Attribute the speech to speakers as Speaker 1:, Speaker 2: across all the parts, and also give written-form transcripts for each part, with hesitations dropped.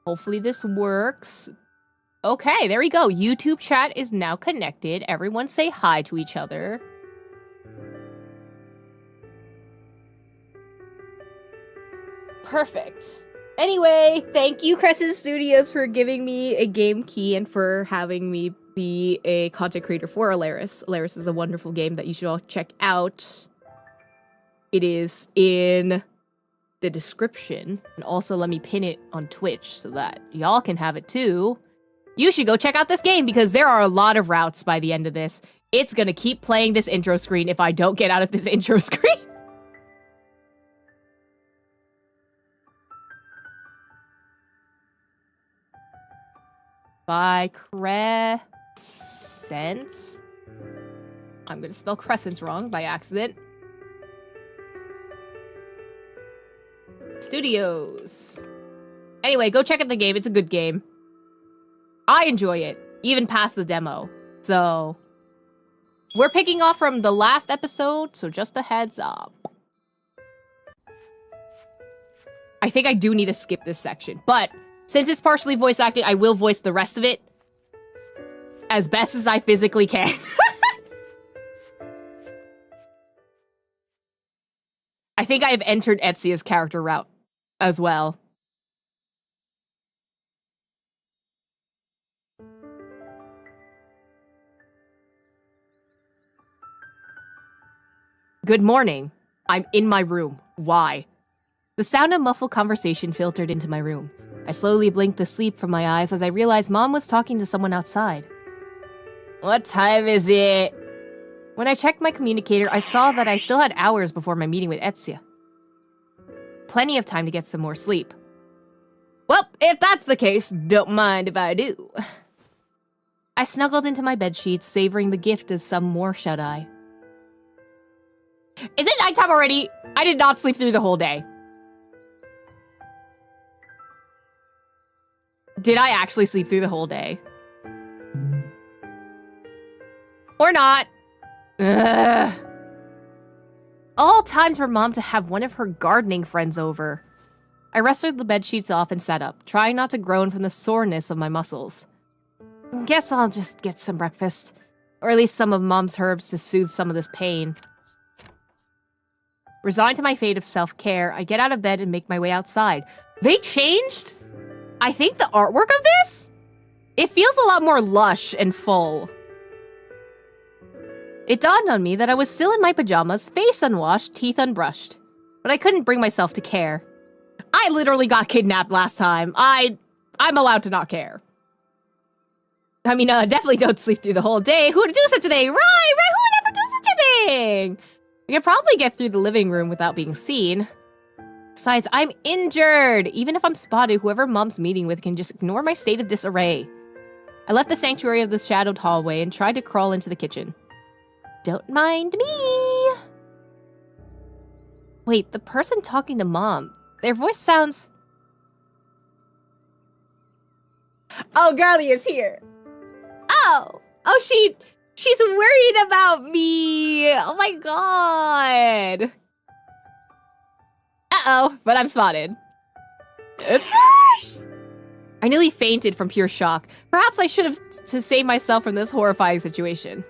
Speaker 1: Hopefully this works. Okay, there we go. YouTube chat is now connected. Everyone say hi to each other. Perfect. Anyway, thank you, Crescent Studios, for giving me a game key and for having me be a content creator for Alaris. Alaris is a wonderful game that you should all check out. It is in the description. And also let me pin it on Twitch so that y'all can have it too. You should go check out this game because there are a lot of routes by the end of this. It's gonna keep playing this intro screen if I don't get out of this intro screen. By Crescense. I'm gonna spell Crescence wrong by accident. Studios. Anyway, go check out the game. It's a good game. I enjoy it, even past the demo. So, we're picking off from the last episode, so just a heads up. I think I do need to skip this section, but since it's partially voice acted, I will voice the rest of it as best as I physically can. I think I have entered Etza's character route as well. Good morning. I'm in my room. Why? The sound of muffled conversation filtered into my room. I slowly blinked the sleep from my eyes as I realized Mom was talking to someone outside. What time is it? When I checked my communicator, I saw that I still had hours before my meeting with Etza. Plenty of time to get some more sleep. Well, if that's the case, don't mind if I do. I snuggled into my bedsheets, savoring the gift of some more shut-eye. Is it nighttime already? I did not sleep through the whole day. Did I actually sleep through the whole day? Or not? Ugh. All times for Mom to have one of her gardening friends over. I wrestled the bedsheets off and sat up, trying not to groan from the soreness of my muscles. Guess I'll just get some breakfast. Or at least some of Mom's herbs to soothe some of this pain. Resigned to my fate of self-care, I get out of bed and make my way outside. They changed? I think the artwork of this? It feels a lot more lush and full. It dawned on me that I was still in my pajamas, face unwashed, teeth unbrushed. But I couldn't bring myself to care. I literally got kidnapped last time. I'm allowed to not care. I mean, definitely don't sleep through the whole day. Who would do such a thing? Right, who would ever do such a thing? I could probably get through the living room without being seen. Besides, I'm injured! Even if I'm spotted, whoever Mom's meeting with can just ignore my state of disarray. I left the sanctuary of the shadowed hallway and tried to crawl into the kitchen. Don't mind me! Wait, the person talking to Mom, their voice sounds... Oh, Girlie is here! Oh, she's worried about me! Oh my god! Uh-oh, but I'm spotted. I nearly fainted from pure shock. Perhaps I should have to save myself from this horrifying situation.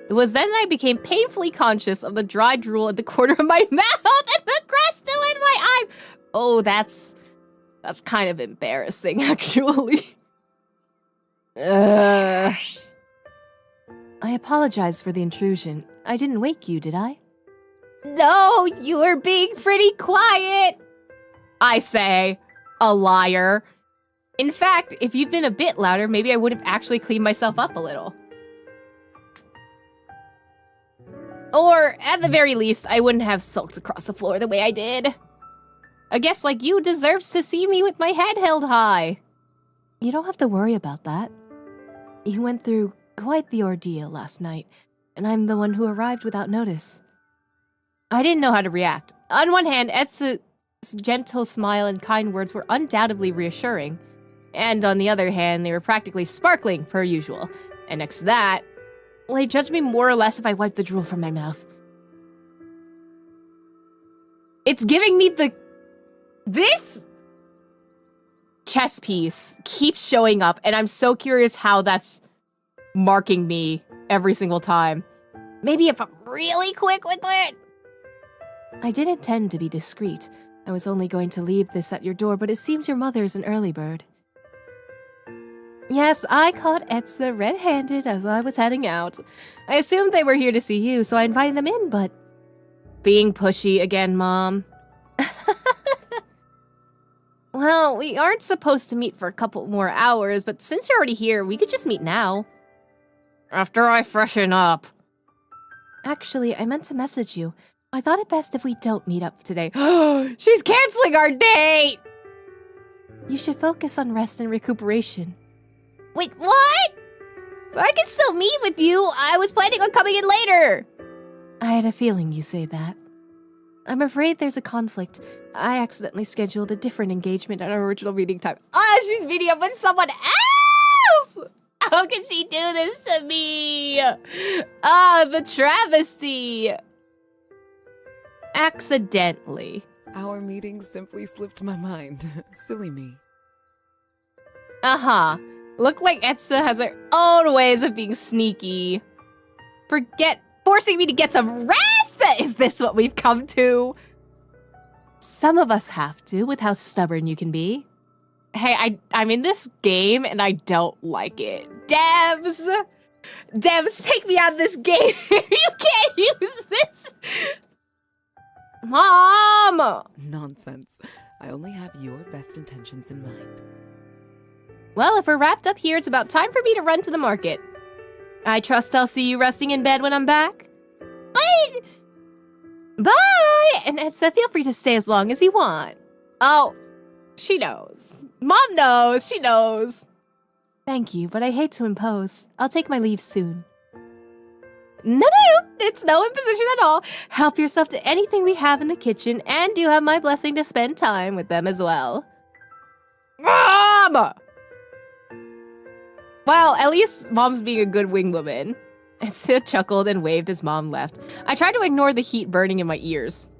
Speaker 1: It was then I became painfully conscious of the dry drool at the corner of my mouth and the grass still in my eyes. Oh, that's kind of embarrassing, actually. I apologize for the intrusion. I didn't wake you, did I? No, you were being pretty quiet. I say, a liar. In fact, if you'd been a bit louder, maybe I would have actually cleaned myself up a little. Or, at the very least, I wouldn't have sulked across the floor the way I did. A guest like you deserves to see me with my head held high. You don't have to worry about that. You went through quite the ordeal last night, and I'm the one who arrived without notice. I didn't know how to react. On one hand, Etza's gentle smile and kind words were undoubtedly reassuring. And on the other hand, they were practically sparkling, per usual. And next to that, well, they judged me more or less if I wiped the drool from my mouth. It's giving me this? chess piece keeps showing up, and I'm so curious how that's marking me every single time. Maybe if I'm really quick with it. I did intend to be discreet. I was only going to leave this at your door, but it seems your mother is an early bird. Yes, I caught Etza red-handed as I was heading out. I assumed they were here to see you, so I invited them in, but... Being pushy again, Mom. Well, we aren't supposed to meet for a couple more hours, but since you're already here, we could just meet now. After I freshen up. Actually, I meant to message you. I thought it best if we don't meet up today. She's canceling our date! You should focus on rest and recuperation. Wait, what? I can still meet with you. I was planning on coming in later. I had a feeling you say that. I'm afraid there's a conflict. I accidentally scheduled a different engagement at our original meeting time. She's meeting up with someone else! How can she do this to me? The travesty. Accidentally.
Speaker 2: Our meeting simply slipped my mind. Silly me.
Speaker 1: Look like Etza has her own ways of being sneaky. Forcing me to get some rest? Is this what we've come to? Some of us have to, with how stubborn you can be. Hey, I'm in this game and I don't like it. Devs, take me out of this game. You can't use this. Mom!
Speaker 2: Nonsense. I only have your best intentions in mind.
Speaker 1: Well, if we're wrapped up here, it's about time for me to run to the market. I trust I'll see you resting in bed when I'm back. Bye! Bye! And Etza, feel free to stay as long as you want. Oh, she knows. Mom knows. She knows. Thank you, but I hate to impose. I'll take my leave soon. No. It's no imposition at all. Help yourself to anything we have in the kitchen, and you have my blessing to spend time with them as well. Mom! Well, at least Mom's being a good wing woman. Etza chuckled and waved as Mom left. I tried to ignore the heat burning in my ears.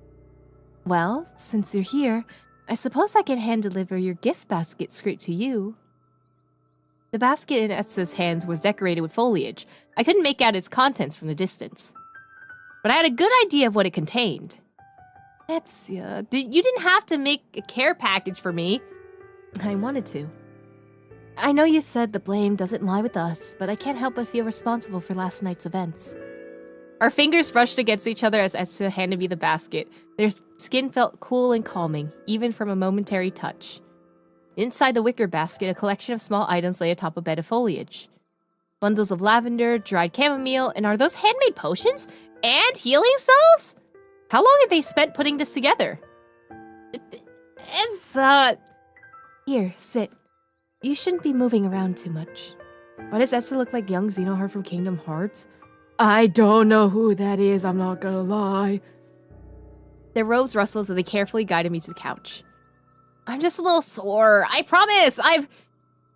Speaker 1: Well, since you're here, I suppose I can hand-deliver your gift basket straight to you. The basket in Etza's hands was decorated with foliage. I couldn't make out its contents from the distance. But I had a good idea of what it contained. Etza, you didn't have to make a care package for me. I wanted to. I know you said the blame doesn't lie with us, but I can't help but feel responsible for last night's events. Our fingers brushed against each other as Etza handed me the basket. Their skin felt cool and calming, even from a momentary touch. Inside the wicker basket, a collection of small items lay atop a bed of foliage. Bundles of lavender, dried chamomile, and are those handmade potions? And healing salves? How long have they spent putting this together? Etza... Here, sit. You shouldn't be moving around too much. Why does Etza look like young Xenoheart from Kingdom Hearts? I don't know who that is, I'm not gonna lie. Their robes rustled as they carefully guided me to the couch. I'm just a little sore. I promise. I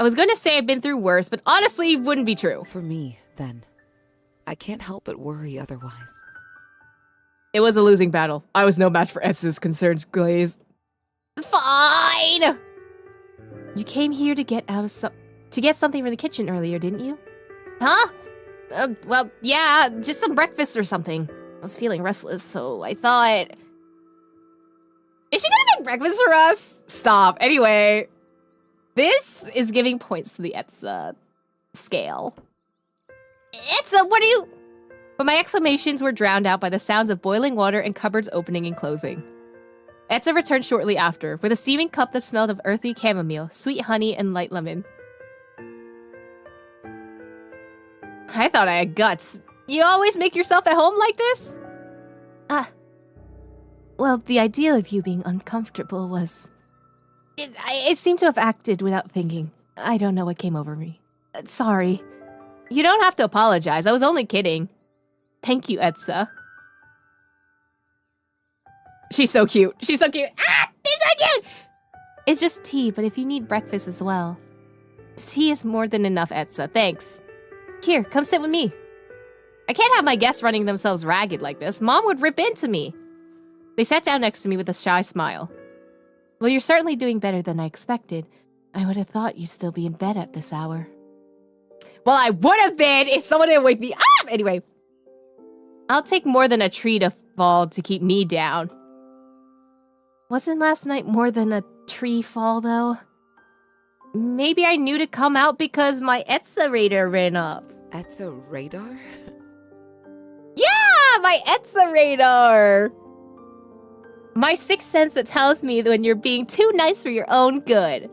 Speaker 1: was going to say I've been through worse, but honestly, it wouldn't be true.
Speaker 2: For me, then. I can't help but worry otherwise.
Speaker 1: It was a losing battle. I was no match for Etza's concerns, Glaze. Fine! You came here to get something from the kitchen earlier, didn't you? Huh? Well, yeah, just some breakfast or something. I was feeling restless, so I thought... Is she gonna make breakfast for us? Stop. Anyway, this is giving points to the Etza scale. Etza, what are you... But my exclamations were drowned out by the sounds of boiling water and cupboards opening and closing. Etza returned shortly after, with a steaming cup that smelled of earthy chamomile, sweet honey, and light lemon. I thought I had guts. You always make yourself at home like this? Well, the idea of you being uncomfortable was... I seem to have acted without thinking. I don't know what came over me. Sorry. You don't have to apologize. I was only kidding. Thank you, Etza. She's so cute. She's so cute. They're so cute! It's just tea, but if you need breakfast as well. Tea is more than enough, Etza. Thanks. Here, come sit with me. I can't have my guests running themselves ragged like this. Mom would rip into me. They sat down next to me with a shy smile. Well, you're certainly doing better than I expected. I would have thought you'd still be in bed at this hour. Well, I would have been if someone didn't wake me up! Anyway. I'll take more than a tree to fall to keep me down. Wasn't last night more than a tree fall, though? Maybe I knew to come out because my Etza radar ran up.
Speaker 2: Etza radar?
Speaker 1: Yeah, my Etza radar! My sixth sense that tells me when you're being too nice for your own good.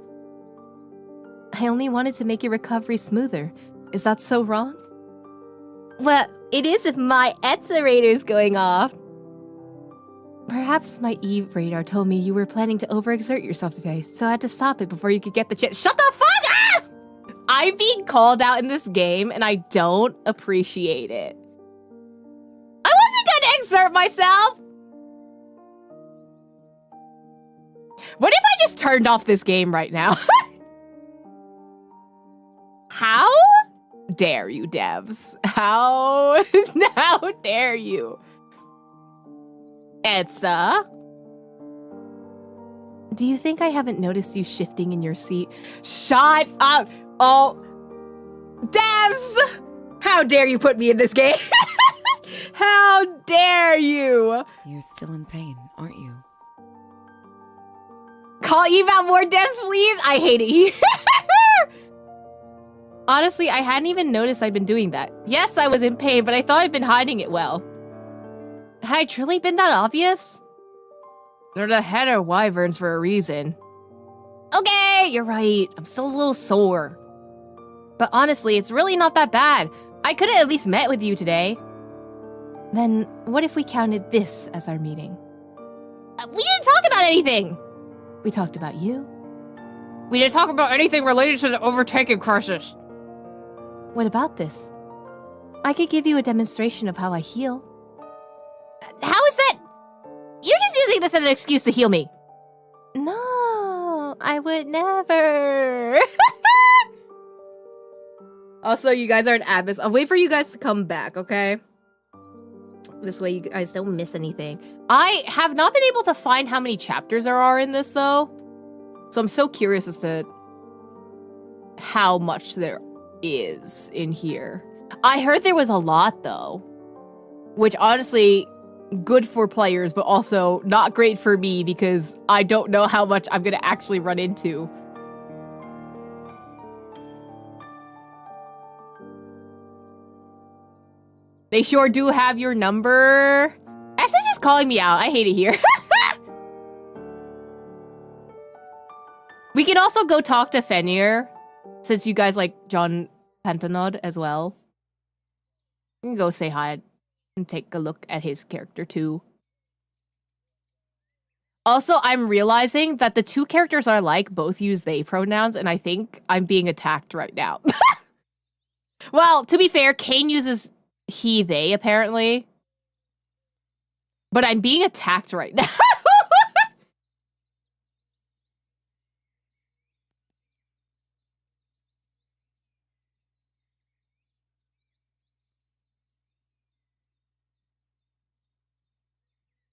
Speaker 1: I only wanted to make your recovery smoother. Is that so wrong? Well, it is if my Etza radar's going off. Perhaps my Eve radar told me you were planning to overexert yourself today, so I had to stop it before you could get the chance. Shut the fuck up! I'm being called out in this game, and I don't appreciate it. I wasn't gonna exert myself! What if I just turned off this game right now? How dare you, devs? How dare you? Etza? Do you think I haven't noticed you shifting in your seat? Shut up! Oh, devs! How dare you put me in this game? How dare you?
Speaker 2: You're still in pain, aren't you?
Speaker 1: Call eval more devs, please? I hate it here. Honestly, I hadn't even noticed I'd been doing that. Yes, I was in pain, but I thought I'd been hiding it well. Had I truly been that obvious? They're the head of wyverns for a reason. Okay, you're right. I'm still a little sore. But honestly, it's really not that bad. I could have at least met with you today. Then, what if we counted this as our meeting? We didn't talk about anything! We talked about you. We didn't talk about anything related to the overtaking crisis. What about this? I could give you a demonstration of how I heal. How is that? You're just using this as an excuse to heal me. No, I would never. Also, you guys are an abyss. I'll wait for you guys to come back, okay? This way you guys don't miss anything. I have not been able to find how many chapters there are in this, though. So I'm so curious as to how much there is in here. I heard there was a lot, though. Which, honestly, good for players, but also not great for me because I don't know how much I'm going to actually run into. They sure do have your number. Essa's just calling me out. I hate it here. We can also go talk to Fenrir, since you guys like John Pantanod as well. You can go say hi and take a look at his character too. Also, I'm realizing that the two characters I like both use they pronouns, and I think I'm being attacked right now. Well, to be fair, Kayn uses he, they, apparently. But I'm being attacked right now.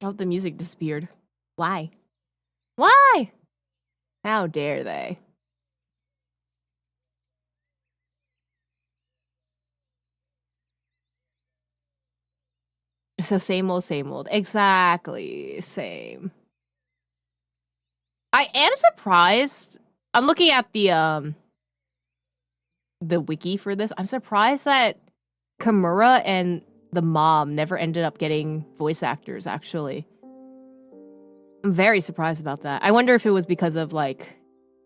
Speaker 1: Oh, the music disappeared. Why? Why? How dare they? So same old, same old. Exactly. Same. I am surprised. I'm looking at the wiki for this. I'm surprised that Kimura and the mom never ended up getting voice actors, actually. I'm very surprised about that. I wonder if it was because of, like,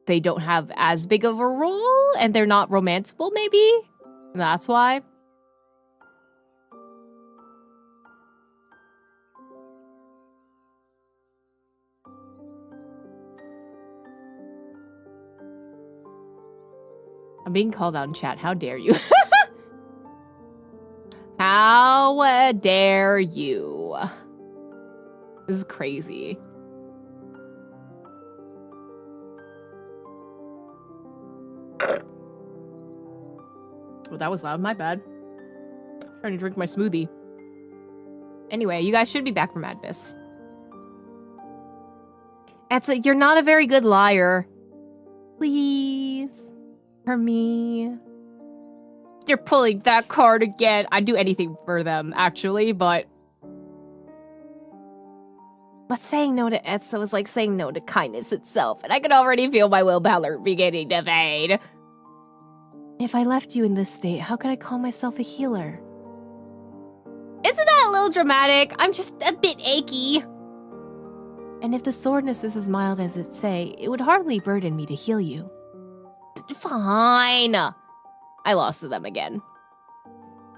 Speaker 1: they don't have as big of a role and they're not romanceable, maybe? That's why. I'm being called out in chat. How dare you? How dare you? This is crazy. Well, that was loud. My bad. Trying to drink my smoothie. Anyway, you guys should be back from Abyss. Etza, you're not a very good liar. Please. For me. They're pulling that card again. I'd do anything for them, actually, but saying no to Etza was like saying no to kindness itself, and I could already feel my willpower beginning to fade. If I left you in this state, how could I call myself a healer? Isn't that a little dramatic? I'm just a bit achy. And if the soreness is as mild as it say, it would hardly burden me to heal you. Fine. I lost to them again.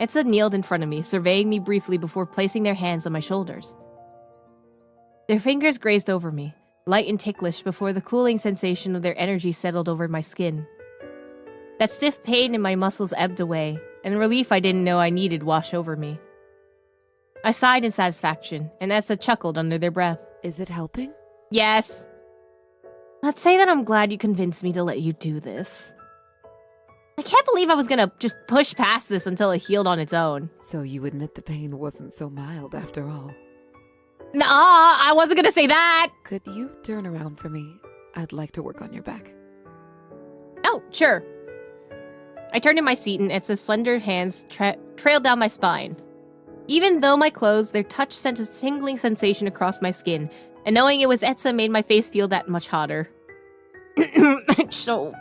Speaker 1: Etza kneeled in front of me, surveying me briefly before placing their hands on my shoulders. Their fingers grazed over me, light and ticklish before the cooling sensation of their energy settled over my skin. That stiff pain in my muscles ebbed away, and relief I didn't know I needed washed over me. I sighed in satisfaction, and Etza chuckled under their breath.
Speaker 2: Is it helping?
Speaker 1: Yes. Let's say that I'm glad you convinced me to let you do this. I can't believe I was gonna just push past this until it healed on its own.
Speaker 2: So you admit the pain wasn't so mild after all?
Speaker 1: Nah, I wasn't gonna say that!
Speaker 2: Could you turn around for me? I'd like to work on your back.
Speaker 1: Oh, sure. I turned in my seat and Etza's slender hands trailed down my spine. Even though my clothes, their touch sent a tingling sensation across my skin, and knowing it was Etza made my face feel that much hotter. So,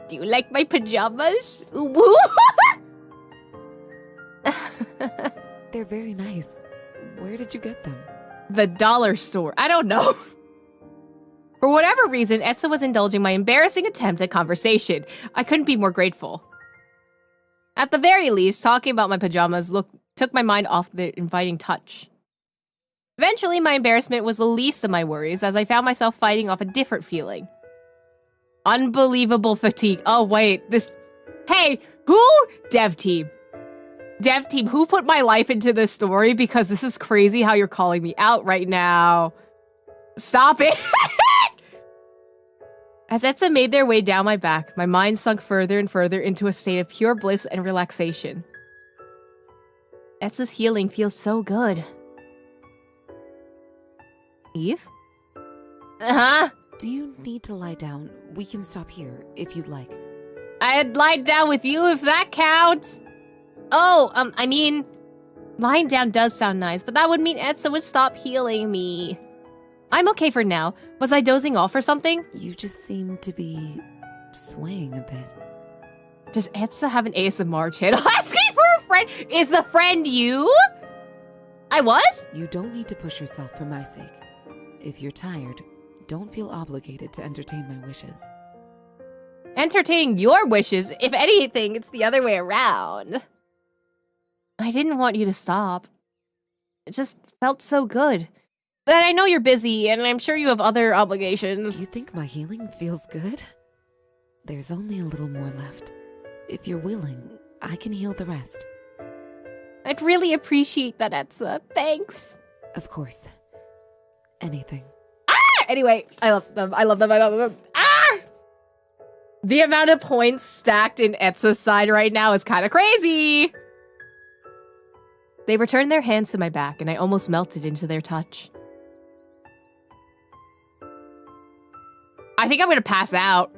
Speaker 1: do you like my pajamas?
Speaker 2: They're very nice. Where did you get them?
Speaker 1: The dollar store. I don't know. For whatever reason, Etza was indulging my embarrassing attempt at conversation. I couldn't be more grateful. At the very least, talking about my pajamas took my mind off the inviting touch. Eventually, my embarrassment was the least of my worries as I found myself fighting off a different feeling. Unbelievable fatigue. Oh, wait. Hey, who? Dev team, who put my life into this story? Because this is crazy how you're calling me out right now. Stop it! As Etza made their way down my back, my mind sunk further and further into a state of pure bliss and relaxation. Etza's healing feels so good. Eve? Uh-huh?
Speaker 2: Do you need to lie down? We can stop here, if you'd like.
Speaker 1: I'd lie down with you if that counts. Oh, I mean, lying down does sound nice, but that would mean Etza would stop healing me. I'm okay for now. Was I dozing off or something?
Speaker 2: You just seem to be swaying a bit.
Speaker 1: Does Etza have an ASMR channel asking for a friend? Is the friend you? I was?
Speaker 2: You don't need to push yourself for my sake. If you're tired, don't feel obligated to entertain my wishes.
Speaker 1: Entertaining your wishes? If anything, it's the other way around. I didn't want you to stop. It just felt so good. But I know you're busy, and I'm sure you have other obligations.
Speaker 2: You think my healing feels good? There's only a little more left. If you're willing, I can heal the rest.
Speaker 1: I'd really appreciate that, Etza. Thanks.
Speaker 2: Of course. Anything.
Speaker 1: Ah! Anyway, I love them. I love them. I love them. Ah! The amount of points stacked in Etza's side right now is kind of crazy. They returned their hands to my back, and I almost melted into their touch. I think I'm gonna pass out.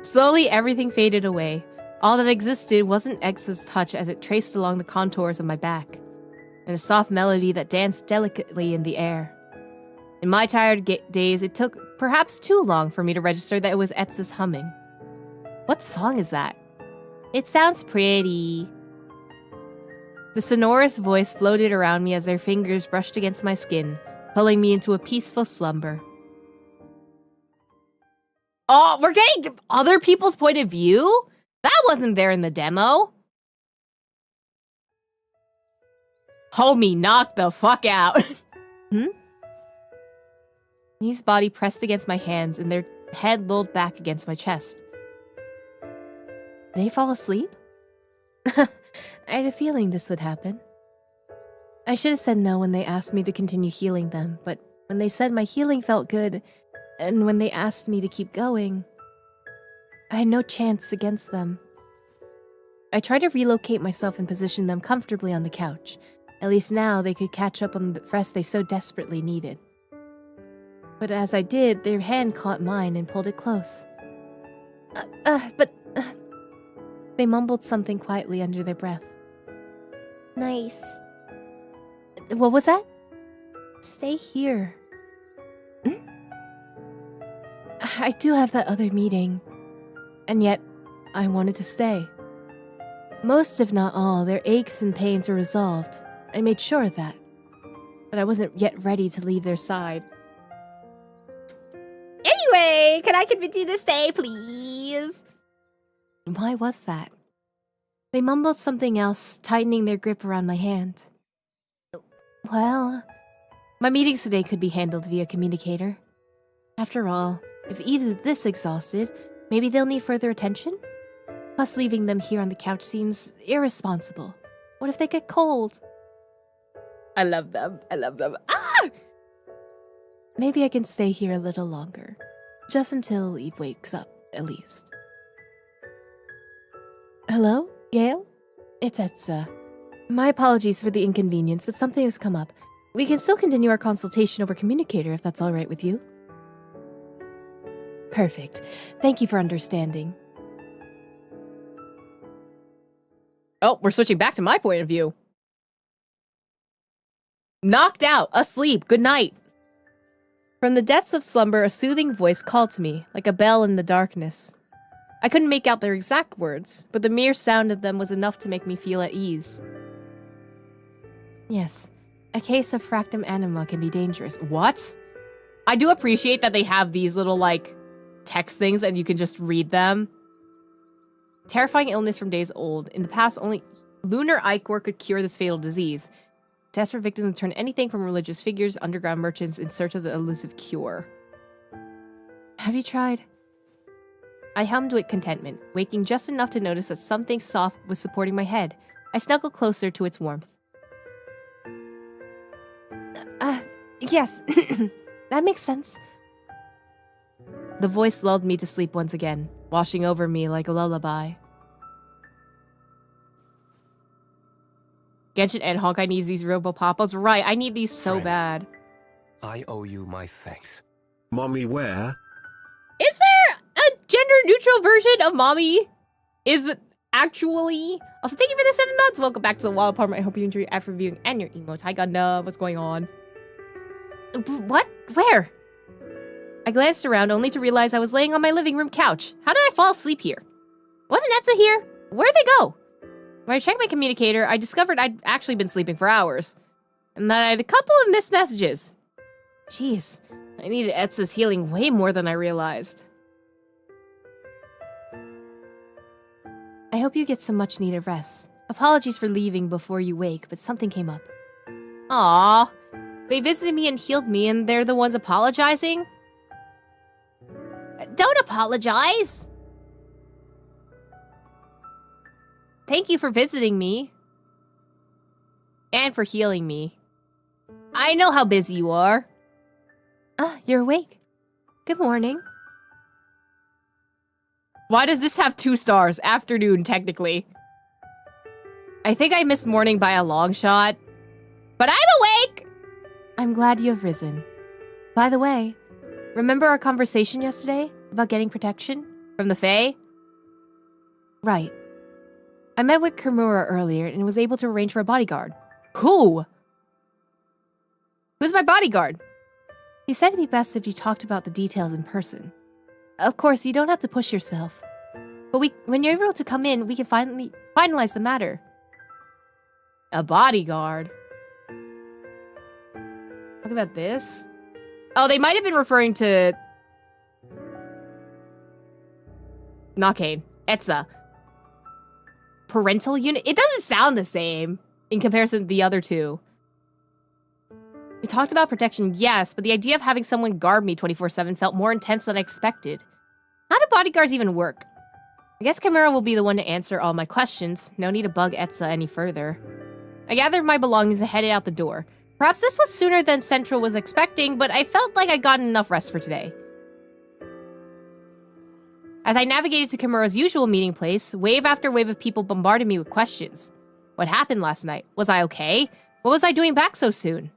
Speaker 1: Slowly, everything faded away. All that existed wasn't Etza's touch as it traced along the contours of my back, and a soft melody that danced delicately in the air. In my tired days, it took perhaps too long for me to register that it was Etza's humming. What song is that? It sounds pretty. The sonorous voice floated around me as their fingers brushed against my skin, pulling me into a peaceful slumber. Oh, we're getting other people's point of view? That wasn't there in the demo. Homie, knock the fuck out. His body pressed against my hands and their head lolled back against my chest. Did they fall asleep? I had a feeling this would happen. I should have said no when they asked me to continue healing them, but when they said my healing felt good, and when they asked me to keep going, I had no chance against them. I tried to relocate myself and position them comfortably on the couch. At least now they could catch up on the rest they so desperately needed. But as I did, their hand caught mine and pulled it close. They mumbled something quietly under their breath. Nice. What was that? Stay here. I do have that other meeting. And yet, I wanted to stay. Most, if not all, their aches and pains were resolved. I made sure of that. But I wasn't yet ready to leave their side. Anyway, can I convince you to stay, please? Why was that? They mumbled something else, tightening their grip around my hand. Well, my meetings today could be handled via communicator. After all, if Eve is this exhausted, maybe they'll need further attention? Plus, leaving them here on the couch seems irresponsible. What if they get cold? I love them. I love them. Ah! Maybe I can stay here a little longer. Just until Eve wakes up, at least. Hello, Gail? It's Etza. My apologies for the inconvenience, but something has come up. We can still continue our consultation over communicator if that's all right with you. Perfect. Thank you for understanding. Oh, we're switching back to my point of view. Knocked out, asleep, good night. From the depths of slumber, a soothing voice called to me, like a bell in the darkness. I couldn't make out their exact words, but the mere sound of them was enough to make me feel at ease. Yes, a case of fractum anima can be dangerous. What? I do appreciate that they have these little, like, text things and you can just read them. Terrifying illness from days old. In the past, only lunar ichor could cure this fatal disease. Desperate victims turn anything from religious figures, underground merchants in search of the elusive cure. Have you tried? I hummed with contentment, waking just enough to notice that something soft was supporting my head. I snuggled closer to its warmth. Yes. That makes sense. The voice lulled me to sleep once again, washing over me like a lullaby. Genshin and Honkai needs these Robo-Papas. Right, I need these so bad.
Speaker 3: I owe you my thanks.
Speaker 4: Mommy, where?
Speaker 1: Is there a gender-neutral version of mommy? Is it actually? Also, thank you for the 7 months. Welcome back to the Wild Apartment. I hope you enjoy your after reviewing and your emotes. Hi, Gundam. What's going on? What? Where? I glanced around only to realize I was laying on my living room couch. How did I fall asleep here? Wasn't Etza here? Where'd they go? When I checked my communicator, I discovered I'd actually been sleeping for hours. And that I had a couple of missed messages. Jeez, I needed Etza's healing way more than I realized. I hope you get some much-needed rest. Apologies for leaving before you wake, but something came up. Aww. They visited me and healed me, and they're the ones apologizing? Don't apologize! Thank you for visiting me. And for healing me. I know how busy you are. You're awake. Good morning. Why does this have 2 stars? Afternoon, technically. I think I missed morning by a long shot. But I'm awake! I'm glad you have risen. By the way, remember our conversation yesterday about getting protection from the Fae? Right. I met with Kimura earlier and was able to arrange for a bodyguard. Who? Who's my bodyguard? He said it'd be best if you talked about the details in person. Of course, you don't have to push yourself. But when you're able to come in, we can finally finalize the matter. A bodyguard? Talk about this? Oh, they might have been referring to... Not Kayn. Etza. Parental unit? It doesn't sound the same in comparison to the other two. We talked about protection, yes, but the idea of having someone guard me 24/7 felt more intense than I expected. How do bodyguards even work? I guess Kimura will be the one to answer all my questions. No need to bug Etza any further. I gathered my belongings and headed out the door. Perhaps this was sooner than Central was expecting, but I felt like I'd gotten enough rest for today. As I navigated to Kimura's usual meeting place, wave after wave of people bombarded me with questions. What happened last night? Was I okay? What was I doing back so soon?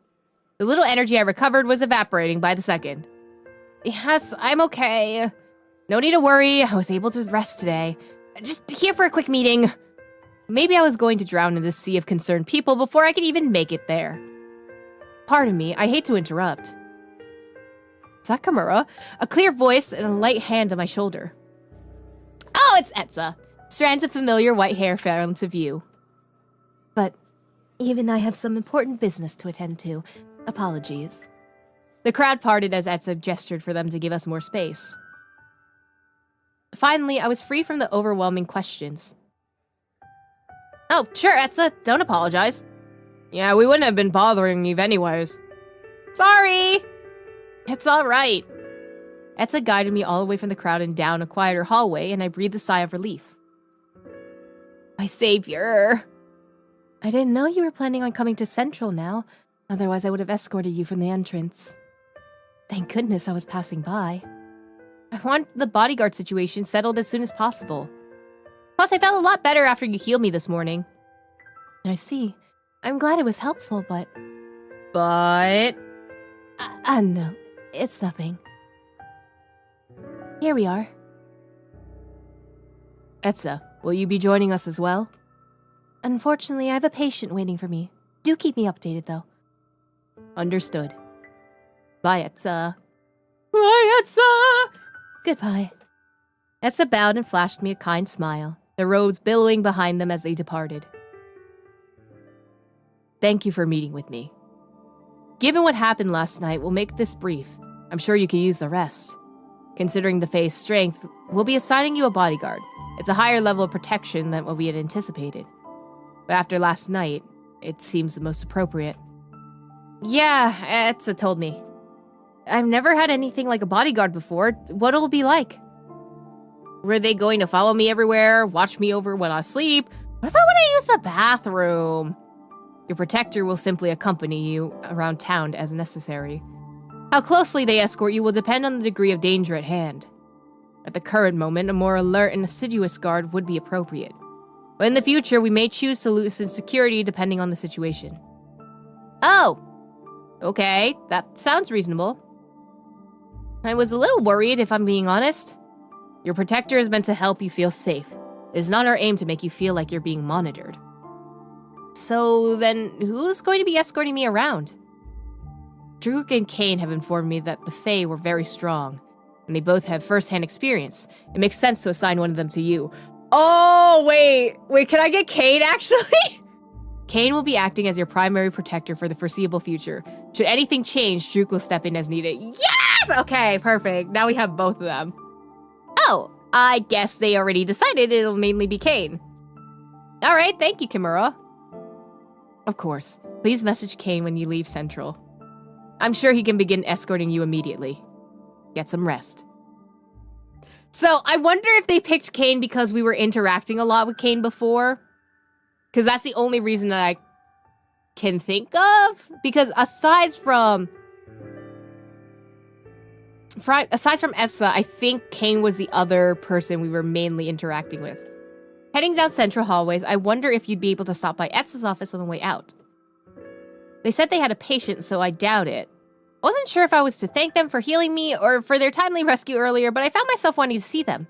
Speaker 1: The little energy I recovered was evaporating by the second. Yes, I'm okay. No need to worry, I was able to rest today. Just here for a quick meeting. Maybe I was going to drown in this sea of concerned people before I could even make it there. Pardon me, I hate to interrupt. Is that Kimura? A clear voice and a light hand on my shoulder. Oh, it's Etza. Strands of familiar white hair fell into view. But even I have some important business to attend to. Apologies. The crowd parted as Etza gestured for them to give us more space. Finally, I was free from the overwhelming questions. Oh, sure, Etza. Don't apologize. Yeah, we wouldn't have been bothering Eve anyways. Sorry! It's alright. Etza guided me all the way from the crowd and down a quieter hallway, and I breathed a sigh of relief. My savior. I didn't know you were planning on coming to Central now. Otherwise, I would have escorted you from the entrance. Thank goodness I was passing by. I want the bodyguard situation settled as soon as possible. Plus, I felt a lot better after you healed me this morning. I see. I'm glad it was helpful, but... No. It's nothing. Here we are. Etza, will you be joining us as well? Unfortunately, I have a patient waiting for me. Do keep me updated, though. Understood. Bye, Etza. Bye, Etza! Goodbye. Etza bowed and flashed me a kind smile, the robes billowing behind them as they departed. Thank you for meeting with me. Given what happened last night, we'll make this brief. I'm sure you could use the rest. Considering the Fae's strength, we'll be assigning you a bodyguard. It's a higher level of protection than what we had anticipated. But after last night, it seems the most appropriate. Yeah, Etza told me. I've never had anything like a bodyguard before. What'll it be like? Were they going to follow me everywhere, watch me over when I sleep? What about when I use the bathroom? Your protector will simply accompany you around town as necessary. How closely they escort you will depend on the degree of danger at hand. At the current moment, a more alert and assiduous guard would be appropriate. But in the future, we may choose to loosen security depending on the situation. Oh! Okay, that sounds reasonable. I was a little worried, if I'm being honest. Your protector is meant to help you feel safe. It is not our aim to make you feel like you're being monitored. So then, who's going to be escorting me around? Druk and Kayn have informed me that the Fae were very strong, and they both have first-hand experience. It makes sense to assign one of them to you. Oh, wait, can I get Kayn, actually? Kayn will be acting as your primary protector for the foreseeable future. Should anything change, Druk will step in as needed. Yes! Okay, perfect. Now we have both of them. Oh, I guess they already decided it'll mainly be Kayn. All right, thank you, Kimura. Of course. Please message Kayn when you leave Central. I'm sure he can begin escorting you immediately. Get some rest. So, I wonder if they picked Kayn because we were interacting a lot with Kayn before. Because that's the only reason that I can think of. Because aside from Etza, I think Kayn was the other person we were mainly interacting with. Heading down Central hallways, I wonder if you'd be able to stop by Etza's office on the way out. They said they had a patient, so I doubt it. I wasn't sure if I was to thank them for healing me or for their timely rescue earlier, but I found myself wanting to see them.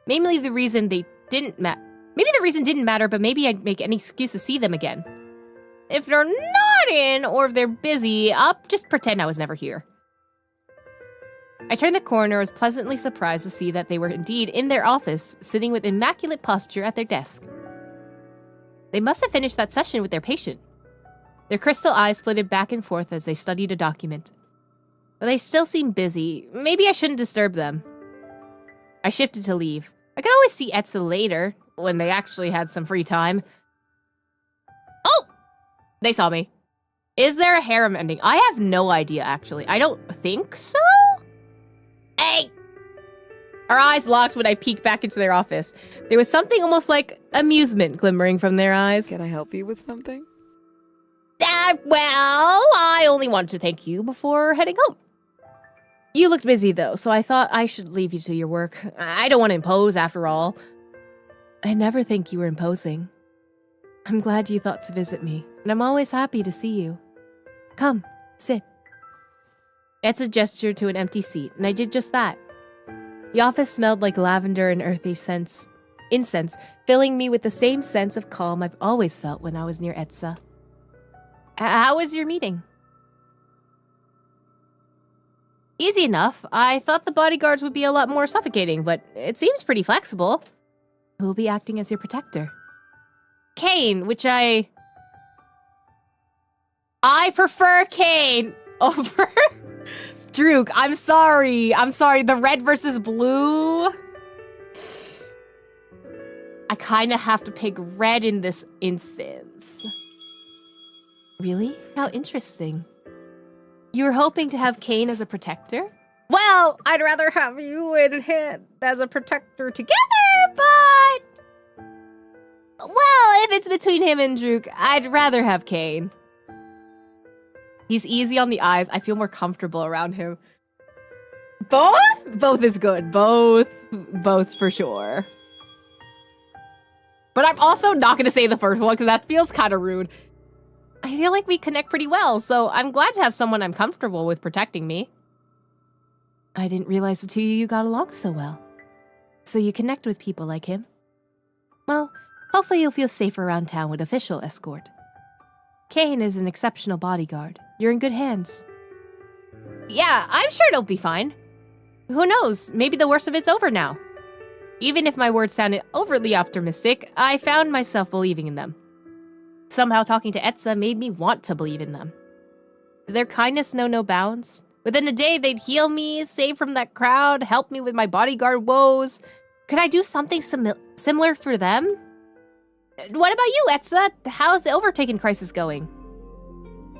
Speaker 1: Maybe the reason didn't matter, but maybe I'd make any excuse to see them again. If they're not in, or if they're busy, I'll just pretend I was never here. I turned the corner and was pleasantly surprised to see that they were indeed in their office, sitting with immaculate posture at their desk. They must have finished that session with their patient. Their crystal eyes flitted back and forth as they studied a document. But they still seemed busy. Maybe I shouldn't disturb them. I shifted to leave. I could always see Etza later, when they actually had some free time. Oh! They saw me. Is there a harem ending? I have no idea, actually. I don't think so? Hey! Our eyes locked when I peeked back into their office. There was something almost like amusement glimmering from their eyes.
Speaker 2: Can I help you with something?
Speaker 1: Well, I only wanted to thank you before heading home. You looked busy, though, so I thought I should leave you to your work. I don't want to impose, after all. I never think you were imposing. I'm glad you thought to visit me, and I'm always happy to see you. Come, sit. Etza gestured to an empty seat, and I did just that. The office smelled like lavender and earthy incense, filling me with the same sense of calm I've always felt when I was near Etza. How was your meeting? Easy enough. I thought the bodyguards would be a lot more suffocating, but it seems pretty flexible. Who will be acting as your protector? Kayn, which I prefer Kayn over Drook. I'm sorry. The red versus blue. I kind of have to pick red in this instance. Really? How interesting. You were hoping to have Kayn as a protector? Well, I'd rather have you and him as a protector together, but... Well, if it's between him and Drook, I'd rather have Kayn. He's easy on the eyes. I feel more comfortable around him. Both? Both is good. Both for sure. But I'm also not going to say the first one because that feels kind of rude. I feel like we connect pretty well, so I'm glad to have someone I'm comfortable with protecting me. I didn't realize the two of you got along so well. So you connect with people like him? Well, hopefully you'll feel safer around town with official escort. Kayn is an exceptional bodyguard. You're in good hands. Yeah, I'm sure it'll be fine. Who knows? Maybe the worst of it's over now. Even if my words sounded overly optimistic, I found myself believing in them. Somehow talking to Etza made me want to believe in them. Their kindness know no bounds. Within a day, they'd heal me, save from that crowd, help me with my bodyguard woes. Could I do something similar for them? What about you, Etza? How's the overtaken crisis going?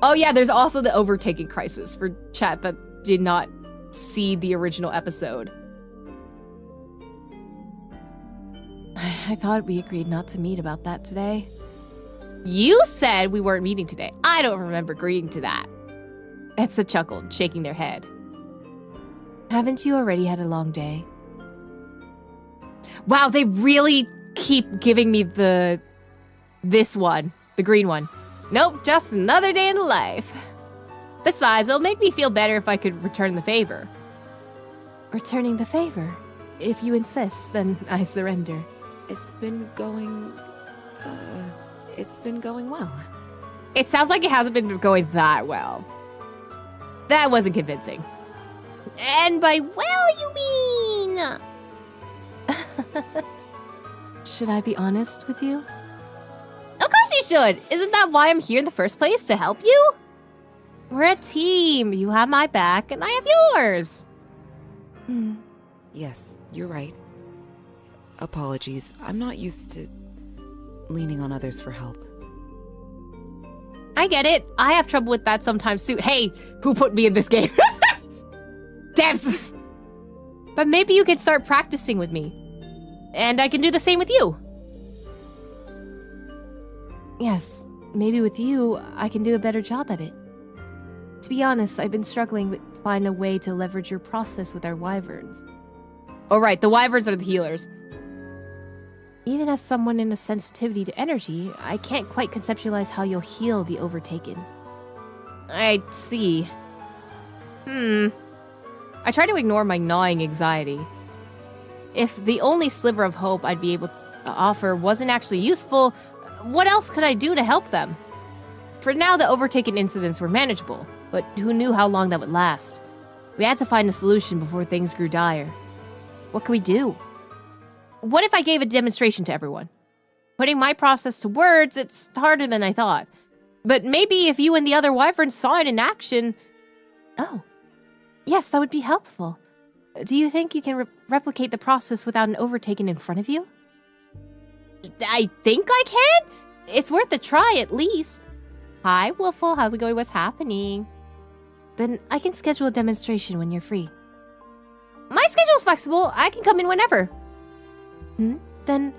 Speaker 1: Oh yeah, there's also the overtaken crisis for chat that did not see the original episode. I thought we agreed not to meet about that today. You said we weren't meeting today. I don't remember agreeing to that. Etza chuckled, shaking their head. Haven't you already had a long day? Wow, they really keep giving me this one, the green one. Nope, just another day in the life. Besides, it'll make me feel better if I could return the favor. Returning the favor? If you insist, then I surrender.
Speaker 2: It's been going well.
Speaker 1: It sounds like it hasn't been going that well. That wasn't convincing. And by well, you mean...
Speaker 2: Should I be honest with you?
Speaker 1: Of course you should! Isn't that why I'm here in the first place, to help you? We're a team. You have my back, and I have yours.
Speaker 2: Yes, you're right. Apologies. I'm not used to leaning on others for help.
Speaker 1: I get it. I have trouble with that sometimes too. Hey, who put me in this game? Damn. But maybe you could start practicing with me. And I can do the same with you.
Speaker 2: Yes, maybe with you, I can do a better job at it. To be honest, I've been struggling to find a way to leverage your process with our wyverns.
Speaker 1: Oh right, the wyverns are the healers.
Speaker 2: Even as someone in a sensitivity to energy, I can't quite conceptualize how you'll heal the overtaken.
Speaker 1: I see. I try to ignore my gnawing anxiety. If the only sliver of hope I'd be able to offer wasn't actually useful, what else could I do to help them? For now, the overtaken incidents were manageable, but who knew how long that would last? We had to find a solution before things grew dire. What could we do? What if I gave a demonstration to everyone? Putting my process to words, it's harder than I thought. But maybe if you and the other wyverns saw it in action...
Speaker 2: Oh, yes, that would be helpful. Do you think you can replicate the process without an overtaken in front of you?
Speaker 1: I think I can? It's worth a try, at least. Hi, Woofle. How's it going? What's happening?
Speaker 2: Then I can schedule a demonstration when you're free.
Speaker 1: My schedule's flexible. I can come in whenever.
Speaker 2: Then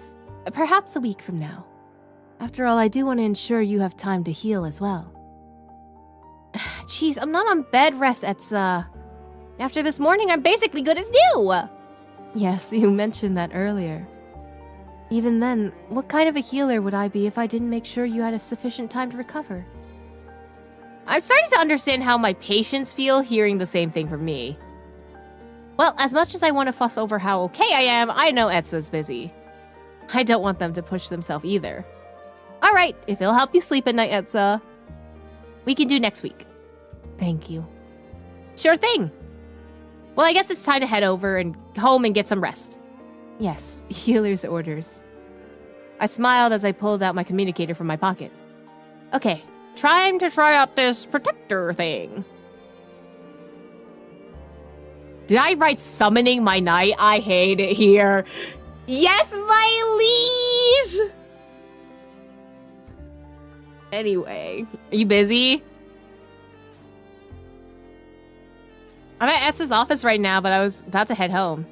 Speaker 2: perhaps a week from now. After all, I do want to ensure you have time to heal as well.
Speaker 1: Jeez, I'm not on bed rest, Etza. After this morning, I'm basically good as new.
Speaker 2: Yes, you mentioned that earlier. Even then, what kind of a healer would I be if I didn't make sure you had a sufficient time to recover?
Speaker 1: I'm starting to understand how my patients feel hearing the same thing from me. Well, as much as I want to fuss over how okay I am, I know Etza's busy. I don't want them to push themselves either. All right, if it'll help you sleep at night, Etza, we can do next week.
Speaker 2: Thank you.
Speaker 1: Sure thing. Well, I guess it's time to head over and home and get some rest.
Speaker 2: Yes, healer's orders.
Speaker 1: I smiled as I pulled out my communicator from my pocket. Okay, time to try out this protector thing. Did I write summoning my knight? I hate it here. Yes, my liege! Anyway, are you busy? I'm at Etza's office right now, but I was about to head home.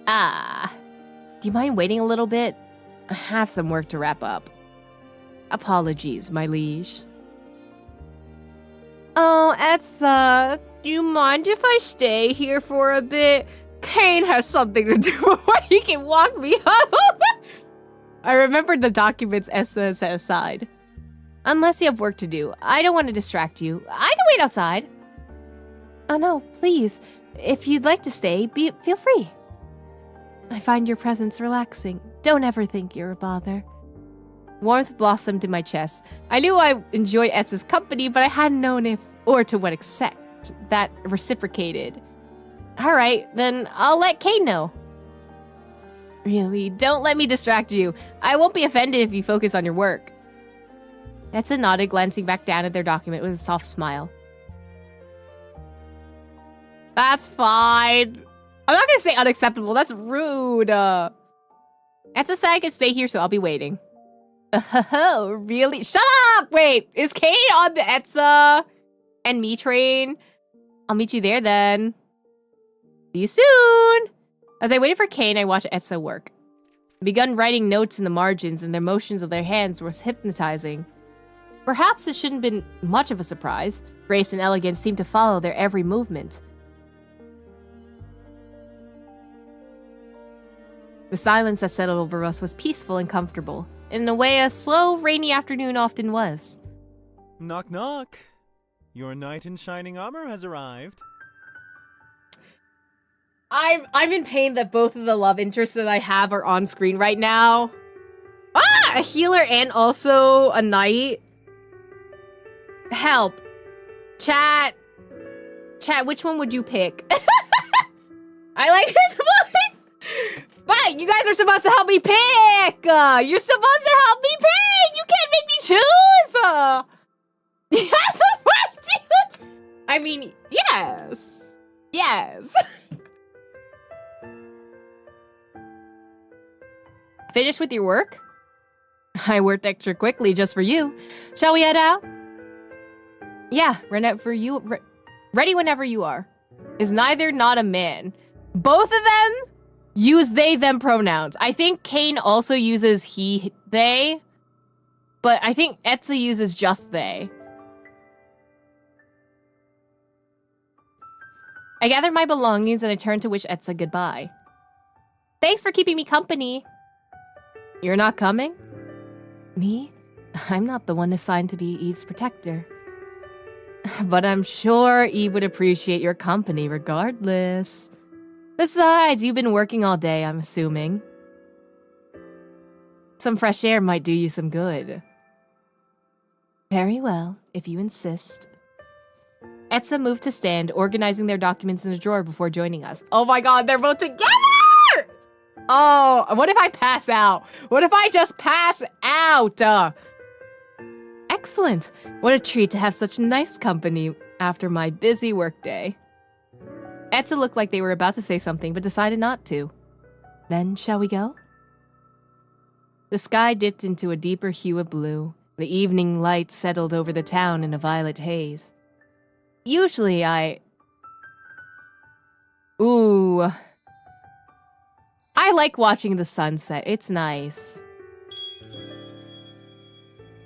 Speaker 1: Do you mind waiting a little bit? I have some work to wrap up. Apologies, my liege. Oh, Etza, do you mind if I stay here for a bit? Kayn has something to do before he can walk me home. I remembered the documents Etza set aside. Unless you have work to do, I don't want to distract you. I can wait outside.
Speaker 2: Oh no, please. If you'd like to stay, feel free. I find your presence relaxing. Don't ever think you're a bother.
Speaker 1: Warmth blossomed in my chest. I knew I enjoyed Etza's company, but I hadn't known if, or to what extent, that reciprocated. All right, then I'll let Kayn know. Really, don't let me distract you. I won't be offended if you focus on your work. Etza nodded, glancing back down at their document with a soft smile. That's fine. I'm not gonna say unacceptable. That's rude. Etza said I could stay here, so I'll be waiting. Oh, really? Shut up! Wait, is Kayn on the Etza and me train? I'll meet you there then. See you soon! As I waited for Kayn, I watched Etza work. I begun writing notes in the margins, and the motions of their hands was hypnotizing. Perhaps it shouldn't have been much of a surprise. Grace and elegance seemed to follow their every movement. The silence that settled over us was peaceful and comfortable, in a way a slow, rainy afternoon often was.
Speaker 4: Knock, knock. Your knight in shining armor has arrived.
Speaker 1: I'm in pain that both of the love interests that I have are on screen right now. A healer and also a knight. Help. Chat, which one would you pick? I like this one. But you guys are supposed to help me pick. You're supposed to help me pick. You can't make me choose. Yes, I mean, yes. Finished with your work? I worked extra quickly just for you. Shall we head out? Yeah, ready whenever you are. Is neither not a man. Both of them use they, them pronouns. I think Kayn also uses he, they. But I think Etza uses just they. I gathered my belongings and I turned to wish Etza goodbye. Thanks for keeping me company. You're not coming?
Speaker 2: Me? I'm not the one assigned to be Eve's protector.
Speaker 1: But I'm sure Eve would appreciate your company regardless. Besides, you've been working all day, I'm assuming. Some fresh air might do you some good.
Speaker 2: Very well, if you insist.
Speaker 1: Etza moved to stand, organizing their documents in a drawer before joining us. Oh my god, they're both together! Oh, what if I pass out? What if I just pass out? Excellent. What a treat to have such nice company after my busy workday. Etza looked like they were about to say something, but decided not to.
Speaker 2: Then, shall we go?
Speaker 1: The sky dipped into a deeper hue of blue. The evening light settled over the town in a violet haze. Usually I like watching the sunset. It's nice.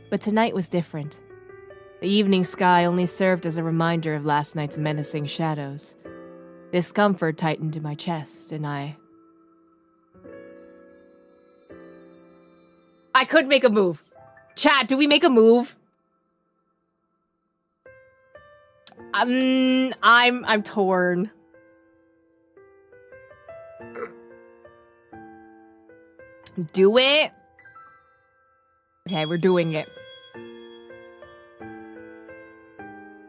Speaker 1: But tonight was different. The evening sky only served as a reminder of last night's menacing shadows. Discomfort tightened in my chest, and I could make a move. Chat, do we make a move? I'm torn. Do it. Okay, we're doing it.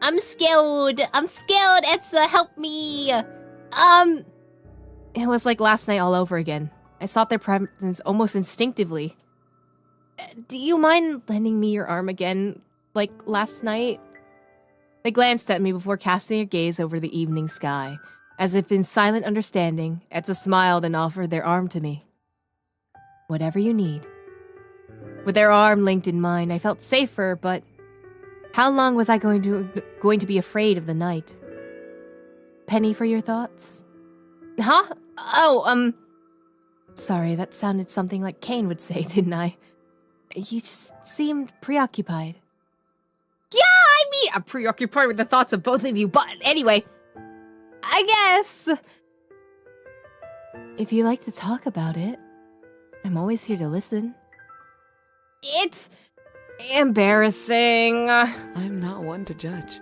Speaker 1: I'm scared. I'm scared. Etza, help me.
Speaker 2: It was like last night all over again. I sought their presence almost instinctively. Do you mind lending me your arm again, like last night? They glanced at me before casting their gaze over the evening sky. As if in silent understanding, Etza smiled and offered their arm to me. Whatever you need. With their arm linked in mine, I felt safer, but how long was I going to be afraid of the night? Penny for your thoughts?
Speaker 1: Huh? Oh,
Speaker 2: Sorry, that sounded something like Kayn would say, didn't I? You just seemed preoccupied.
Speaker 1: Yeah, I mean, I'm preoccupied with the thoughts of both of you, but anyway, I guess.
Speaker 2: If you like to talk about it, I'm always here to listen.
Speaker 1: It's embarrassing.
Speaker 5: I'm not one to judge.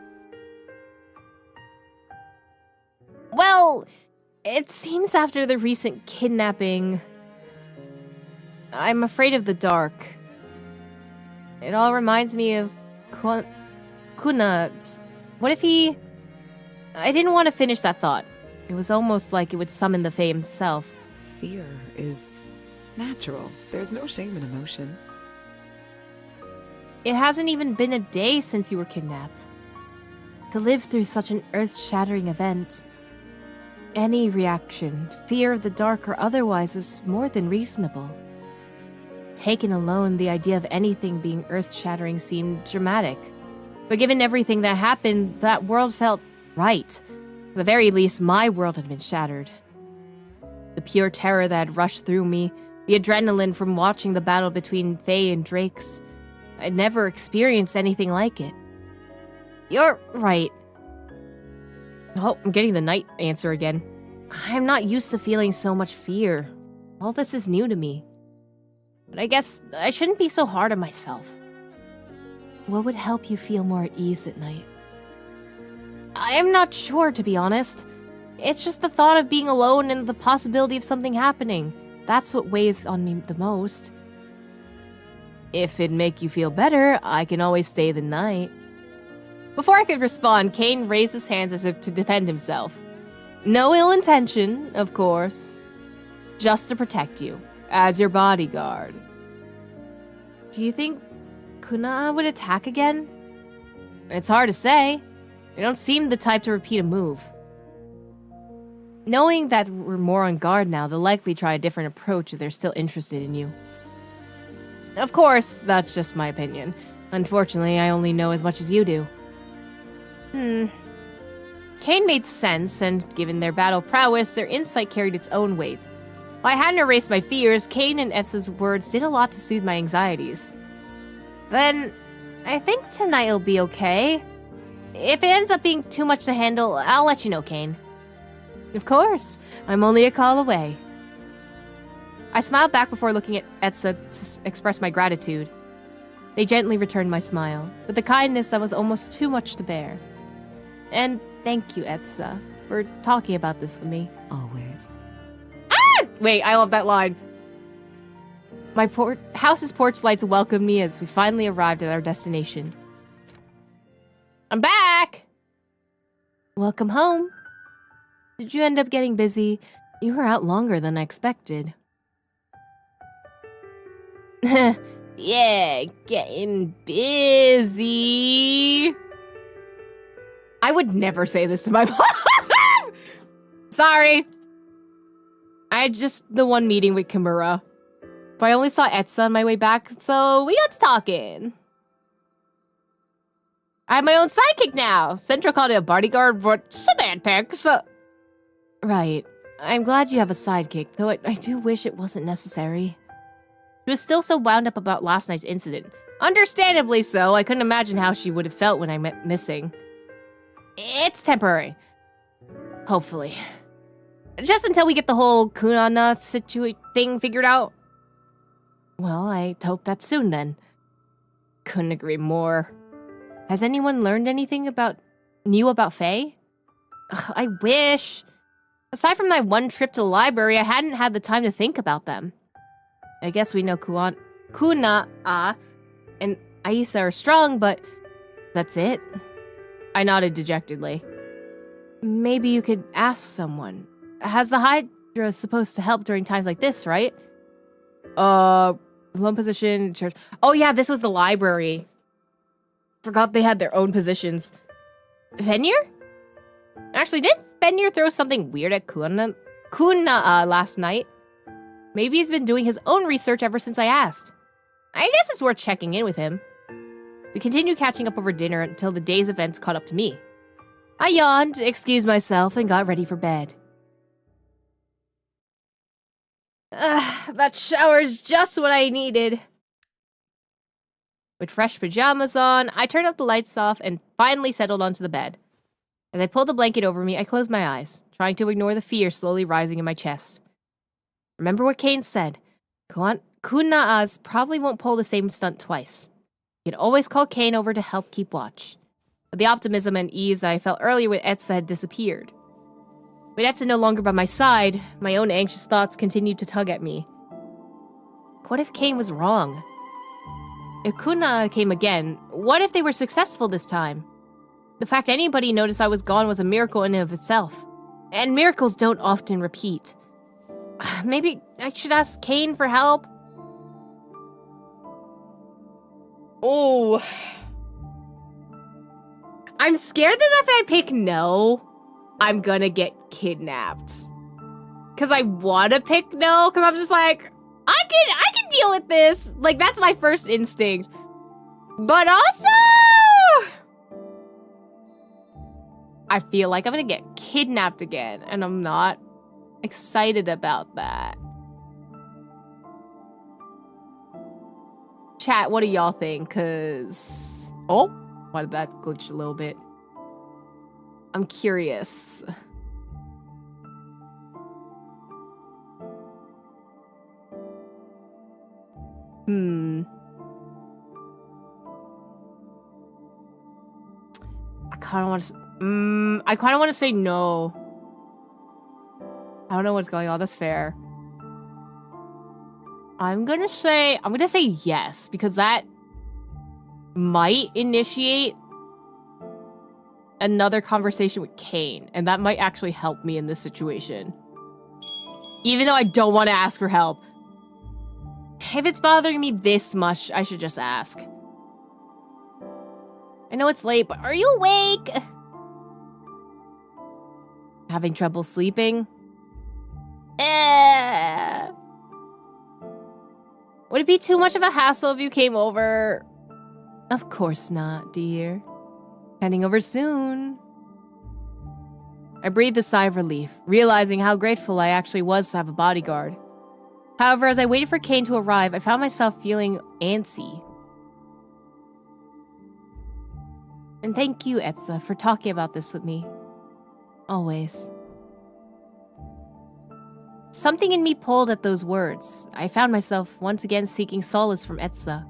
Speaker 1: Well,
Speaker 2: It seems after the recent kidnapping, I'm afraid of the dark. It all reminds me of Kuna's. What if he... I didn't want to finish that thought. It was almost like it would summon the Fae himself.
Speaker 5: Fear is natural. There's no shame in emotion.
Speaker 2: It hasn't even been a day since you were kidnapped. To live through such an earth-shattering event, any reaction, fear of the dark or otherwise, is more than reasonable. Taken alone, the idea of anything being earth-shattering seemed dramatic. But given everything that happened, that world felt right. At the very least, my world had been shattered. The pure terror that had rushed through me, the adrenaline from watching the battle between Fae and Drakes, I'd never experienced anything like it. You're right. Oh, I'm getting the night answer again. I'm not used to feeling so much fear. All this is new to me. But I guess I shouldn't be so hard on myself. What would help you feel more at ease at night? I am not sure, to be honest. It's just the thought of being alone and the possibility of something happening. That's what weighs on me the most. If it'd make you feel better, I can always stay the night. Before I could respond, Kayn raised his hands as if to defend himself. No ill intention, of course. Just to protect you, as your bodyguard. Do you think Kuna would attack again? It's hard to say. They don't seem the type to repeat a move. Knowing that we're more on guard now, they'll likely try a different approach if they're still interested in you. Of course, that's just my opinion. Unfortunately, I only know as much as you do. Kayn made sense, and given their battle prowess, their insight carried its own weight. While I hadn't erased my fears, Kayn and Etza's words did a lot to soothe my anxieties. Then, I think tonight will be okay. If it ends up being too much to handle, I'll let you know, Kayn. Of course, I'm only a call away. I smiled back before looking at Etza to express my gratitude. They gently returned my smile, with a kindness that was almost too much to bear. And thank you, Etza, for talking about this with me.
Speaker 5: Always.
Speaker 1: Wait, I love that line.
Speaker 2: My house's porch lights welcomed me as we finally arrived at our destination.
Speaker 1: I'm back!
Speaker 2: Welcome home. Did you end up getting busy? You were out longer than I expected.
Speaker 1: Yeah, getting busy. I would never say this to my mom. Sorry. I had just the one meeting with Kimura. But I only saw Etza on my way back, so we got to talking. I have my own sidekick now. Central called it a bodyguard, but semantics.
Speaker 2: Right. I'm glad you have a sidekick, though I do wish it wasn't necessary.
Speaker 1: She was still so wound up about last night's incident. Understandably so. I couldn't imagine how she would have felt when I went missing. It's temporary. Hopefully. Just until we get the whole Kunana thing figured out.
Speaker 2: Well, I hope that's soon then.
Speaker 1: Couldn't agree more.
Speaker 2: Has anyone learned anything about knew about Faye? Ugh, I wish. Aside from that one trip to the library, I hadn't had the time to think about them. I guess we know Kuna and Etza are strong, but that's it. I nodded dejectedly. Maybe you could ask someone. Has the Hydra supposed to help during times like this, right? Loan position, church. Oh yeah, this was the library. Forgot they had their own positions. Fenrir? Actually, didn't Fenrir throw something weird at Kuna last night? Maybe he's been doing his own research ever since I asked. I guess it's worth checking in with him. We continued catching up over dinner until the day's events caught up to me. I yawned, excused myself, and got ready for bed. That shower's just what I needed. With fresh pajamas on, I turned off the lights off and finally settled onto the bed. As I pulled the blanket over me, I closed my eyes, trying to ignore the fear slowly rising in my chest. Remember what Kayn said. Kuna'as probably won't pull the same stunt twice. He'd always call Kayn over to help keep watch. But the optimism and ease that I felt earlier with Etza had disappeared. With Etza no longer by my side, my own anxious thoughts continued to tug at me. What if Kayn was wrong? If Kuna came again, what if they were successful this time? The fact anybody noticed I was gone was a miracle in and of itself. And miracles don't often repeat. Maybe I should ask Kayn for help? Oh. I'm scared that if I pick no, I'm gonna get kidnapped. Cause I wanna pick no, cause I'm just like, I can deal with this. Like, that's my first instinct. But also, I feel like I'm gonna get kidnapped again, and I'm not excited about that. Chat, what do y'all think? Cause, oh, why did that glitch a little bit? I'm curious. I kind of want to say no. I don't know what's going on. That's fair. I'm gonna say yes, because that might initiate another conversation with Kayn, and that might actually help me in this situation. Even though I don't want to ask for help. If it's bothering me this much, I should just ask. I know it's late, but are you awake? Having trouble sleeping? Would it be too much of a hassle if you came over? Of course not, dear. Heading over soon. I breathed a sigh of relief, realizing how grateful I actually was to have a bodyguard. However, as I waited for Kayn to arrive, I found myself feeling antsy. And thank you, Etza, for talking about this with me. Always. Something in me pulled at those words. I found myself once again seeking solace from Etza.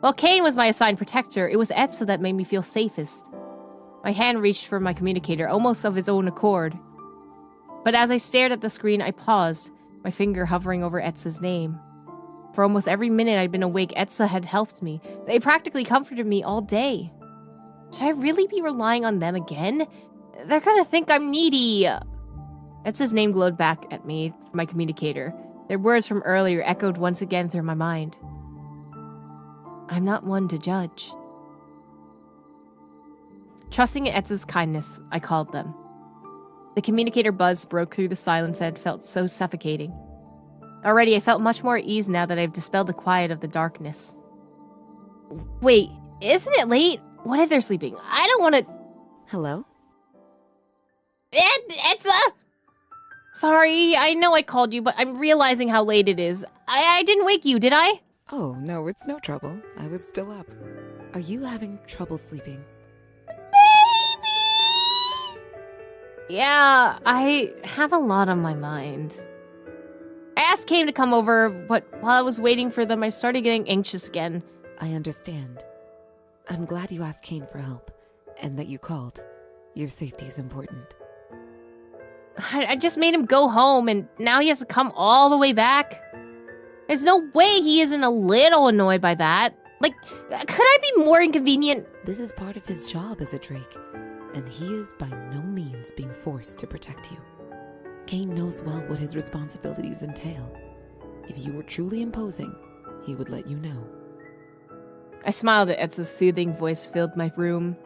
Speaker 2: While Kayn was my assigned protector, it was Etza that made me feel safest. My hand reached for my communicator, almost of his own accord. But as I stared at the screen, I paused, my finger hovering over Etza's name. For almost every minute I'd been awake, Etza had helped me. They practically comforted me all day. Should I really be relying on them again? They're gonna think I'm needy. Etza's name glowed back at me from my communicator. Their words from earlier echoed once again through my mind. I'm not one to judge. Trusting in Etza's kindness, I called them. The communicator buzz broke through the silence and felt so suffocating. Already, I felt much more at ease now that I've dispelled the quiet of the darkness. Wait, isn't it late? What if they're sleeping? I don't want to...
Speaker 5: Hello?
Speaker 2: Etza! Sorry, I know I called you, but I'm realizing how late it is. I didn't wake you, did I?
Speaker 5: Oh, no, it's no trouble. I was still up. Are you having trouble sleeping?
Speaker 2: Maybe! Yeah, I have a lot on my mind. I asked Kayn to come over, but while I was waiting for them, I started getting anxious again.
Speaker 5: I understand. I'm glad you asked Kayn for help, and that you called. Your safety is important.
Speaker 2: I just made him go home, and now he has to come all the way back. There's no way he isn't a little annoyed by that. Like, could I be more inconvenient?
Speaker 5: This is part of his job as a Drake, and he is by no means being forced to protect you. Kayn knows well what his responsibilities entail. If you were truly imposing, he would let you know.
Speaker 2: I smiled at Etza's soothing voice filled my room.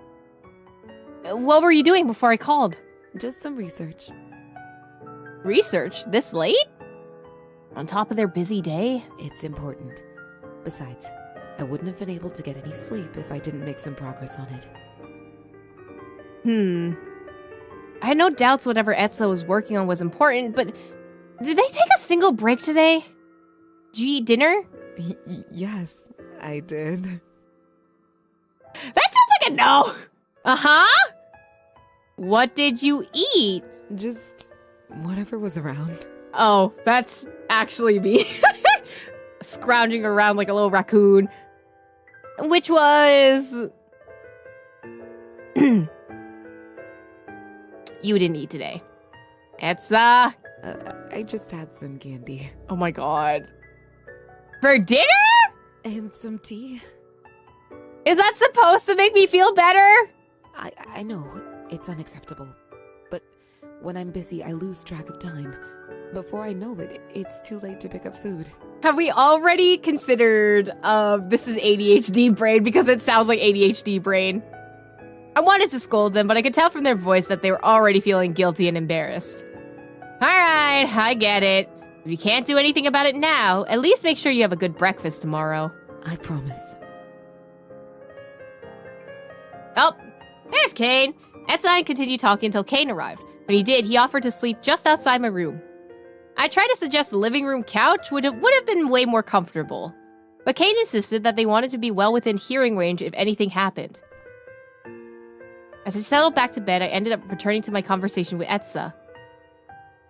Speaker 2: What were you doing before I called?
Speaker 5: Just some research.
Speaker 2: Research? This late? On top of their busy day?
Speaker 5: It's important. Besides, I wouldn't have been able to get any sleep if I didn't make some progress on it.
Speaker 2: I had no doubts whatever Etza was working on was important, but did they take a single break today? Did you eat dinner?
Speaker 5: Yes, I did.
Speaker 2: That sounds like a no! Uh-huh! What did you eat?
Speaker 5: Just whatever was around.
Speaker 2: Oh, that's actually me. Scrounging around like a little raccoon. Which was... You didn't eat today. Etza!
Speaker 5: I just had some candy.
Speaker 2: Oh my god. For dinner?!
Speaker 5: And some tea.
Speaker 2: Is that supposed to make me feel better?
Speaker 5: I know, it's unacceptable. But when I'm busy, I lose track of time. Before I know it, it's too late to pick up food.
Speaker 2: Have we already considered this is ADHD brain because it sounds like ADHD brain? I wanted to scold them, but I could tell from their voice that they were already feeling guilty and embarrassed. Alright, I get it. If you can't do anything about it now, at least make sure you have a good breakfast tomorrow.
Speaker 5: I promise.
Speaker 2: Oh, there's Kayn. Etza and I continued talking until Kayn arrived. When he did, he offered to sleep just outside my room. I tried to suggest the living room couch would have been way more comfortable, but Kayn insisted that they wanted to be well within hearing range if anything happened. As I settled back to bed, I ended up returning to my conversation with Etza.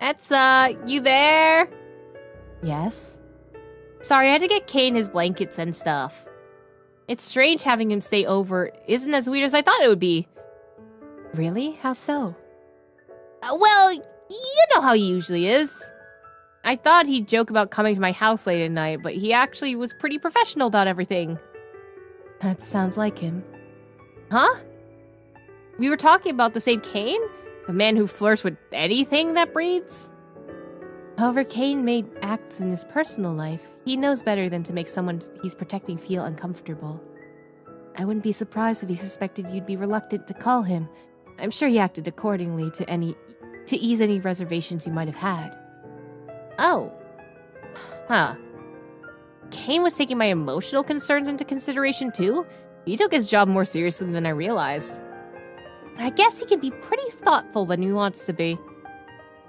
Speaker 2: Etza, you there? Yes? Sorry, I had to get Kayn his blankets and stuff. It's strange having him stay over isn't as weird as I thought it would be. Really? How so? Well, you know how he usually is. I thought he'd joke about coming to my house late at night, but he actually was pretty professional about everything. That sounds like him. Huh? We were talking about the same Kayn? The man who flirts with anything that breathes? However, Kayn may act in his personal life. He knows better than to make someone he's protecting feel uncomfortable. I wouldn't be surprised if he suspected you'd be reluctant to call him. I'm sure he acted accordingly to ease any reservations you might have had. Oh. Huh. Kayn was taking my emotional concerns into consideration too? He took his job more seriously than I realized. I guess he can be pretty thoughtful when he wants to be.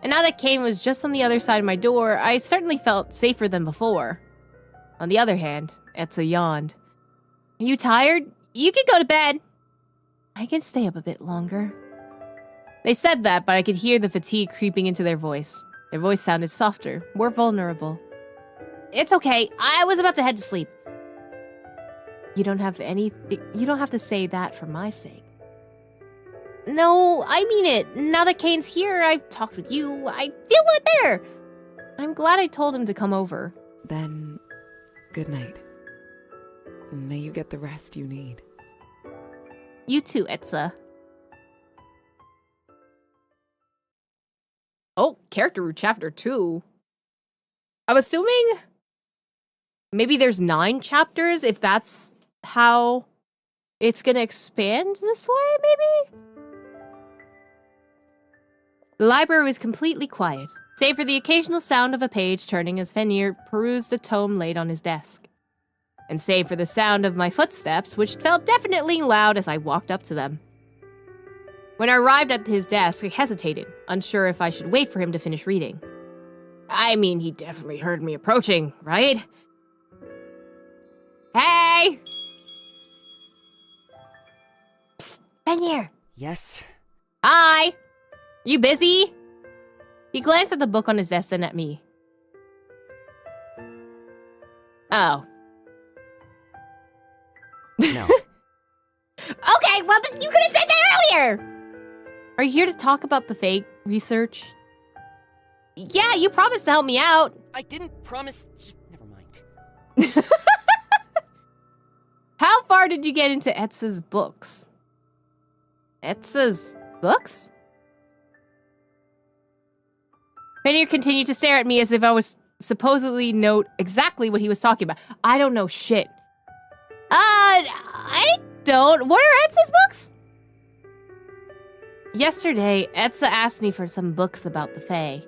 Speaker 2: And now that Kayn was just on the other side of my door, I certainly felt safer than before. On the other hand, Etza yawned. Are you tired? You can go to bed. I can stay up a bit longer. They said that, but I could hear the fatigue creeping into their voice. Their voice sounded softer, more vulnerable. It's okay. I was about to head to sleep. You don't have to say that for my sake. No, I mean it. Now that Kayn's here, I've talked with you. I feel a lot better. I'm glad I told him to come over.
Speaker 5: Then, good night. May you get the rest you need.
Speaker 2: You too, Etza. Oh, character root chapter 2. I'm assuming maybe there's 9 chapters if that's how it's gonna expand this way, maybe? The library was completely quiet, save for the occasional sound of a page turning as Fenrir perused the tome laid on his desk. And save for the sound of my footsteps, which felt definitely loud as I walked up to them. When I arrived at his desk, I hesitated, unsure if I should wait for him to finish reading. I mean, he definitely heard me approaching, right? Hey! Psst, Fenrir!
Speaker 3: Yes?
Speaker 2: Hi! You busy? He glanced at the book on his desk, then at me. Oh.
Speaker 3: No.
Speaker 2: Okay, well, then you could have said that earlier!
Speaker 1: Are you here to talk about the fake research? Yeah, you promised to help me out.
Speaker 3: I didn't promise. Never mind.
Speaker 1: How far did you get into Etza's books? Etza's books? Fenrir continued to stare at me as if I was supposedly know exactly what he was talking about. I don't know shit. I don't. What are Etza's books? Yesterday, Etza asked me for some books about the Fae.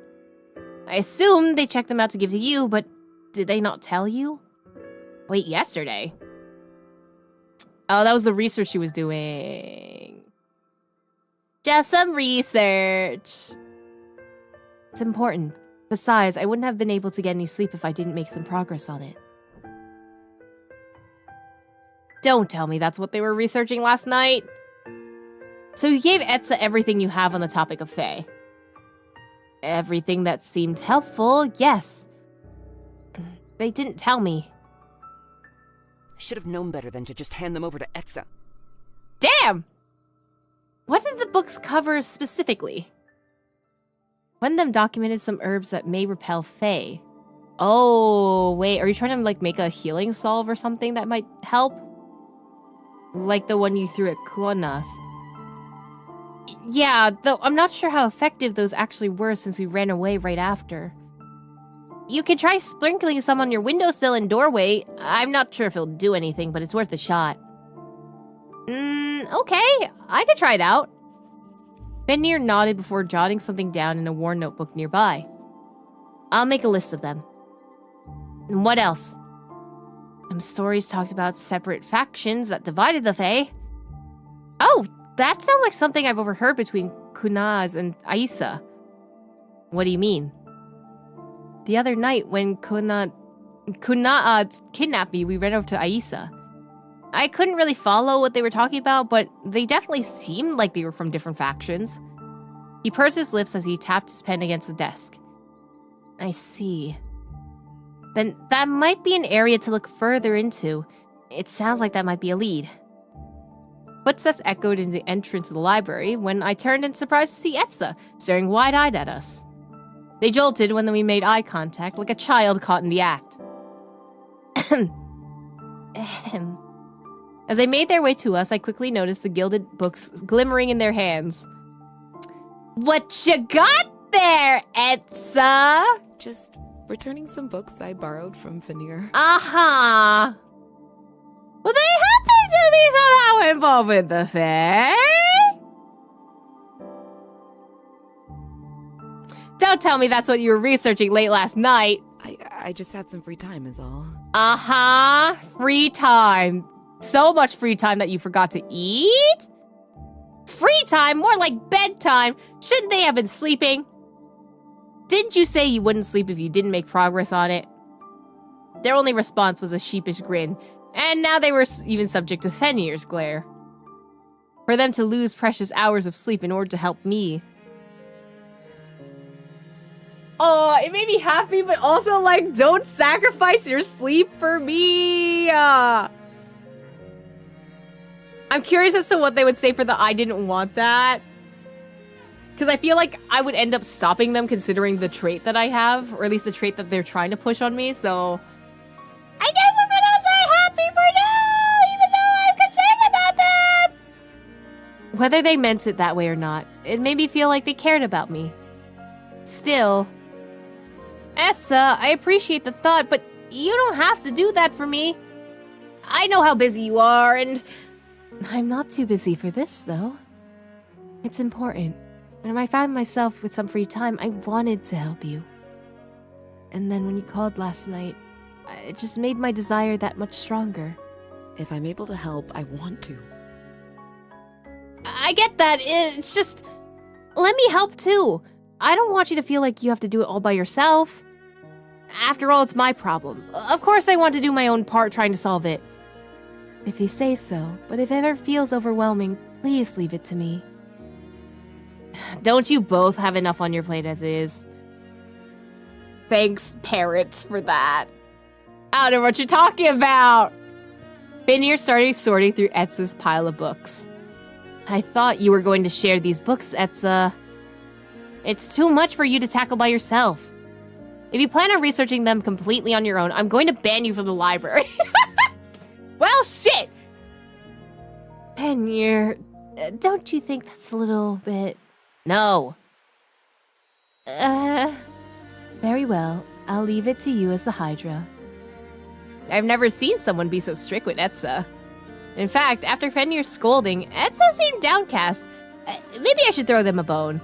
Speaker 1: I assumed they checked them out to give to you, but did they not tell you? Wait, yesterday? Oh, that was the research she was doing. Just some research. It's important. Besides, I wouldn't have been able to get any sleep if I didn't make some progress on it. Don't tell me that's what they were researching last night. So you gave Etza everything you have on the topic of Fae. Everything that seemed helpful, yes. They didn't tell me.
Speaker 3: I should have known better than to just hand them over to Etza.
Speaker 1: Damn! What did the books cover specifically? One of them documented some herbs that may repel Fae. Oh, wait, are you trying to like make a healing salve or something that might help? Like the one you threw at Kuonas. Yeah, though I'm not sure how effective those actually were since we ran away right after. You could try sprinkling some on your windowsill and doorway. I'm not sure if it'll do anything, but it's worth a shot. Okay, I could try it out. Fenrir nodded before jotting something down in a worn notebook nearby. I'll make a list of them. And what else? Some stories talked about separate factions that divided the Fae. Oh, that sounds like something I've overheard between Kunaz and Etza. What do you mean? The other night when Kunaz kidnapped me, we ran over to Etza. I couldn't really follow what they were talking about, but they definitely seemed like they were from different factions. He pursed his lips as he tapped his pen against the desk. I see. Then that might be an area to look further into. It sounds like that might be a lead. Footsteps echoed in the entrance of the library when I turned in surprise to see Etza staring wide-eyed at us. They jolted when we made eye contact like a child caught in the act. As they made their way to us, I quickly noticed the gilded books glimmering in their hands. What you got there, Etza?
Speaker 5: Just returning some books I borrowed from Fenrir.
Speaker 1: Uh-huh. Well, they happen to be somehow involved with the Fae. Don't tell me that's what you were researching late last night.
Speaker 5: I just had some free time is all.
Speaker 1: Uh-huh. Free time. So much free time that you forgot to eat? Free time? More like bedtime. Shouldn't they have been sleeping? Didn't you say you wouldn't sleep if you didn't make progress on it? Their only response was a sheepish grin, and now they were even subject to Fenrir's glare. For them to lose precious hours of sleep in order to help me. Oh, it made me happy, but also like, don't sacrifice your sleep for me. I'm curious as to what they would say for the I didn't want that. Because I feel like I would end up stopping them considering the trait that I have, or at least the trait that they're trying to push on me, so... I guess I'm gonna say happy for now, even though I'm concerned about them! Whether they meant it that way or not, it made me feel like they cared about me. Still... Etza, I appreciate the thought, but you don't have to do that for me. I know how busy you are, and... I'm not too busy for this, though. It's important. When I found myself with some free time, I wanted to help you. And then when you called last night, it just made my desire that much stronger.
Speaker 5: If I'm able to help, I want to.
Speaker 1: I get that. It's just... Let me help, too. I don't want you to feel like you have to do it all by yourself. After all, it's my problem. Of course I want to do my own part trying to solve it. If you say so, but if it ever feels overwhelming, please leave it to me. Don't you both have enough on your plate as is? Thanks, parrots, for that. I don't know what you're talking about. Fenrir started sorting through Etza's pile of books.
Speaker 2: I thought you were going to share these books, Etza. It's too much for you to tackle by yourself. If you plan on researching them completely on your own, I'm going to ban you from the library. Well, shit! Fenrir, don't you think that's a little bit... No. Very well. I'll leave it to you as the Hydra.
Speaker 1: I've never seen someone be so strict with Etza. In fact, after Fenrir's scolding, Etza seemed downcast. Maybe I should throw them a bone.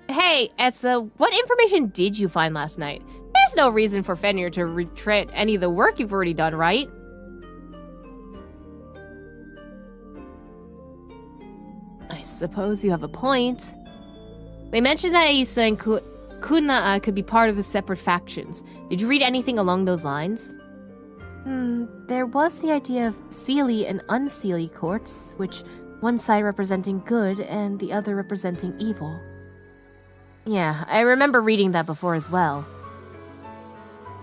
Speaker 1: Hey, Etza, what information did you find last night? There's no reason for Fenrir to retreat any of the work you've already done, right?
Speaker 2: I suppose you have a point. They mentioned that Etza and Kuna could be part of the separate factions. Did you read anything along those lines? There was the idea of Seelie and Unseelie courts, which one side representing good and the other representing evil. Yeah, I remember reading that before as well.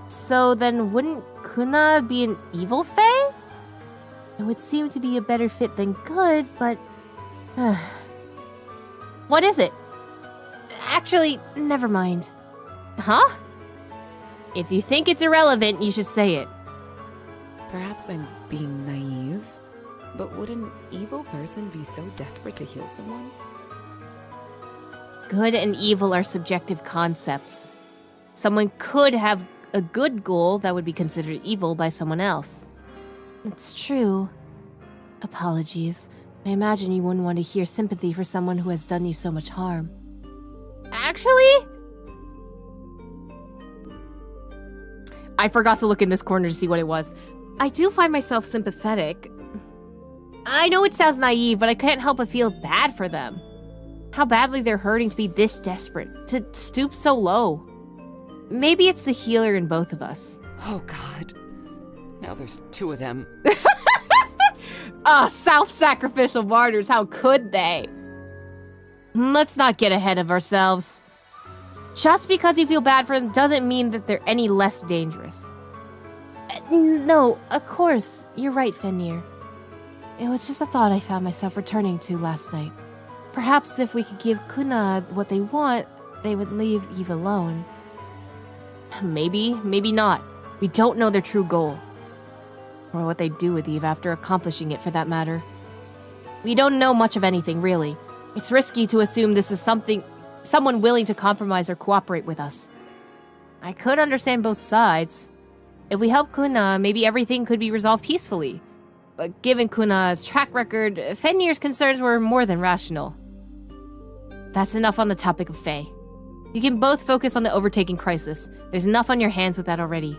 Speaker 2: So then wouldn't Kuna be an evil fae? It would seem to be a better fit than good, but...
Speaker 1: What is it?
Speaker 2: Actually, never mind.
Speaker 1: Huh?
Speaker 2: If you think it's irrelevant, you should say it.
Speaker 5: Perhaps I'm being naive, but would an evil person be so desperate to heal someone?
Speaker 2: Good and evil are subjective concepts. Someone could have a good goal that would be considered evil by someone else. It's true. Apologies. I imagine you wouldn't want to hear sympathy for someone who has done you so much harm.
Speaker 1: Actually? I forgot to look in this corner to see what it was. I do find myself sympathetic. I know it sounds naive, but I can't help but feel bad for them. How badly they're hurting to be this desperate, to stoop so low. Maybe it's the healer in both of us.
Speaker 3: Oh god. Now there's two of them.
Speaker 1: Self-sacrificial martyrs, how could they? Let's not get ahead of ourselves. Just because you feel bad for them doesn't mean that they're any less dangerous.
Speaker 2: No, of course. You're right, Fenrir. It was just a thought I found myself returning to last night. Perhaps if we could give Kuna what they want, they would leave Eve alone.
Speaker 1: Maybe, maybe not. We don't know their true goal. Or what they'd do with Eve after accomplishing it, for that matter. We don't know much of anything, really. It's risky to assume this is someone willing to compromise or cooperate with us. I could understand both sides. If we help Kuna, maybe everything could be resolved peacefully. But given Kuna's track record, Fenrir's concerns were more than rational. That's enough on the topic of Fae. You can both focus on the overtaking crisis. There's enough on your hands with that already.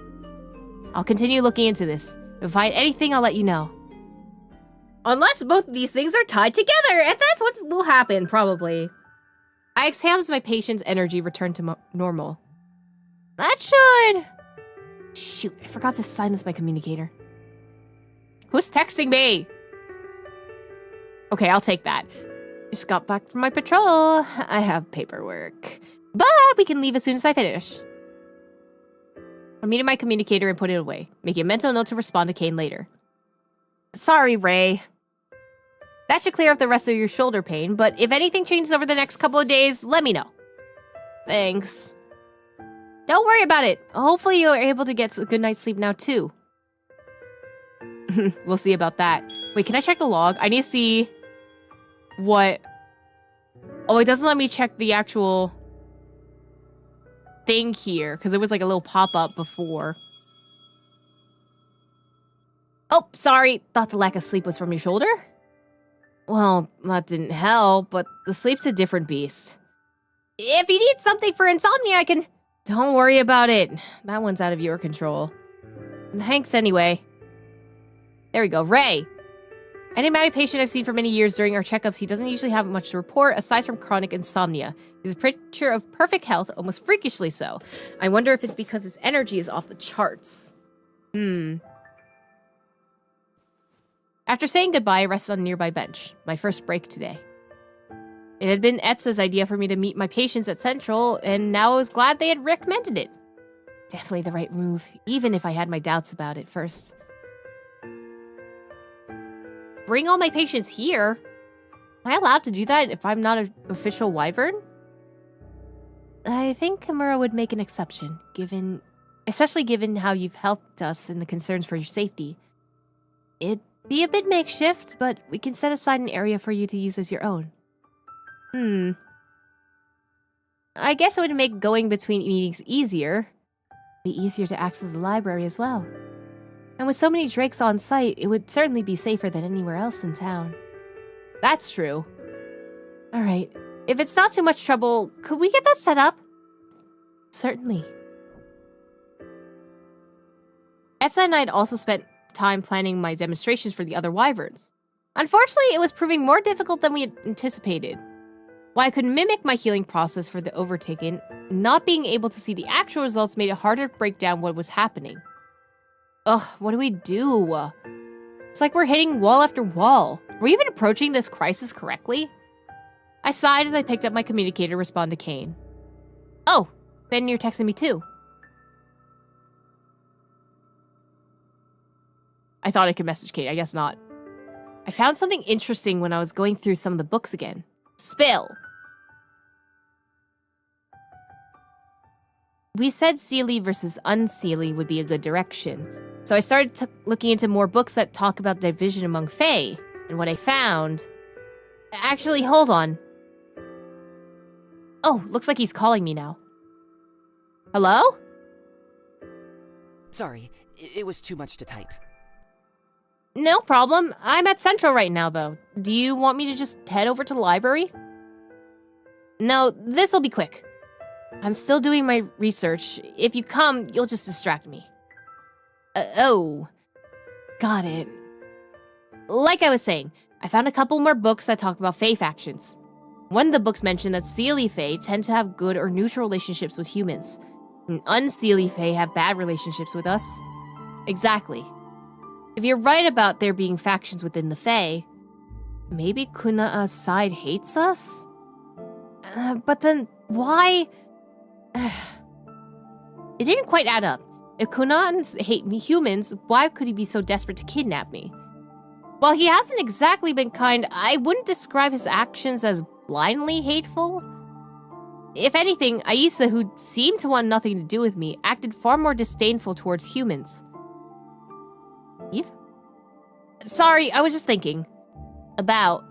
Speaker 1: I'll continue looking into this. If I find anything, I'll let you know. Unless both of these things are tied together, and that's what will happen, probably. I exhaled as my patient's energy returned to normal. That should... Shoot, I forgot to silence my communicator. Who's texting me? Okay, I'll take that. Just got back from my patrol. I have paperwork. But we can leave as soon as I finish. I muted my communicator and put it away, making a mental note to respond to Kayn later. Sorry, Ray. That should clear up the rest of your shoulder pain, but if anything changes over the next couple of days, let me know. Thanks. Don't worry about it. Hopefully you're able to get a good night's sleep now, too. We'll see about that. Wait, can I check the log? I need to see what... Oh, it doesn't let me check the actual thing here, because there was like a little pop-up before. Oh, sorry. Thought the lack of sleep was from your shoulder? Well, that didn't help, but the sleep's a different beast. If you need something for insomnia, I can... Don't worry about it. That one's out of your control. Thanks anyway. There we go. Ray. Any patient I've seen for many years during our checkups, he doesn't usually have much to report aside from chronic insomnia. He's a picture of perfect health, almost freakishly so. I wonder if it's because his energy is off the charts. After saying goodbye, I rested on a nearby bench. My first break today. It had been Etza's idea for me to meet my patients at Central, and now I was glad they had recommended it. Definitely the right move, even if I had my doubts about it first. Bring all my patients here? Am I allowed to do that if I'm not an official wyvern?
Speaker 2: I think Kimura would make an exception, especially given how you've helped us in the concerns for your safety. It'd be a bit makeshift, but we can set aside an area for you to use as your own.
Speaker 1: I guess it would make going between meetings easier.
Speaker 2: Be easier to access the library as well. And with so many drakes on site, it would certainly be safer than anywhere else in town.
Speaker 1: That's true.
Speaker 2: Alright,
Speaker 1: If it's not too much trouble, could we get that set up?
Speaker 2: certainly.
Speaker 1: Etza and I had also spent time planning my demonstrations for the other wyverns. Unfortunately, it was proving more difficult than we had anticipated. While I could mimic my healing process for the overtaken, not being able to see the actual results made it harder to break down what was happening. Ugh, what do we do? It's like we're hitting wall after wall. Were we even approaching this crisis correctly? I sighed as I picked up my communicator to respond to Kayn. Oh, Ben, you're texting me too. I thought I could message Kate, I guess not. I found something interesting when I was going through some of the books again. Spill! We said Seelie versus Unseelie would be a good direction, so I started looking into more books that talk about division among Fae, and what I found... Actually, hold on. Oh, looks like he's calling me now. Hello?
Speaker 3: Sorry, it was too much to type.
Speaker 1: No problem. I'm at Central right now, though. Do you want me to just head over to the library? No, this'll be quick. I'm still doing my research. If you come, you'll just distract me. Oh. Got it. Like I was saying, I found a couple more books that talk about Fae factions. One of the books mentioned that Seelie Fae tend to have good or neutral relationships with humans, and Unseelie Fae have bad relationships with us. Exactly. If you're right about there being factions within the Fae, maybe Kuna'a's side hates us? But then, why? It didn't quite add up. If Kuna'ans hate me humans, why could he be so desperate to kidnap me? While he hasn't exactly been kind, I wouldn't describe his actions as blindly hateful. If anything, Etza, who seemed to want nothing to do with me, acted far more disdainful towards humans. Eve? Sorry, I was just thinking. About...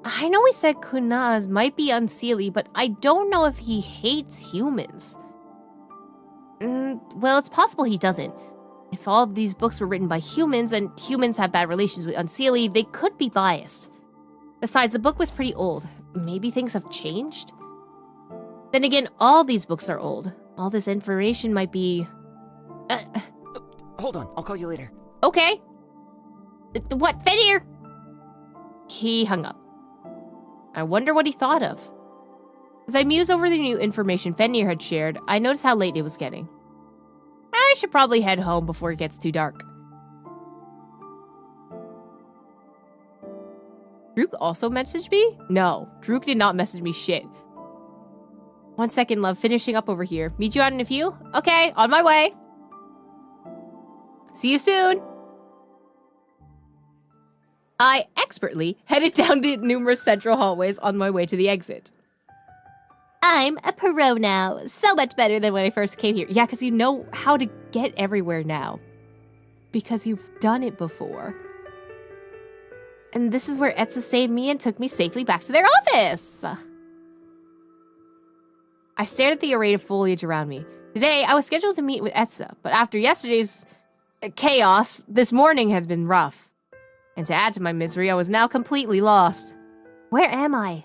Speaker 1: I know we said Kuna'a's might be Unseelie, but I don't know if he hates humans. Well, it's possible he doesn't. If all of these books were written by humans, and humans have bad relations with Unseelie, they could be biased. Besides, the book was pretty old. Maybe things have changed? Then again, all these books are old. All this information might be...
Speaker 3: Hold on, I'll call you later.
Speaker 1: Okay. What? Fenrir? He hung up. I wonder what he thought of. As I mused over the new information Fenrir had shared, I noticed how late it was getting. I should probably head home before it gets too dark. Drook also messaged me? No, Drook did not message me shit. 1 second, love. Finishing up over here. Meet you out in a few? Okay, on my way. See you soon. I expertly headed down the numerous central hallways on my way to the exit. I'm a pro now. So much better than when I first came here. Yeah, because you know how to get everywhere now. Because you've done it before. And this is where Etza saved me and took me safely back to their office. I stared at the array of foliage around me. Today, I was scheduled to meet with Etza, but after yesterday's chaos, this morning had been rough. And to add to my misery, I was now completely lost. Where am I?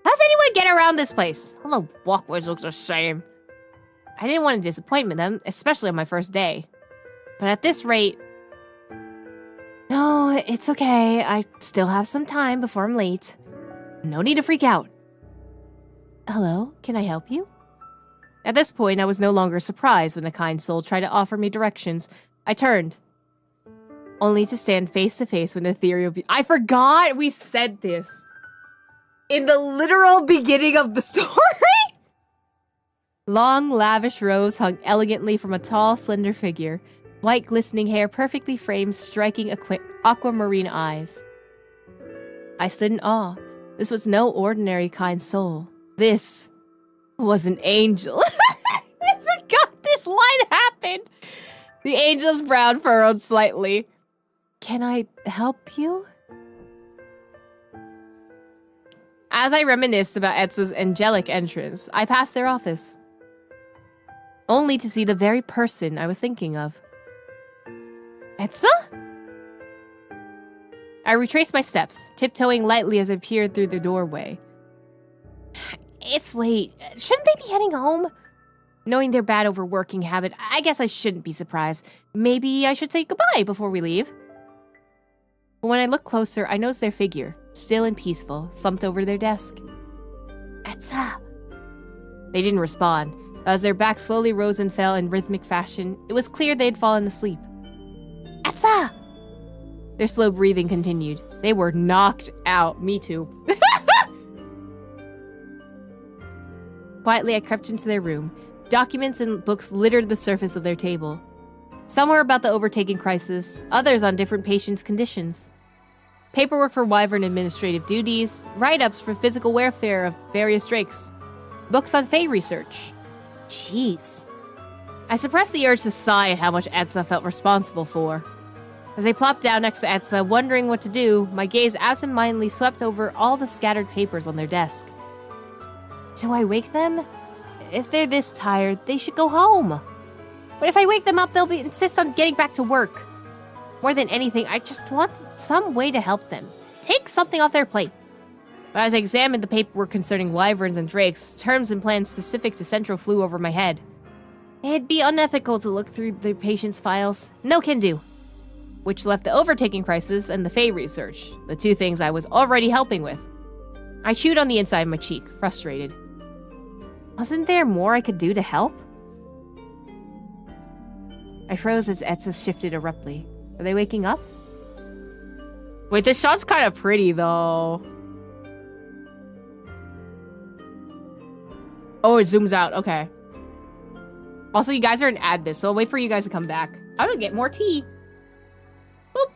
Speaker 1: How does anyone get around this place? All the walkways look the same. I didn't want to disappoint them, especially on my first day. But at this rate... No, it's okay. I still have some time before I'm late. No need to freak out. Hello, can I help you? At this point, I was no longer surprised when the kind soul tried to offer me directions. I turned, only to stand face to face with an ethereal I forgot we said this in the literal beginning of the story. Long, lavish robes hung elegantly from a tall, slender figure. White, glistening hair perfectly framed, striking aquamarine eyes.
Speaker 2: I stood in awe. This was no ordinary kind soul. This was an angel.
Speaker 1: I forgot this line happened. The angel's brow furrowed slightly.
Speaker 2: Can I help you?
Speaker 1: As I reminisced about Etza's angelic entrance, I passed their office, only to see the very person I was thinking of. Etza? I retraced my steps, tiptoeing lightly as I peered through the doorway. It's late. Shouldn't they be heading home? Knowing their bad overworking habit, I guess I shouldn't be surprised. Maybe I should say goodbye before we leave. But when I looked closer, I noticed their figure, still and peaceful, slumped over their desk. Etza! They didn't respond. As their backs slowly rose and fell in rhythmic fashion, it was clear they'd fallen asleep. Etza! Their slow breathing continued. They were knocked out. Me too. Quietly, I crept into their room. Documents and books littered the surface of their table. Some were about the overtaking crisis, others on different patients' conditions. Paperwork for Wyvern administrative duties, write-ups for physical welfare of various drakes, books on Fae research. Jeez. I suppressed the urge to sigh at how much Etza felt responsible for. As I plopped down next to Etza, wondering what to do, my gaze absentmindedly swept over all the scattered papers on their desk. Do I wake them? If they're this tired, they should go home. But if I wake them up, they'll insist on getting back to work. More than anything, I just want some way to help them. Take something off their plate. But as I examined the paperwork concerning wyverns and drakes, terms and plans specific to Central flew over my head. It'd be unethical to look through the patient's files. No can do. Which left the overtaking crisis and the Fae research, the two things I was already helping with. I chewed on the inside of my cheek, frustrated. Wasn't there more I could do to help? I froze as Etza shifted abruptly. Are they waking up? Wait, this shot's kind of pretty, though. Oh, it zooms out. Okay. Also, you guys are in Advis, so I'll wait for you guys to come back. I'm gonna get more tea. Boop.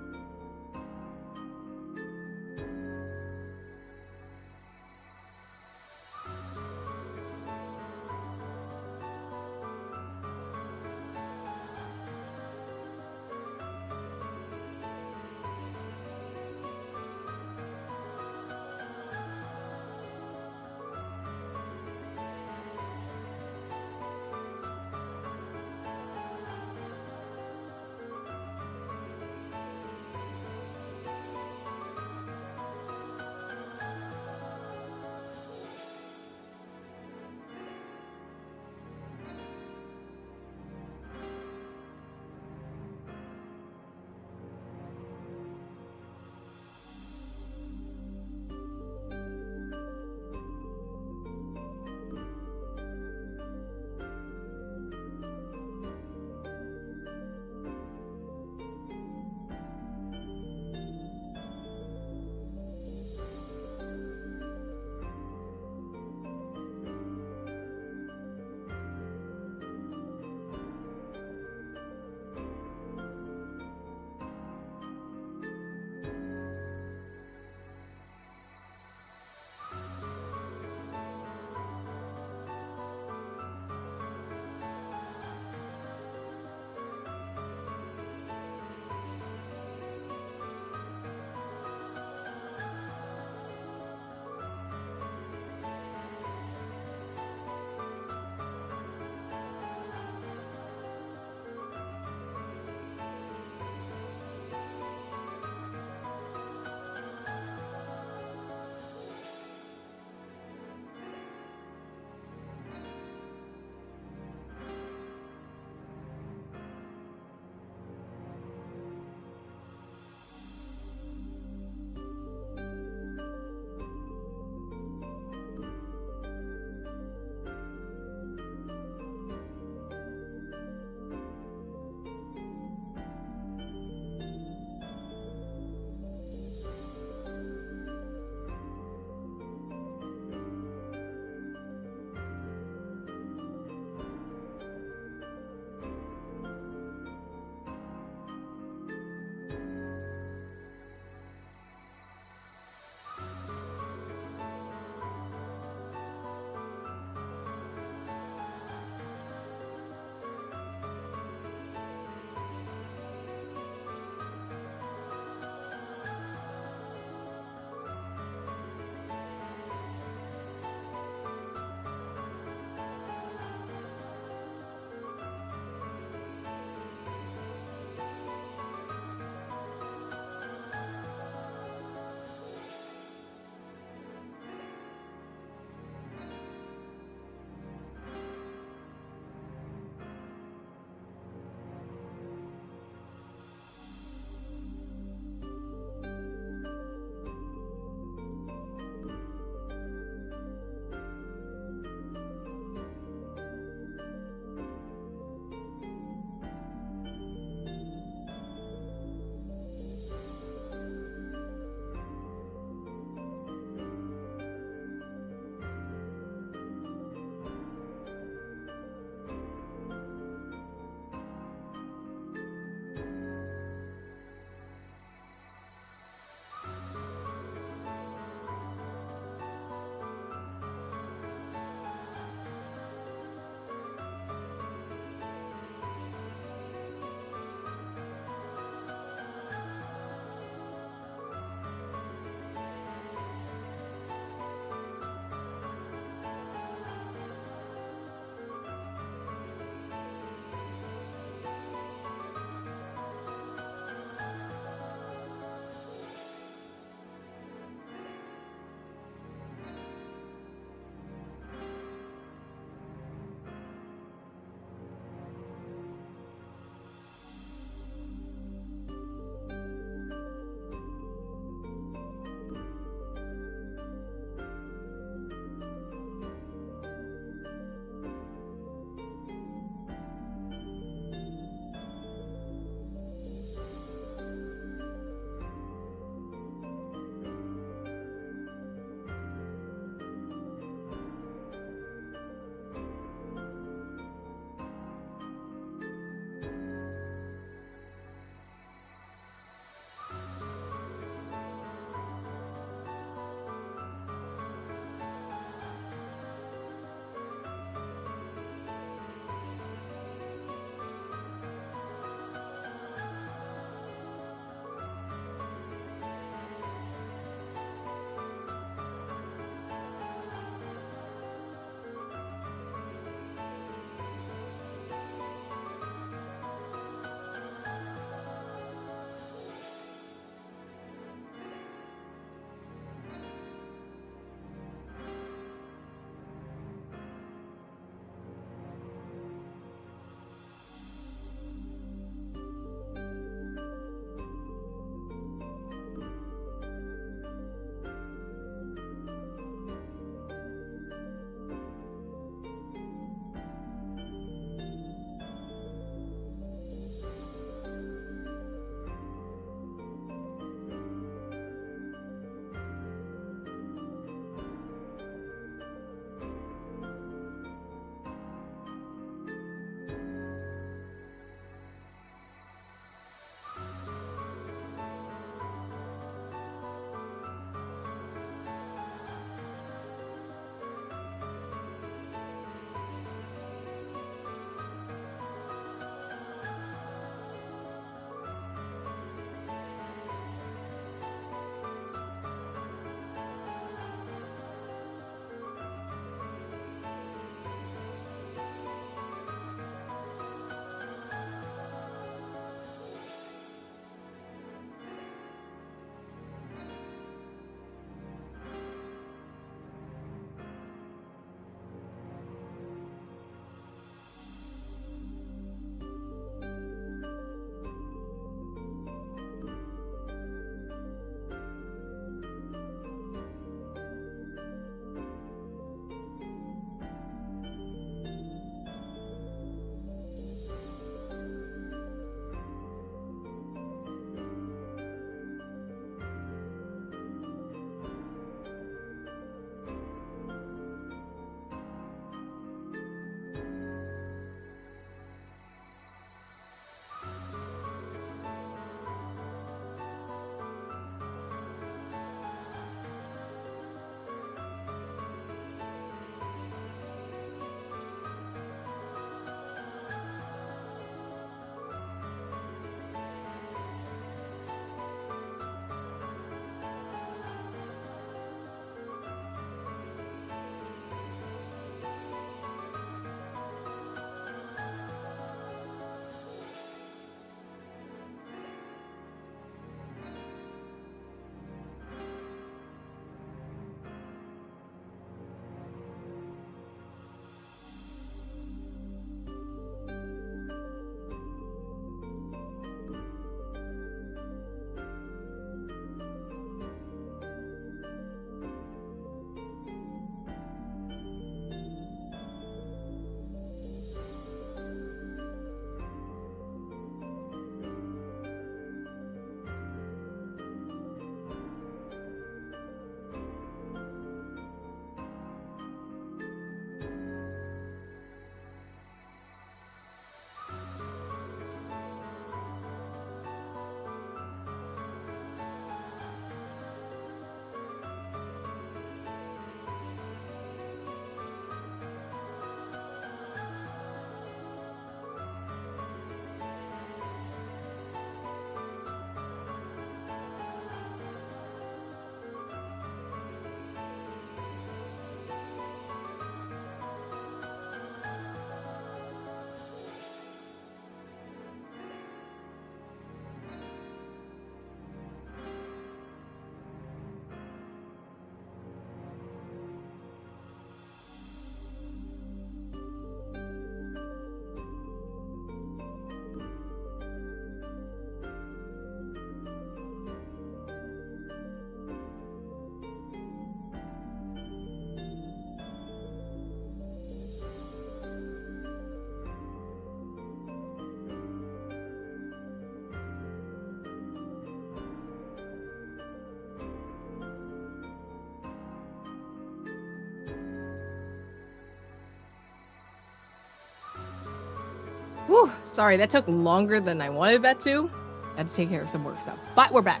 Speaker 1: Whew, sorry, that took longer than I wanted that to. I had to take care of some work stuff. But we're back.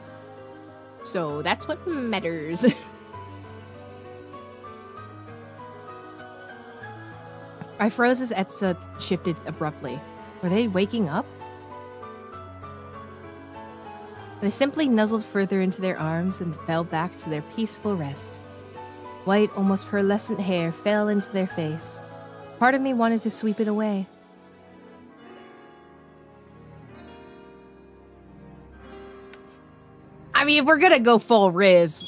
Speaker 1: So that's what matters.
Speaker 2: I froze as Etza shifted abruptly. Were they waking up? They simply nuzzled further into their arms and fell back to their peaceful rest. White, almost pearlescent hair fell into their face. Part of me wanted to sweep it away.
Speaker 1: I mean, if we're gonna go full Riz.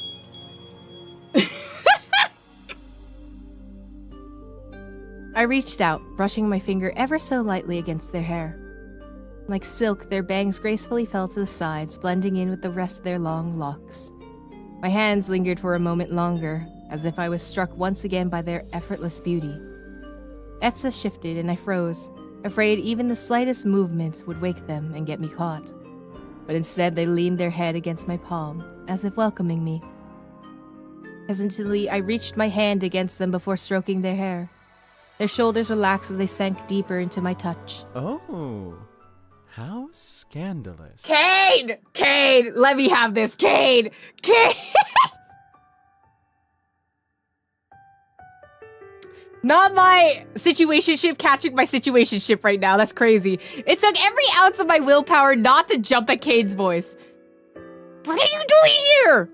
Speaker 2: I reached out, brushing my finger ever so lightly against their hair. Like silk, their bangs gracefully fell to the sides, blending in with the rest of their long locks. My hands lingered for a moment longer, as if I was struck once again by their effortless beauty. Etza shifted and I froze, afraid even the slightest movement would wake them and get me caught. But instead they leaned their head against my palm, as if welcoming me. Hesitantly, I reached my hand against them before stroking their hair. Their shoulders relaxed as they sank deeper into my touch.
Speaker 4: Oh, how scandalous.
Speaker 1: Kayn! Kayn! Let me have this! Kayn! Kayn! Not my situationship catching my situationship right now. That's crazy. It took every ounce of my willpower not to jump at Kayn's voice. What are you doing here?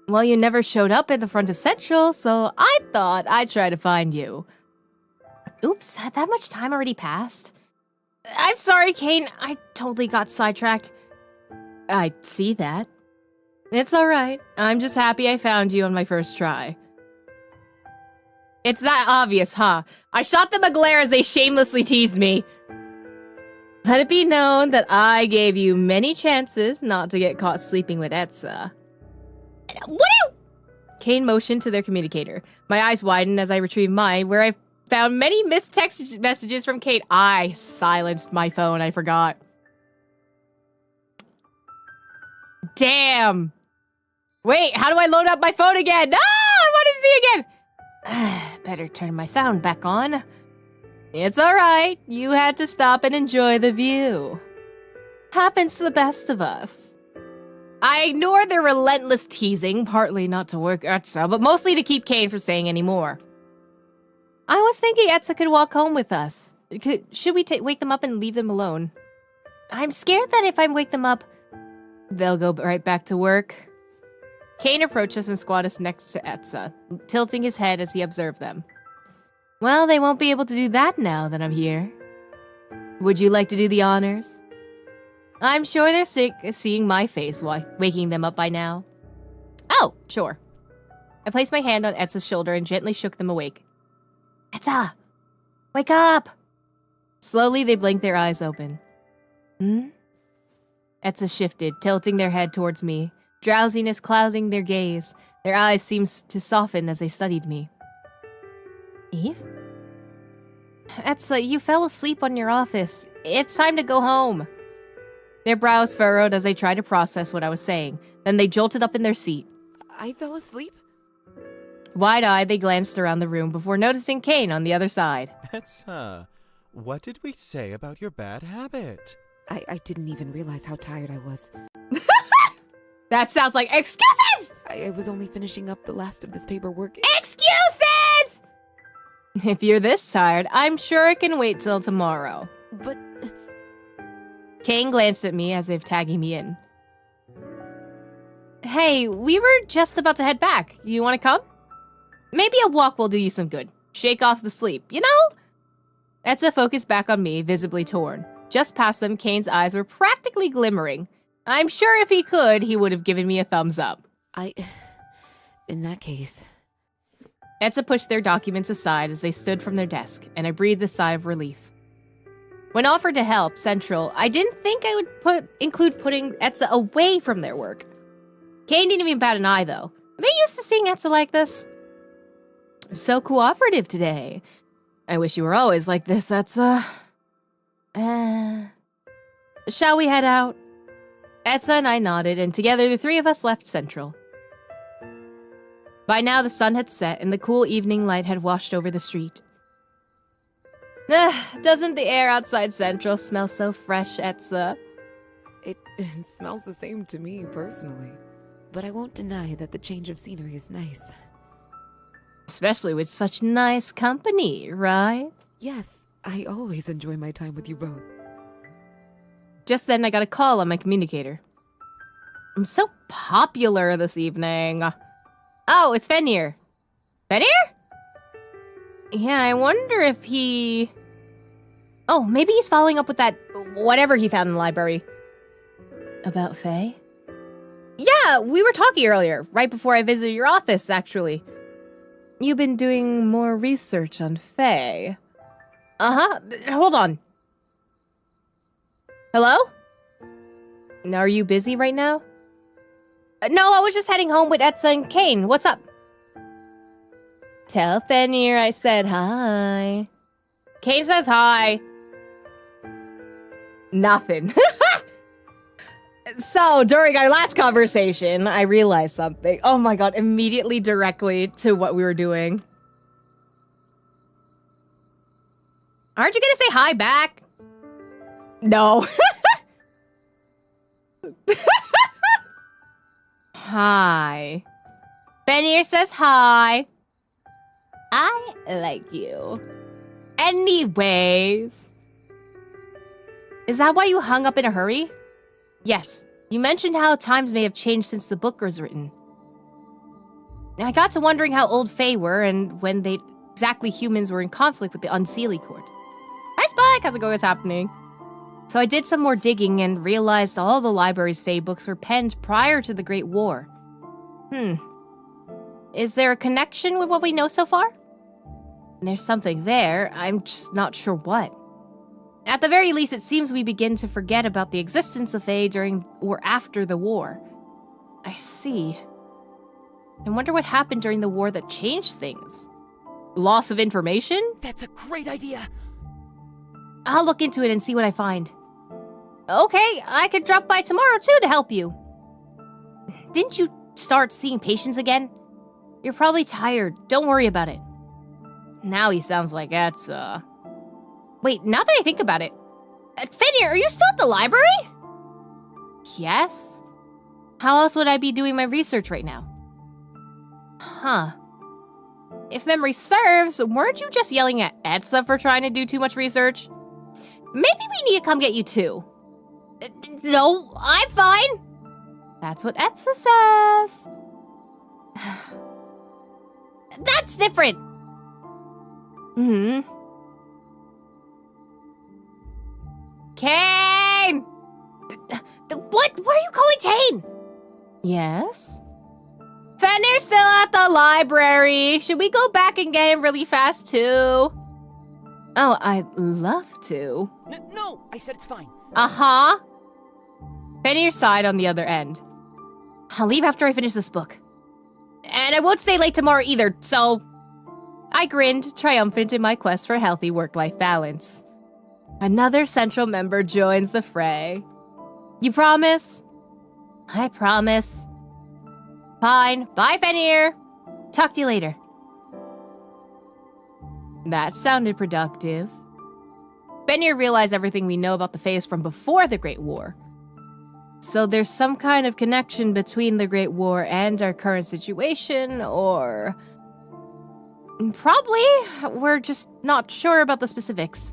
Speaker 2: Well, you never showed up at the front of Central, so I thought I'd try to find you. Oops, had that much time already passed?
Speaker 1: I'm sorry, Kayn. I totally got sidetracked.
Speaker 2: I see that. It's alright. I'm just happy I found you on my first try.
Speaker 1: It's that obvious, huh? I shot them a glare as they shamelessly teased me.
Speaker 2: Let it be known that I gave you many chances not to get caught sleeping with Etza.
Speaker 1: What do you...
Speaker 2: Kayn motioned to their communicator. My eyes widened as I retrieved mine, where I found many missed text messages from Kayn.
Speaker 1: I silenced my phone, I forgot. Damn. Wait, how do I load up my phone again? Ah, I want to see again.
Speaker 2: Better turn my sound back on. It's alright. You had to stop and enjoy the view. Happens to the best of us.
Speaker 1: I ignored their relentless teasing, partly not to work Etza, but mostly to keep Kayn from saying any more.
Speaker 2: I was thinking Etza could walk home with us. Should we wake them up and leave them alone? I'm scared that if I wake them up, they'll go right back to work.
Speaker 1: Kayn approached us and squatted us next to Etza, tilting his head as he observed them.
Speaker 2: Well, they won't be able to do that now that I'm here. Would you like to do the honors? I'm sure they're sick of seeing my face while waking them up by now.
Speaker 1: Oh, sure.
Speaker 2: I placed my hand on Etza's shoulder and gently shook them awake. Etza! Wake up! Slowly, they blinked their eyes open. Etza shifted, tilting their head towards me. Drowsiness clouding their gaze. Their eyes seemed to soften as they studied me. Eve? Etza, you fell asleep on your office. It's time to go home. Their brows furrowed as they tried to process what I was saying. Then they jolted up in their seat.
Speaker 5: I fell asleep?
Speaker 2: Wide-eyed, they glanced around the room before noticing Kayn on the other side.
Speaker 4: Etza, what did we say about your bad habit?
Speaker 5: I didn't even realize how tired I was.
Speaker 1: That sounds like excuses!
Speaker 5: I was only finishing up the last of this paperwork.
Speaker 1: Excuses!
Speaker 2: If you're this tired, I'm sure it can wait till tomorrow.
Speaker 5: But...
Speaker 2: Kayn glanced at me as if tagging me in. Hey, we were just about to head back. You want to come? Maybe a walk will do you some good. Shake off the sleep, you know? Etza focused back on me, visibly torn. Just past them, Kayn's eyes were practically glimmering. I'm sure if he could, he would have given me a thumbs up.
Speaker 5: In that case...
Speaker 2: Etza pushed their documents aside as they stood from their desk, and I breathed a sigh of relief. When offered to help Central, I didn't think I would include putting Etza away from their work. Kayn didn't even bat an eye, though. Are they used to seeing Etza like this? So cooperative today. I wish you were always like this, Etza. Shall we head out? Etza and I nodded, and together the three of us left Central. By now the sun had set, and the cool evening light had washed over the street. Doesn't the air outside Central smell so fresh, Etza?
Speaker 5: It smells the same to me, personally. But I won't deny that the change of scenery is nice.
Speaker 2: Especially with such nice company, right?
Speaker 5: Yes, I always enjoy my time with you both.
Speaker 2: Just then I got a call on my communicator. I'm so popular this evening. Oh, it's Fenrir. Fenrir? Yeah, I wonder if he... Oh, maybe he's following up with that whatever he found in the library. About Faye? Yeah, we were talking earlier, right before I visited your office, actually. You've been doing more research on Faye. Uh-huh. Hold on. Hello? Are you busy right now? No, I was just heading home with Etza and Kayn. What's up? Tell Fenrir I said hi. Kayn says hi. Nothing. So, during our last conversation, I realized something. Oh my god, immediately directly to what we were doing. Aren't you gonna say hi back? No. Hi. Fenrir says hi. I like you. Anyways. Is that why you hung up in a hurry? Yes. You mentioned how times may have changed since the book was written. I got to wondering how old Fae were and when they exactly humans were in conflict with the Unseelie Court. Hi, Spike! How's it going? What's happening? So I did some more digging and realized all the library's Fae books were penned prior to the Great War. Is there a connection with what we know so far? There's something there, I'm just not sure what. At the very least, it seems we begin to forget about the existence of Fae during or after the war. I see. I wonder what happened during the war that changed things. Loss of information?
Speaker 3: That's a great idea.
Speaker 2: I'll look into it and see what I find. Okay, I could drop by tomorrow too to help you. Didn't you start seeing patients again? You're probably tired. Don't worry about it. Now he sounds like Etza. Wait, now that I think about it, Fenrir, are you still at the library? Yes. How else would I be doing my research right now? Huh. If memory serves, weren't you just yelling at Etza for trying to do too much research? Maybe we need to come get you too. No, I'm fine. That's what Etza says. That's different. Kayn! What? Why are you calling Kayn? Yes? Fenrir's still at the library. Should we go back and get him really fast too? Oh, I'd love to.
Speaker 3: No, I said it's fine.
Speaker 2: Uh-huh. Fenrir sighed on the other end. I'll leave after I finish this book. And I won't stay late tomorrow either, so... I grinned, triumphant in my quest for healthy work-life balance. Another Central member joins the fray. You promise? I promise. Fine. Bye, Fenrir. Talk to you later. That sounded productive. Fenrir realized everything we know about the Fae from before the Great War. So there's some kind of connection between the Great War and our current situation, or... Probably. We're just not sure about the specifics.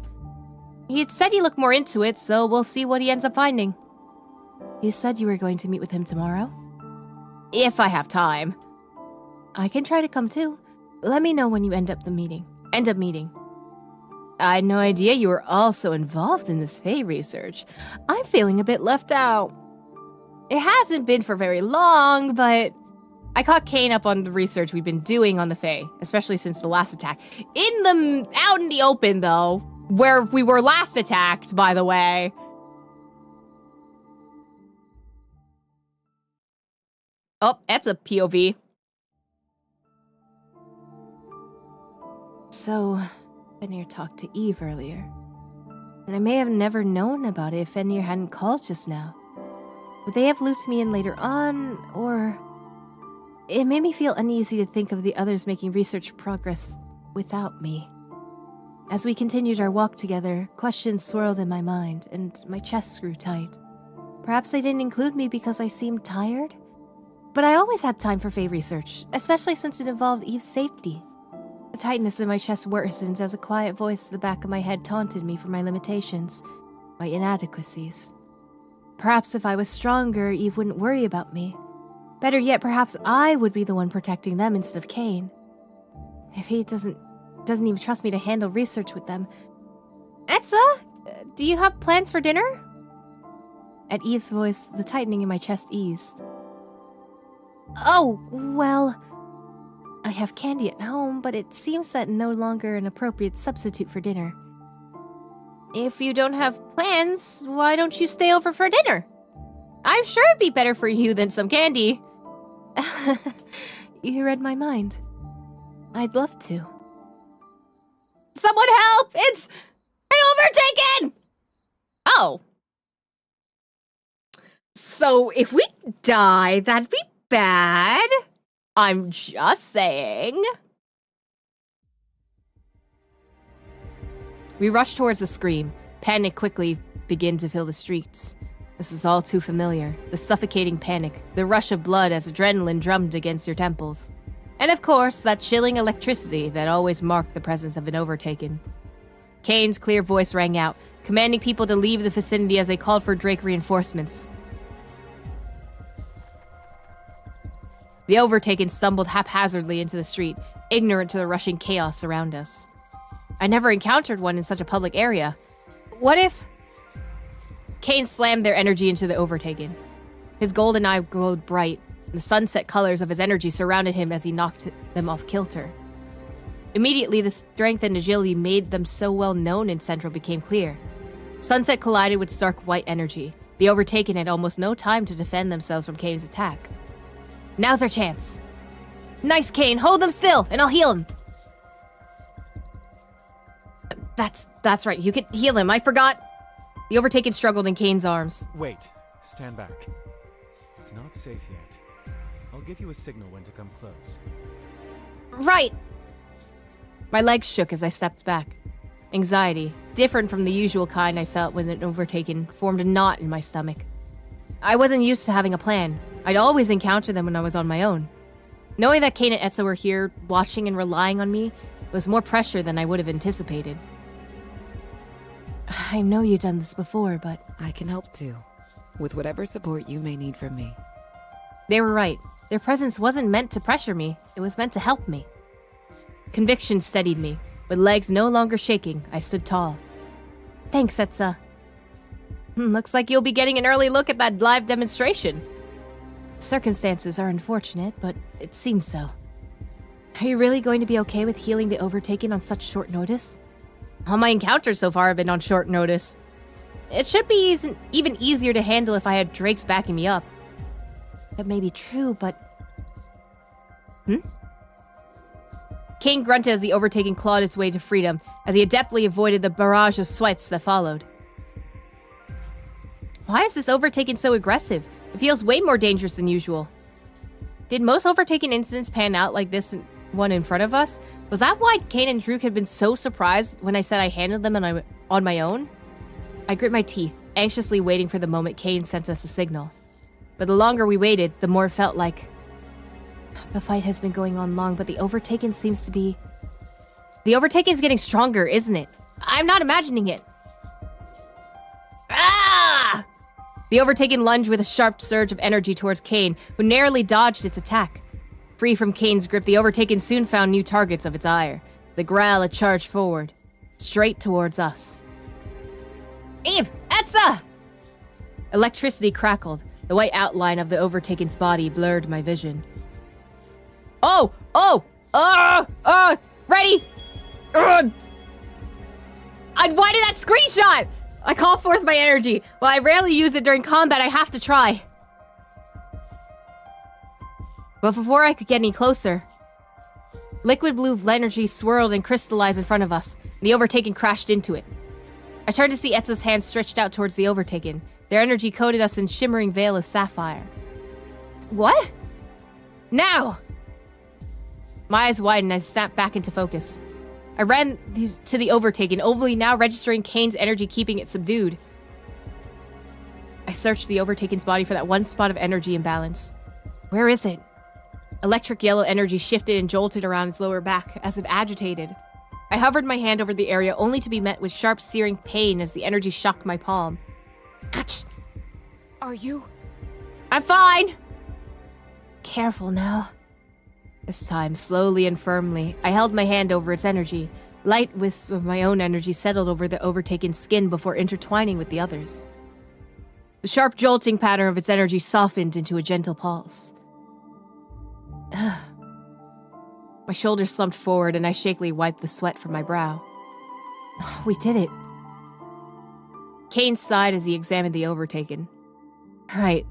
Speaker 2: He said he looked more into it, so we'll see what he ends up finding. You said you were going to meet with him tomorrow? If I have time. I can try to come too. Let me know when you end up meeting. I had no idea you were also involved in this Fae research. I'm feeling a bit left out. It hasn't been for very long, but I caught Kayn up on the research we've been doing on the Fae, especially since the last attack. Out in the open, though, where we were last attacked, by the way. Oh, that's a POV. So, Fenrir talked to Eve earlier. And I may have never known about it if Fenrir hadn't called just now. Would they have looped me in later on, or... It made me feel uneasy to think of the others making research progress without me. As we continued our walk together, questions swirled in my mind, and my chest grew tight. Perhaps they didn't include me because I seemed tired? But I always had time for Fae research, especially since it involved Eve's safety. The tightness in my chest worsened as a quiet voice at the back of my head taunted me for my limitations, my inadequacies. Perhaps if I was stronger, Eve wouldn't worry about me. Better yet, perhaps I would be the one protecting them instead of Kayn. If he doesn't even trust me to handle research with them.
Speaker 1: Etza, do you have plans for dinner?
Speaker 2: At Eve's voice, the tightening in my chest eased. Oh, well, I have candy at home, but it seems that no longer an appropriate substitute for dinner.
Speaker 1: If you don't have plans, why don't you stay over for dinner? I'm sure it'd be better for you than some candy.
Speaker 2: You read my mind. I'd love to.
Speaker 1: Someone help! It's an overtaken! Oh. So if we die, that'd be bad. I'm just saying.
Speaker 2: We rushed towards the scream. Panic quickly began to fill the streets. This is all too familiar. The suffocating panic, the rush of blood as adrenaline drummed against your temples. And of course, that chilling electricity that always marked the presence of an overtaken. Kayn's clear voice rang out, commanding people to leave the vicinity as they called for Drake reinforcements. The overtaken stumbled haphazardly into the street, ignorant to the rushing chaos around us. I never encountered one in such a public area. What if... Kayn slammed their energy into the overtaken. His golden eye glowed bright, and the sunset colors of his energy surrounded him as he knocked them off kilter. Immediately, the strength and agility made them so well known in Central became clear. Sunset collided with stark white energy. The overtaken had almost no time to defend themselves from Kayn's attack. Now's our chance. Nice, Kayn. Hold them still, and I'll heal him. That's right. You can heal him. I forgot. The overtaken struggled in Kayn's arms.
Speaker 4: Wait. Stand back. It's not safe yet. I'll give you a signal when to come close.
Speaker 1: Right.
Speaker 2: My legs shook as I stepped back. Anxiety, different from the usual kind I felt when an overtaken, formed a knot in my stomach. I wasn't used to having a plan. I'd always encounter them when I was on my own. Knowing that Kayn and Etza were here, watching and relying on me, was more pressure than I would have anticipated. I know you've done this before, but...
Speaker 5: I can help too, with whatever support you may need from me.
Speaker 2: They were right. Their presence wasn't meant to pressure me, it was meant to help me. Conviction steadied me. With legs no longer shaking, I stood tall. Thanks, Etza.
Speaker 1: Looks like you'll be getting an early look at that live demonstration.
Speaker 2: Circumstances are unfortunate, but it seems so. Are you really going to be okay with healing the overtaken on such short notice?
Speaker 1: All my encounters so far have been on short notice. It should be even easier to handle if I had Drake's backing me up.
Speaker 2: That may be true, but...
Speaker 1: Kayn grunted as the overtaken clawed its way to freedom, as he adeptly avoided the barrage of swipes that followed. Why is this overtaken so aggressive? It feels way more dangerous than usual. Did most overtaken incidents pan out like this one in front of us? Was that why Kayn and Drake had been so surprised when I said I handled them on my own? I grit my teeth, anxiously waiting for the moment Kayn sent us a signal. But the longer we waited, the more it felt like...
Speaker 2: The fight has been going on long, but the overtaken seems to be...
Speaker 1: The overtaken's getting stronger, isn't it? I'm not imagining it. Ah! The overtaken lunged with a sharp surge of energy towards Kayn, who narrowly dodged its attack. Free from Kayn's grip, the overtaken soon found new targets of its ire. The growl it charged forward, straight towards us. Eve! Etza! Electricity crackled. The white outline of the overtaken's body blurred my vision. Ready? Why did that screenshot? I call forth my energy. While I rarely use it during combat, I have to try. But before I could get any closer, liquid blue energy swirled and crystallized in front of us. The overtaken crashed into it. I turned to see Etza's hands stretched out towards the overtaken. Their energy coated us in shimmering veil of sapphire. What? Now! My eyes widened as I snapped back into focus. I ran to the Overtaken, only now registering Kayn's energy, keeping it subdued. I searched the Overtaken's body for that one spot of energy imbalance. Where is it? Electric yellow energy shifted and jolted around its lower back, as if agitated. I hovered my hand over the area, only to be met with sharp, searing pain as the energy shocked my palm. Ouch!
Speaker 5: Are you?
Speaker 1: I'm fine!
Speaker 2: Careful now.
Speaker 1: This time, slowly and firmly, I held my hand over its energy. Light wisps of my own energy settled over the Overtaken skin before intertwining with the others. The sharp jolting pattern of its energy softened into a gentle pulse. My shoulders slumped forward and I shakily wiped the sweat from my brow. We did it. Kayn sighed as he examined the Overtaken. Right.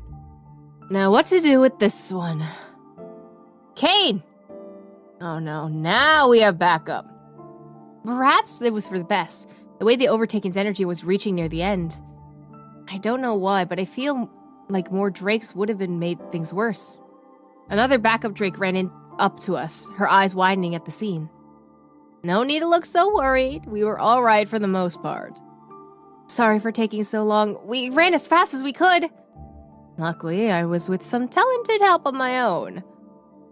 Speaker 1: Now what to do with this one? Kayn! Oh no, now we have backup. Perhaps it was for the best, the way the Overtaken's energy was reaching near the end. I don't know why, but I feel like more drakes would have made things worse. Another backup drake ran up to us, her eyes widening at the scene. No need to look so worried. We were all right for the most part. Sorry for taking so long. We ran as fast as we could. Luckily, I was with some talented help of my own.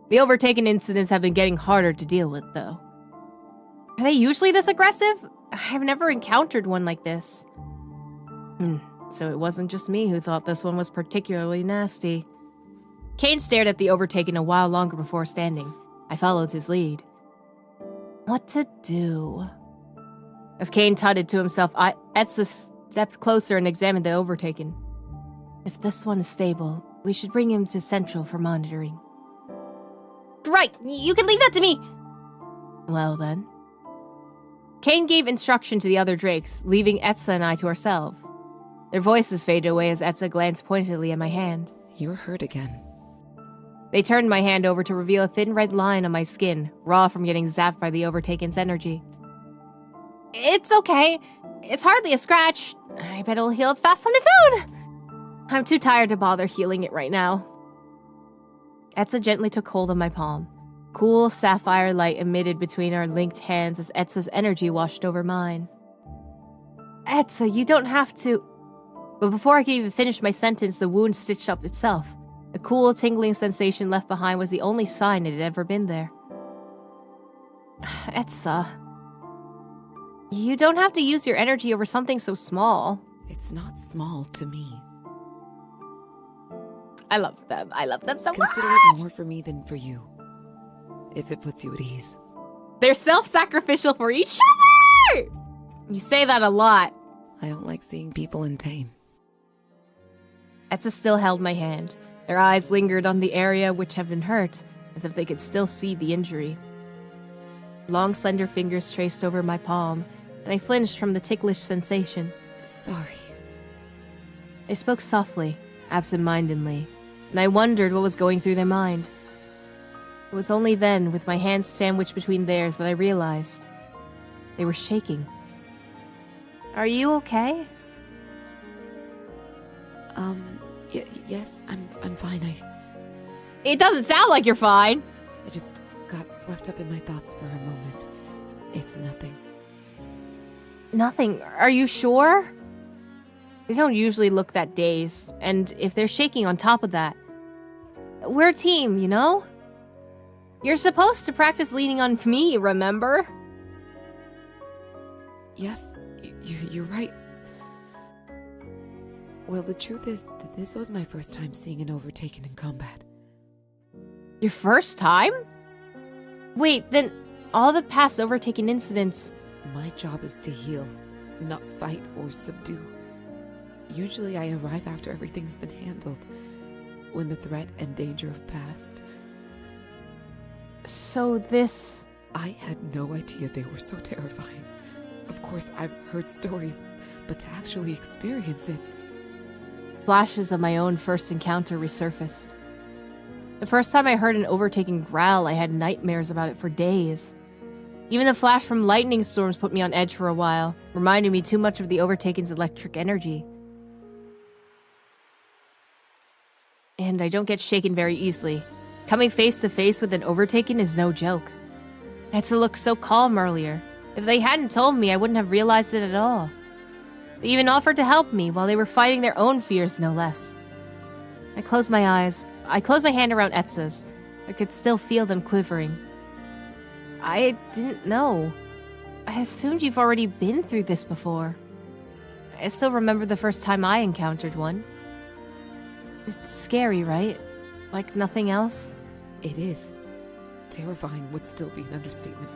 Speaker 1: The Overtaken incidents have been getting harder to deal with, though. Are they usually this aggressive? I've never encountered one like this. So it wasn't just me who thought this one was particularly nasty. Kayn stared at the Overtaken a while longer before standing. I followed his lead. What to do? As Kayn tutted to himself, Etza stepped closer and examined the Overtaken. If this one is stable, we should bring him to Central for monitoring. Right, you can leave that to me! Well then. Kayn gave instruction to the other drakes, leaving Etza and I to ourselves. Their voices faded away as Etza glanced pointedly at my hand.
Speaker 5: You're hurt again.
Speaker 1: They turned my hand over to reveal a thin red line on my skin, raw from getting zapped by the Overtaken's energy. It's okay. It's hardly a scratch. I bet it'll heal up fast on its own. I'm too tired to bother healing it right now. Etza gently took hold of my palm. Cool sapphire light emitted between our linked hands as Etza's energy washed over mine. Etza, you don't have to... But before I could even finish my sentence, the wound stitched up itself. The cool, tingling sensation left behind was the only sign it had ever been there. Etza... You don't have to use your energy over something so small.
Speaker 5: It's not small to me.
Speaker 1: I love them. I love them so much.
Speaker 5: Consider it more for me than for you, if it puts you at ease.
Speaker 1: They're self-sacrificial for each other! You say that a lot.
Speaker 5: I don't like seeing people in pain.
Speaker 1: Etza still held my hand. Their eyes lingered on the area which had been hurt, as if they could still see the injury. Long, slender fingers traced over my palm, and I flinched from the ticklish sensation.
Speaker 5: Sorry.
Speaker 1: They spoke softly, absent-mindedly, and I wondered what was going through their mind. It was only then, with my hands sandwiched between theirs, that I realized. They were shaking. Are you okay?
Speaker 5: Yes, I'm fine.
Speaker 1: It doesn't sound like you're fine.
Speaker 5: I just got swept up in my thoughts for a moment. It's nothing.
Speaker 1: Nothing. Are you sure? They don't usually look that dazed, and if they're shaking on top of that... We're a team, you know? You're supposed to practice leaning on me, remember?
Speaker 5: Yes, you're right. Well, the truth is that this was my first time seeing an Overtaken in combat.
Speaker 1: Your first time? Wait, then all the past Overtaken incidents...
Speaker 5: My job is to heal, not fight or subdue. Usually I arrive after everything's been handled, when the threat and danger have passed.
Speaker 1: So this...
Speaker 5: I had no idea they were so terrifying. Of course, I've heard stories, but to actually experience it...
Speaker 1: Flashes of my own first encounter resurfaced. The first time I heard an Overtaken growl, I had nightmares about it for days. Even the flash from lightning storms put me on edge for a while, reminding me too much of the Overtaken's electric energy. And I don't get shaken very easily. Coming face to face with an Overtaken is no joke. Etza looked so calm earlier.
Speaker 2: If they hadn't told me, I wouldn't have realized it at all. They even offered to help me while they were fighting their own fears, no less. I closed my eyes. I closed my hand around Etza's. I could still feel them quivering. I didn't know. I assumed you've already been through this before. I still remember the first time I encountered one. It's scary, right? Like nothing else?
Speaker 5: It is. Terrifying would still be an understatement.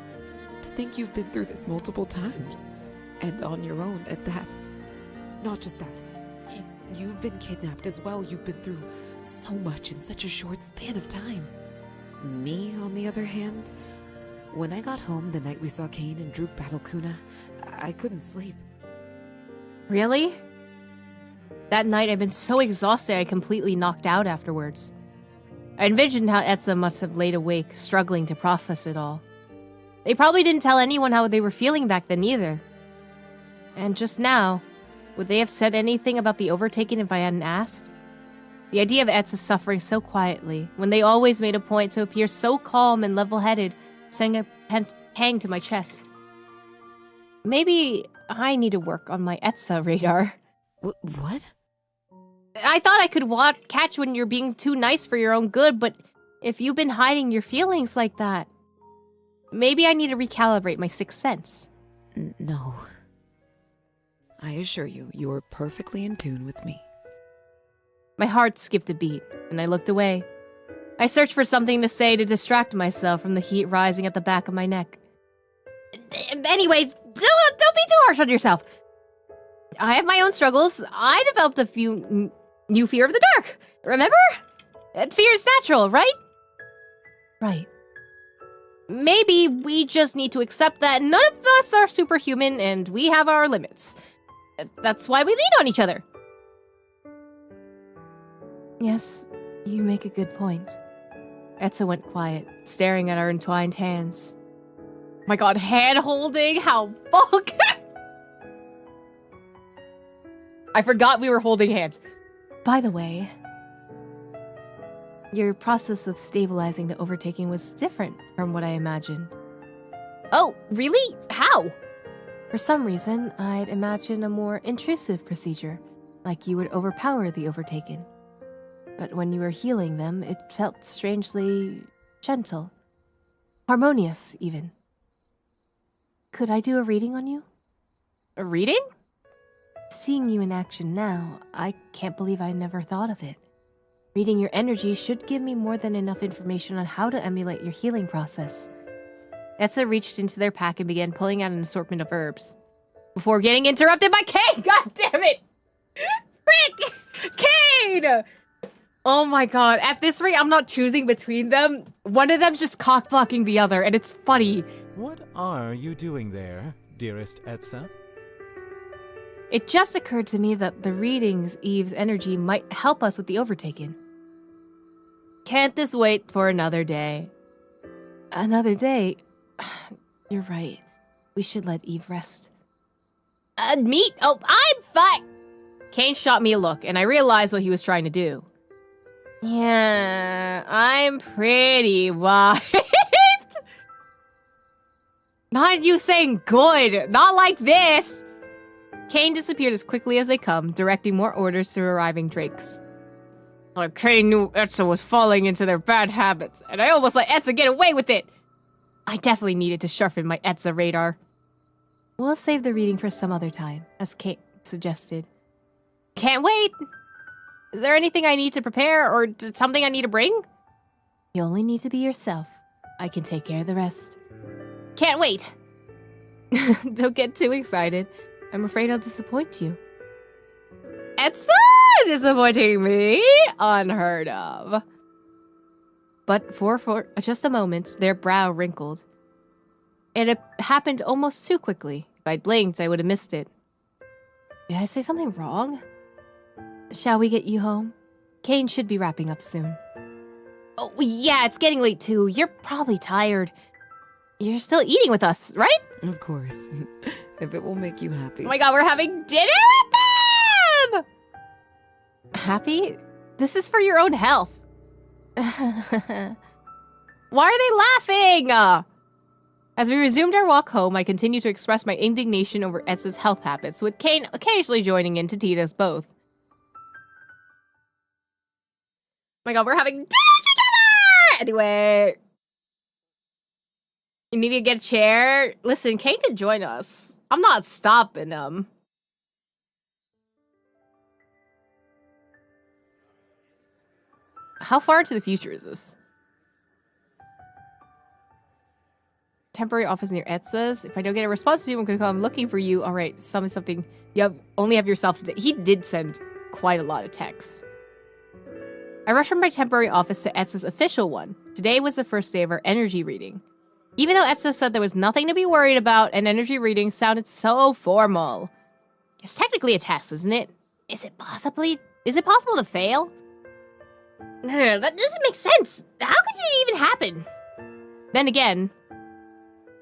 Speaker 5: To think you've been through this multiple times. And on your own at that. Not just that. You've been kidnapped as well. You've been through so much in such a short span of time. Me, on the other hand, when I got home the night we saw Kayn and Droop battle Kuna, I couldn't sleep.
Speaker 2: Really? That night I'd been so exhausted I completely knocked out afterwards. I envisioned how Etza must have laid awake, struggling to process it all. They probably didn't tell anyone how they were feeling back then either. And just now, would they have said anything about the overtaking if I hadn't asked? The idea of Etza suffering so quietly, when they always made a point to appear so calm and level-headed, sent a pang to my chest. Maybe I need to work on my Etza radar.
Speaker 5: What?
Speaker 2: I thought I could catch when you're being too nice for your own good, but if you've been hiding your feelings like that, maybe I need to recalibrate my sixth sense.
Speaker 5: No. I assure you, you're perfectly in tune with me.
Speaker 2: My heart skipped a beat, and I looked away. I searched for something to say to distract myself from the heat rising at the back of my neck. Anyways, don't be too harsh on yourself. I have my own struggles. I developed a new fear of the dark. Remember? Fear is natural, right? Right. Maybe we just need to accept that none of us are superhuman and we have our limits. That's why we lean on each other. Yes, you make a good point. Etza went quiet, staring at our entwined hands. Oh my god, hand-holding? How vulgar! I forgot we were holding hands. By the way, your process of stabilizing the overtaking was different from what I imagined. Oh, really? How? For some reason, I'd imagine a more intrusive procedure, like you would overpower the overtaken. But when you were healing them, it felt strangely gentle. Harmonious, even. Could I do a reading on you? A reading? Seeing you in action now, I can't believe I never thought of it. Reading your energy should give me more than enough information on how to emulate your healing process. Etza reached into their pack and began pulling out an assortment of herbs. Before getting interrupted by Kayn! God damn it! Frick! Kayn! Oh my god, at this rate, I'm not choosing between them. One of them's just cock-blocking the other, and it's funny.
Speaker 4: What are you doing there, dearest Etza?
Speaker 2: It just occurred to me that the readings Eve's energy might help us with the overtaken. Can't this wait for another day? Another day? You're right. We should let Eve rest. Me? Oh, I'm fine! Kayn shot me a look, and I realized what he was trying to do. Yeah, I'm pretty wiped. Not you saying good, not like this! Kayn disappeared as quickly as they come, directing more orders to arriving drakes. Kayn knew Etza was falling into their bad habits, and I almost let Etza get away with it! I definitely needed to sharpen my Etza radar. We'll save the reading for some other time, as Kayn suggested. Can't wait! Is there anything I need to prepare, or something I need to bring? You only need to be yourself. I can take care of the rest. Can't wait! Don't get too excited. I'm afraid I'll disappoint you. Etza disappointing me? Unheard of. But for just a moment, their brow wrinkled. And it happened almost too quickly. If I'd blinked, I would have missed it. Did I say something wrong? Shall we get you home? Kayn should be wrapping up soon. Oh, yeah, it's getting late too. You're probably tired. You're still eating with us, right?
Speaker 5: Of course. If it will make you happy.
Speaker 2: Oh my god, we're having dinner with them! Happy? This is for your own health. Why are they laughing?
Speaker 1: As we resumed our walk home, I continued to express my indignation over Etza's health habits, with Kayn occasionally joining in to tease us both. Oh my god, we're having dinner together! Anyway. You need to get a chair? Listen, Kayn could join us. I'm not stopping him. How far into the future is this? Temporary office near Etza's. If I don't get a response to you, I'm gonna come looking for you. Alright, summon something. You only have yourself today. He did send quite a lot of texts. I rushed from my temporary office to Etza's official one. Today was the first day of our energy reading. Even though Etza said there was nothing to be worried about, an energy reading sounded so formal. It's technically a test, isn't it? Is it possible to fail? No, that doesn't make sense. How could it even happen? Then again,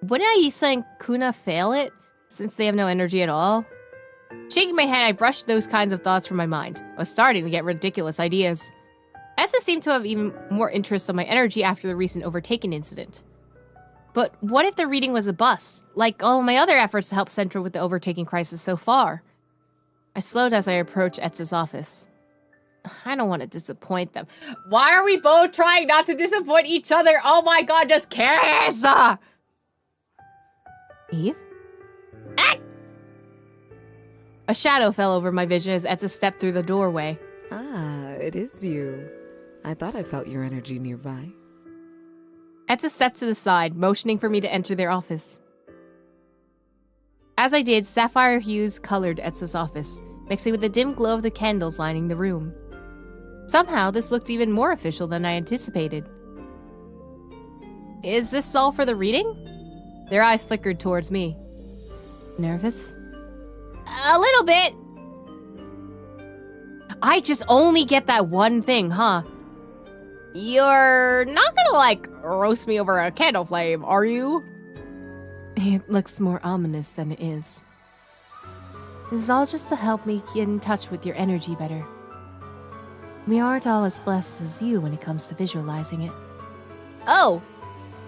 Speaker 1: wouldn't Etza and Kuna fail it, since they have no energy at all? Shaking my head, I brushed those kinds of thoughts from my mind. I was starting to get ridiculous ideas. Etza seemed to have even more interest in my energy after the recent overtaken incident. But what if the reading was a bust, like all my other efforts to help Central with the overtaking crisis so far? I slowed as I approached Etza's office. I don't want to disappoint them. Why are we both trying not to disappoint each other? Oh my god, just kiss! Eve? Ah! A shadow fell over my vision as Etza stepped through the doorway.
Speaker 5: Ah, it is you. I thought I felt your energy nearby.
Speaker 1: Etza stepped to the side, motioning for me to enter their office. As I did, sapphire hues colored Etza's office, mixing with the dim glow of the candles lining the room. Somehow, this looked even more official than I anticipated. Is this all for the reading? Their eyes flickered towards me.
Speaker 2: Nervous?
Speaker 1: A little bit. I just only get that one thing, huh? You're not gonna, like, roast me over a candle flame, are you?
Speaker 2: It looks more ominous than it is. This is all just to help me get in touch with your energy better. We aren't all as blessed as you when it comes to visualizing it.
Speaker 1: Oh,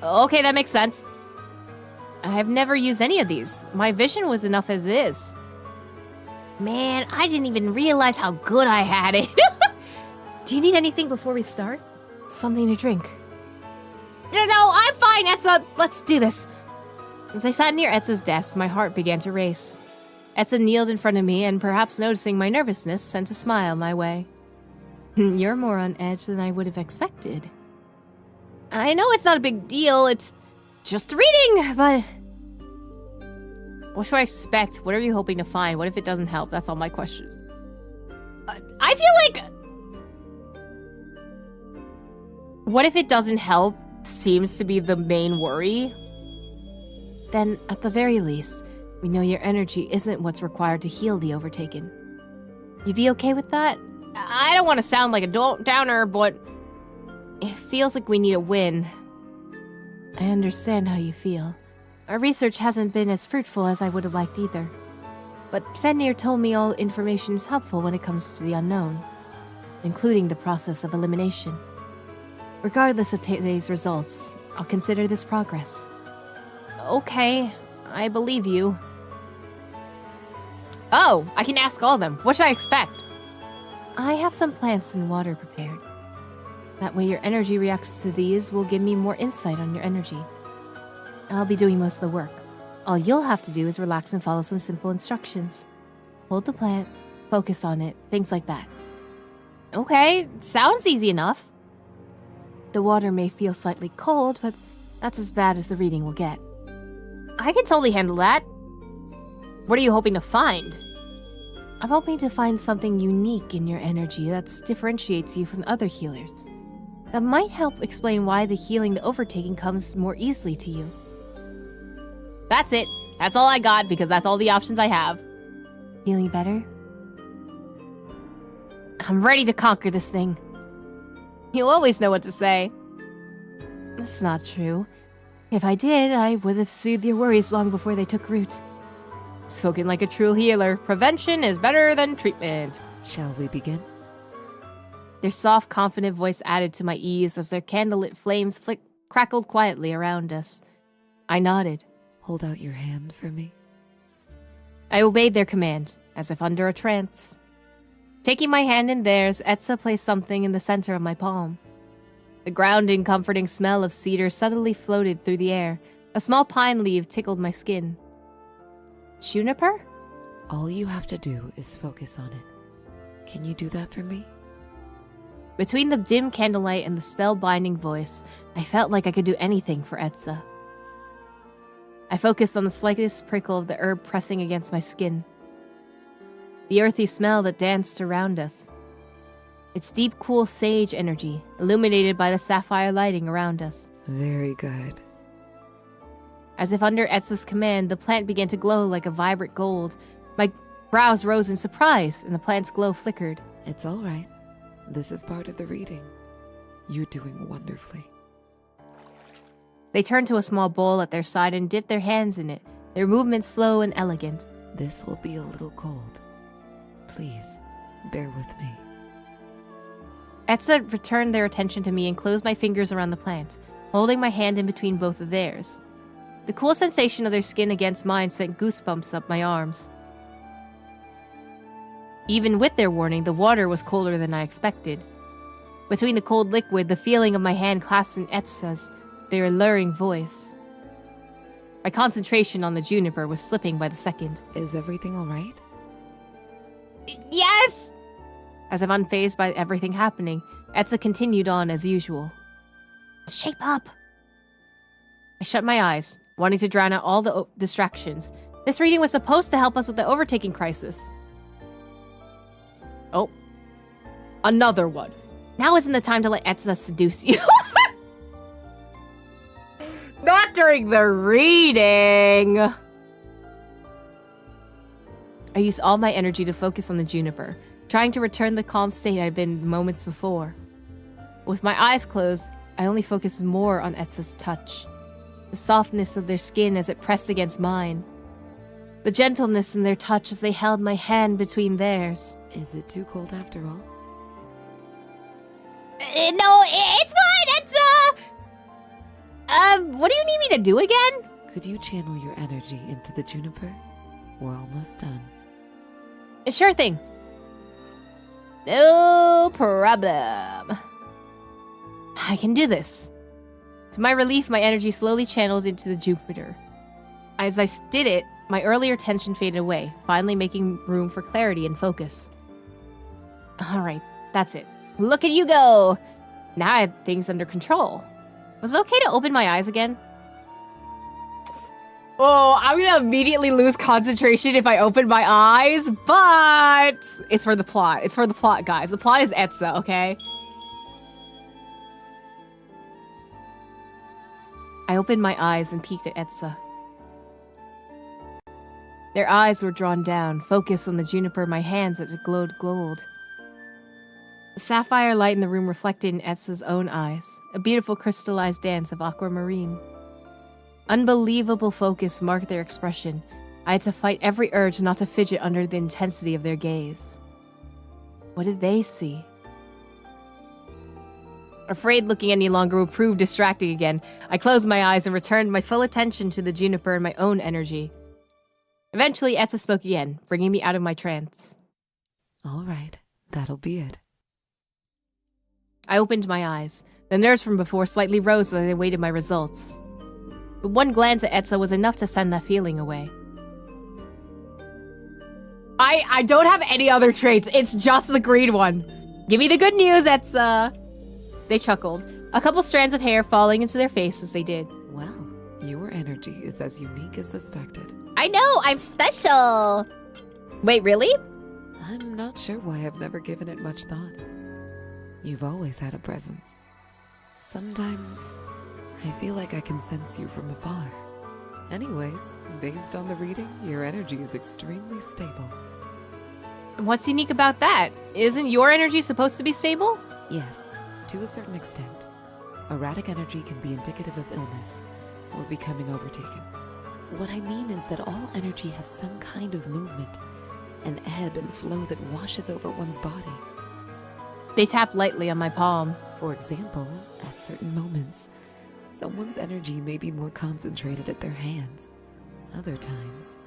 Speaker 1: okay, that makes sense. I've never used any of these. My vision was enough as it is. Man, I didn't even realize how good I had it.
Speaker 2: Do you need anything before we start? Something to drink?
Speaker 1: No, I'm fine, Etza. Let's do this. As I sat near Etza's desk, my heart began to race. Etza kneeled in front of me and, perhaps noticing my nervousness, sent a smile my way.
Speaker 2: You're more on edge than I would have expected.
Speaker 1: I know it's not a big deal, it's just a reading, but... What should I expect? What are you hoping to find? What if it doesn't help? That's all my questions. I feel like... What if it doesn't help seems to be the main worry?
Speaker 2: Then, at the very least, we know your energy isn't what's required to heal the overtaken. You'd be okay with that?
Speaker 1: I don't want to sound like a downer, but it feels like we need a win.
Speaker 2: I understand how you feel. Our research hasn't been as fruitful as I would have liked either. But Fenrir told me all information is helpful when it comes to the unknown, including the process of elimination. Regardless of today's results, I'll consider this progress.
Speaker 1: Okay, I believe you. Oh, I can ask all of them. What should I expect?
Speaker 2: I have some plants and water prepared. That way your energy reacts to these will give me more insight on your energy. I'll be doing most of the work. All you'll have to do is relax and follow some simple instructions. Hold the plant, focus on it, things like that.
Speaker 1: Okay, sounds easy enough.
Speaker 2: The water may feel slightly cold, but that's as bad as the reading will get.
Speaker 1: I can totally handle that. What are you hoping to find?
Speaker 2: I'm hoping to find something unique in your energy that differentiates you from other healers. That might help explain why the healing the overtaking comes more easily to you.
Speaker 1: That's it. That's all I got, because that's all the options I have.
Speaker 2: Feeling better?
Speaker 1: I'm ready to conquer this thing. You'll always know what to say.
Speaker 2: That's not true. If I did, I would have soothed your worries long before they took root.
Speaker 1: Spoken like a true healer. Prevention is better than treatment.
Speaker 5: Shall we begin?
Speaker 1: Their soft, confident voice added to my ease as their candlelit flames crackled quietly around us.
Speaker 2: I nodded.
Speaker 5: Hold out your hand for me.
Speaker 2: I obeyed their command, as if under a trance. Taking my hand in theirs, Etza placed something in the center of my palm. The grounding, comforting smell of cedar subtly floated through the air. A small pine leaf tickled my skin. Juniper?
Speaker 5: All you have to do is focus on it. Can you do that for me?
Speaker 2: Between the dim candlelight and the spellbinding voice, I felt like I could do anything for Etza. I focused on the slightest prickle of the herb pressing against my skin. The earthy smell that danced around us. Its deep, cool sage energy, illuminated by the sapphire lighting around us.
Speaker 5: Very good.
Speaker 2: As if under Etza's command, the plant began to glow like a vibrant gold. My brows rose in surprise, and the plant's glow flickered.
Speaker 5: It's all right. This is part of the reading. You're doing wonderfully.
Speaker 2: They turned to a small bowl at their side and dipped their hands in it, their movements slow and elegant.
Speaker 5: This will be a little cold. Please, bear with me.
Speaker 2: Etza returned their attention to me and closed my fingers around the plant, holding my hand in between both of theirs. The cool sensation of their skin against mine sent goosebumps up my arms. Even with their warning, the water was colder than I expected. Between the cold liquid, the feeling of my hand clasped in Etza's, their alluring voice. My concentration on the juniper was slipping by the second.
Speaker 5: Is everything all right?
Speaker 1: Yes!
Speaker 2: As if unfazed by everything happening, Etza continued on as usual.
Speaker 1: Shape up.
Speaker 2: I shut my eyes, wanting to drown out all the distractions. This reading was supposed to help us with the overtaking crisis.
Speaker 1: Oh. Another one.
Speaker 2: Now isn't the time to let Etza seduce you.
Speaker 1: Not during the reading.
Speaker 2: I used all my energy to focus on the juniper, trying to return the calm state I'd been moments before. With my eyes closed, I only focused more on Etza's touch. The softness of their skin as it pressed against mine. The gentleness in their touch as they held my hand between theirs.
Speaker 5: Is it too cold after all?
Speaker 1: No, it's fine, Etza! What do you need me to do again?
Speaker 5: Could you channel your energy into the juniper? We're almost done.
Speaker 2: Sure thing.
Speaker 1: No problem.
Speaker 2: I can do this. To my relief, my energy slowly channeled into the Jupiter. As I did it, my earlier tension faded away, finally making room for clarity and focus. Alright, that's it.
Speaker 1: Look at you go.
Speaker 2: Now I had things under control. Was it okay to open my eyes again?
Speaker 1: Oh, I'm gonna immediately lose concentration if I open my eyes, but it's for the plot. It's for the plot, guys. The plot is Etza, okay?
Speaker 2: I opened my eyes and peeked at Etza. Their eyes were drawn down, focused on the juniper in my hands as it glowed gold. The sapphire light in the room reflected in Etza's own eyes, a beautiful crystallized dance of aquamarine. Unbelievable focus marked their expression. I had to fight every urge not to fidget under the intensity of their gaze. What did they see? Afraid looking any longer would prove distracting again, I closed my eyes and returned my full attention to the juniper and my own energy. Eventually, Etza spoke again, bringing me out of my trance.
Speaker 5: All right, that'll be it.
Speaker 2: I opened my eyes. The nerves from before slightly rose as I awaited my results. But one glance at Etza was enough to send that feeling away.
Speaker 1: I don't have any other traits. It's just the green one. Give me the good news, Etza.
Speaker 2: They chuckled, a couple strands of hair falling into their face as they did.
Speaker 5: Well, your energy is as unique as suspected.
Speaker 1: I know, I'm special. Wait, really?
Speaker 5: I'm not sure why I've never given it much thought. You've always had a presence. Sometimes I feel like I can sense you from afar. Anyways, based on the reading, your energy is extremely stable.
Speaker 2: What's unique about that? Isn't your energy supposed to be stable?
Speaker 5: Yes, to a certain extent. Erratic energy can be indicative of illness or becoming overtaken. What I mean is that all energy has some kind of movement, an ebb and flow that washes over one's body.
Speaker 2: They tapped lightly on my palm.
Speaker 5: For example, at certain moments, Someone's energy may be more concentrated at their hands. Other times,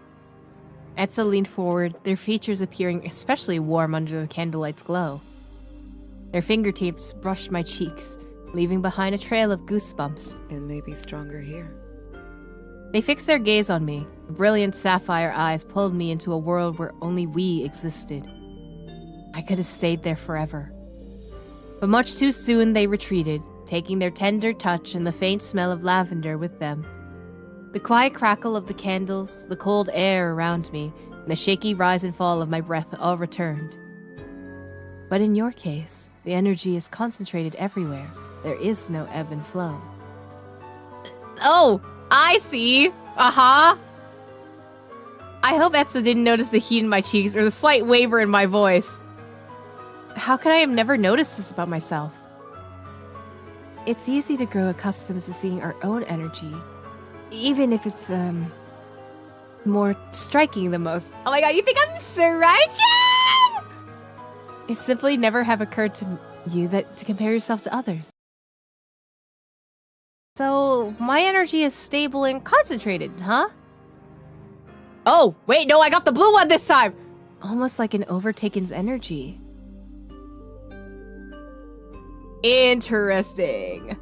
Speaker 2: Etza leaned forward, their features appearing especially warm under the candlelight's glow. Their fingertips brushed my cheeks, leaving behind a trail of goosebumps.
Speaker 5: it may be stronger here.
Speaker 2: They fixed their gaze on me. The brilliant sapphire eyes pulled me into a world where only we existed. I could have stayed there forever. But much too soon they retreated, taking their tender touch and the faint smell of lavender with them. The quiet crackle of the candles, the cold air around me, and the shaky rise and fall of my breath all returned. But in your case, the energy is concentrated everywhere. There is no ebb and flow.
Speaker 1: Oh, I see. Uh-huh. I hope Etza didn't notice the heat in my cheeks or the slight waver in my voice. How could I have never noticed this about myself?
Speaker 2: It's easy to grow accustomed to seeing our own energy, even if it's, more striking than most.
Speaker 1: Oh my god, you think I'm striking?
Speaker 2: It simply never have occurred to you that to compare yourself to others.
Speaker 1: So, my energy is stable and concentrated, huh? Oh, wait, no, I got the blue one this time!
Speaker 2: Almost like an overtaken's energy.
Speaker 1: Interesting.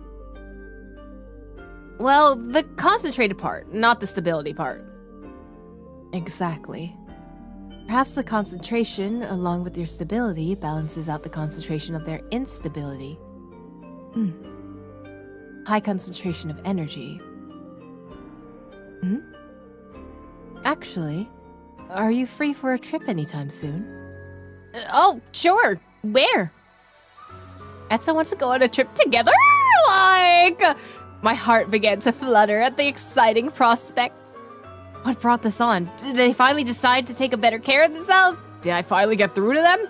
Speaker 1: Well, the concentrated part, not the stability part.
Speaker 2: Exactly. Perhaps the concentration, along with your stability, balances out the concentration of their instability. High concentration of energy. Actually, are you free for a trip anytime soon?
Speaker 1: Oh, sure. Where? Etza wants to go on a trip together? Like... My heart began to flutter at the exciting prospect.
Speaker 2: What brought this on?
Speaker 1: Did they finally decide to take a better care of themselves? Did I finally get through to them?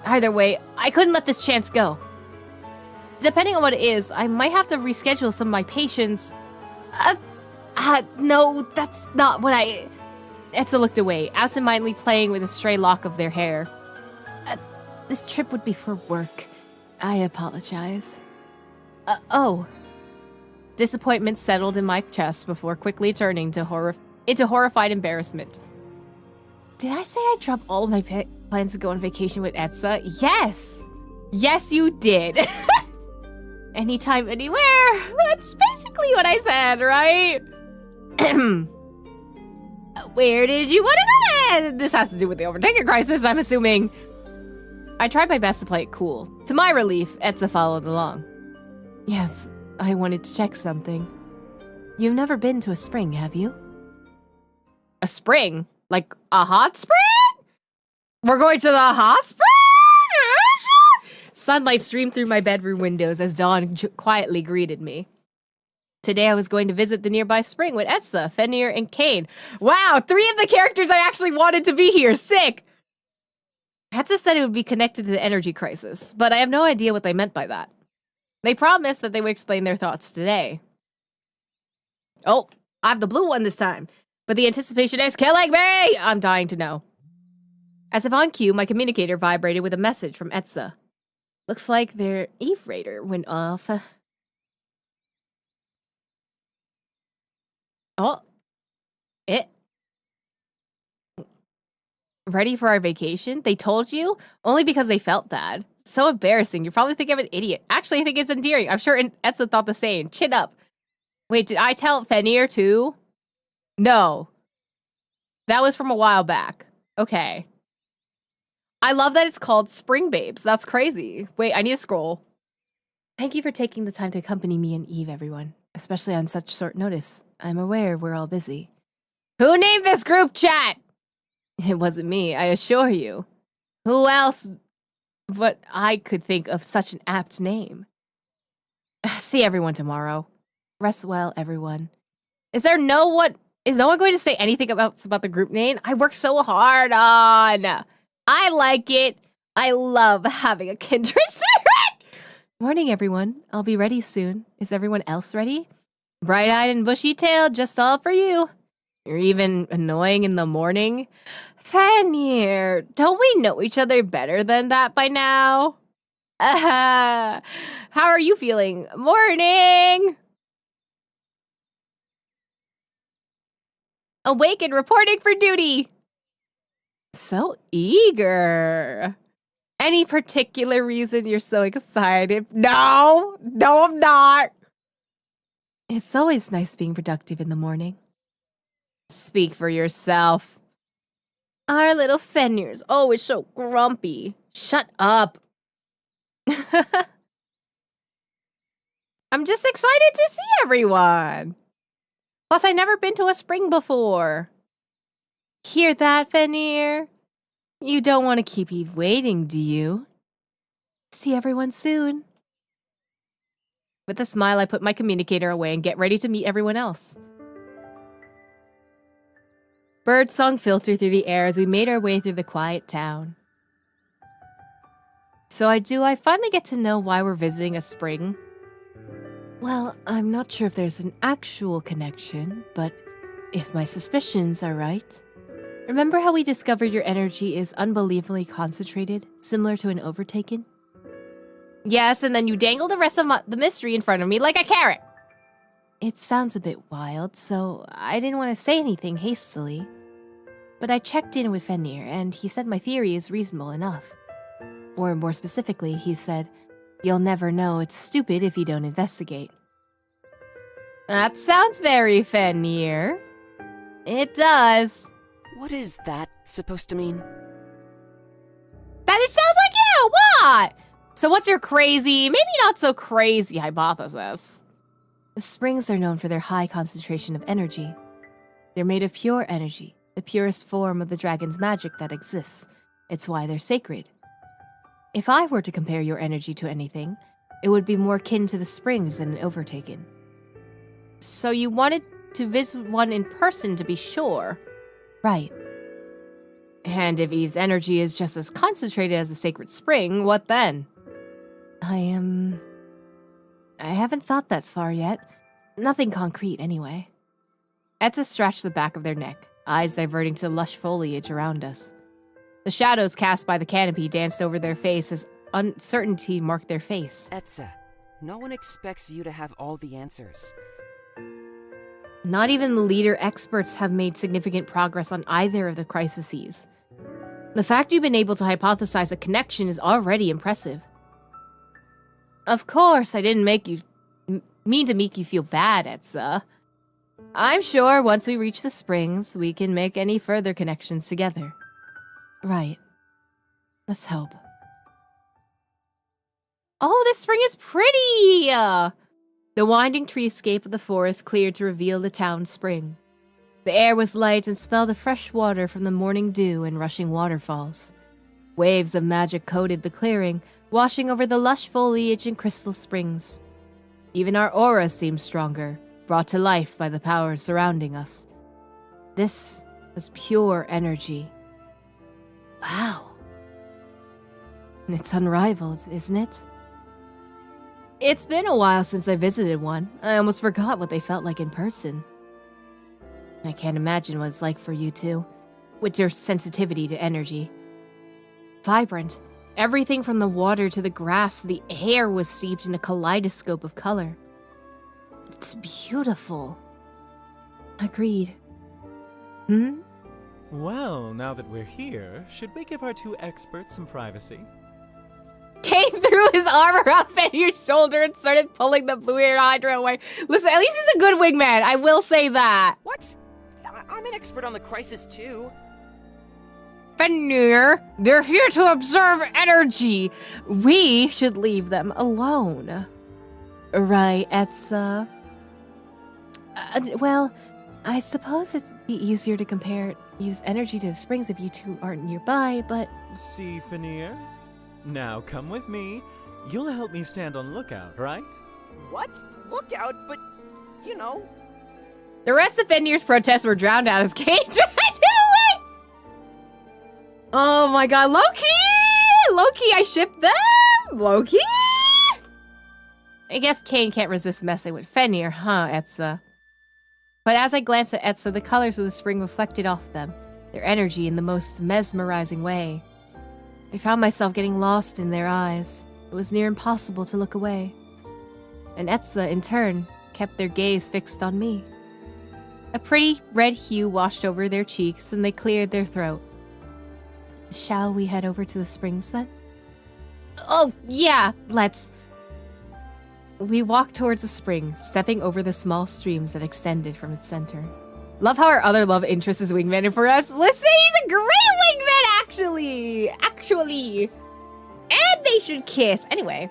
Speaker 1: Either way, I couldn't let this chance go. Depending on what it is, I might have to reschedule some of my patients. No, that's not what I... Etza looked away, absentmindedly playing with a stray lock of their hair.
Speaker 2: This trip would be for work. I apologize.
Speaker 1: Oh. Disappointment settled in my chest before quickly turning to into horrified embarrassment. Did I say I dropped all of my plans to go on vacation with Etza? Yes! Yes, you did. Anytime, anywhere. That's basically what I said, right? Where did you want to go then? This has to do with the overtaker crisis, I'm assuming. I tried my best to play it cool. To my relief, Etza followed along.
Speaker 2: Yes, I wanted to check something. You've never been to a spring, have you?
Speaker 1: A spring? Like a hot spring? We're going to the hot spring? Sunlight streamed through my bedroom windows as dawn quietly greeted me. Today I was going to visit the nearby spring with Etza, Fenrir, and Kayn. Wow, 3 of the characters I actually wanted to be here. Sick! Etza said it would be connected to the energy crisis, but I have no idea what they meant by that. They promised that they would explain their thoughts today. Oh, I have the blue one this time, but the anticipation is killing me! I'm dying to know. As if on cue, my communicator vibrated with a message from Etza. Looks like their Eve Raider went off. Oh. Ready for our vacation? They told you? Only because they felt bad. So embarrassing. You probably think I'm an idiot. Actually, I think it's endearing. I'm sure Etza thought the same. Chin up. Wait, did I tell Fenrir too? No. That was from a while back. Okay. I love that it's called Spring Babes. That's crazy. Wait, I need to scroll.
Speaker 2: Thank you for taking the time to accompany me and Eve, everyone. Especially on such short notice. I'm aware we're all busy.
Speaker 1: Who named this group chat?
Speaker 2: It wasn't me, I assure you.
Speaker 1: Who else?
Speaker 2: But I could think of such an apt name.
Speaker 1: See everyone tomorrow.
Speaker 2: Rest well, everyone.
Speaker 1: Is no one going to say anything about the group name? I worked so hard on. I like it. I love having a kindred spirit.
Speaker 2: Morning, everyone. I'll be ready soon. Is everyone else ready?
Speaker 1: Bright-eyed and bushy-tailed, just all for you. You're even annoying in the morning. Fenrir, don't we know each other better than that by now? How are you feeling? Morning! Awake and reporting for duty! So eager. Any particular reason you're so excited? No, I'm not.
Speaker 2: It's always nice being productive in the morning.
Speaker 1: Speak for yourself. Our little Fenrir's always so grumpy. Shut up. I'm just excited to see everyone. Plus, I've never been to a spring before.
Speaker 2: Hear that, Fenrir? You don't want to keep Eve waiting, do you? See everyone soon.
Speaker 1: With a smile, I put my communicator away and get ready to meet everyone else. Birdsong filtered through the air as we made our way through the quiet town. So I finally get to know why we're visiting a spring?
Speaker 2: Well, I'm not sure if there's an actual connection, but if my suspicions are right... Remember how we discovered your energy is unbelievably concentrated, similar to an overtaken?
Speaker 1: Yes, and then you dangle the rest of the mystery in front of me like a carrot.
Speaker 2: It sounds a bit wild, so I didn't want to say anything hastily. But I checked in with Fenrir, and he said my theory is reasonable enough. Or more specifically, he said, you'll never know it's stupid if you don't investigate.
Speaker 1: That sounds very Fenrir. It does.
Speaker 3: What is that supposed to mean?
Speaker 1: That it sounds like you! What? So what's your crazy, maybe not so crazy hypothesis?
Speaker 2: The springs are known for their high concentration of energy. They're made of pure energy, the purest form of the dragon's magic that exists. It's why they're sacred. If I were to compare your energy to anything, it would be more akin to the springs than an overtaken.
Speaker 1: So you wanted to visit one in person to be sure?
Speaker 2: Right.
Speaker 1: And if Eve's energy is just as concentrated as the sacred spring, what then?
Speaker 2: I haven't thought that far yet. Nothing concrete, anyway.
Speaker 1: Etza stretched the back of their neck, eyes diverting to the lush foliage around us. The shadows cast by the canopy danced over their face as uncertainty marked their face.
Speaker 3: Etza, no one expects you to have all the answers.
Speaker 1: Not even the leader experts have made significant progress on either of the crises. The fact you've been able to hypothesize a connection is already impressive. Of course, I didn't mean to make you feel bad, Etza. I'm sure once we reach the springs, we can make any further connections together.
Speaker 2: Right. Let's hope.
Speaker 1: Oh, this spring is pretty! The winding treescape of the forest cleared to reveal the town's spring. The air was light and smelled of fresh water from the morning dew and rushing waterfalls. Waves of magic coated the clearing, washing over the lush foliage and crystal springs. Even our aura seemed stronger, brought to life by the power surrounding us. This was pure energy.
Speaker 2: Wow. It's unrivaled, isn't it?
Speaker 1: It's been a while since I visited one. I almost forgot what they felt like in person. I can't imagine what it's like for you two, with your sensitivity to energy. Vibrant. Everything from the water to the grass to the air was steeped in a kaleidoscope of color. It's beautiful.
Speaker 2: Agreed.
Speaker 4: Well, now that we're here, should we give our two experts some privacy?
Speaker 1: Kayn threw his arm around Fenrir's shoulder and started pulling the blue-eared Hydra away. Listen, at least he's a good wingman. I will say that.
Speaker 3: What? I'm an expert on the crisis too.
Speaker 1: Fenrir, they're here to observe energy. We should leave them alone.
Speaker 2: Right, Etza? Well, I suppose it'd be easier to use energy to the springs if you two aren't nearby, but...
Speaker 4: See, Fenrir? Now come with me. You'll help me stand on lookout, right?
Speaker 3: What? Lookout, but, you know.
Speaker 1: The rest of Fenrir's protests were drowned out as Kayn tried to away. Oh my god, Loki! Loki, I shipped them! Loki! I guess Kayn can't resist messing with Fenrir, huh, Etza? But as I glanced at Etza, the colors of the spring reflected off them, their energy in the most mesmerizing way. I found myself getting lost in their eyes. It was near impossible to look away. And Etza, in turn, kept their gaze fixed on me.
Speaker 2: A pretty red hue washed over their cheeks, and they cleared their throat. Shall we head over to the springs then?
Speaker 1: Oh, yeah, let's.
Speaker 2: We walked towards the spring, stepping over the small streams that extended from its center.
Speaker 1: Love how our other love interest is wingman for us. Listen, he's a great wingman, actually. And they should kiss. Anyway,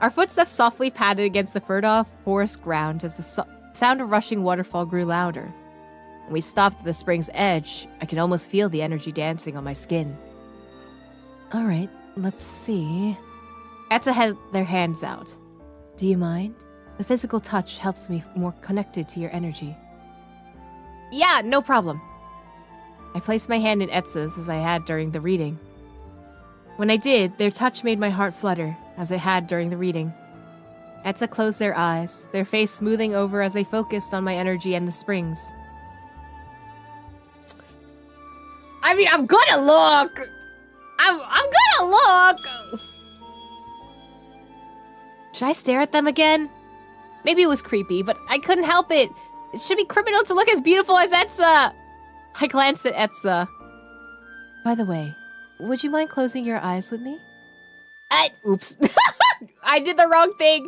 Speaker 1: our footsteps softly padded against the furred-off forest ground as the sound of rushing waterfall grew louder. When we stopped at the spring's edge, I could almost feel the energy dancing on my skin.
Speaker 2: All right, let's see.
Speaker 1: Etza had their hands out.
Speaker 2: Do you mind? The physical touch helps me more connected to your energy.
Speaker 1: Yeah, no problem. I placed my hand in Etza's as I had during the reading. When I did, their touch made my heart flutter, as it had during the reading. Etza closed their eyes, their face smoothing over as they focused on my energy and the springs. I mean, I'm gonna look! I'm gonna look! Should I stare at them again? Maybe it was creepy, but I couldn't help it. It should be criminal to look as beautiful as Etza. I glanced at Etza.
Speaker 2: By the way, would you mind closing your eyes with me?
Speaker 1: Oops. I did the wrong thing.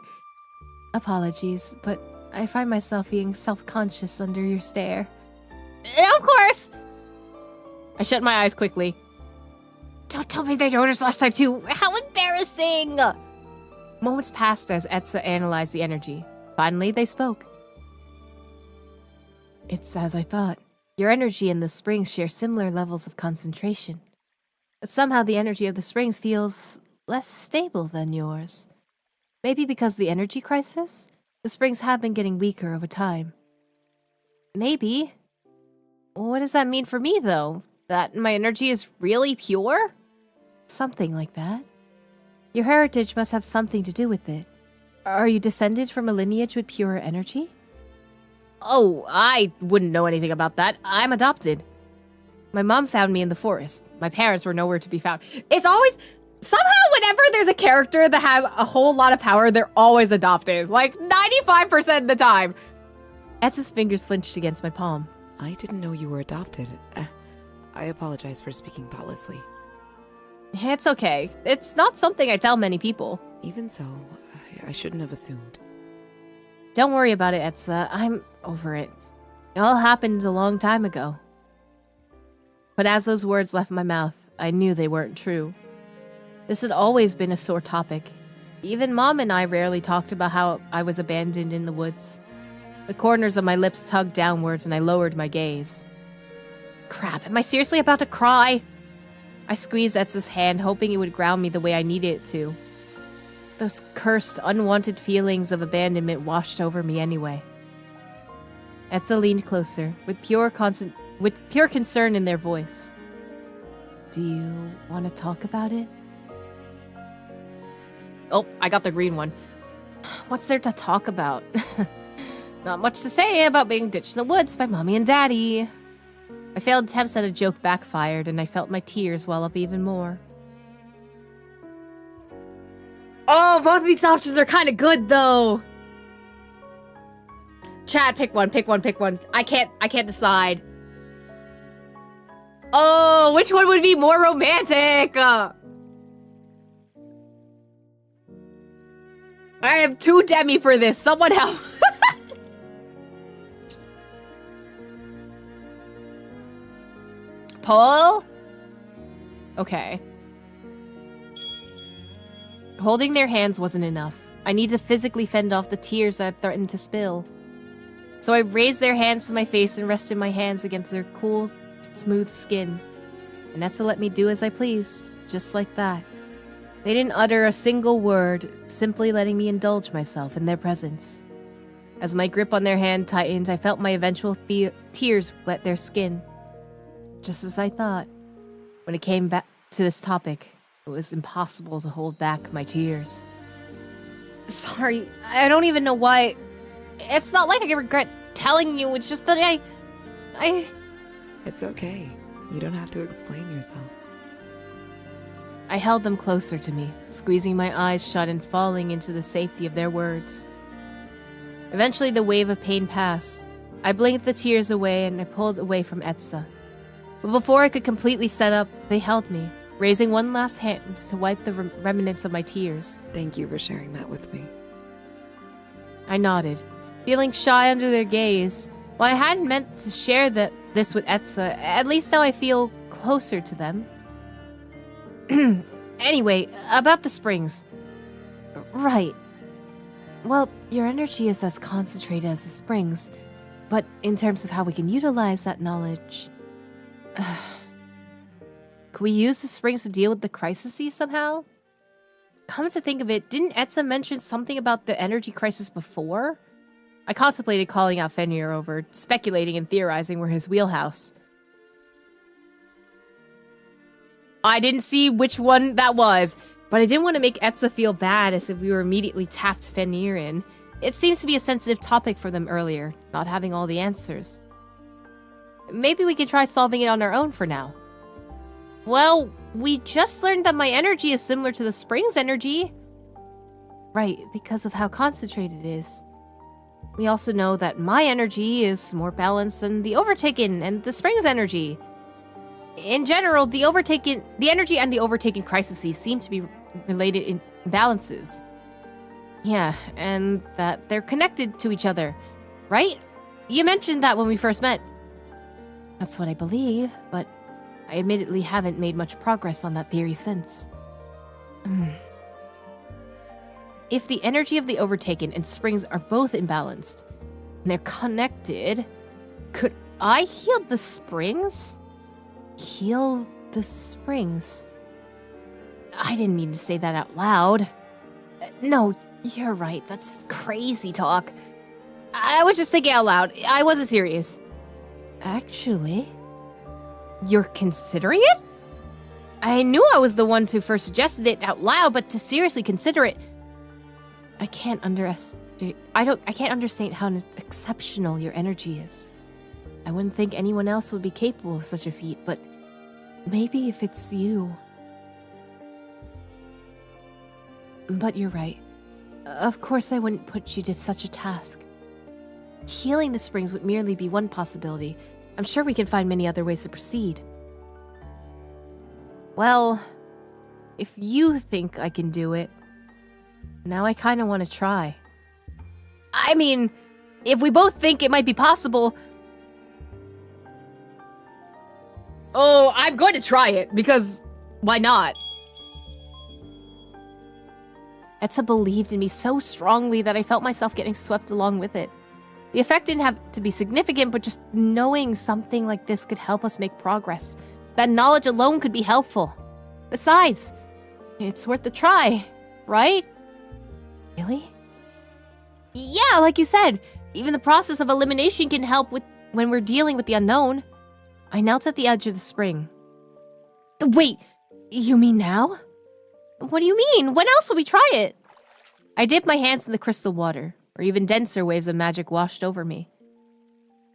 Speaker 2: Apologies, but I find myself being self-conscious under your stare.
Speaker 1: Of course. I shut my eyes quickly. Don't tell me they noticed last time too. How embarrassing. Moments passed as Etza analyzed the energy. Finally, they spoke.
Speaker 2: It's as I thought. Your energy and the springs share similar levels of concentration. But somehow the energy of the springs feels less stable than yours. Maybe because of the energy crisis? The springs have been getting weaker over time.
Speaker 1: Maybe. What does that mean for me, though? That my energy is really pure?
Speaker 2: Something like that. Your heritage must have something to do with it. Are you descended from a lineage with pure energy?
Speaker 1: Oh, I wouldn't know anything about that. I'm adopted. My mom found me in the forest. My parents were nowhere to be found. It's always... Somehow, whenever there's a character that has a whole lot of power, they're always adopted. Like, 95% of the time.
Speaker 2: Etza's fingers flinched against my palm.
Speaker 5: I didn't know you were adopted. I apologize for speaking thoughtlessly.
Speaker 1: It's okay. It's not something I tell many people.
Speaker 5: Even so, I shouldn't have assumed.
Speaker 1: Don't worry about it, Etza. I'm over it. It all happened a long time ago. But as those words left my mouth, I knew they weren't true. This had always been a sore topic. Even Mom and I rarely talked about how I was abandoned in the woods. The corners of my lips tugged downwards and I lowered my gaze. Crap, am I seriously about to cry? I squeezed Etza's hand, hoping it would ground me the way I needed it to. Those cursed, unwanted feelings of abandonment washed over me anyway. Etza leaned closer, with pure concern in their voice.
Speaker 2: Do you want to talk about it?
Speaker 1: Oh, I got the green one. What's there to talk about? Not much to say about being ditched in the woods by Mommy and Daddy. My failed attempts at a joke backfired, and I felt my tears well up even more. Oh, both of these options are kind of good, though. Chad, pick one. I can't decide. Oh, which one would be more romantic? I have too Demi for this. Someone help. POwl? Okay. Holding their hands wasn't enough. I need to physically fend off the tears that threatened to spill. So I raised their hands to my face and rested my hands against their cool, smooth skin. And Etza let me do as I pleased, just like that. They didn't utter a single word, simply letting me indulge myself in their presence. As my grip on their hand tightened, I felt my eventual tears wet their skin. Just as I thought. When it came back to this topic, it was impossible to hold back my tears. Sorry, I don't even know why. It's not like I regret telling you, it's just that I...
Speaker 5: It's okay. You don't have to explain yourself.
Speaker 1: I held them closer to me, squeezing my eyes shut and falling into the safety of their words. Eventually, the wave of pain passed,
Speaker 2: I blinked the tears away and I pulled away from Etza. But before I could completely set up, they held me, raising one last hand to wipe the remnants of my tears.
Speaker 5: Thank you for sharing that with me.
Speaker 2: I nodded, feeling shy under their gaze. While I hadn't meant to share this with Etza, at least now I feel closer to them. Anyway, about the springs. Right. Well, your energy is as concentrated as the springs, but in terms of how we can utilize that knowledge... Could we use the springs to deal with the crises somehow? Come to think of it, didn't Etza mention something about the energy crisis before? I contemplated calling out Fenrir over, speculating and theorizing were his wheelhouse. I didn't see which one that was, but I didn't want to make Etza feel bad as if we were immediately tapped Fenrir in. It seems to be a sensitive topic for them earlier, not having all the answers. Maybe we could try solving it on our own for now. Well, we just learned that my energy is similar to the spring's energy. Right, because of how concentrated it is. We also know that my energy is more balanced than the Overtaken and the spring's energy. In general, the energy and the Overtaken crises seem to be related in imbalances. Yeah, and that they're connected to each other, right? You mentioned that when we first met. That's what I believe, but I admittedly haven't made much progress on that theory since. If the energy of the Overtaken and springs are both imbalanced, and they're connected, could I heal the springs? Heal the springs? I didn't mean to say that out loud. No, you're right. That's crazy talk. I was just thinking out loud. I wasn't serious. Actually, you're considering it? I knew I was the one who first suggested it out loud, but to seriously consider it, I can't underestimate how exceptional your energy is. I wouldn't think anyone else would be capable of such a feat, but maybe if it's you. But you're right. Of course I wouldn't put you to such a task. Healing the springs would merely be one possibility. I'm sure we can find many other ways to proceed. Well, if you think I can do it, now I kind of want to try. I mean, if we both think it might be possible... Oh, I'm going to try it, because why not? Etza believed in me so strongly that I felt myself getting swept along with it. The effect didn't have to be significant, but just knowing something like this could help us make progress. That knowledge alone could be helpful. Besides, it's worth the try, right? Really? Yeah, like you said, even the process of elimination can help when we're dealing with the unknown. I knelt at the edge of the spring. Wait, you mean now? What do you mean? When else will we try it? I dipped my hands in the crystal water, or even denser waves of magic washed over me.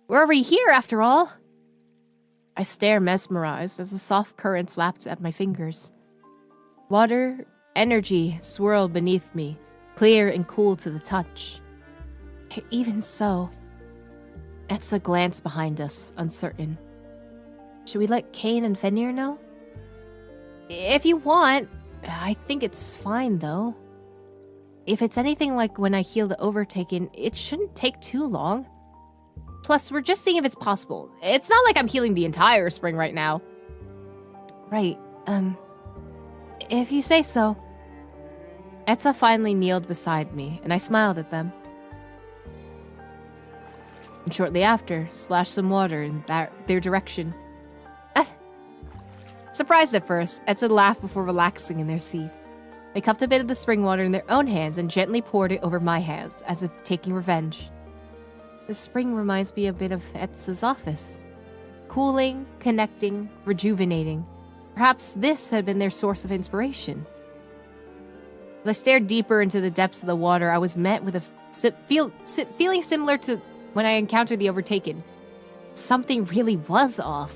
Speaker 2: We're already here, after all. I stare mesmerized as the soft currents lapped at my fingers. Water, energy swirled beneath me, clear and cool to the touch. Even so, Etza glanced behind us, uncertain. Should we let Kayn and Fenrir know? If you want. I think it's fine, though. If it's anything like when I heal the Overtaken, it shouldn't take too long. Plus, we're just seeing if it's possible. It's not like I'm healing the entire spring right now. Right, if you say so. Etza finally kneeled beside me, and I smiled at them. And shortly after, splashed some water in their direction. Surprised at first, Etza laughed before relaxing in their seat. They cupped a bit of the spring water in their own hands and gently poured it over my hands, as if taking revenge. The spring reminds me a bit of Etza's office. Cooling, connecting, rejuvenating. Perhaps this had been their source of inspiration. As I stared deeper into the depths of the water, I was met with a feeling similar to when I encountered the Overtaken. Something really was off.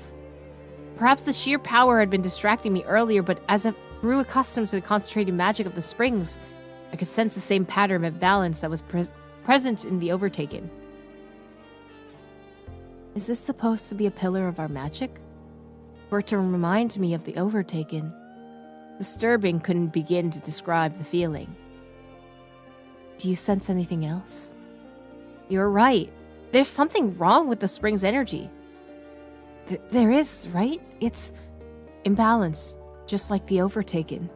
Speaker 2: Perhaps the sheer power had been distracting me earlier, but as I grew accustomed to the concentrated magic of the springs, I could sense the same pattern of balance that was present in the Overtaken. Is this supposed to be a pillar of our magic? Or to remind me of the Overtaken? Disturbing couldn't begin to describe the feeling. Do you sense anything else?
Speaker 1: You're right. There's something wrong with the spring's energy.
Speaker 2: There is, right? It's imbalanced, just like the Overtaken.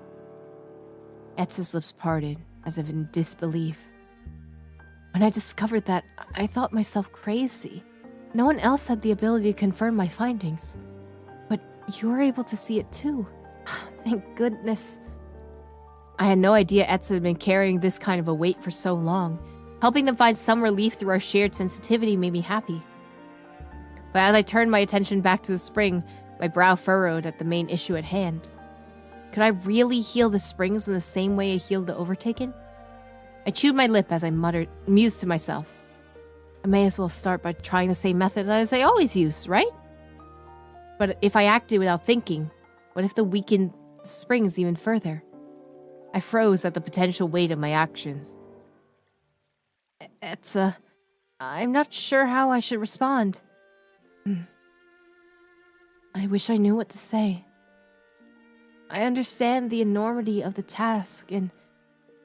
Speaker 2: Etza's lips parted, as if in disbelief. When I discovered that, I thought myself crazy. No one else had the ability to confirm my findings. But you were able to see it too. Thank goodness.
Speaker 1: I had no idea Etza had been carrying this kind of a weight for so long. Helping them find some relief through our shared sensitivity made me happy. But as I turned my attention back to the spring, my brow furrowed at the main issue at hand. Could I really heal the springs in the same way I healed the Overtaken? I chewed my lip as I mused to myself. I may as well start by trying the same method as I always use, right? But if I acted without thinking, what if the weakened springs even further? I froze at the potential weight of my actions.
Speaker 2: Etza, I'm not sure how I should respond. I wish I knew what to say. I understand the enormity of the task, and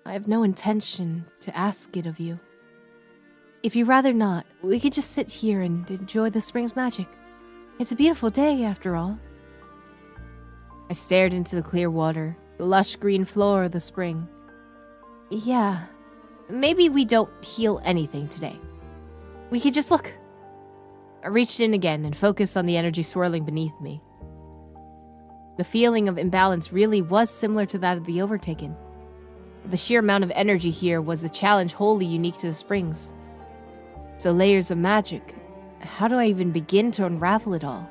Speaker 2: I have no intention to ask it of you. If you'd rather not, we can just sit here and enjoy the spring's magic. It's a beautiful day, after all.
Speaker 1: I stared into the clear water, the lush green floor of the spring.
Speaker 2: Yeah,
Speaker 1: maybe we don't heal anything today. We could just look. I reached in again and focused on the energy swirling beneath me. The feeling of imbalance really was similar to that of the Overtaken. The sheer amount of energy here was a challenge wholly unique to the springs. So layers of magic. How do I even begin to unravel it all?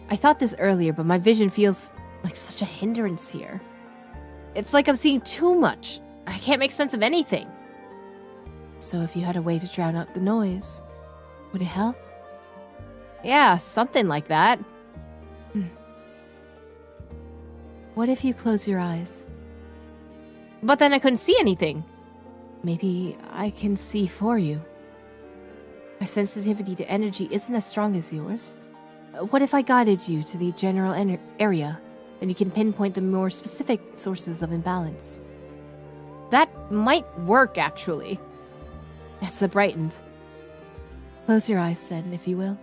Speaker 1: I thought this earlier, but my vision feels like such a hindrance here. It's like I'm seeing too much. I can't make sense of anything.
Speaker 2: So if you had a way to drown out the noise, would it help?
Speaker 1: Yeah, something like that.
Speaker 2: What if you close your eyes?
Speaker 1: But then I couldn't see anything.
Speaker 2: Maybe I can see for you. My sensitivity to energy isn't as strong as yours. What if I guided you to the general area, then you can pinpoint the more specific sources of imbalance?
Speaker 1: That might work, actually.
Speaker 2: Etza brightened. Close your eyes, then, if you will.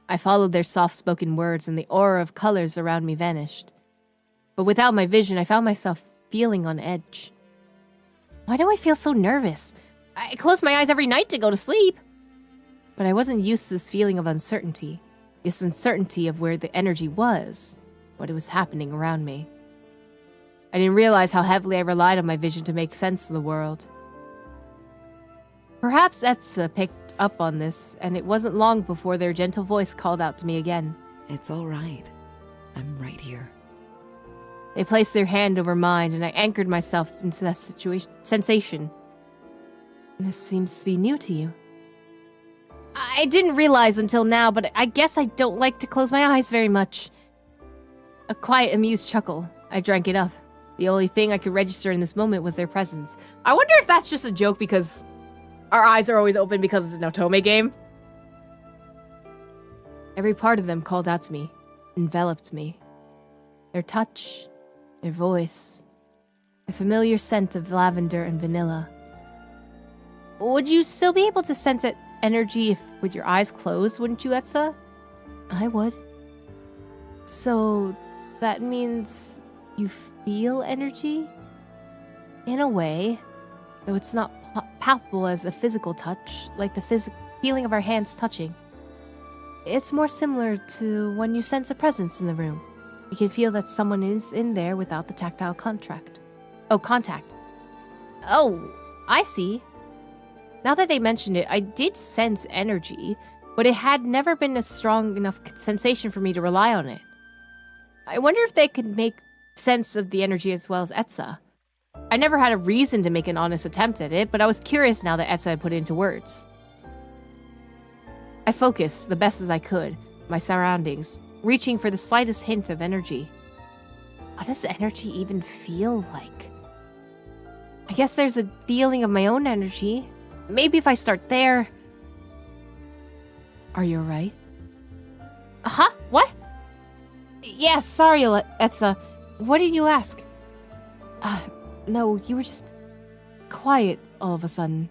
Speaker 1: I followed their soft-spoken words, and the aura of colors around me vanished. But without my vision, I found myself feeling on edge. Why do I feel so nervous? I close my eyes every night to go to sleep. But I wasn't used to this feeling of uncertainty. This uncertainty of where the energy was, what was happening around me. I didn't realize how heavily I relied on my vision to make sense of the world. Perhaps Etza picked up on this, and it wasn't long before their gentle voice called out to me again.
Speaker 5: It's all right. I'm right here.
Speaker 1: They placed their hand over mine, and I anchored myself into that sensation.
Speaker 2: This seems to be new to you.
Speaker 1: I didn't realize until now, but I guess I don't like to close my eyes very much. A quiet, amused chuckle. I drank it up. The only thing I could register in this moment was their presence. I wonder if that's just a joke because our eyes are always open because it's an Otome game. Every part of them called out to me, enveloped me. Their touch, their voice, a familiar scent of lavender and vanilla. Would you still be able to sense it energy if with your eyes closed, wouldn't you, Etza?
Speaker 2: I would. So that means you feel energy?
Speaker 1: In a way, though it's not palpable as a physical touch, like the feeling of our hands touching. It's more similar to when you sense a presence in the room. You can feel that someone is in there without the tactile contact. Oh, I see. Now that they mentioned it, I did sense energy, but it had never been a strong enough sensation for me to rely on it. I wonder if they could make sense of the energy as well as Etza. I never had a reason to make an honest attempt at it, but I was curious now that Etza had put it into words. I focused the best as I could, my surroundings, reaching for the slightest hint of energy. What does energy even feel like? I guess there's a feeling of my own energy. Maybe if I start there...
Speaker 2: Are you alright?
Speaker 1: Huh? What?
Speaker 2: Yeah, sorry, Etza. What did you ask? No, you were just quiet all of a sudden.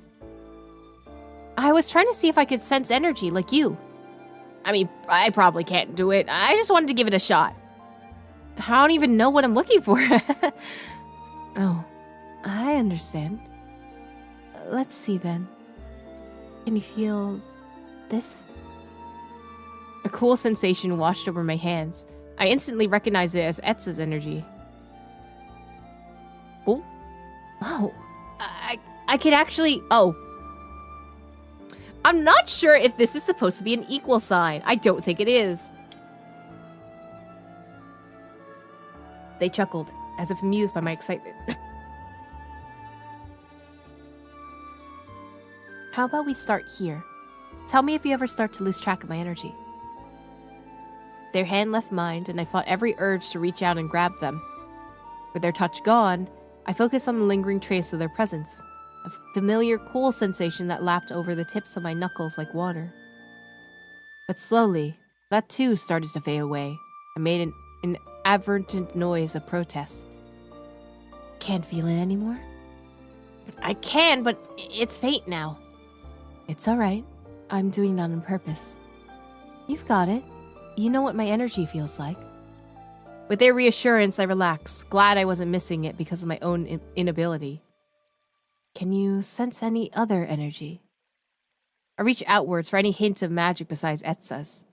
Speaker 1: I was trying to see if I could sense energy like you. I mean, I probably can't do it. I just wanted to give it a shot. I don't even know what I'm looking for.
Speaker 2: Oh, I understand. Let's see then. Can you feel this?
Speaker 1: A cool sensation washed over my hands. I instantly recognized it as Etza's energy. Oh.
Speaker 2: Oh,
Speaker 1: I could actually... Oh. I'm not sure if this is supposed to be an equal sign. I don't think it is. They chuckled, as if amused by my excitement.
Speaker 2: how about we start here? Tell me if you ever start to lose track of my energy.
Speaker 1: Their hand left mine, and I fought every urge to reach out and grab them. With their touch gone, I focused on the lingering trace of their presence, a familiar cool sensation that lapped over the tips of my knuckles like water. But slowly, that too started to fade away. I made an avertent noise of protest.
Speaker 2: Can't feel it anymore?
Speaker 1: I can, but it's faint now.
Speaker 2: It's alright. I'm doing that on purpose. You've got it. You know what my energy feels like.
Speaker 1: With their reassurance, I relaxed, glad I wasn't missing it because of my own inability.
Speaker 2: Can you sense any other energy?
Speaker 1: I reached outwards for any hint of magic besides Etza's,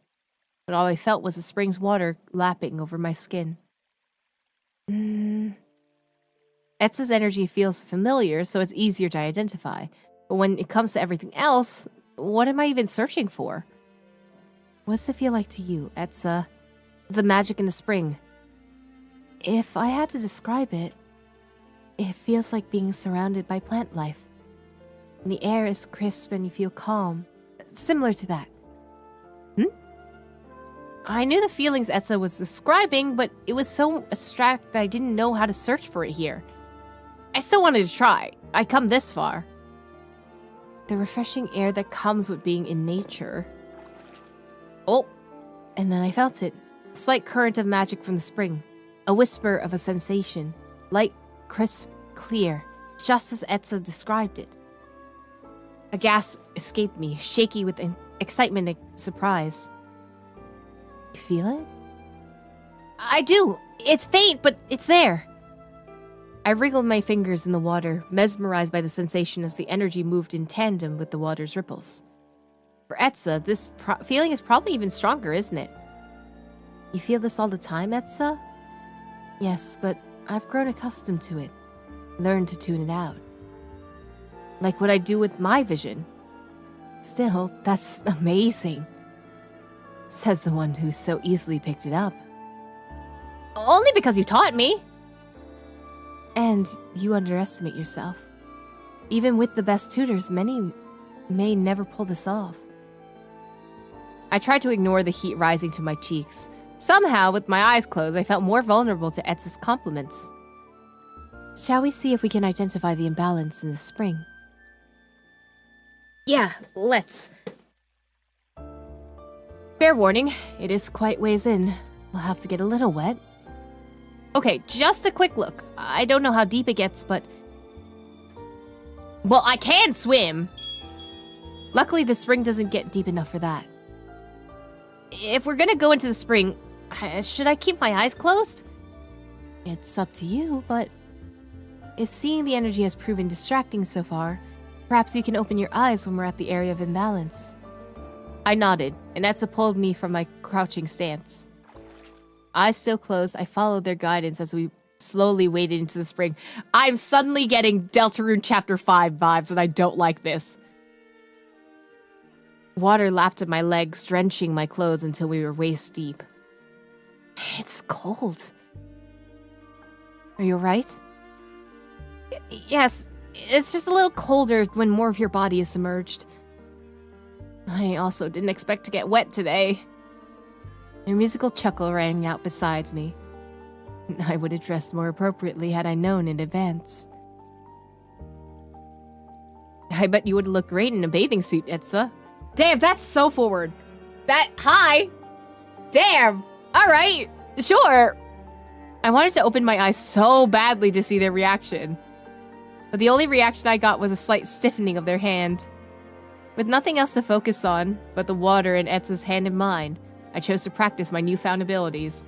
Speaker 1: but all I felt was the spring's water lapping over my skin. Etza's energy feels familiar, so it's easier to identify, but when it comes to everything else, what am I even searching for?
Speaker 2: What's it feel like to you, Etza? The magic in the spring. If I had to describe it, it feels like being surrounded by plant life. And the air is crisp and you feel calm. Similar to that.
Speaker 1: I knew the feelings Etza was describing, but it was so abstract that I didn't know how to search for it here. I still wanted to try. I come this far.
Speaker 2: The refreshing air that comes with being in nature.
Speaker 1: Oh,
Speaker 2: and then I felt it.
Speaker 1: A slight current of magic from the spring.
Speaker 2: A whisper of a sensation. Light, crisp, clear. Just as Etza described it.
Speaker 1: A gasp escaped me, shaky with excitement and surprise.
Speaker 2: You feel it?
Speaker 1: I do. It's faint, but it's there. I wriggled my fingers in the water, mesmerized by the sensation as the energy moved in tandem with the water's ripples. For Etza, this feeling is probably even stronger, isn't it?
Speaker 2: You feel this all the time, Etza? Yes, but I've grown accustomed to it. Learned to tune it out.
Speaker 1: Like what I do with my vision.
Speaker 2: Still, that's amazing. Says the one who so easily picked it up.
Speaker 1: Only because you taught me.
Speaker 2: And you underestimate yourself. Even with the best tutors, many may never pull this off.
Speaker 1: I tried to ignore the heat rising to my cheeks. Somehow, with my eyes closed, I felt more vulnerable to Etza's compliments.
Speaker 2: Shall we see if we can identify the imbalance in the spring?
Speaker 1: Yeah, let's. Fair warning, it is quite ways in.
Speaker 2: We'll have to get a little wet.
Speaker 1: Okay, just a quick look. I don't know how deep it gets, but... Well, I can swim!
Speaker 2: Luckily, the spring doesn't get deep enough for that.
Speaker 1: If we're gonna go into the spring, should I keep my eyes closed?
Speaker 2: It's up to you, but if seeing the energy has proven distracting so far, perhaps you can open your eyes when we're at the area of imbalance.
Speaker 1: I nodded, and Etza pulled me from my crouching stance. Eyes still closed, I followed their guidance as we slowly waded into the spring. I'm suddenly getting Deltarune Chapter 5 vibes, and I don't like this. Water lapped at my legs, drenching my clothes until we were waist deep.
Speaker 2: It's cold. Are you alright?
Speaker 1: Yes, it's just a little colder when more of your body is submerged. I also didn't expect to get wet today.
Speaker 2: Their musical chuckle rang out beside me. I would have dressed more appropriately had I known in advance.
Speaker 1: I bet you would look great in a bathing suit, Etza. Damn, that's so forward. That high? Damn. All right. Sure. I wanted to open my eyes so badly to see their reaction. But the only reaction I got was a slight stiffening of their hand. With nothing else to focus on but the water and Etza's hand in mine, I chose to practice my newfound abilities.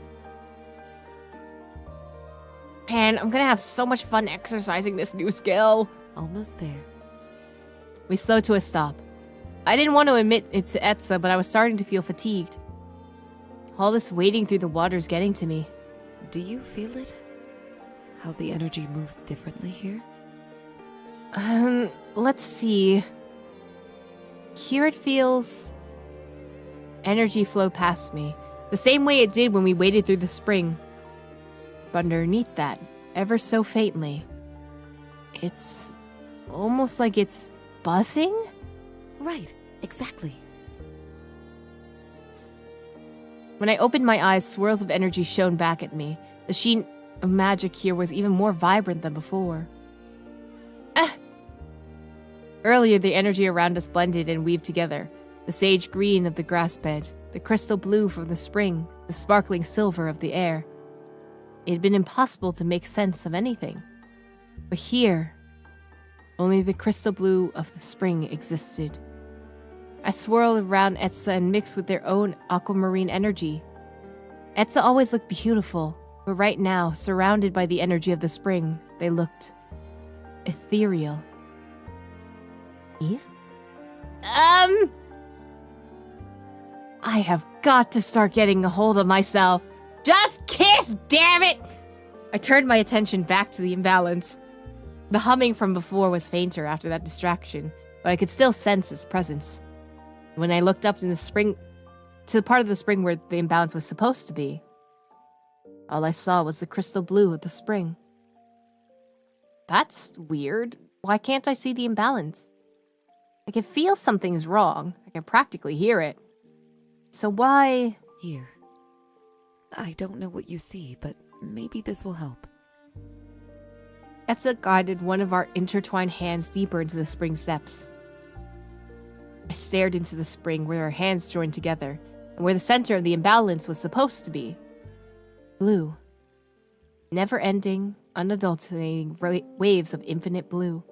Speaker 1: Man, I'm gonna have so much fun exercising this new skill.
Speaker 5: Almost there.
Speaker 1: We slowed to a stop. I didn't want to admit it to Etza, but I was starting to feel fatigued. All this wading through the water's getting to me.
Speaker 5: Do you feel it? How the energy moves differently here?
Speaker 1: Let's see. Here it feels... Energy flow past me, the same way it did when we waded through the spring. But underneath that, ever so faintly, it's almost like it's buzzing?
Speaker 5: Right, exactly.
Speaker 1: When I opened my eyes, swirls of energy shone back at me. The sheen of magic here was even more vibrant than before. Earlier, the energy around us blended and weaved together. The sage green of the grass bed, the crystal blue from the spring, the sparkling silver of the air. It had been impossible to make sense of anything. But here, only the crystal blue of the spring existed. I swirled around Etza and mixed with their own aquamarine energy. Etza always looked beautiful, but right now, surrounded by the energy of the spring, they looked ethereal. Eve? I have got to start getting a hold of myself. Just kiss, damn it! I turned my attention back to the imbalance. The humming from before was fainter after that distraction, but I could still sense its presence. When I looked up in the spring, to the part of the spring where the imbalance was supposed to be, all I saw was the crystal blue of the spring. That's weird. Why can't I see the imbalance? I can feel something's wrong. I can practically hear it. So why...
Speaker 5: Here. I don't know what you see, but maybe this will help.
Speaker 1: Etza guided one of our intertwined hands deeper into the spring's depths. I stared into the spring where our hands joined together, and where the center of the imbalance was supposed to be. Blue. Never-ending, unadulterating waves of infinite blue.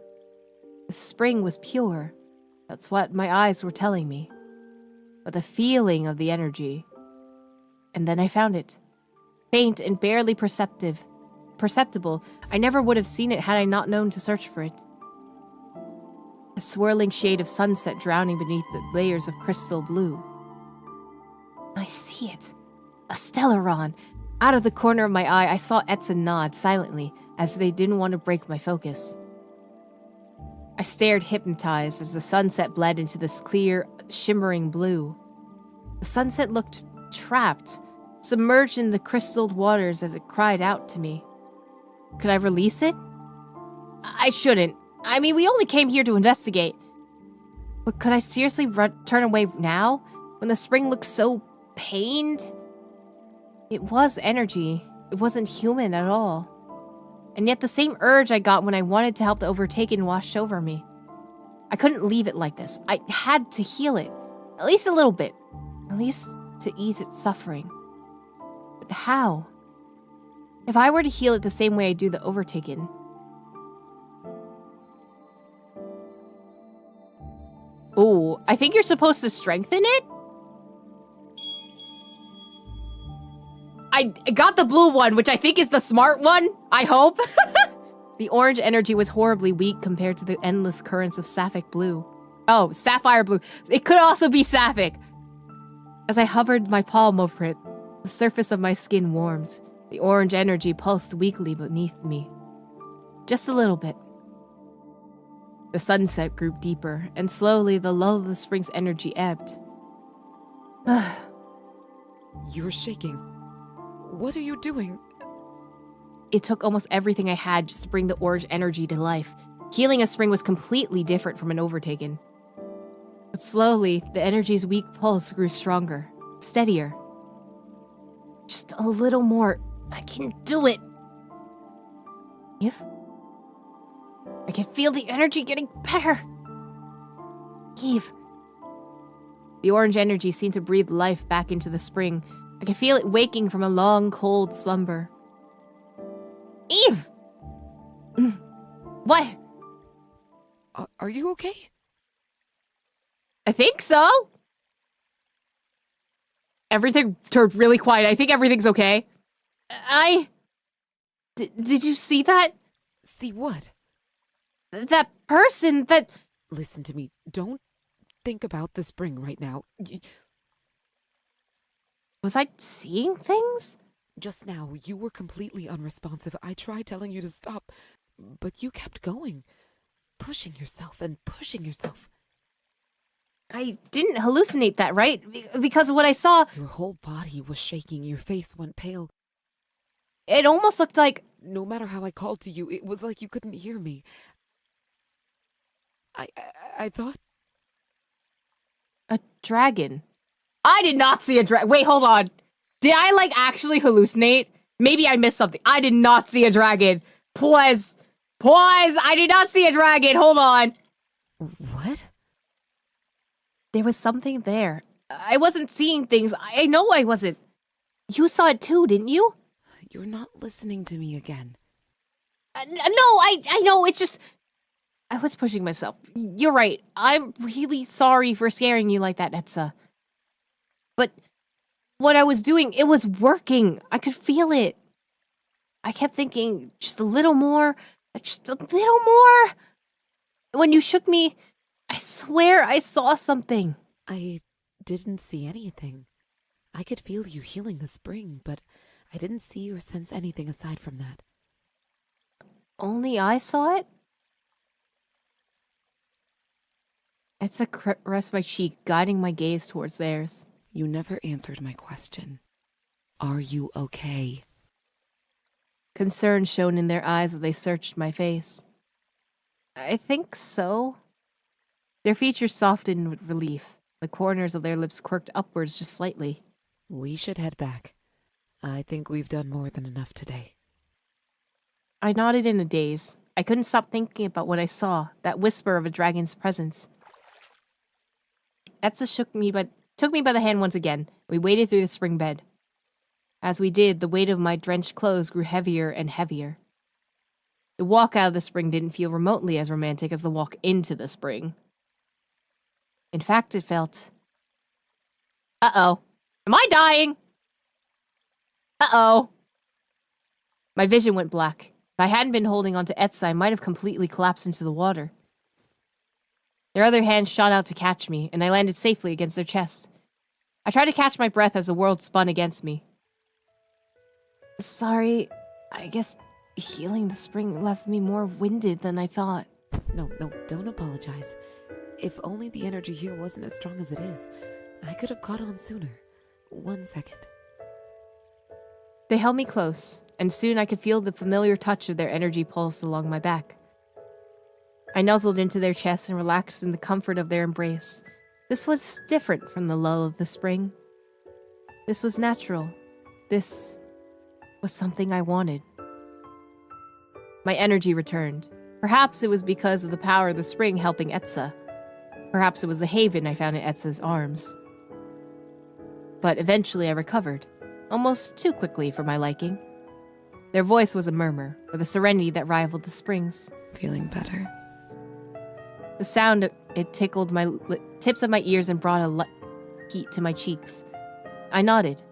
Speaker 1: The spring was pure. That's what my eyes were telling me. But the feeling of the energy... And then I found it. Faint and barely perceptible. I never would have seen it had I not known to search for it. A swirling shade of sunset drowning beneath the layers of crystal blue. I see it. A Stellaron. Out of the corner of my eye, I saw Etza nod silently, as they didn't want to break my focus. I stared hypnotized as the sunset bled into this clear, shimmering blue. The sunset looked trapped, submerged in the crystalled waters as it cried out to me. Could I release it? I shouldn't. I mean, we only came here to investigate. But could I seriously turn away now, when the spring looks so pained? It was energy. It wasn't human at all. And yet the same urge I got when I wanted to help the overtaken washed over me. I couldn't leave it like this. I had to heal it. At least a little bit. At least to ease its suffering. But how? If I were to heal it the same way I do the overtaken... Ooh, I think you're supposed to strengthen it? I got the blue one, which I think is the smart one, I hope. The orange energy was horribly weak compared to the endless currents of sapphic blue. Oh, sapphire blue. It could also be sapphic. As I hovered my palm over it, the surface of my skin warmed. The orange energy pulsed weakly beneath me. Just a little bit. The sunset grew deeper, and slowly the lull of the spring's energy ebbed.
Speaker 5: You're shaking. What are you doing?
Speaker 1: It took almost everything I had just to bring the orange energy to life. Healing a spring was completely different from an overtaken. But slowly, the energy's weak pulse grew stronger, steadier. Just a little more. I can do it. I can feel the energy getting better. Eve,
Speaker 2: The orange energy seemed to breathe life back into the spring. I could feel it waking from a long, cold slumber. Eve! What?
Speaker 5: Are you okay?
Speaker 2: I think so. Everything turned really quiet. I think everything's okay. Did you see that?
Speaker 5: See what?
Speaker 2: That person that...
Speaker 5: Listen to me. Don't think about the spring right now.
Speaker 2: Was I seeing things?
Speaker 5: Just now, you were completely unresponsive. I tried telling you to stop, but you kept going. Pushing yourself and pushing yourself.
Speaker 2: I didn't hallucinate that, right? Because what I saw...
Speaker 5: Your whole body was shaking. Your face went pale.
Speaker 2: It almost looked like...
Speaker 5: No matter how I called to you, it was like you couldn't hear me. I thought...
Speaker 2: A dragon. I did not see a dragon. Wait, hold on. Did I, like, actually hallucinate? Maybe I missed something. I did not see a dragon. Pause. I did not see a dragon. Hold on.
Speaker 5: What?
Speaker 2: There was something there. I wasn't seeing things. I know I wasn't. You saw it too, didn't you?
Speaker 5: You're not listening to me again.
Speaker 2: No, I know. It's just... I was pushing myself. You're right. I'm really sorry for scaring you like that, Etza. But what I was doing, it was working. I could feel it. I kept thinking, just a little more. Just a little more. When you shook me, I swear I saw something.
Speaker 5: I didn't see anything. I could feel you healing the spring, but I didn't see or sense anything aside from that.
Speaker 2: Only I saw it? Etza caressed my cheek, guiding my gaze towards theirs.
Speaker 5: You never answered my question. Are you okay?
Speaker 2: Concern shone in their eyes as they searched my face. I think so. Their features softened with relief. The corners of their lips quirked upwards just slightly.
Speaker 5: We should head back. I think we've done more than enough today.
Speaker 2: I nodded in a daze. I couldn't stop thinking about what I saw, that whisper of a dragon's presence. Etza took me by the hand once again. We waded through the spring bed. As we did, the weight of my drenched clothes grew heavier and heavier. The walk out of the spring didn't feel remotely as romantic as the walk into the spring. In fact, it felt... Uh-oh. Am I dying? Uh-oh. My vision went black. If I hadn't been holding on to Etza, I might have completely collapsed into the water. Their other hands shot out to catch me, and I landed safely against their chest. I tried to catch my breath as the world spun against me. Sorry, I guess healing the spring left me more winded than I thought.
Speaker 5: No, don't apologize. If only the energy here wasn't as strong as it is, I could have caught on sooner. 1 second.
Speaker 2: They held me close, and soon I could feel the familiar touch of their energy pulse along my back. I nuzzled into their chests and relaxed in the comfort of their embrace. This was different from the lull of the spring. This was natural. This was something I wanted. My energy returned. Perhaps it was because of the power of the spring helping Etza. Perhaps it was the haven I found in Etza's arms. But eventually I recovered, almost too quickly for my liking. Their voice was a murmur, with a serenity that rivaled the spring's.
Speaker 5: Feeling better?
Speaker 2: The sound, it tickled my tips of my ears and brought a heat to my cheeks. I nodded.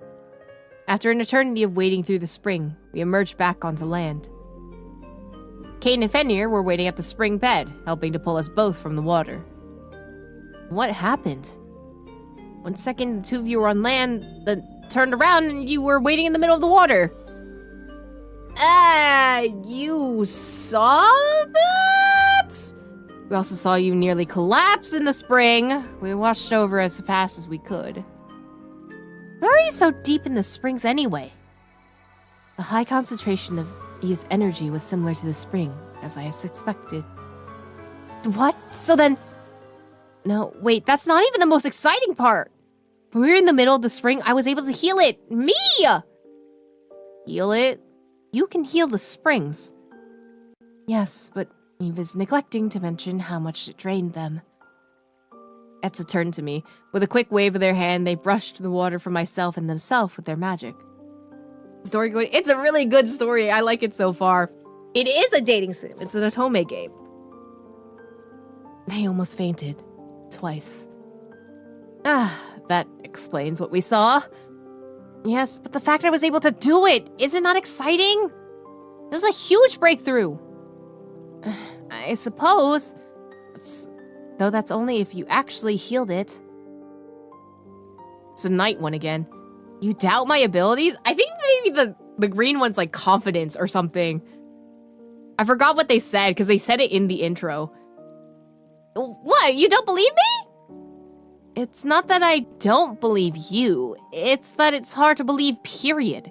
Speaker 2: After an eternity of wading through the spring, we emerged back onto land. Kayn and Fenrir were waiting at the spring bed, helping to pull us both from the water. What happened? 1 second, the two of you were on land, then turned around and you were waiting in the middle of the water. You saw that? We also saw you nearly collapse in the spring. We watched over as fast as we could. Why are you so deep in the springs anyway? The high concentration of Eve's energy was similar to the spring, as I expected. What? So then... No, wait, that's not even the most exciting part. When we were in the middle of the spring, I was able to heal it. Me! Heal it? You can heal the springs. Yes, but Eve is neglecting to mention how much it drained them. Etza turned to me. With a quick wave of their hand, they brushed the water from myself and themselves with their magic.
Speaker 1: Story going. It's a really good story. I like it so far. It is a dating sim. It's an Otome game.
Speaker 2: They almost fainted. Twice. That explains what we saw.
Speaker 1: Yes, but the fact I was able to do it, isn't that exciting? This is a huge breakthrough.
Speaker 2: I suppose. Though that's only if you actually healed it.
Speaker 1: It's a night one again. You doubt my abilities? I think maybe the green one's like confidence or something. I forgot what they said because they said it in the intro. What? You don't believe me?
Speaker 2: It's not that I don't believe you. It's that it's hard to believe, period.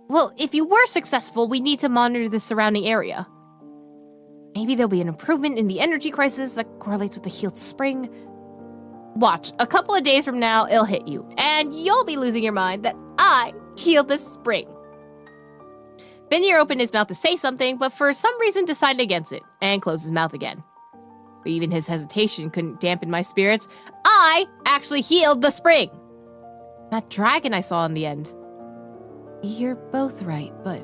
Speaker 1: Well, if you were successful, we need to monitor the surrounding area.
Speaker 2: Maybe there'll be an improvement in the energy crisis that correlates with the healed spring.
Speaker 1: Watch, a couple of days from now, it'll hit you, and you'll be losing your mind that I healed this spring. Benier opened his mouth to say something, but for some reason decided against it, and closed his mouth again. But even his hesitation couldn't dampen my spirits. I actually healed the spring! That dragon I saw in the end.
Speaker 2: You're both right, but...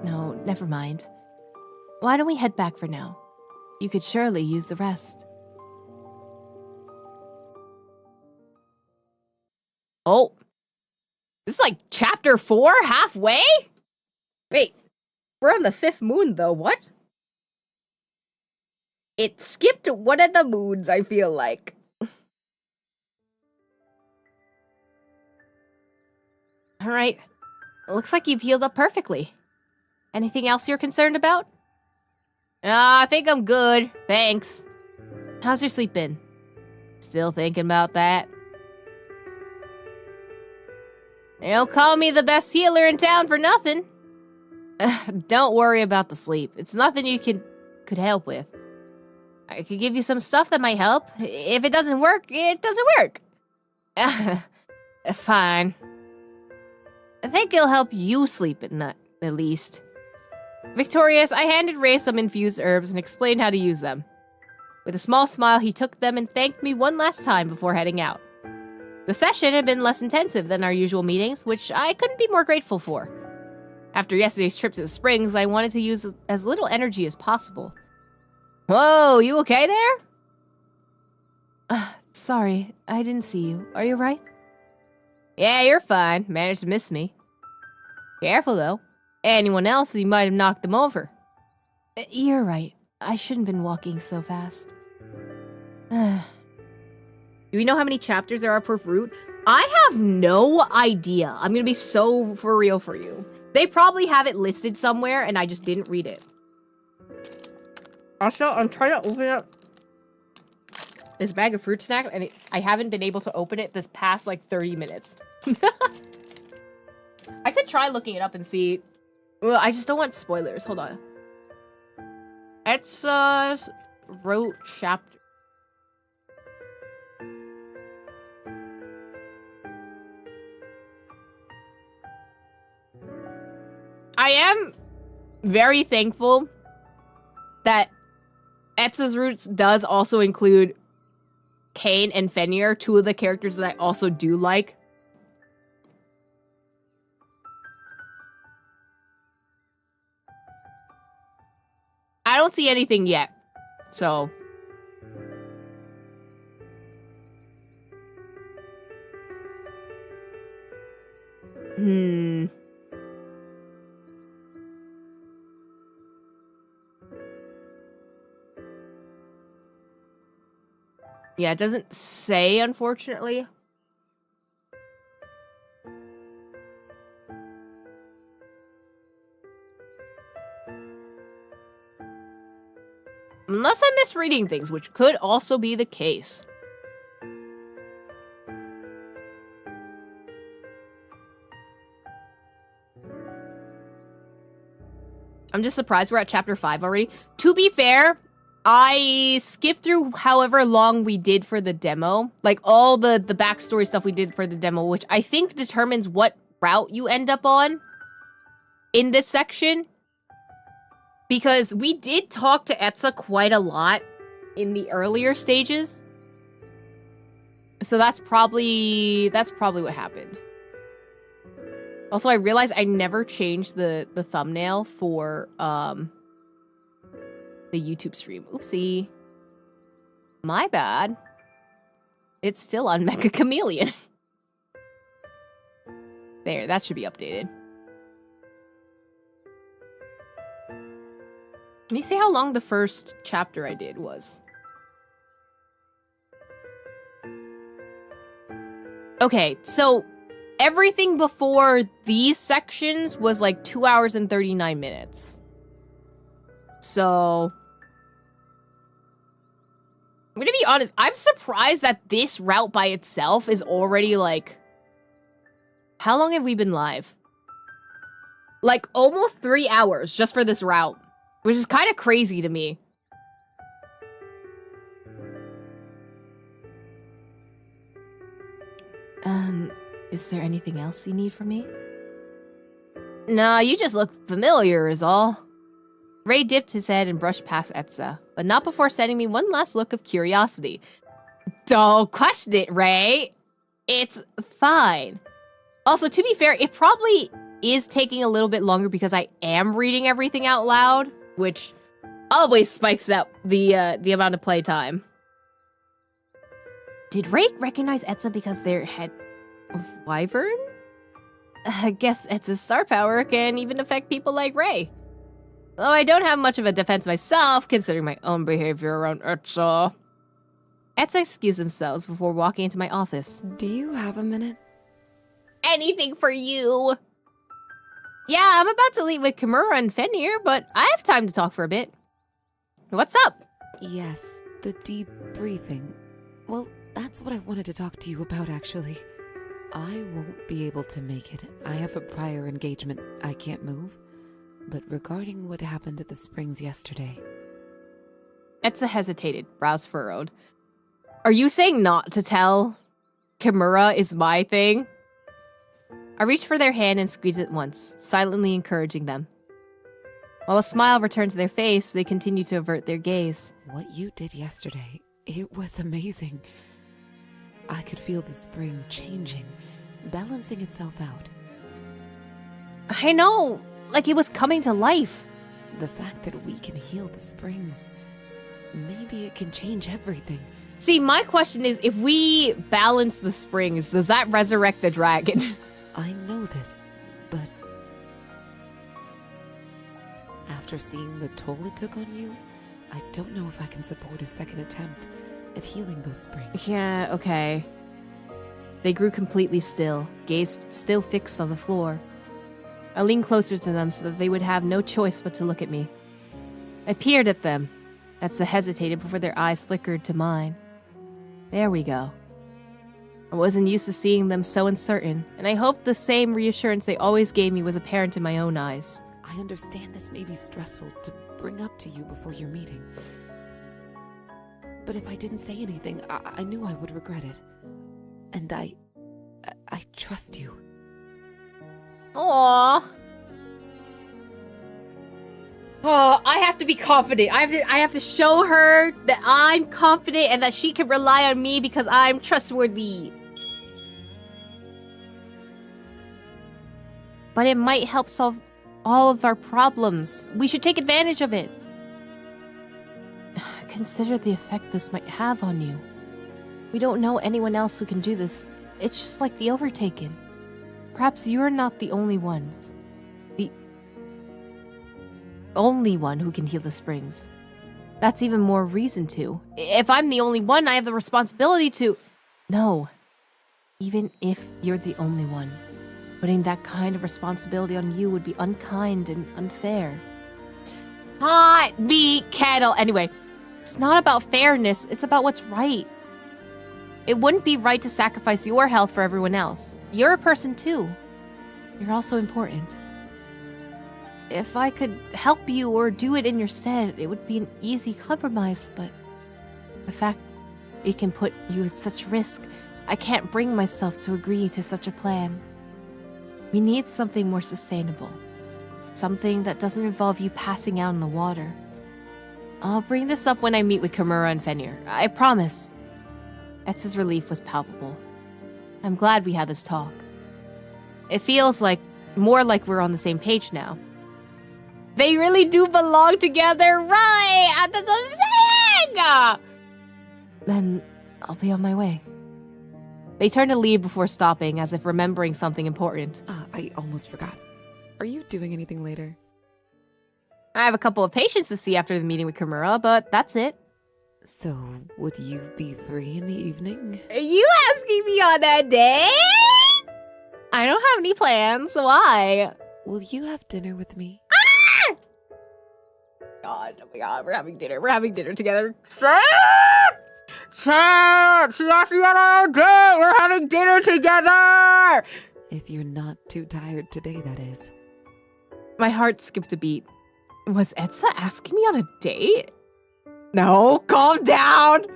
Speaker 2: no, never mind. Why don't we head back for now? You could surely use the rest.
Speaker 1: Oh. This is like chapter 4? Halfway? Wait. We're on the 5th moon, though. What? It skipped one of the moons, I feel like. Alright. Looks like you've healed up perfectly. Anything else you're concerned about? I think I'm good. Thanks.
Speaker 2: How's your sleep been?
Speaker 1: Still thinking about that. They don't call me the best healer in town for nothing. Don't worry about the sleep. It's nothing you could help with. I could give you some stuff that might help. If it doesn't work, it doesn't work. Fine. I think it'll help you sleep at night, at least. Victorious, I handed Ray some infused herbs and explained how to use them. With a small smile, he took them and thanked me one last time before heading out. The session had been less intensive than our usual meetings, which I couldn't be more grateful for. After yesterday's trip to the springs, I wanted to use as little energy as possible. Whoa, you okay there?
Speaker 2: Sorry, I didn't see you. Are you right?
Speaker 1: Yeah, you're fine. Managed to miss me. Careful, though. Anyone else, you might have knocked them over.
Speaker 2: You're right. I shouldn't have been walking so fast.
Speaker 1: Do we know how many chapters there are per route? I have no idea. I'm gonna be so for real for you. They probably have it listed somewhere, and I just didn't read it. Also, I'm trying to open up this bag of fruit snacks, and I haven't been able to open it this past, like, 30 minutes. I could try looking it up and see. Well, I just don't want spoilers. Hold on. Etza wrote chapter. I am very thankful that Etza's Roots does also include Kayn and Fenrir, two of the characters that I also do like. I don't see anything yet, so... Yeah, it doesn't say, unfortunately. Unless I'm misreading things, which could also be the case. I'm just surprised we're at chapter 5 already. To be fair, I skipped through however long we did for the demo. Like, all the backstory stuff we did for the demo, which I think determines what route you end up on in this section. Because we did talk to Etza quite a lot in the earlier stages. So that's probably what happened. Also, I realized I never changed the thumbnail for the YouTube stream. Oopsie. My bad. It's still on Mecha Chameleon. There, that should be updated. Let me see how long the first chapter I did was. Okay, so everything before these sections was like 2 hours and 39 minutes. So I'm gonna be honest, I'm surprised that this route by itself is already like... How long have we been live? Like almost 3 hours just for this route, which is kind of crazy to me.
Speaker 2: Is there anything else you need from me?
Speaker 1: Nah, you just look familiar is all. Ray dipped his head and brushed past Etza, but not before sending me one last look of curiosity. Don't question it, Ray. It's fine. Also, to be fair, it probably is taking a little bit longer because I am reading everything out loud, which always spikes up the amount of playtime.
Speaker 2: Did Ray recognize Etza because their head...
Speaker 1: Wyvern? I guess Etza's star power can even affect people like Ray. Though I don't have much of a defense myself, considering my own behavior around Etza. Etza excused themselves before walking into my office.
Speaker 5: Do you have a minute?
Speaker 1: Anything for you. Yeah, I'm about to leave with Kimura and Fenrir, but I have time to talk for a bit. What's up?
Speaker 5: Yes, the debriefing. Well, that's what I wanted to talk to you about, actually. I won't be able to make it. I have a prior engagement. I can't move. But regarding what happened at the springs yesterday...
Speaker 1: Etza hesitated, brows furrowed. Are you saying not to tell? Kimura is my thing? I reached for their hand and squeezed it once, silently encouraging them. While a smile returned to their face, they continued to avert their gaze.
Speaker 5: What you did yesterday, it was amazing. I could feel the spring changing, balancing itself out.
Speaker 1: I know, like it was coming to life.
Speaker 5: The fact that we can heal the springs, maybe it can change everything.
Speaker 1: See, my question is, if we balance the springs, does that resurrect the dragon?
Speaker 5: I know this, but after seeing the toll it took on you, I don't know if I can support a second attempt at healing those springs.
Speaker 1: Yeah, okay. They grew completely still, gaze still fixed on the floor. I leaned closer to them so that they would have no choice but to look at me. I peered at them. Etza hesitated before their eyes flickered to mine. There we go. I wasn't used to seeing them so uncertain, and I hoped the same reassurance they always gave me was apparent in my own eyes.
Speaker 5: I understand this may be stressful to bring up to you before your meeting. But if I didn't say anything, I knew I would regret it. And I trust you.
Speaker 1: Aww. Oh, I have to be confident. I have to show her that I'm confident and that she can rely on me because I'm trustworthy. But it might help solve all of our problems. We should take advantage of it.
Speaker 2: Consider the effect this might have on you. We don't know anyone else who can do this. It's just like the Overtaken. Perhaps you're not the only ones. The only one who can heal the springs. That's even more reason to.
Speaker 1: If I'm the only one, I have the responsibility to...
Speaker 2: No. Even if you're the only one, putting that kind of responsibility on you would be unkind and unfair.
Speaker 1: Hot meat kettle. Anyway,
Speaker 2: it's not about fairness, it's about what's right.
Speaker 1: it wouldn't be right to sacrifice your health for everyone else. You're a person too.
Speaker 2: You're also important.
Speaker 1: If I could help you or do it in your stead, it would be an easy compromise, but
Speaker 2: The fact it can put you at such risk, I can't bring myself to agree to such a plan. We need something more sustainable. Something that doesn't involve you passing out in the water. I'll bring this up when I meet with Kimura and Fenrir. I promise. Etza's relief was palpable. I'm glad we had this talk. It feels more like we're on the same page now.
Speaker 1: They really do belong together, right? That's what I'm saying!
Speaker 2: Then I'll be on my way. They turned to leave before stopping, as if remembering something important.
Speaker 5: I almost forgot. Are you doing anything later?
Speaker 1: I have a couple of patients to see after the meeting with Kimura, but that's it.
Speaker 5: So, would you be free in the evening?
Speaker 1: Are you asking me on a date? I don't have any plans, so why?
Speaker 5: Will you have dinner with me?
Speaker 1: Oh my god, we're having dinner. We're having dinner together. She asked me on a date! We're having dinner together!
Speaker 5: If you're not too tired today, that is.
Speaker 1: My heart skipped a beat. Was Etza asking me on a date? No, calm down!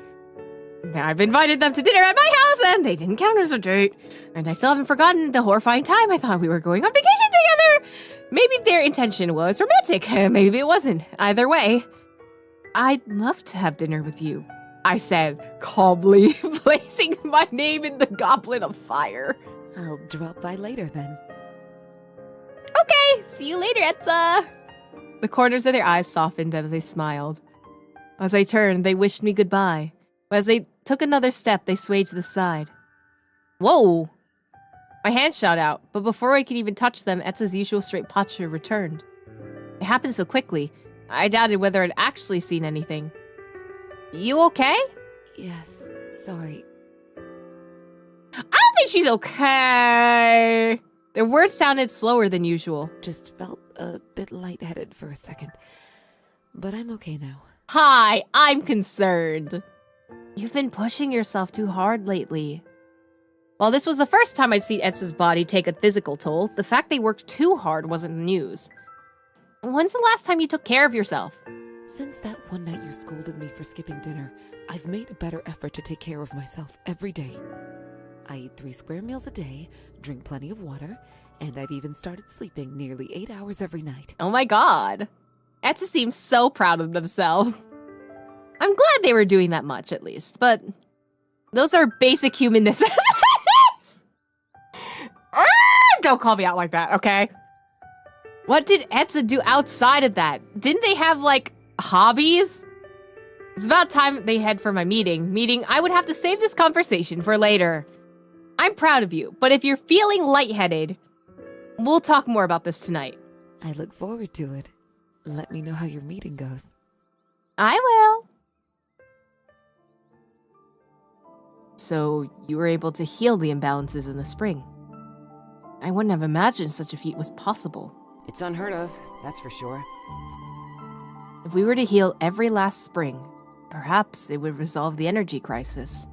Speaker 1: I've invited them to dinner at my house and they didn't count as a date. And I still haven't forgotten the horrifying time I thought we were going on vacation together! Maybe their intention was romantic, maybe it wasn't. Either way, I'd love to have dinner with you, I said, calmly, placing my name in the goblet of fire.
Speaker 5: I'll drop by later then.
Speaker 1: Okay, see you later, Etza. The corners of their eyes softened as they smiled. As I turned, they wished me goodbye. But as they took another step, they swayed to the side. Whoa! My hands shot out, but before I could even touch them, Etza's usual straight posture returned. It happened so quickly, I doubted whether I'd actually seen anything. You okay?
Speaker 5: Yes, sorry.
Speaker 1: I don't think she's okay. Their words sounded slower than usual.
Speaker 5: Just felt a bit lightheaded for a second. But I'm okay now.
Speaker 1: Hi, I'm concerned.
Speaker 2: You've been pushing yourself too hard lately.
Speaker 1: While this was the first time I'd seen Etza's body take a physical toll, the fact they worked too hard wasn't news. When's the last time you took care of yourself?
Speaker 5: Since that one night you scolded me for skipping dinner, I've made a better effort to take care of myself every day. I eat 3 square meals a day, drink plenty of water, and I've even started sleeping nearly 8 hours every night.
Speaker 1: Oh my god. Etza seems so proud of themselves. I'm glad they were doing that much, at least, but those are basic human necessities. Don't call me out like that, okay? What did Etza do outside of that? Didn't they have, hobbies? It's about time they head for my meeting. I would have to save this conversation for later. I'm proud of you, but if you're feeling lightheaded, we'll talk more about this tonight.
Speaker 5: I look forward to it. Let me know how your meeting goes.
Speaker 1: I will.
Speaker 2: So you were able to heal the imbalances in the spring. I wouldn't have imagined such a feat was possible.
Speaker 3: It's unheard of, that's for sure.
Speaker 2: If we were to heal every last spring, perhaps it would resolve the energy crisis.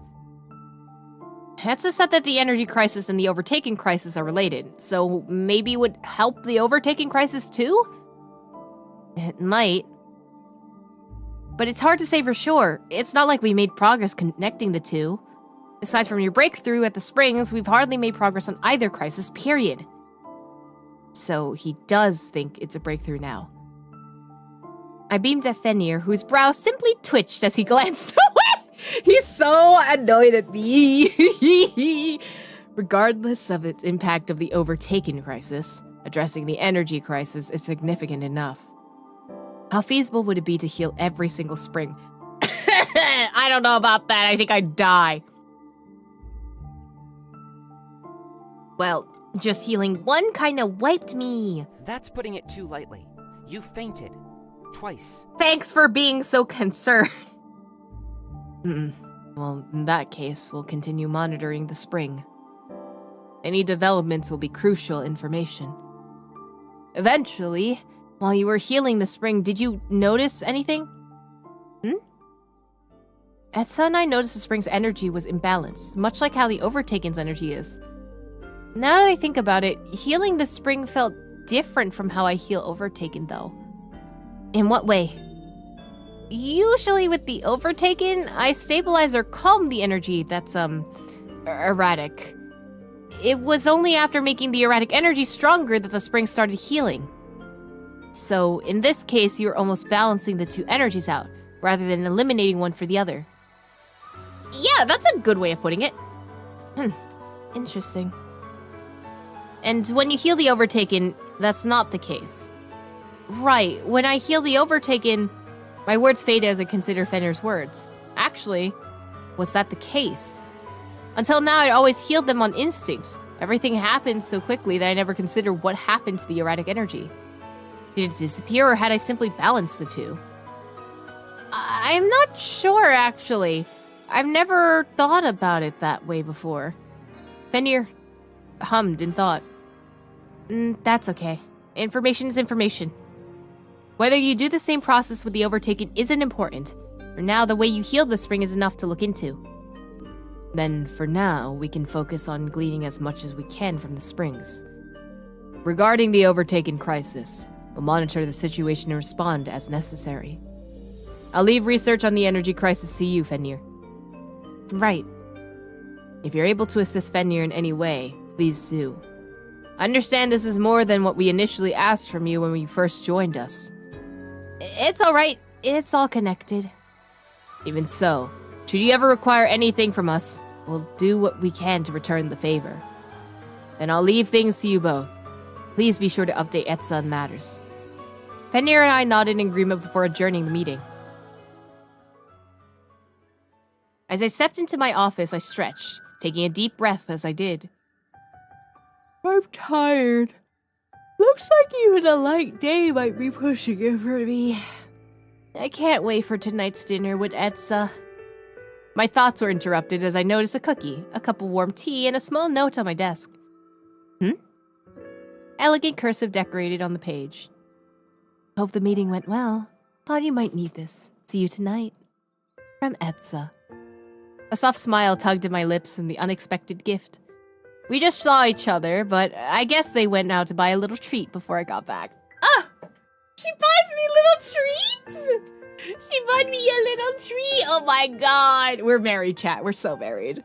Speaker 1: Etza said that the energy crisis and the overtaking crisis are related, so maybe it would help the overtaking crisis too?
Speaker 2: It might.
Speaker 1: But it's hard to say for sure. It's not like we made progress connecting the two. Aside from your breakthrough at the springs, we've hardly made progress on either crisis, period.
Speaker 2: So he does think it's a breakthrough now.
Speaker 1: I beamed at Fenrir, whose brow simply twitched as he glanced away. He's so annoyed at me.
Speaker 2: Regardless of its impact of the overtaken crisis, addressing the energy crisis is significant enough. How feasible would it be to heal every single spring?
Speaker 1: I don't know about that. I think I'd die. Well, just healing one kinda wiped me.
Speaker 3: That's putting it too lightly. You fainted. Twice.
Speaker 1: Thanks for being so concerned.
Speaker 2: Well, in that case, we'll continue monitoring the spring. Any developments will be crucial information. Eventually, while you were healing the spring, did you notice anything? Etza and I noticed the spring's energy was imbalanced, much like how the Overtaken's energy is. Now that I think about it, healing the spring felt different from how I heal Overtaken, though.
Speaker 1: In what way?
Speaker 2: Usually with the Overtaken, I stabilize or calm the energy that's, erratic. It was only after making the erratic energy stronger that the spring started healing. So, in this case, you're almost balancing the two energies out, rather than eliminating one for the other.
Speaker 1: Yeah, that's a good way of putting it.
Speaker 2: Interesting. And when you heal the Overtaken, that's not the case. Right, when I heal the Overtaken, my words fade as I consider Fenrir's words. Actually, was that the case? Until now, I always healed them on instinct. Everything happened so quickly that I never considered what happened to the erratic energy. Did it disappear, or had I simply balanced the two? I'm not sure, actually. I've never thought about it that way before. Fenrir hummed in thought. That's okay. Information is information. Whether you do the same process with the Overtaken isn't important. For now, the way you heal the spring is enough to look into. Then, for now, we can focus on gleaning as much as we can from the springs. Regarding the Overtaken crisis, we'll monitor the situation and respond as necessary. I'll leave research on the energy crisis to you, Fenrir. Right. If you're able to assist Fenrir in any way, please do. I understand this is more than what we initially asked from you when you first joined us. It's alright. It's all connected. Even so, should you ever require anything from us, we'll do what we can to return the favor. Then I'll leave things to you both. Please be sure to update Etza on matters. Fenrir and I nodded in agreement before adjourning the meeting. As I stepped into my office, I stretched, taking a deep breath as I did. I'm tired. Looks like even a light day might be pushing it for me. I can't wait for tonight's dinner with Etza. My thoughts were interrupted as I noticed a cookie, a cup of warm tea, and a small note on my desk. Elegant cursive decorated on the page. Hope the meeting went well. Thought you might need this. See you tonight. From Etza. A soft smile tugged at my lips in the unexpected gift. We just saw each other, but I guess they went out to buy a little treat before I got back. She buys me little treats! She bought me a little treat! Oh my god! We're married, chat. We're so married.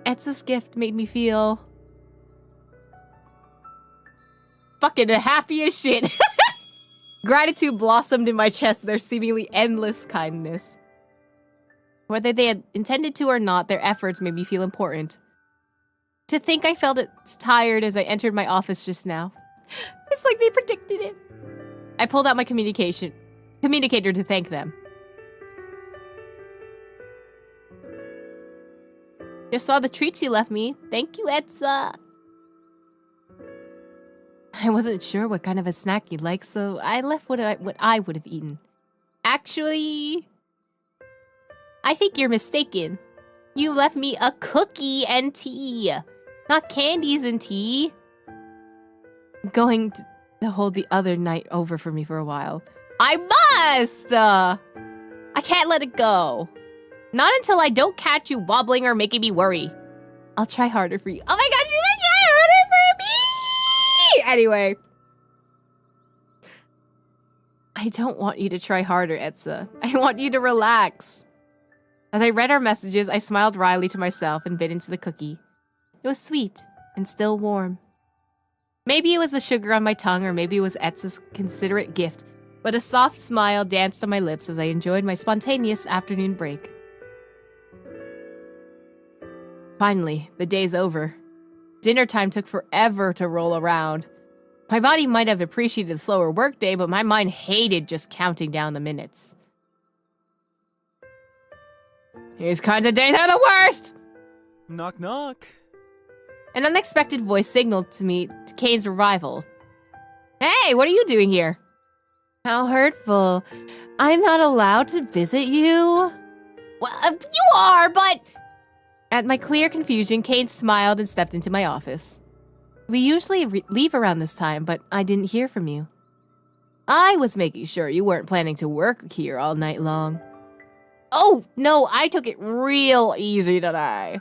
Speaker 2: Etza's gift made me feel... fucking happy as shit. Gratitude blossomed in my chest, their seemingly endless kindness. Whether they had intended to or not, their efforts made me feel important. To think I felt as tired as I entered my office just now. It's like they predicted it. I pulled out my communicator to thank them. Just saw the treats you left me. Thank you, Etza. I wasn't sure what kind of a snack you'd like, so I left what I would have eaten. Actually, I think you're mistaken. You left me a cookie and tea, not candies and tea. Going to hold the other night over for me for a while. I must! I can't let it go. Not until I don't catch you wobbling or making me worry. I'll try harder for you. Oh my god, you're gonna try harder for me! Anyway. I don't want you to try harder, Etza. I want you to relax. As I read our messages, I smiled wryly to myself and bit into the cookie. It was sweet and still warm. Maybe it was the sugar on my tongue, or maybe it was Etza's considerate gift, but a soft smile danced on my lips as I enjoyed my spontaneous afternoon break. Finally, the day's over. Dinner time took forever to roll around. My body might have appreciated the slower workday, but my mind hated just counting down the minutes. These kinds of days are the worst!
Speaker 4: Knock knock.
Speaker 2: An unexpected voice signaled to me Kayn's arrival. Hey, what are you doing here? How hurtful. I'm not allowed to visit you? Well, you are, but... At my clear confusion, Kayn smiled and stepped into my office. We usually leave around this time, but I didn't hear from you. I was making sure you weren't planning to work here all night long. Oh, no, I took it real easy today.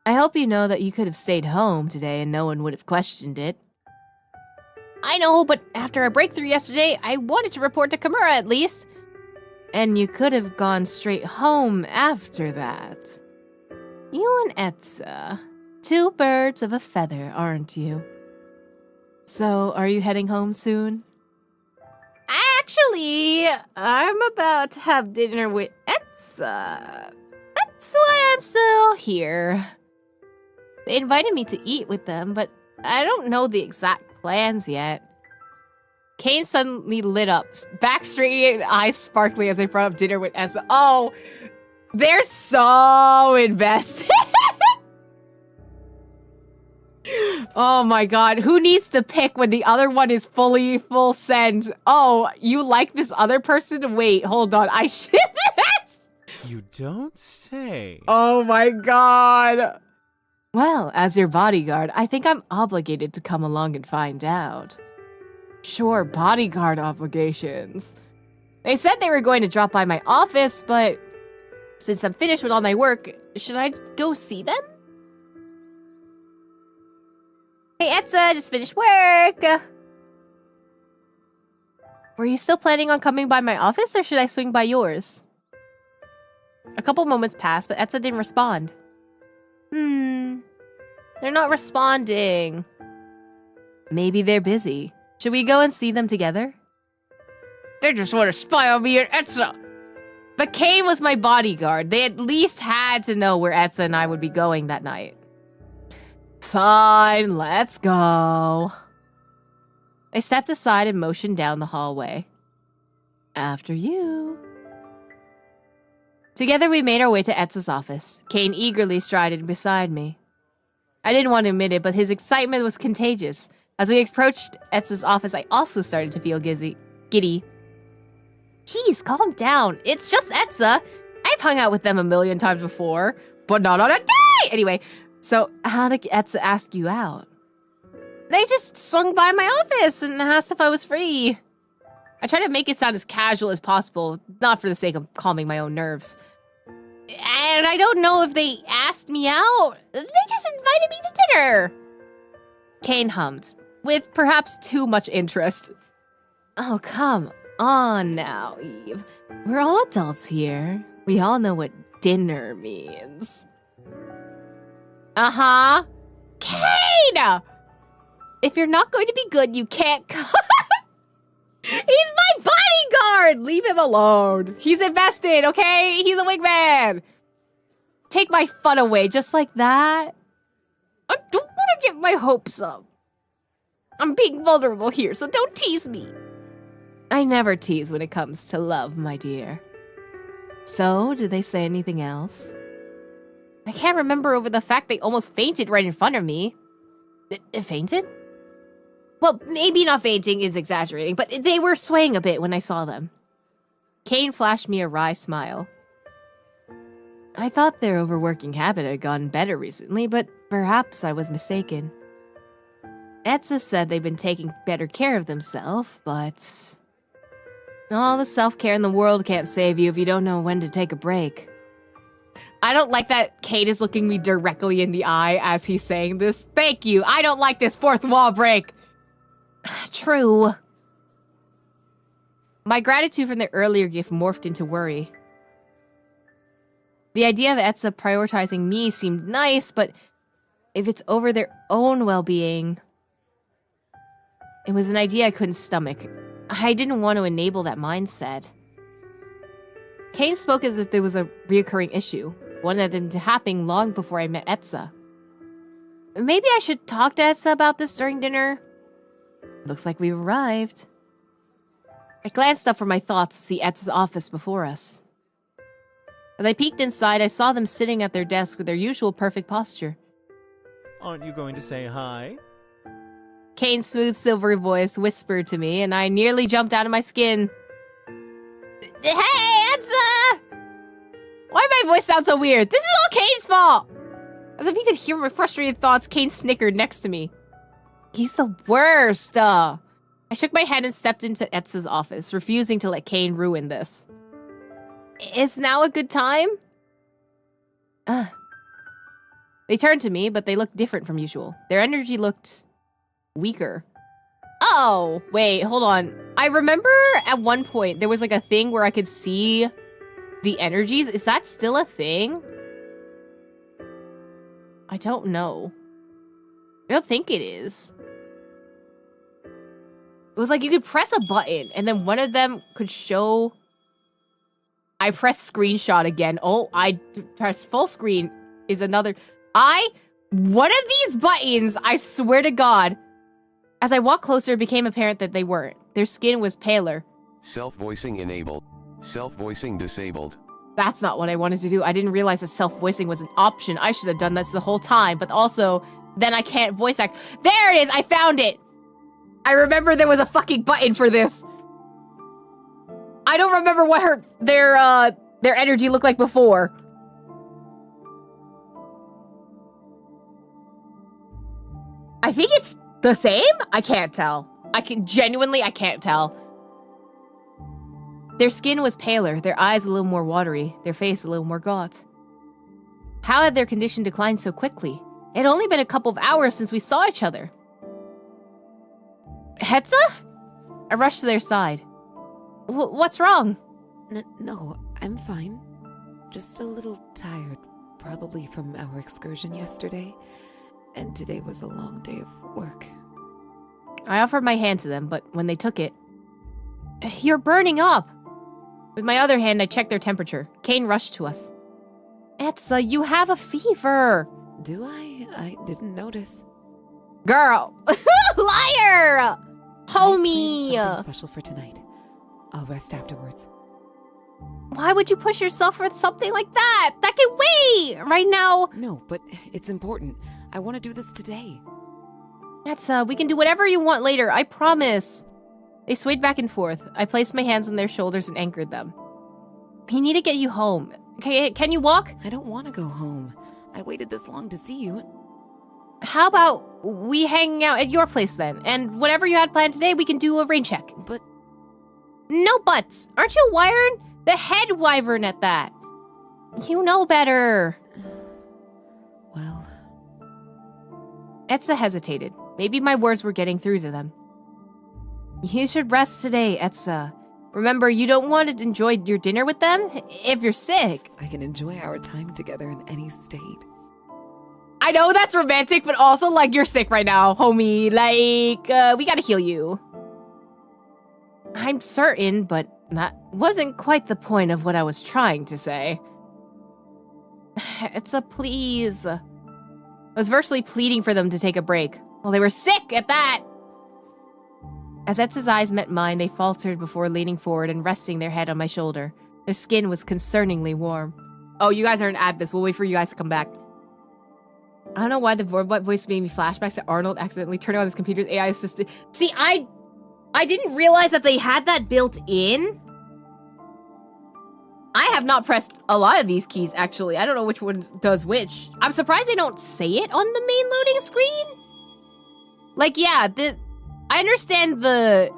Speaker 2: I hope you know that you could have stayed home today and no one would have questioned it. I know, but after our breakthrough yesterday, I wanted to report to Kimura at least. And you could have gone straight home after that. You and Etza, two birds of a feather, aren't you? So, are you heading home soon?
Speaker 1: Actually, I'm about to have dinner with Etza. That's why I'm still here. They invited me to eat with them, but I don't know the exact plans yet. Kayn suddenly lit up, back radiating, eyes sparkling as I brought up dinner with Etza. Oh, they're so invested. Oh my god, who needs to pick when the other one is full send? Oh, you like this other person? Wait, hold on, I ship this?
Speaker 4: You don't say.
Speaker 1: Oh my god. Well, as your bodyguard, I think I'm obligated to come along and find out. Sure, bodyguard obligations. They said they were going to drop by my office, but since I'm finished with all my work, should I go see them? Hey, Etza, just finished work. Were you still planning on coming by my office, or should I swing by yours? A couple moments passed, but Etza didn't respond. They're not responding. Maybe they're busy. Should we go and see them together? They just want to spy on me and Etza. But Kayn was my bodyguard. They at least had to know where Etza and I would be going that night. Fine, let's go. I stepped aside and motioned down the hallway. After you. Together we made our way to Etza's office. Kayn eagerly strided beside me. I didn't want to admit it, but his excitement was contagious. As we approached Etza's office, I also started to feel giddy. Jeez, calm down. It's just Etza. I've hung out with them a million times before, but not on a day! Anyway, so how did Etza ask you out? They just swung by my office and asked if I was free. I tried to make it sound as casual as possible, not for the sake of calming my own nerves. And I don't know if they asked me out. They just invited me to dinner. Kayn hummed, with perhaps too much interest. Oh, come on now, Eve. We're all adults here. We all know what dinner means. Uh-huh. Kayn! If you're not going to be good, you can't come. He's my bodyguard! Leave him alone. He's invested, okay? He's a wingman. Take my fun away just like that. I don't want to get my hopes up. I'm being vulnerable here, so don't tease me. I never tease when it comes to love, my dear. So, did they say anything else? I can't remember over the fact they almost fainted right in front of me. It fainted? Well, maybe not fainting is exaggerating, but they were swaying a bit when I saw them. Kayn flashed me a wry smile. I thought their overworking habit had gotten better recently, but perhaps I was mistaken. Etza said they've been taking better care of themselves, but all the self-care in the world can't save you if you don't know when to take a break. I don't like that Kayn is looking me directly in the eye as he's saying this. Thank you. I don't like this fourth wall break. True. My gratitude from the earlier gift morphed into worry. The idea of Etza prioritizing me seemed nice, but if it's over their own well-being, it was an idea I couldn't stomach. I didn't want to enable that mindset. Kayn spoke as if there was a reoccurring issue, one that had been happening long before I met Etza. Maybe I should talk to Etza about this during dinner. Looks like we've arrived. I glanced up from my thoughts to see Etza's office before us. As I peeked inside, I saw them sitting at their desk with their usual perfect posture.
Speaker 4: Aren't you going to say hi?
Speaker 1: Kayn's smooth, silvery voice whispered to me, and I nearly jumped out of my skin. Hey, Etza! Why my voice sound so weird? This is all Kayn's fault! As if he could hear my frustrated thoughts, Kayn snickered next to me. He's the worst. I shook my head and stepped into Etza's office, refusing to let Kayn ruin this. Is now a good time? They turned to me, but they looked different from usual. Their energy looked weaker. Oh, wait, hold on. I remember at one point there was like a thing where I could see the energies. Is that still a thing? I don't know. I don't think it is. It was like you could press a button and then one of them could show. I pressed screenshot again. Oh, I pressed full screen is another. One of these buttons, I swear to God. As I walked closer, it became apparent that they weren't. Their skin was paler.
Speaker 6: Self-voicing enabled. Self-voicing disabled.
Speaker 1: That's not what I wanted to do. I didn't realize that self-voicing was an option. I should have done this the whole time, but also, then I can't voice act. There it is! I found it! I remember there was a fucking button for this. I don't remember what their energy looked like before. I think it's the same? I can't tell. I can't tell. Their skin was paler, their eyes a little more watery, their face a little more gaunt. How had their condition declined so quickly? It had only been a couple of hours since we saw each other. Etza? I rushed to their side. What's wrong?
Speaker 5: No, I'm fine. Just a little tired, probably from our excursion yesterday. And today was a long day of work.
Speaker 1: I offered my hand to them, but when they took it... You're burning up! With my other hand, I checked their temperature. Kayn rushed to us. Etza, you have a fever!
Speaker 5: Do I? I didn't notice.
Speaker 1: Girl! Liar! Homie!
Speaker 5: I planned something special for tonight. I'll rest afterwards.
Speaker 1: Why would you push yourself for something like that? That can wait! Right now...
Speaker 5: No, but it's important. I want to do this today.
Speaker 1: Etza, we can do whatever you want later, I promise. They swayed back and forth. I placed my hands on their shoulders and anchored them. We need to get you home. Can you walk?
Speaker 5: I don't want to go home. I waited this long to see you.
Speaker 1: How about we hang out at your place then? And whatever you had planned today, we can do a rain check.
Speaker 5: But...
Speaker 1: No buts. Aren't you a wyvern? The head wyvern at that. You know better.
Speaker 5: Well...
Speaker 1: Etza hesitated. Maybe my words were getting through to them. You should rest today, Etza. Remember, you don't want to enjoy your dinner with them if you're sick.
Speaker 5: I can enjoy our time together in any state.
Speaker 1: I know that's romantic, but also, like, you're sick right now, homie. Like, we gotta heal you. I'm certain, but that wasn't quite the point of what I was trying to say. Etza, please. I was virtually pleading for them to take a break. Well, they were sick at that. As Etza's eyes met mine, they faltered before leaning forward and resting their head on my shoulder. Their skin was concerningly warm. Oh, you guys are in Advis. We'll wait for you guys to come back. I don't know why the robot voice made me flashbacks to Arnold accidentally turning on his computer's AI assistant. See, I didn't realize that they had that built in. I have not pressed a lot of these keys, actually. I don't know which one does which. I'm surprised they don't say it on the main loading screen. Like, yeah, I understand the,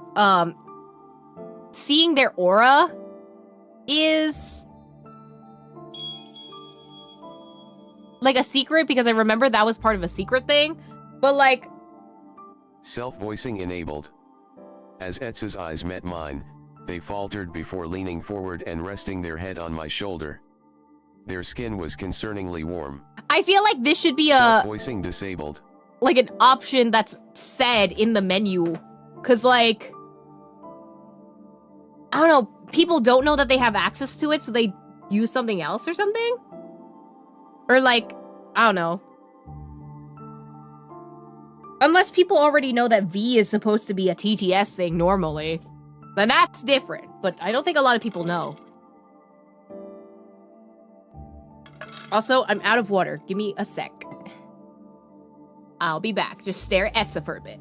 Speaker 1: seeing their aura is like a secret because I remember that was part of a secret thing, but like...
Speaker 6: Self-voicing enabled. As Etza's eyes met mine, they faltered before leaning forward and resting their head on my shoulder. Their skin was concerningly warm.
Speaker 1: I feel like this should be a...
Speaker 6: Self-voicing disabled.
Speaker 1: Like an option that's said in the menu. Cause like... I don't know, people don't know that they have access to it, so they use something else or something? Or like, I don't know. Unless people already know that V is supposed to be a TTS thing normally. Then that's different, but I don't think a lot of people know. Also, I'm out of water. Give me a sec. I'll be back. Just stare at Etza for a bit.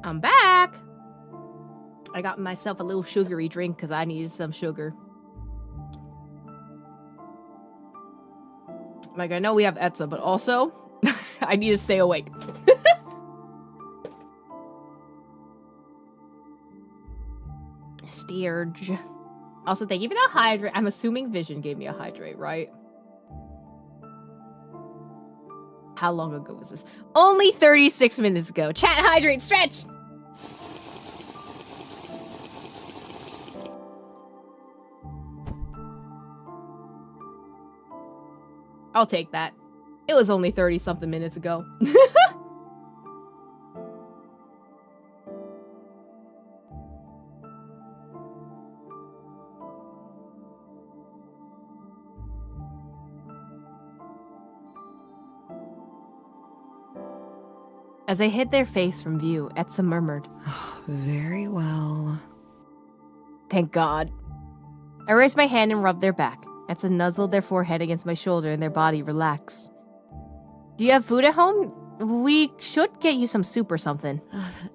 Speaker 1: I'm back. I got myself a little sugary drink because I needed some sugar. Like, I know we have Etza, but also, I need to stay awake. Steerge. Also, thank you for the hydrate. I'm assuming Vision gave me a hydrate, right? How long ago was this? Only 36 minutes ago. Chat, hydrate, stretch! I'll take that. It was only 30-something minutes ago.
Speaker 2: As I hid their face from view, Etza murmured,
Speaker 5: Very well.
Speaker 2: "Thank God." I raised my hand and rubbed their back. Etza nuzzled their forehead against my shoulder and their body relaxed. "Do you have food at home? We should get you some soup or something."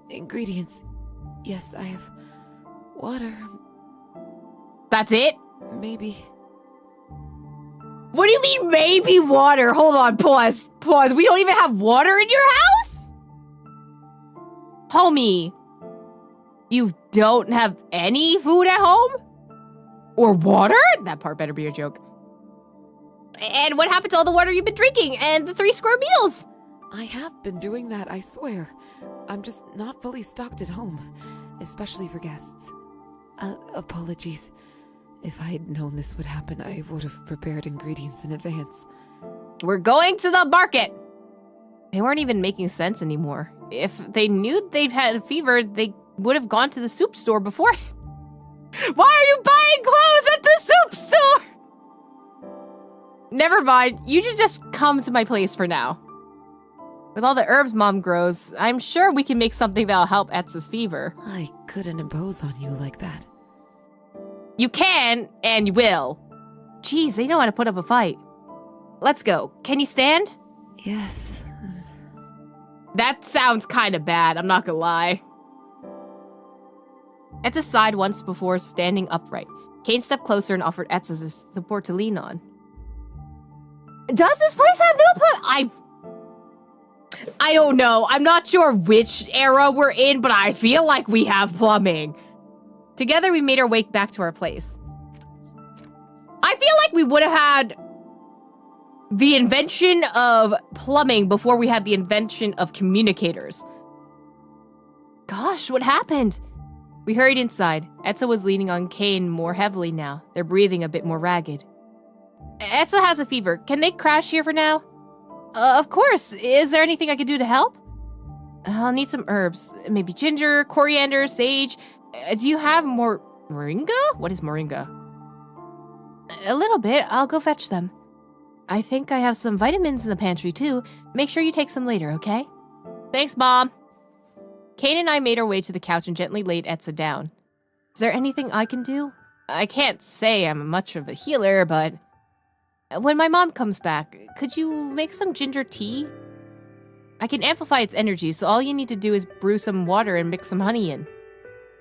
Speaker 5: Ingredients. Yes, I have water.
Speaker 1: That's it?
Speaker 5: Maybe.
Speaker 1: What do you mean, maybe water? Hold on, pause. Pause. We don't even have water in your house? Homie, you don't have any food at home? Or water? That part better be a joke. And what happened to all the water you've been drinking and the 3 square meals?
Speaker 5: I have been doing that, I swear. I'm just not fully stocked at home, especially for guests. Apologies. If I had known this would happen, I would have prepared ingredients in advance.
Speaker 1: We're going to the market.
Speaker 2: They weren't even making sense anymore. If they knew they'd had a fever, they would have gone to the soup store before.
Speaker 1: Why are you buying clothes at the soup store? Never mind. You should just come to my place for now.
Speaker 2: With all the herbs Mom grows, I'm sure we can make something that'll help Etza's fever.
Speaker 5: I couldn't impose on you like that.
Speaker 1: You can, and you will.
Speaker 2: Jeez, they know how to put up a fight. Let's go. Can you stand?
Speaker 5: Yes.
Speaker 1: That sounds kind of bad, I'm not gonna lie.
Speaker 2: Etza sighed once before standing upright. Kayn stepped closer and offered Etza the support to lean on.
Speaker 1: Does this place have no I don't know. I'm not sure which era we're in, but I feel like we have plumbing.
Speaker 2: Together, we made our way back to our place.
Speaker 1: I feel like we would have had the invention of plumbing before we had the invention of communicators.
Speaker 2: Gosh, what happened? We hurried inside. Etza was leaning on Kayn more heavily now, their breathing a bit more ragged.
Speaker 1: Etza has a fever. Can they crash here for now?
Speaker 2: Of course. Is there anything I can do to help? I'll need some herbs. Maybe ginger, coriander, sage. Do you have more moringa? What is moringa? A little bit. I'll go fetch them. I think I have some vitamins in the pantry too. Make sure you take some later, okay?
Speaker 1: Thanks, Mom.
Speaker 2: Kayn and I made our way to the couch and gently laid Etza down. Is there anything I can do? I can't say I'm much of a healer, but when my mom comes back, could you make some ginger tea? I can amplify its energy, so all you need to do is brew some water and mix some honey in.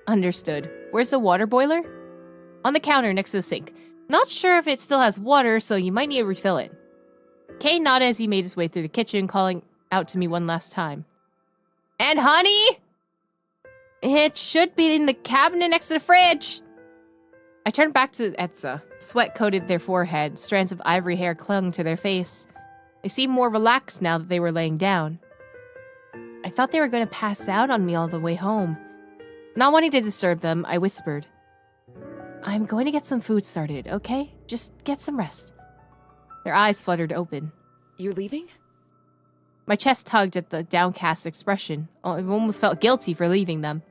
Speaker 2: Understood. Where's the water boiler? On the counter next to the sink. Not sure if it still has water, so you might need to refill it. Kayn nodded as he made his way through the kitchen, calling out to me one last time.
Speaker 1: And honey?
Speaker 2: It should be in the cabinet next to the fridge. I turned back to Etza. Sweat coated their forehead. Strands of ivory hair clung to their face. They seemed more relaxed now that they were laying down. I thought they were going to pass out on me all the way home. Not wanting to disturb them, I whispered, I'm going to get some food started, okay? Just get some rest. Their eyes fluttered open.
Speaker 5: You're leaving?
Speaker 2: My chest tugged at the downcast expression. I almost felt guilty for leaving them.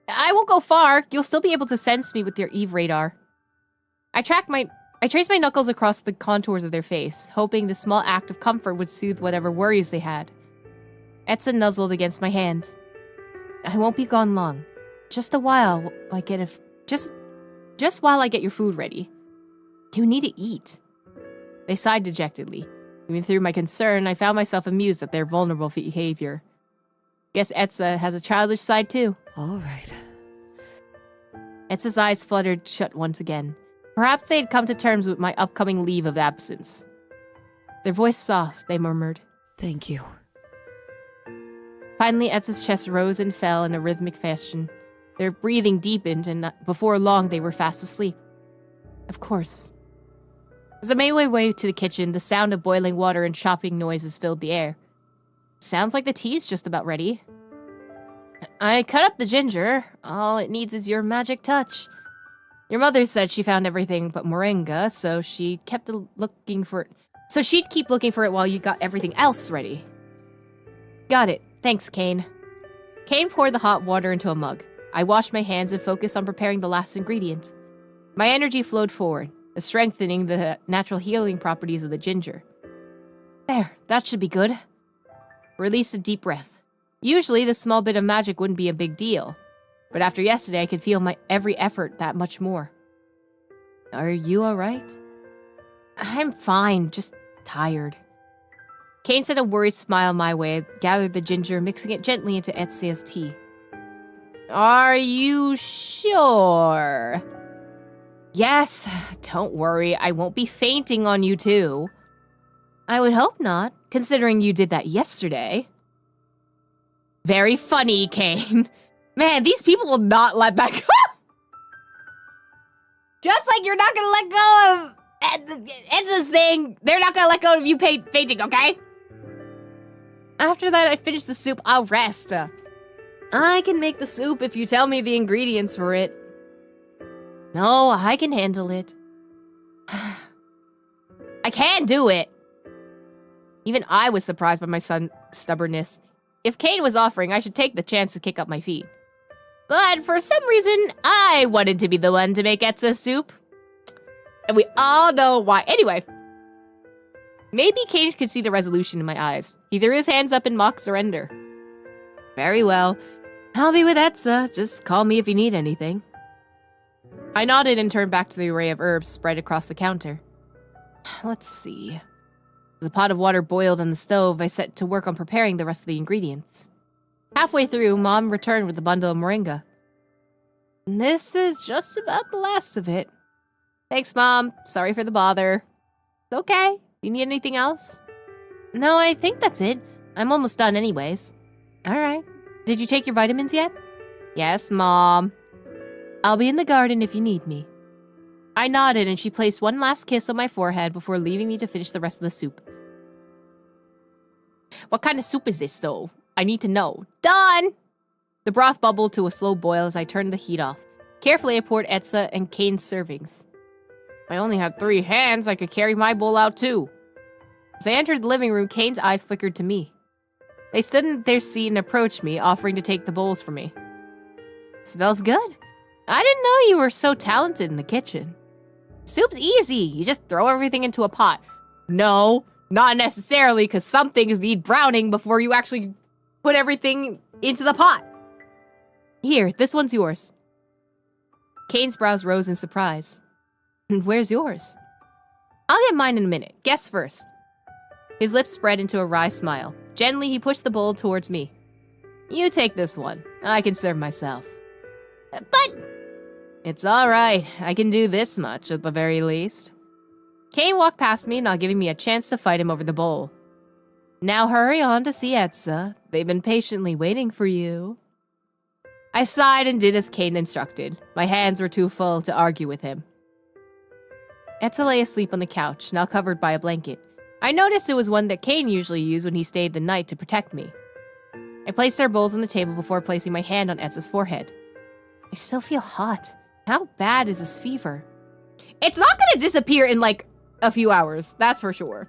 Speaker 2: I won't go far. You'll still be able to sense me with your Eve radar. I traced my knuckles across the contours of their face, hoping the small act of comfort would soothe whatever worries they had. Etza nuzzled against my hand. I won't be gone long. Just a while, just while I get your food ready. You need to eat. They sighed dejectedly. Even through my concern, I found myself amused at their vulnerable behavior.
Speaker 1: Guess Etza has a childish side too.
Speaker 5: All right.
Speaker 1: Etza's eyes fluttered shut once again. Perhaps they had come to terms with my upcoming leave of absence. Their voice soft, they murmured.
Speaker 5: Thank you.
Speaker 1: Finally, Etza's chest rose and fell in a rhythmic fashion. Their breathing deepened, and before long they were fast asleep. Of course. As I made my way to the kitchen, the sound of boiling water and chopping noises filled the air. Sounds like the tea's just about ready. I cut up the ginger. All it needs is your magic touch. Your mother said she found everything but moringa, so she'd keep looking for it while you got everything else ready. Got it. Thanks, Kayn. Kayn poured the hot water into a mug. I washed my hands and focused on preparing the last ingredient. My energy flowed forward, strengthening the natural healing properties of the ginger. There, that should be good. Release a deep breath. Usually, this small bit of magic wouldn't be a big deal, but after yesterday, I could feel my every effort that much more. Are you alright? I'm fine, just tired. Kayn sent a worried smile my way, gathered the ginger, mixing it gently into Etza's tea. Are you sure? Yes, don't worry, I won't be fainting on you too. I would hope not, considering you did that yesterday. Very funny, Kayn. Man, these people will not let that go. Just like you're not gonna let go of Etza's thing, they're not gonna let go of you fainting, okay? After that, I finish the soup, I'll rest. I can make the soup if you tell me the ingredients for it. No, I can handle it. I can do it. Even I was surprised by my son's stubbornness. If Kayn was offering, I should take the chance to kick up my feet. But for some reason, I wanted to be the one to make Etza soup. And we all know why. Anyway. Maybe Kayn could see the resolution in my eyes. He threw his hands up in mock surrender. Very well. I'll be with Etza. Just call me if you need anything. I nodded and turned back to the array of herbs spread across the counter. Let's see. As the pot of water boiled on the stove, I set to work on preparing the rest of the ingredients. Halfway through, Mom returned with a bundle of moringa. This is just about the last of it. Thanks, Mom. Sorry for the bother. It's okay. Do you need anything else? No, I think that's it. I'm almost done anyways. Alright. Did you take your vitamins yet? Yes, Mom. I'll be in the garden if you need me. I nodded and she placed one last kiss on my forehead before leaving me to finish the rest of the soup. What kind of soup is this, though? I need to know. Done! The broth bubbled to a slow boil as I turned the heat off. Carefully, I poured Etza and Kayn's servings. I only had 3 hands. I could carry my bowl out, too. As I entered the living room, Kayn's eyes flickered to me. They stood in their seat and approached me, offering to take the bowls from me. Smells good. I didn't know you were so talented in the kitchen. Soup's easy. You just throw everything into a pot. No, not necessarily, because some things need browning before you actually put everything into the pot. Here, this one's yours. Kayn's brows rose in surprise. Where's yours? I'll get mine in a minute. Guess first. His lips spread into a wry smile. Gently, he pushed the bowl towards me. You take this one. I can serve myself. But... It's alright. I can do this much, at the very least. Kayn walked past me, not giving me a chance to fight him over the bowl. Now hurry on to see Etza. They've been patiently waiting for you. I sighed and did as Kayn instructed. My hands were too full to argue with him. Etza lay asleep on the couch, now covered by a blanket. I noticed it was one that Kayn usually used when he stayed the night to protect me. I placed our bowls on the table before placing my hand on Etza's forehead. I still feel hot. How bad is this fever? It's not gonna disappear in, like, a few hours. That's for sure.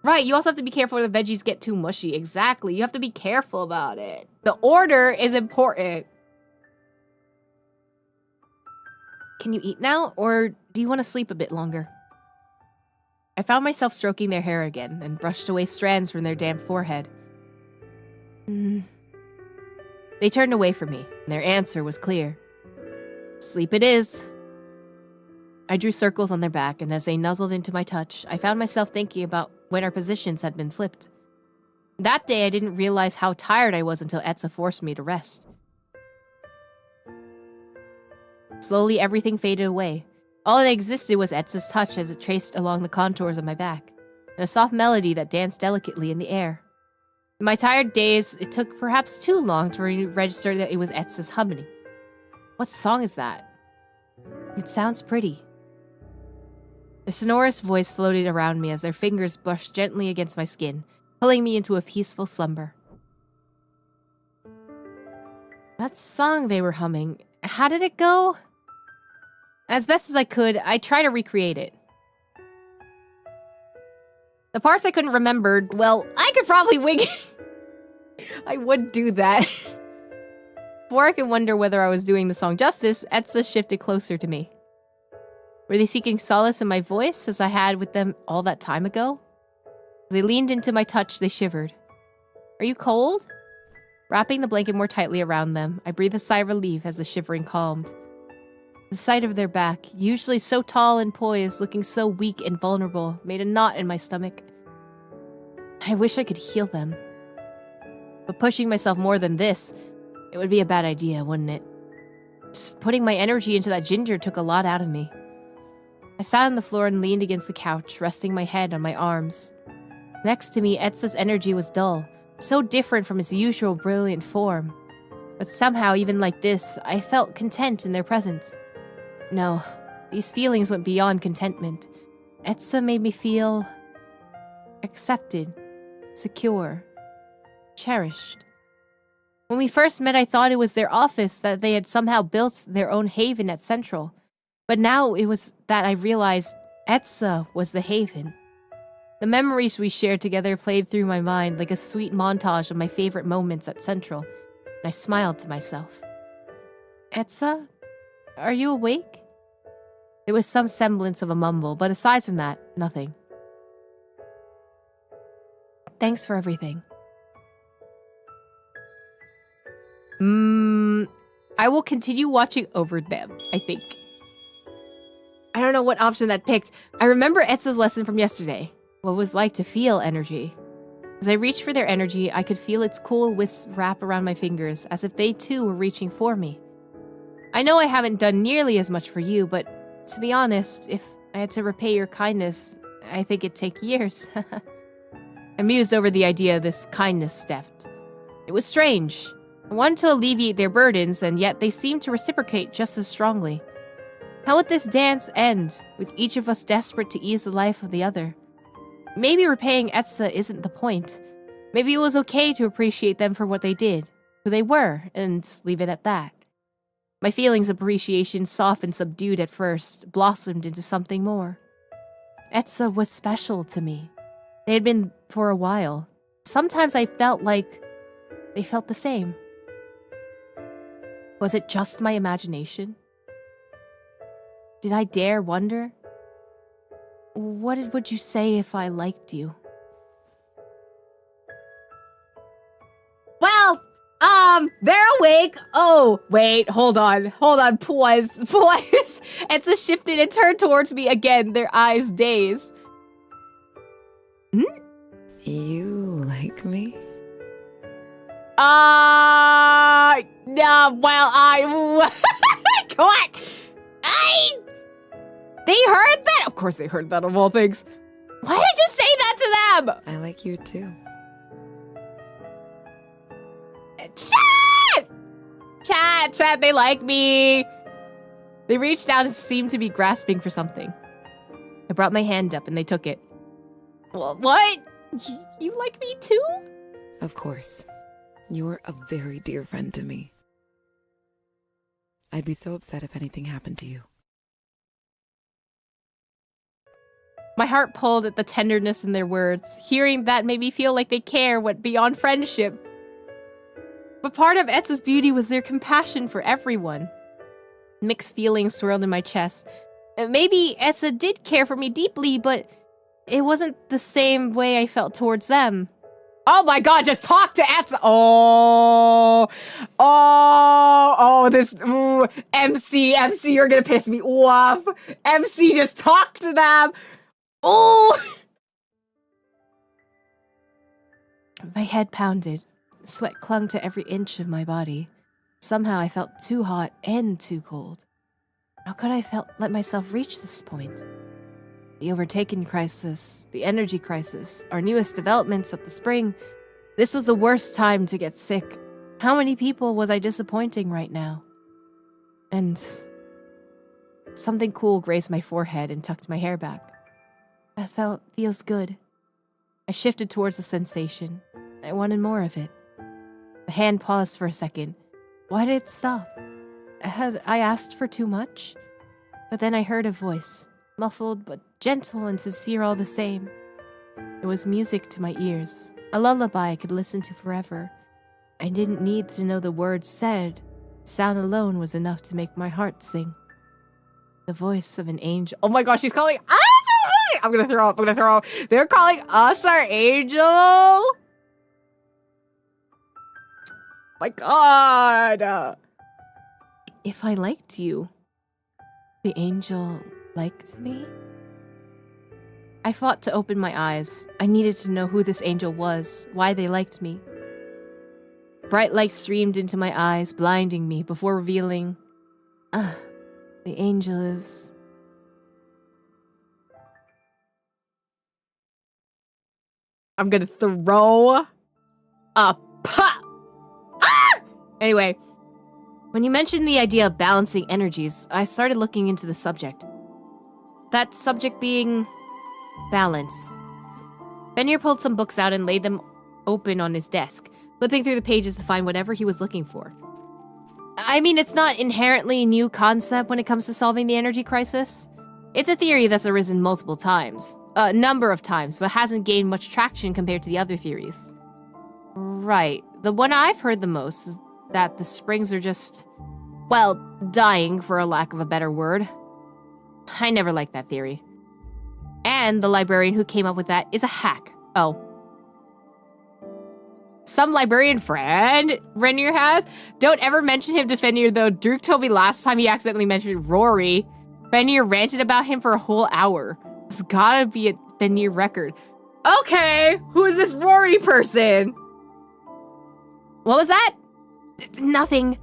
Speaker 1: Right, you also have to be careful when the veggies get too mushy. Exactly. You have to be careful about it. The order is important. Can you eat now, or do you want to sleep a bit longer? I found myself stroking their hair again and brushed away strands from their damp forehead. They turned away from me, and their answer was clear. Sleep it is. I drew circles on their back, and as they nuzzled into my touch, I found myself thinking about when our positions had been flipped. That day, I didn't realize how tired I was until Etza forced me to rest. Slowly, everything faded away. All that existed was Etza's touch as it traced along the contours of my back, and a soft melody that danced delicately in the air. In my tired days, it took perhaps too long to register that it was Etza's humming. What song is that? It sounds pretty. A sonorous voice floated around me as their fingers brushed gently against my skin, pulling me into a peaceful slumber. That song they were humming, how did it go? As best as I could, I tried to recreate it. The parts I couldn't remember, well, I could probably wing it. I would do that. Before I could wonder whether I was doing the song justice, Etza shifted closer to me. Were they seeking solace in my voice as I had with them all that time ago? As they leaned into my touch, they shivered. Are you cold? Wrapping the blanket more tightly around them, I breathed a sigh of relief as the shivering calmed. The sight of their back, usually so tall and poised, looking so weak and vulnerable, made a knot in my stomach. I wish I could heal them. But pushing myself more than this, it would be a bad idea, wouldn't it? Just putting my energy into that ginger took a lot out of me. I sat on the floor and leaned against the couch, resting my head on my arms. Next to me, Etza's energy was dull, so different from its usual brilliant form. But somehow, even like this, I felt content in their presence. No, these feelings went beyond contentment. Etza made me feel accepted, secure, cherished. When we first met, I thought it was their office, that they had somehow built their own haven at Central. But now it was that I realized Etza was the haven. The memories we shared together played through my mind like a sweet montage of my favorite moments at Central, and I smiled to myself. Etza, are you awake? There was some semblance of a mumble, but aside from that, nothing. Thanks for everything. I will continue watching over them, I think. I don't know what option that picked. I remember Etza's lesson from yesterday. What it was like to feel energy. As I reached for their energy, I could feel its cool wisp wrap around my fingers, as if they too were reaching for me. I know I haven't done nearly as much for you, but to be honest, if I had to repay your kindness, I think it'd take years. I mused over the idea of this kindness step. It was strange. I wanted to alleviate their burdens, and yet they seemed to reciprocate just as strongly. How would this dance end, with each of us desperate to ease the life of the other? Maybe repaying Etza isn't the point. Maybe it was okay to appreciate them for what they did, who they were, and leave it at that. My feelings of appreciation, soft and subdued at first, blossomed into something more. Etza was special to me. They had been for a while. Sometimes I felt like they felt the same. Was it just my imagination? Did I dare wonder? What would you say if I liked you? Well, they're awake. Oh, wait, hold on, pause. Etza shifted and turned towards me again, their eyes dazed.
Speaker 5: You like me?
Speaker 1: No, well, what? They heard that? Of course they heard that, of all things. Why did you say that to them?
Speaker 5: I like you too.
Speaker 1: Chat, they like me. They reached out and seemed to be grasping for something. I brought my hand up and they took it. What? You like me too?
Speaker 5: Of course. You're a very dear friend to me. I'd be so upset if anything happened to you.
Speaker 1: My heart pulled at the tenderness in their words. Hearing that made me feel like they care went beyond friendship. But part of Etza's beauty was their compassion for everyone. Mixed feelings swirled in my chest. Maybe Etza did care for me deeply, but it wasn't the same way I felt towards them. Oh my god, just talk to Etza! MC, you're gonna piss me off. MC, just talk to them. Oh!
Speaker 2: My head pounded. Sweat clung to every inch of my body. Somehow I felt too hot and too cold. How could I let myself reach this point? The overtaken crisis, the energy crisis, our newest developments at the spring. This was the worst time to get sick. How many people was I disappointing right now? And something cool grazed my forehead and tucked my hair back. That feels good. I shifted towards the sensation. I wanted more of it. The hand paused for a second. Why did it stop? Had I asked for too much? But then I heard a voice, muffled but gentle and sincere all the same. It was music to my ears, a lullaby I could listen to forever. I didn't need to know the words said. Sound alone was enough to make my heart sing. The voice of an angel. Oh my gosh, she's calling us! I'm gonna throw up. They're calling us our angel? My god! If I liked you, the angel liked me? I fought to open my eyes. I needed to know who this angel was, why they liked me. Bright light streamed into my eyes, blinding me before revealing, the angel is... I'm gonna throw a pop! Ah! Anyway, when you mentioned the idea of balancing energies, I started looking into the subject. That subject being balance. Fenrir pulled some books out and laid them open on his desk, flipping through the pages to find whatever he was looking for. I mean, it's not inherently a new concept when it comes to solving the energy crisis. It's a theory that's arisen multiple times. A number of times, but hasn't gained much traction compared to the other theories. Right. The one I've heard the most is that the springs are just, well, dying for a lack of a better word. I never liked that theory. And the librarian who came up with that is a hack. Oh. Some librarian friend Fenrir has? Don't ever mention him to Fenrir, though. Druk told me last time he accidentally mentioned Rory. Fenrir ranted about him for a whole hour. It's gotta be a Fenrir record. Okay, who is this Rory person? What was that? Nothing.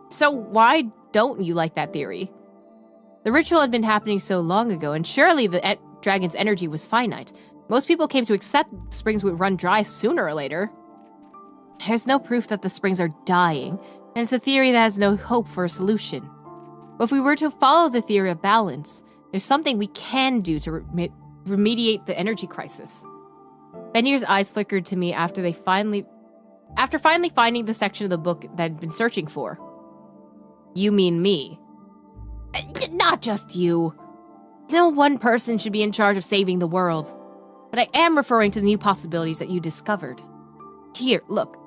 Speaker 2: So why don't you like that theory? The ritual had been happening so long ago, and surely the dragon's energy was finite. Most people came to accept that the springs would run dry sooner or later. There's no proof that the springs are dying, and it's a theory that has no hope for a solution. But if we were to follow the theory of balance, there's something we can do to remediate the energy crisis. Fenrir's eyes flickered to me after finally finding the section of the book that I'd been searching for. You mean me? Not just you. No one person should be in charge of saving the world. But I am referring to the new possibilities that you discovered. Here, look.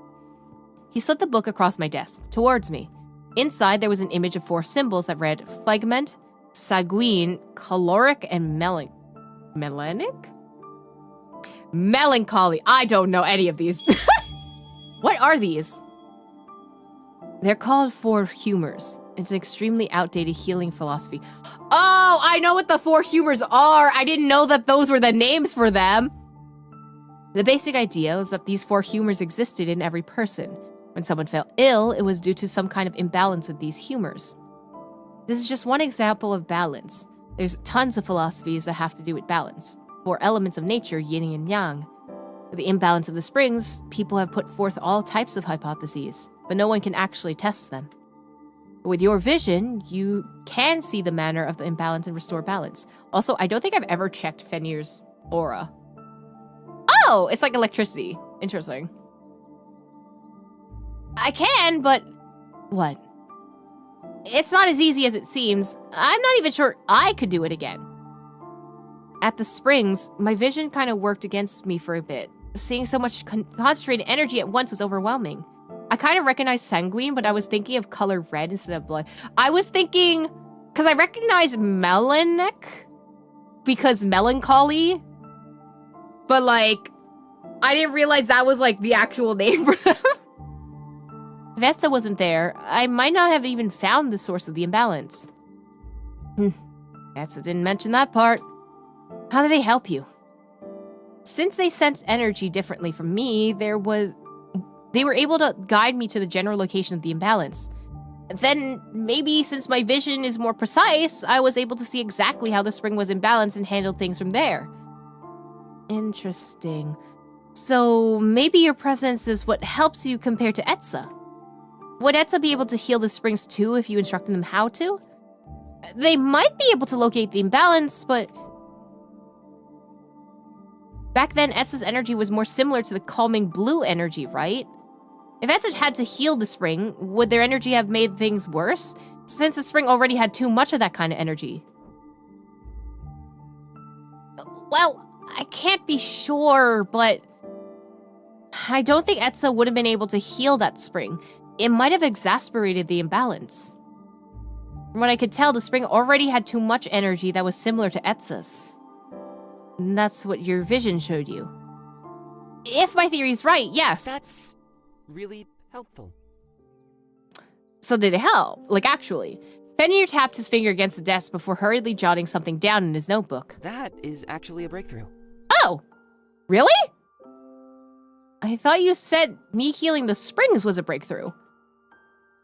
Speaker 2: He slipped the book across my desk, towards me. Inside, there was an image of 4 symbols that read phlegment, sanguine, caloric, and melancholy. I don't know any of these. What are these? They're called 4 humors. It's an extremely outdated healing philosophy. Oh, I know what the 4 humors are. I didn't know that those were the names for them. The basic idea is that these 4 humors existed in every person. When someone fell ill, it was due to some kind of imbalance with these humors. This is just one example of balance. There's tons of philosophies that have to do with balance. 4 elements of nature, yin and yang. With the imbalance of the springs, people have put forth all types of hypotheses, but no one can actually test them. But with your vision, you can see the manner of the imbalance and restore balance. Also, I don't think I've ever checked Fenrir's aura. Oh, it's like electricity. Interesting. I can, but... What? It's not as easy as it seems. I'm not even sure I could do it again. At the springs, my vision kind of worked against me for a bit. Seeing so much concentrated energy at once was overwhelming. I kind of recognized sanguine, but I was thinking of color red instead of blood. I was thinking... Because I recognized melanic, because melancholy. But, like, I didn't realize that was, like, the actual name for them. If Etza wasn't there, I might not have even found the source of the imbalance. Etza didn't mention that part. How did they help you?
Speaker 1: Since they sense energy differently from me, they were able to guide me to the general location of the imbalance. Then, maybe since my vision is more precise, I was able to see exactly how the spring was imbalanced and handle things from there. Interesting. So, maybe your presence is what helps you compared to Etza. Would Etza be able to heal the springs too if you instructed them how to? They might be able to locate the imbalance, but... Back then, Etza's energy was more similar to the calming blue energy, right? If Etza had to heal the spring, would their energy have made things worse? Since the spring already had too much of that kind of energy. Well, I can't be sure, but... I don't think Etza would have been able to heal that spring. It might have exacerbated the imbalance. From what I could tell, the spring already had too much energy that was similar to Etza's. And that's what your vision showed you. If my theory's right, yes.
Speaker 3: That's really helpful.
Speaker 1: So did it help? Like, actually. Fenrir tapped his finger against the desk before hurriedly jotting something down in his notebook.
Speaker 3: That is actually a breakthrough.
Speaker 1: Oh! Really? I thought you said me healing the springs was a breakthrough.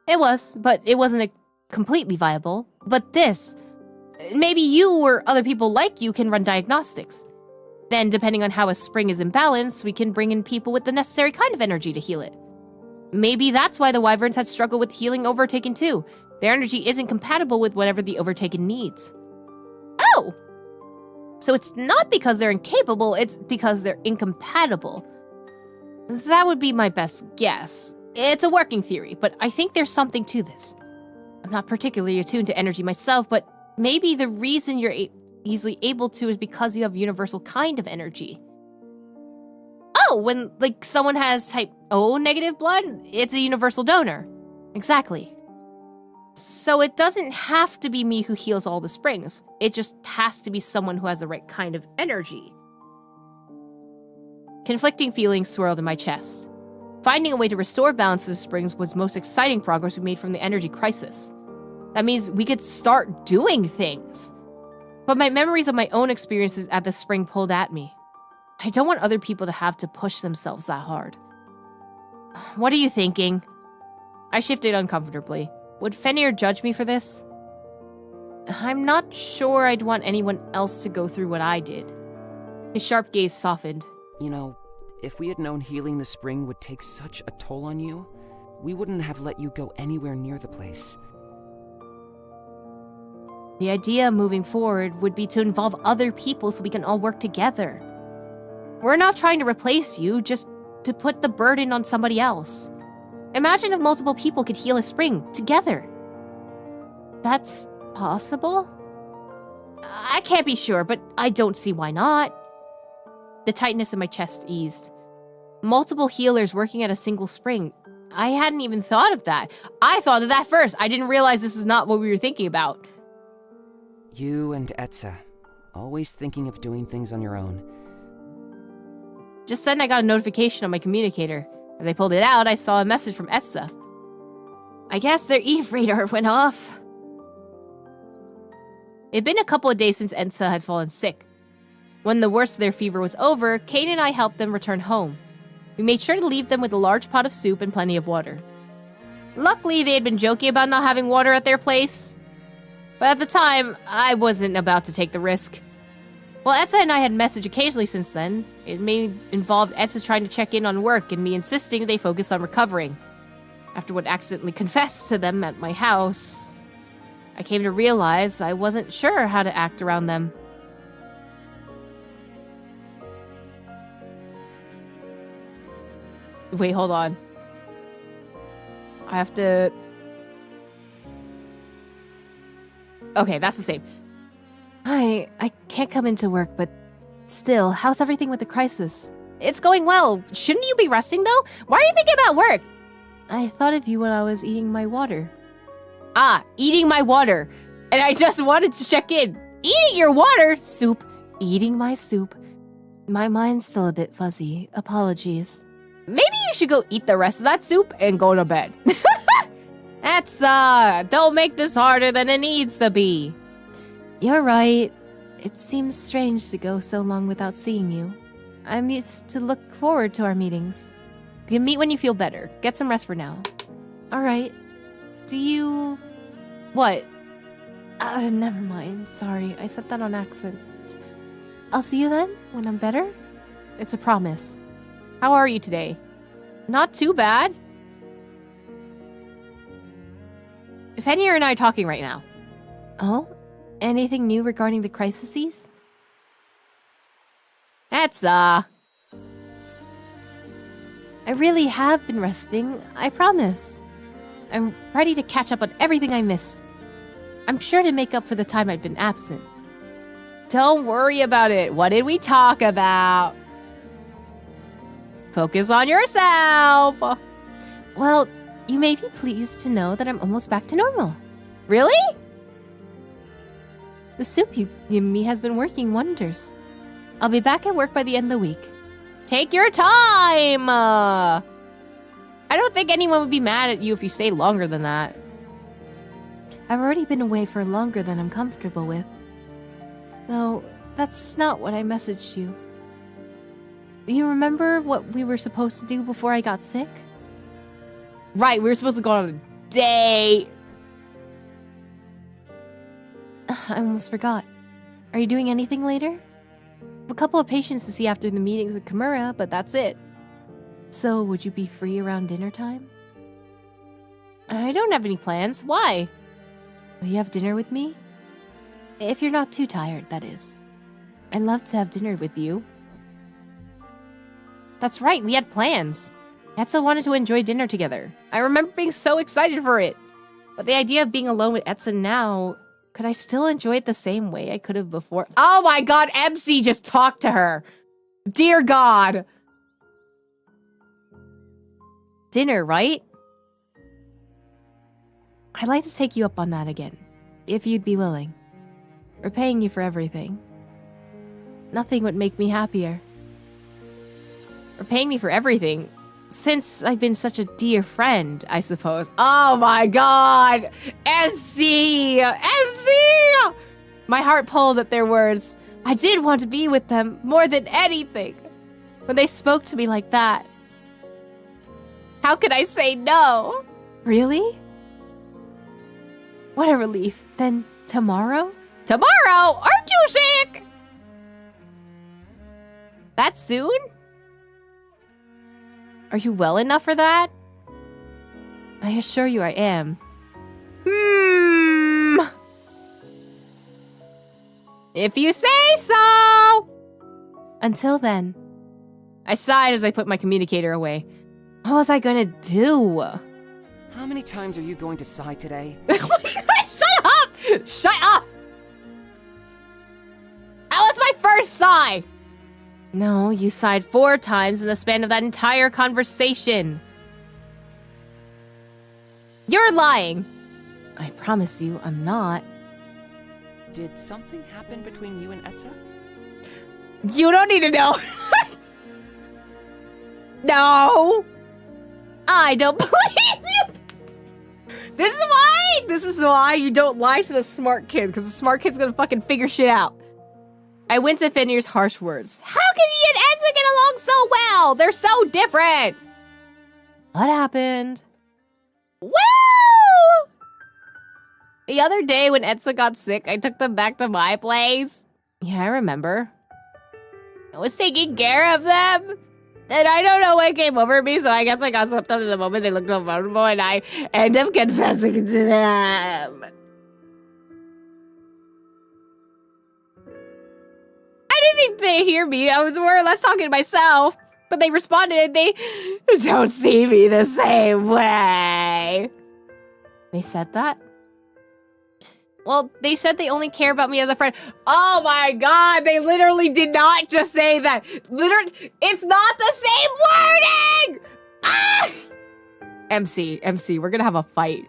Speaker 1: It was, but it wasn't completely viable. But this... Maybe you or other people like you can run diagnostics. Then, depending on how a spring is imbalanced, we can bring in people with the necessary kind of energy to heal it. Maybe that's why the Wyverns had struggled with healing Overtaken too. Their energy isn't compatible with whatever the Overtaken needs. Oh! So it's not because they're incapable, it's because they're incompatible. That would be my best guess. It's a working theory, but I think there's something to this. I'm not particularly attuned to energy myself, but maybe the reason you're easily able to is because you have universal kind of energy. Oh, when, like, someone has type O negative blood, it's a universal donor. Exactly. So it doesn't have to be me who heals all the springs. It just has to be someone who has the right kind of energy. Conflicting feelings swirled in my chest. Finding a way to restore balance to the springs was most exciting progress we made from the energy crisis. That means we could start doing things. But my memories of my own experiences at the spring pulled at me. I don't want other people to have to push themselves that hard. What are you thinking? I shifted uncomfortably. Would Fenrir judge me for this? I'm not sure I'd want anyone else to go through what I did. His sharp gaze softened.
Speaker 3: You know, if we had known healing the spring would take such a toll on you, we wouldn't have let you go anywhere near the place.
Speaker 1: The idea moving forward would be to involve other people so we can all work together. We're not trying to replace you, just to put the burden on somebody else. Imagine if multiple people could heal a spring together. That's possible? I can't be sure, but I don't see why not. The tightness in my chest eased. Multiple healers working at a single spring. I hadn't even thought of that. I thought of that first. I didn't realize this is not what we were thinking about.
Speaker 3: You and Etza, always thinking of doing things on your own.
Speaker 1: Just then I got a notification on my communicator. As I pulled it out, I saw a message from Etza. I guess their Eve radar went off. It'd been a couple of days since Etza had fallen sick. When the worst of their fever was over, Kayn and I helped them return home. We made sure to leave them with a large pot of soup and plenty of water. Luckily, they had been joking about not having water at their place. But at the time, I wasn't about to take the risk. While Etza and I had messaged occasionally since then, it may involve Etza trying to check in on work and me insisting they focus on recovering. After what accidentally confessed to them at my house, I came to realize I wasn't sure how to act around them. Wait, hold on. I have to... Okay, that's the same. I can't come into work, but still, how's everything with the crisis? It's going well. Shouldn't you be resting, though? Why are you thinking about work? I thought of you when I was eating my water. Ah, eating my water. And I just wanted to check in. Eating your water? Soup. Eating my soup. My mind's still a bit fuzzy. Apologies. Maybe you should go eat the rest of that soup and go to bed. Don't make this harder than it needs to be. You're right. It seems strange to go so long without seeing you.
Speaker 2: I'm used to look forward to our meetings.
Speaker 1: You can meet when you feel better. Get some rest for now.
Speaker 2: Alright. Do you...
Speaker 1: What?
Speaker 2: Never mind. Sorry, I said that on accident. I'll see you then, when I'm better?
Speaker 1: It's a promise. How are you today? Not too bad. If Henry and I are talking right now.
Speaker 2: Oh? Anything new regarding the crises?
Speaker 1: Etza.
Speaker 2: I really have been resting, I promise. I'm ready to catch up on everything I missed. I'm sure to make up for the time I've been absent.
Speaker 1: Don't worry about it. What did we talk about? Focus on yourself.
Speaker 2: Well, you may be pleased to know that I'm almost back to normal.
Speaker 1: Really?
Speaker 2: The soup you give me has been working wonders. I'll be back at work by the end of the week.
Speaker 1: Take your time. I don't think anyone would be mad at you if you stay longer than that.
Speaker 2: I've already been away for longer than I'm comfortable with. Though, that's not what I messaged you. You remember what we were supposed to do before I got sick?
Speaker 1: Right, we were supposed to go on a date.
Speaker 2: I almost forgot. Are you doing anything later? A couple of patients to see after the meetings with Kimura, but that's it. So, would you be free around dinner time?
Speaker 1: I don't have any plans. Why?
Speaker 2: Will you have dinner with me? If you're not too tired, that is. I'd love to have dinner with you.
Speaker 1: That's right, we had plans. Etza wanted to enjoy dinner together. I remember being so excited for it. But the idea of being alone with Etza now, could I still enjoy it the same way I could have before? Oh my god, MC just talked to her. Dear God. Dinner, right?
Speaker 2: I'd like to take you up on that again, if you'd be willing. We're paying you for everything. Nothing would make me happier.
Speaker 1: For paying me for everything. Since I've been such a dear friend, I suppose. Oh my god! MC! MC! My heart pulled at their words. I did want to be with them more than anything. When they spoke to me like that. How could I say no?
Speaker 2: Really? What a relief. Then tomorrow?
Speaker 1: Tomorrow? Aren't you sick? That soon? Are you well enough for that?
Speaker 2: I assure you I am.
Speaker 1: If you say so!
Speaker 2: Until then.
Speaker 1: I sighed as I put my communicator away. What was I gonna do?
Speaker 3: How many times are you going to sigh today?
Speaker 1: Shut up! Shut up! That was my first sigh! No, you sighed 4 times in the span of that entire conversation. You're lying.
Speaker 2: I promise you, I'm not.
Speaker 3: Did something happen between you and Etza?
Speaker 1: You don't need to know. No. I don't believe you. This is why you don't lie to the smart kid, because the smart kid's gonna fucking figure shit out. I winced at Fenrir's harsh words. How can he and Etza get along so well? They're so different.
Speaker 2: What happened?
Speaker 1: Woo! The other day when Etza got sick, I took them back to my place.
Speaker 2: Yeah, I remember.
Speaker 1: I was taking care of them. And I don't know what came over me, so I guess I got swept up in the moment. They looked so vulnerable, and I ended up confessing to them. I didn't think they'd hear me. I was more or less talking to myself. But they responded, and they don't see me the same way.
Speaker 2: They said that?
Speaker 1: Well, they said they only care about me as a friend. Oh my god, they literally did not just say that. Literally, it's not the same wording! Ah! MC, we're gonna have a fight.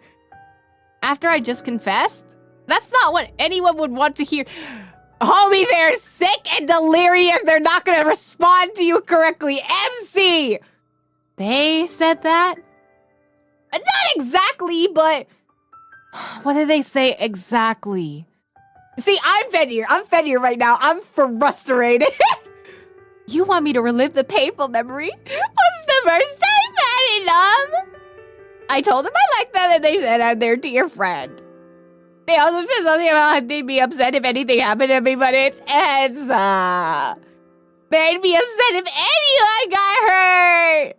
Speaker 1: After I just confessed? That's not what anyone would want to hear. Homie, they're sick and delirious. They're not gonna respond to you correctly. MC!
Speaker 2: They said that?
Speaker 1: Not exactly, but...
Speaker 2: What did they say exactly?
Speaker 1: See, I'm Fenrir right now. I'm frustrated. You want me to relive the painful memory? Was the first time bad enough? I told them I liked them and they said I'm their dear friend. They also said something about they'd be upset if anything happened to me, but it's Etza. They'd be upset if anyone got hurt.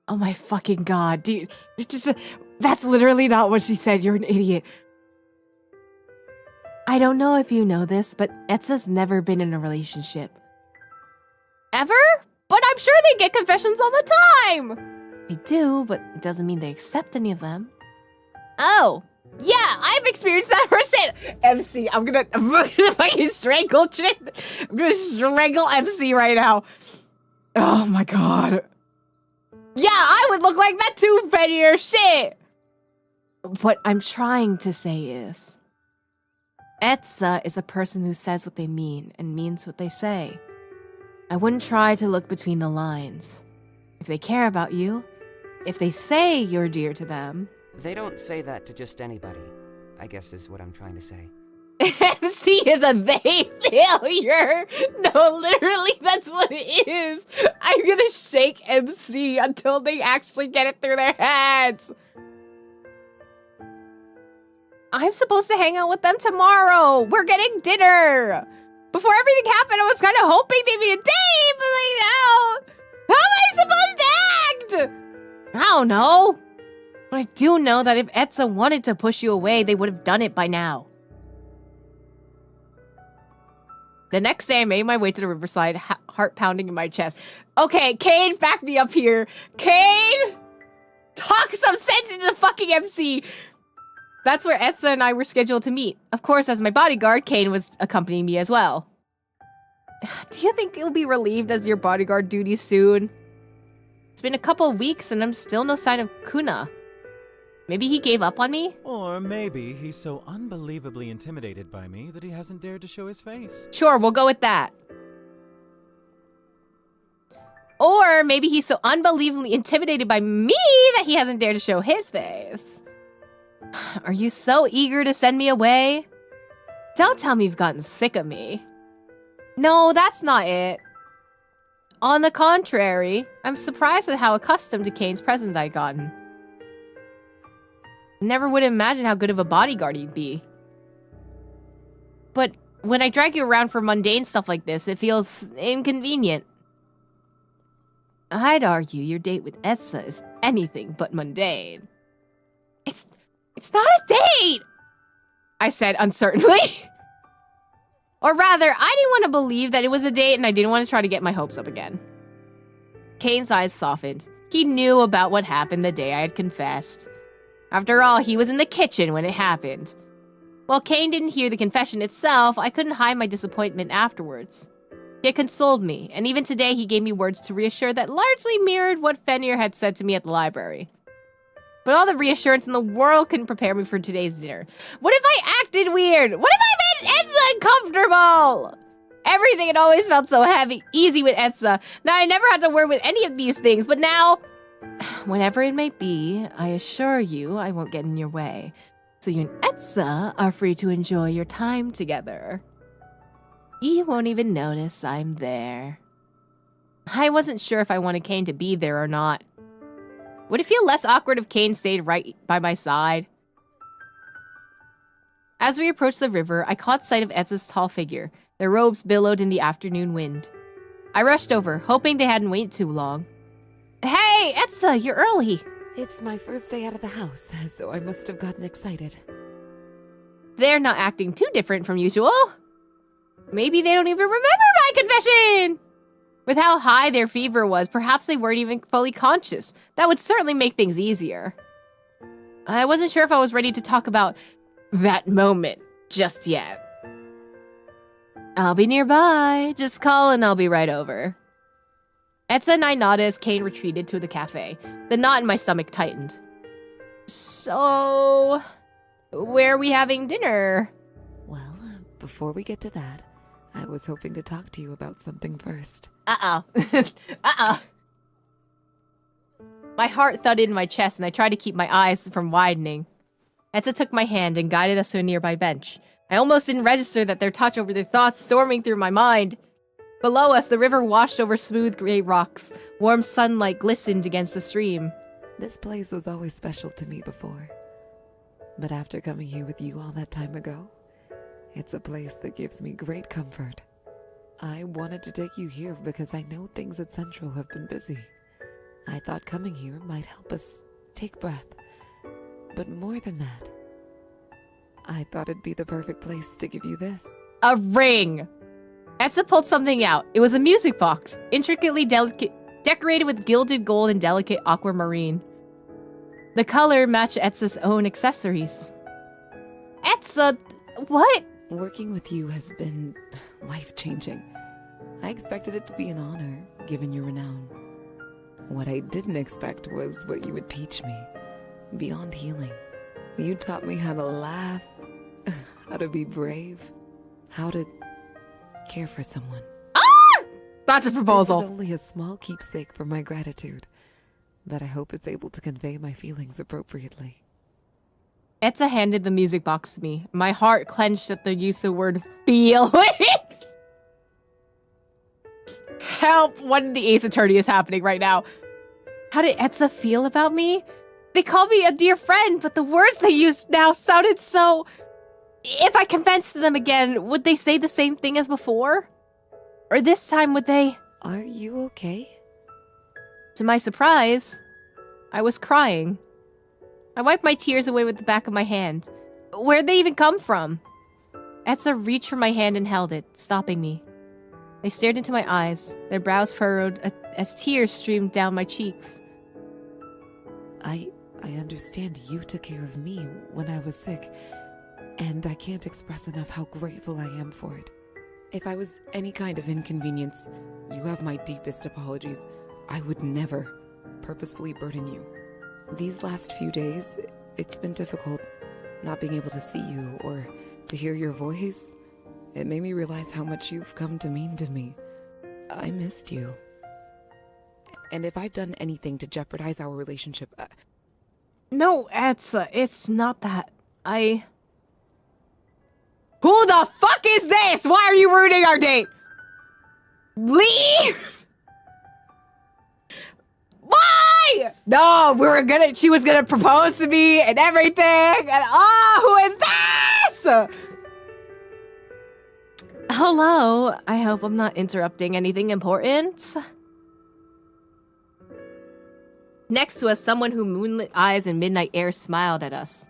Speaker 1: Oh my fucking god, dude. That's literally not what she said. You're an idiot.
Speaker 2: I don't know if you know this, but Etza's never been in a relationship.
Speaker 1: Ever? But I'm sure they get confessions all the time.
Speaker 2: They do, but it doesn't mean they accept any of them.
Speaker 1: Oh. Yeah, I've experienced that firsthand. MC, I'm gonna fucking strangle shit. I'm gonna strangle MC right now. Oh my god. Yeah, I would look like that too, Betty, shit.
Speaker 2: What I'm trying to say is, Etza is a person who says what they mean and means what they say. I wouldn't try to look between the lines. If they care about you, if they say you're dear to them...
Speaker 3: They don't say that to just anybody, I guess is what I'm trying to say.
Speaker 1: MC is a they failure. No, literally, that's what it is. I'm gonna shake MC until they actually get it through their heads. I'm supposed to hang out with them tomorrow. We're getting dinner. Before everything happened, I was kind of hoping they'd be a date, but like now, how am I supposed to act?
Speaker 2: I don't know. But I do know that if Etza wanted to push you away, they would have done it by now.
Speaker 1: The next day, I made my way to the riverside, heart pounding in my chest. Okay, Kayn, back me up here. Kayn, talk some sense into the fucking MC. That's where Etza and I were scheduled to meet. Of course, as my bodyguard, Kayn was accompanying me as well. Do you think you'll be relieved as your bodyguard duty soon? It's been a couple of weeks and I'm still no sign of Kuna. Maybe he gave up on me?
Speaker 4: Or maybe he's so unbelievably intimidated by me that he hasn't dared to show his face.
Speaker 1: Sure, we'll go with that. Or maybe he's so unbelievably intimidated by me that he hasn't dared to show his face. Are you so eager to send me away? Don't tell me you've gotten sick of me. No, that's not it. On the contrary, I'm surprised at how accustomed to Kayn's presence I'd gotten. Never would imagine how good of a bodyguard he'd be. But when I drag you around for mundane stuff like this, it feels inconvenient. I'd argue your date with Etza is anything but mundane. It's not a date! I said uncertainly. Or rather, I didn't want to believe that it was a date and I didn't want to try to get my hopes up again. Kayn's eyes softened. He knew about what happened the day I had confessed. After all, he was in the kitchen when it happened. While Kayn didn't hear the confession itself, I couldn't hide my disappointment afterwards. He had consoled me, and even today he gave me words to reassure that largely mirrored what Fenrir had said to me at the library. But all the reassurance in the world couldn't prepare me for today's dinner. What if I acted weird? What if I made Etza uncomfortable? Everything had always felt so heavy, easy with Etza. Now I never had to worry with any of these things, but now... Whenever it may be, I assure you I won't get in your way. So you and Etza are free to enjoy your time together. You won't even notice I'm there. I wasn't sure if I wanted Kayn to be there or not. Would it feel less awkward if Kayn stayed right by my side? As we approached the river, I caught sight of Etza's tall figure. Their robes billowed in the afternoon wind. I rushed over, hoping they hadn't waited too long. Hey, Etza, you're early.
Speaker 5: It's my first day out of the house, so I must have gotten excited.
Speaker 1: They're not acting too different from usual. Maybe they don't even remember my confession! With how high their fever was, perhaps they weren't even fully conscious. That would certainly make things easier. I wasn't sure if I was ready to talk about that moment just yet. I'll be nearby. Just call and I'll be right over. Etza and I nodded as Kayn retreated to the cafe. The knot in my stomach tightened. So, where are we having dinner?
Speaker 5: Well, before we get to that, I was hoping to talk to you about something first.
Speaker 1: Uh-oh. Uh-oh. My heart thudded in my chest and I tried to keep my eyes from widening. Etza took my hand and guided us to a nearby bench. I almost didn't register that their touch over their thoughts storming through my mind. Below us, the river washed over smooth gray rocks. Warm sunlight glistened against the stream.
Speaker 5: This place was always special to me before. But after coming here with you all that time ago, it's a place that gives me great comfort. I wanted to take you here because I know things at Central have been busy. I thought coming here might help us take breath. But more than that, I thought it'd be the perfect place to give you this.
Speaker 1: A ring! Etza pulled something out. It was a music box, intricately decorated with gilded gold and delicate aquamarine. The color matched Etza's own accessories. Etza, what?
Speaker 5: Working with you has been life-changing. I expected it to be an honor, given your renown. What I didn't expect was what you would teach me, beyond healing. You taught me how to laugh, how to be brave, how to care for someone.
Speaker 1: Ah! That's a proposal.
Speaker 5: This is only a small keepsake for my gratitude, but I hope it's able to convey my feelings appropriately.
Speaker 1: Etza handed the music box to me. My heart clenched at the use of the word feelings. Help! What in the Ace Attorney is happening right now? How did Etza feel about me? They called me a dear friend, but the words they used now sounded so... If I confessed to them again, would they say the same thing as before? Or this time would they...
Speaker 5: Are you okay?
Speaker 1: To my surprise, I was crying. I wiped my tears away with the back of my hand. Where'd they even come from? Etza reached for my hand and held it, stopping me. They stared into my eyes, their brows furrowed as tears streamed down my cheeks.
Speaker 5: I understand you took care of me when I was sick, and I can't express enough how grateful I am for it. If I was any kind of inconvenience, you have my deepest apologies. I would never purposefully burden you. These last few days, it's been difficult not being able to see you or to hear your voice. It made me realize how much you've come to mean to me. I missed you. And if I've done anything to jeopardize our relationship...
Speaker 1: No, Etza, it's not that. Who the fuck is this? Why are you ruining our date? Leave! Why? No, she was gonna propose to me and everything, and who is this? Hello, I hope I'm not interrupting anything important. Next to us, someone who moonlit eyes and midnight air smiled at us.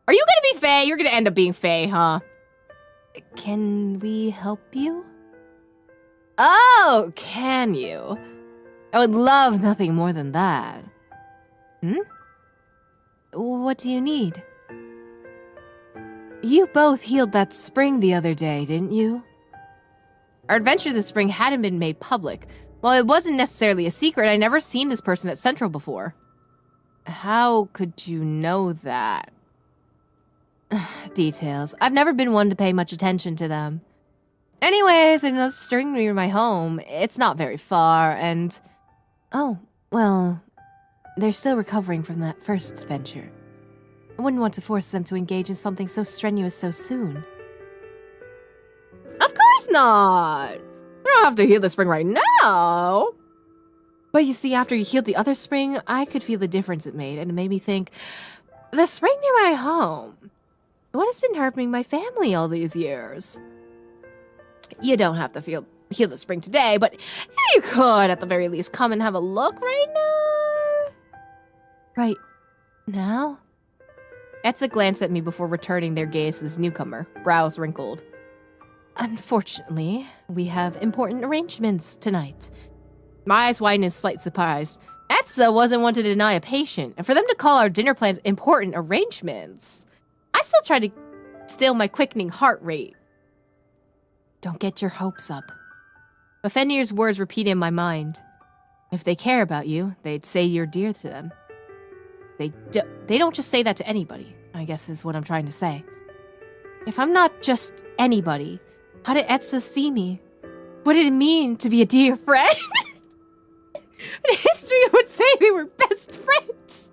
Speaker 1: Are you gonna be Faye? You're gonna end up being Faye, huh? Can we help you? Oh, can you? I would love nothing more than that. What do you need? You both healed that spring the other day, didn't you? Our adventure this spring hadn't been made public. While it wasn't necessarily a secret, I'd never seen this person at Central before. How could you know that? Details. I've never been one to pay much attention to them. Anyways, I know the string near my home. It's not very far, and... Oh, well... They're still recovering from that first adventure. I wouldn't want to force them to engage in something so strenuous so soon. Of course not! We don't have to heal the spring right now! But you see, after you healed the other spring, I could feel the difference it made, and it made me think, the spring near my home, what has been hurting my family all these years? You don't have to heal the spring today, but you could, at the very least, come and have a look right now. Right now? Etza glanced at me before returning their gaze to this newcomer, brows wrinkled. Unfortunately, we have important arrangements tonight. My eyes widened in slight surprise. Etza wasn't one to deny a patient, and for them to call our dinner plans important arrangements, I still tried to still my quickening heart rate. Don't get your hopes up. Fenrir's words repeated in my mind. If they care about you, they'd say you're dear to them. They don't just say that to anybody, I guess is what I'm trying to say. If I'm not just anybody, how did Etza see me? What did it mean to be a dear friend? History would say they were best friends.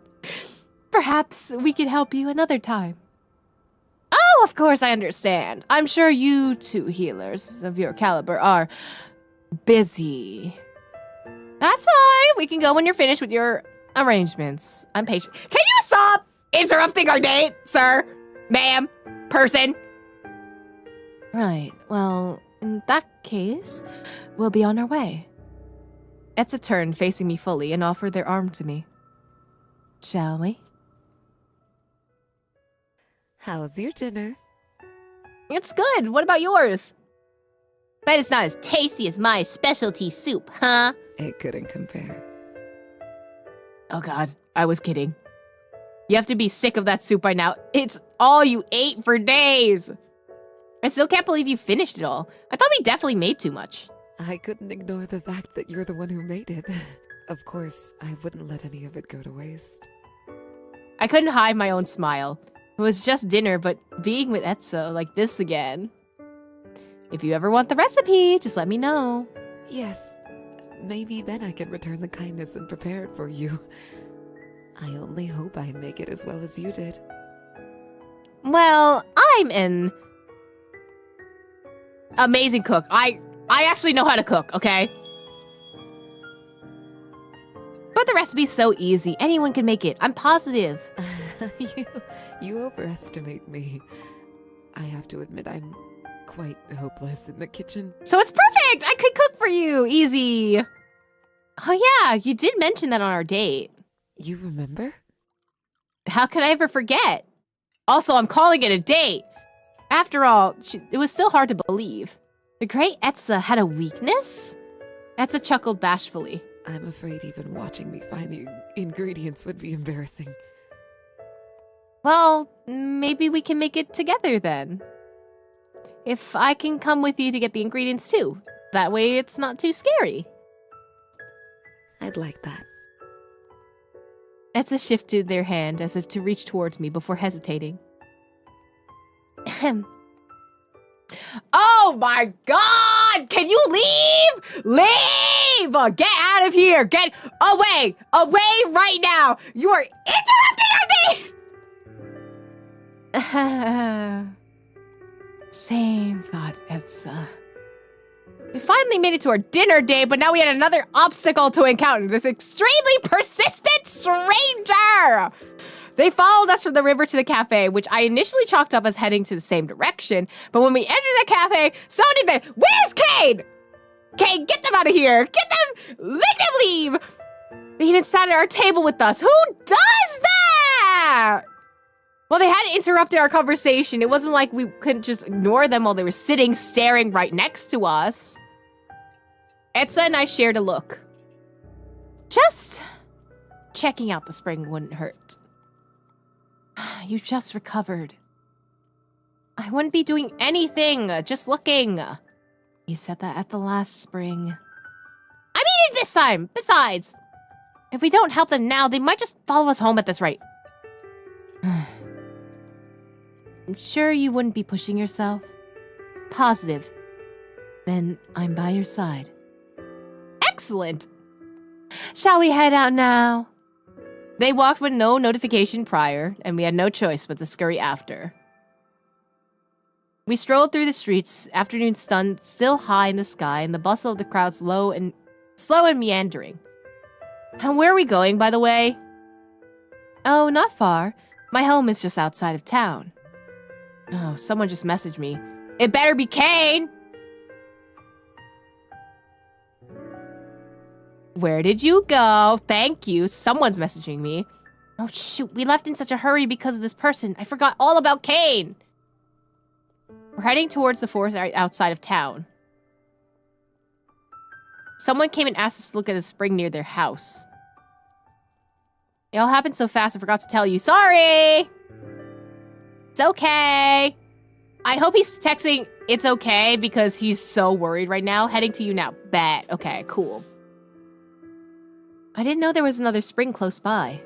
Speaker 1: Perhaps we could help you another time. Oh, of course I understand. I'm sure you two healers of your caliber are
Speaker 2: busy. That's fine. We can go when you're finished with your arrangements. I'm patient.
Speaker 1: Can you stop interrupting our date, sir? Ma'am? Person?
Speaker 2: Right. Well, in that case, we'll be on our way. Etza turned, facing me fully, and offered their arm to me. Shall we?
Speaker 5: How's your dinner?
Speaker 1: It's good. What about yours? Bet it's not as tasty as my specialty soup, huh?
Speaker 5: It couldn't compare.
Speaker 1: Oh god, I was kidding. You have to be sick of that soup by now. It's all you ate for days. I still can't believe you finished it all. I thought we definitely made too much.
Speaker 5: I couldn't ignore the fact that you're the one who made it. Of course, I wouldn't let any of it go to waste.
Speaker 1: I couldn't hide my own smile. It was just dinner, but being with Etza like this again. If you ever want the recipe, just let me know.
Speaker 5: Yes, maybe then I can return the kindness and prepare it for you. I only hope I make it as well as you did.
Speaker 1: Well, I'm an amazing cook. I actually know how to cook, okay? But the recipe's so easy. Anyone can make it. I'm positive.
Speaker 5: You overestimate me. I have to admit I'm quite hopeless in the kitchen.
Speaker 1: So it's perfect! I could cook for you! Easy! Oh yeah, you did mention that on our date.
Speaker 5: You remember?
Speaker 1: How could I ever forget? Also, I'm calling it a date! After all, it was still hard to believe. The great Etza had a weakness? Etza chuckled bashfully.
Speaker 5: I'm afraid even watching me find the ingredients would be embarrassing.
Speaker 1: Well, maybe we can make it together then. If I can come with you to get the ingredients too. That way it's not too scary.
Speaker 5: I'd like that.
Speaker 1: Etza shifted their hand as if to reach towards me before hesitating. Ahem. Oh my god! Can you leave? Leave! Get out of here! Get away! Away right now! You are interrupting me!
Speaker 2: Same thought, Etza.
Speaker 1: We finally made it to our dinner date, but now we had another obstacle to encounter. This extremely persistent stranger! They followed us from the river to the cafe, which I initially chalked up as heading to the same direction. But when we entered the cafe, so did they. Where's Kayn? Kayn, get them out of here! Get them! Make them leave! They even sat at our table with us. Who does that? Well, they hadn't interrupted our conversation. It wasn't like we couldn't just ignore them while they were sitting, staring right next to us. Etza and I shared a look.
Speaker 2: Just checking out the spring wouldn't hurt. You just recovered.
Speaker 1: I wouldn't be doing anything, just looking.
Speaker 2: You said that at the last spring.
Speaker 1: I mean it this time. Besides, if we don't help them now, they might just follow us home at this rate.
Speaker 2: I'm sure you wouldn't be pushing yourself. Positive. Then I'm by your side.
Speaker 1: Excellent.
Speaker 2: Shall we head out now?
Speaker 1: They walked with no notification prior, and we had no choice but to scurry after. We strolled through the streets, afternoon sun still high in the sky, and the bustle of the crowd slow and meandering. And where are we going, by the way?
Speaker 2: Oh, not far. My home is just outside of town.
Speaker 1: Oh, someone just messaged me. It better be Kayn! Where did you go? Thank you. Someone's messaging me. Oh, shoot. We left in such a hurry because of this person. I forgot all about Kayn. We're heading towards the forest outside of town. Someone came and asked us to look at a spring near their house. It all happened so fast I forgot to tell you. Sorry! It's okay. I hope he's texting it's okay because he's so worried right now. Heading to you now. Bet. Okay, cool. I didn't know there was another spring close by.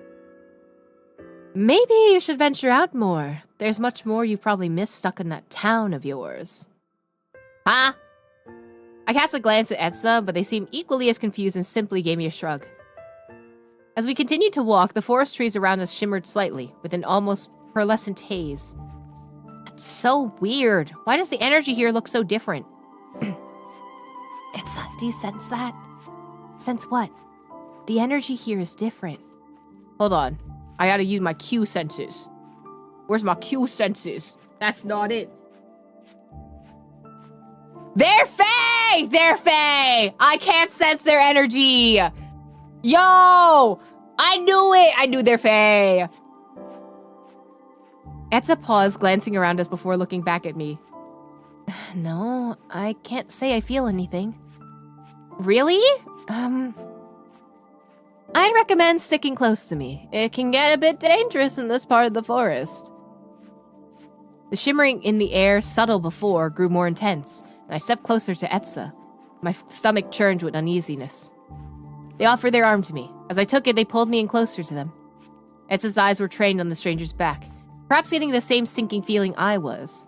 Speaker 2: Maybe you should venture out more. There's much more you probably missed stuck in that town of yours.
Speaker 1: Huh? I cast a glance at Etza, but they seemed equally as confused and simply gave me a shrug. As we continued to walk, the forest trees around us shimmered slightly, with an almost pearlescent haze. It's so weird. Why does the energy here look so different?
Speaker 2: Etza, do you sense that? Sense what? The energy here is different.
Speaker 1: Hold on. I gotta use my Q senses. Where's my Q senses? That's not it. They're Fae! They're Fae! I can't sense their energy! Yo! I knew it! I knew they're Fae! Etza paused, glancing around us before looking back at me.
Speaker 2: No, I can't say I feel anything.
Speaker 1: Really?
Speaker 2: I'd recommend sticking close to me. It can get a bit dangerous in this part of the forest.
Speaker 1: The shimmering in the air, subtle before, grew more intense, and I stepped closer to Etza. My stomach churned with uneasiness. They offered their arm to me. As I took it, they pulled me in closer to them. Etza's eyes were trained on the stranger's back, perhaps getting the same sinking feeling I was.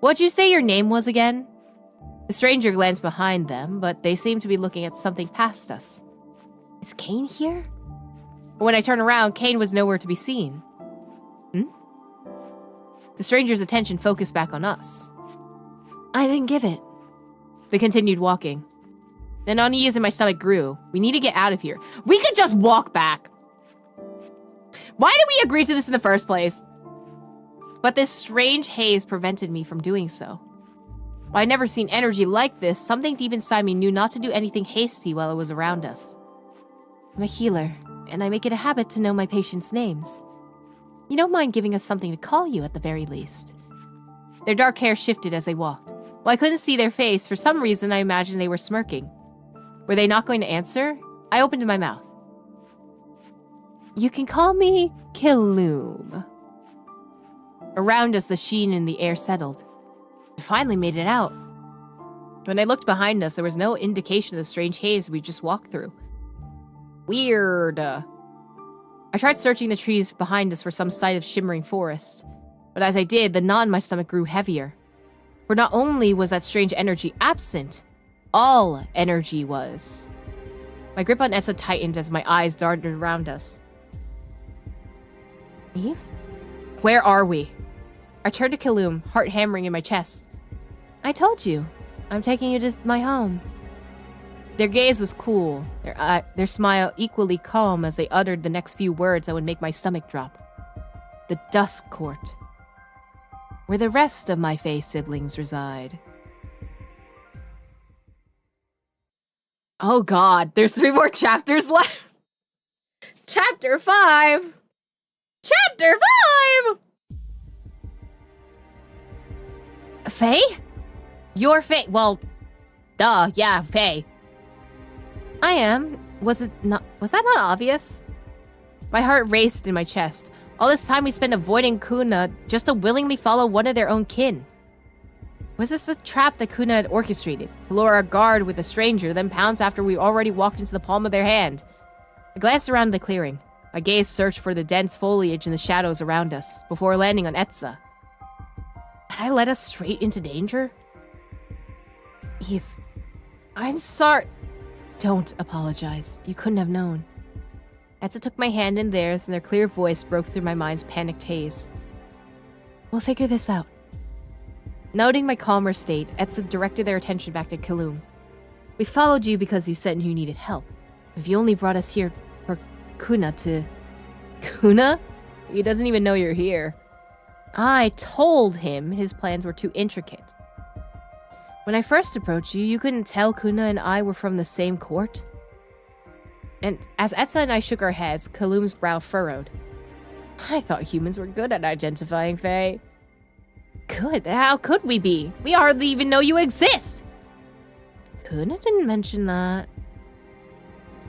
Speaker 1: What'd you say your name was again? The stranger glanced behind them, but they seemed to be looking at something past us. Is Kayn here? But when I turned around, Kayn was nowhere to be seen. The stranger's attention focused back on us.
Speaker 2: I didn't give it.
Speaker 1: They continued walking. Then unease in my stomach grew. We need to get out of here. We could just walk back. Why did we agree to this in the first place? But this strange haze prevented me from doing so. While I'd never seen energy like this, something deep inside me knew not to do anything hasty while it was around us.
Speaker 2: I'm a healer, and I make it a habit to know my patients' names. You don't mind giving us something to call you at the very least.
Speaker 1: Their dark hair shifted as they walked. While I couldn't see their face, for some reason I imagined they were smirking. Were they not going to answer? I opened my mouth.
Speaker 2: You can call me Kiloom.
Speaker 1: Around us, the sheen in the air settled. I finally made it out. When I looked behind us, there was no indication of the strange haze we just walked through. Weird. I tried searching the trees behind us for some sight of shimmering forest. But as I did, the knot in my stomach grew heavier. For not only was that strange energy absent, all energy was. My grip on Etza tightened as my eyes darted around us.
Speaker 2: Eve?
Speaker 1: Where are we? I turned to Kiloom, heart hammering in my chest.
Speaker 2: I told you. I'm taking you to my home.
Speaker 1: Their gaze was cool, their smile equally calm as they uttered the next few words that would make my stomach drop. The Dusk Court, where the rest of my Fae siblings reside. Oh god, there's 3 more chapters left! Chapter 5! Chapter 5! Fae? You're Fae. Well, duh, yeah, Fae.
Speaker 2: I am. Was that not obvious?
Speaker 1: My heart raced in my chest. All this time we spent avoiding Kuna just to willingly follow one of their own kin. Was this a trap that Kuna had orchestrated? To lure our guard with a stranger, then pounce after we already walked into the palm of their hand? I glanced around the clearing. My gaze searched for the dense foliage in the shadows around us, before landing on Etza. Had I led us straight into danger?
Speaker 2: Eve, I'm sorry. Don't apologize. You couldn't have known.
Speaker 1: Etza took my hand in theirs, and their clear voice broke through my mind's panicked haze.
Speaker 2: We'll figure this out.
Speaker 1: Noting my calmer state, Etza directed their attention back to Kiloom. We followed you because you said you needed help. If you only brought us here for Kuna to... Kuna? He doesn't even know you're here. I told him his plans were too intricate. When I first approached you, you couldn't tell Kuna and I were from the same court? And as Etza and I shook our heads, Kiloom's brow furrowed. I thought humans were good at identifying Fae. Good? How could we be? We hardly even know you exist!
Speaker 2: Kuna didn't mention that.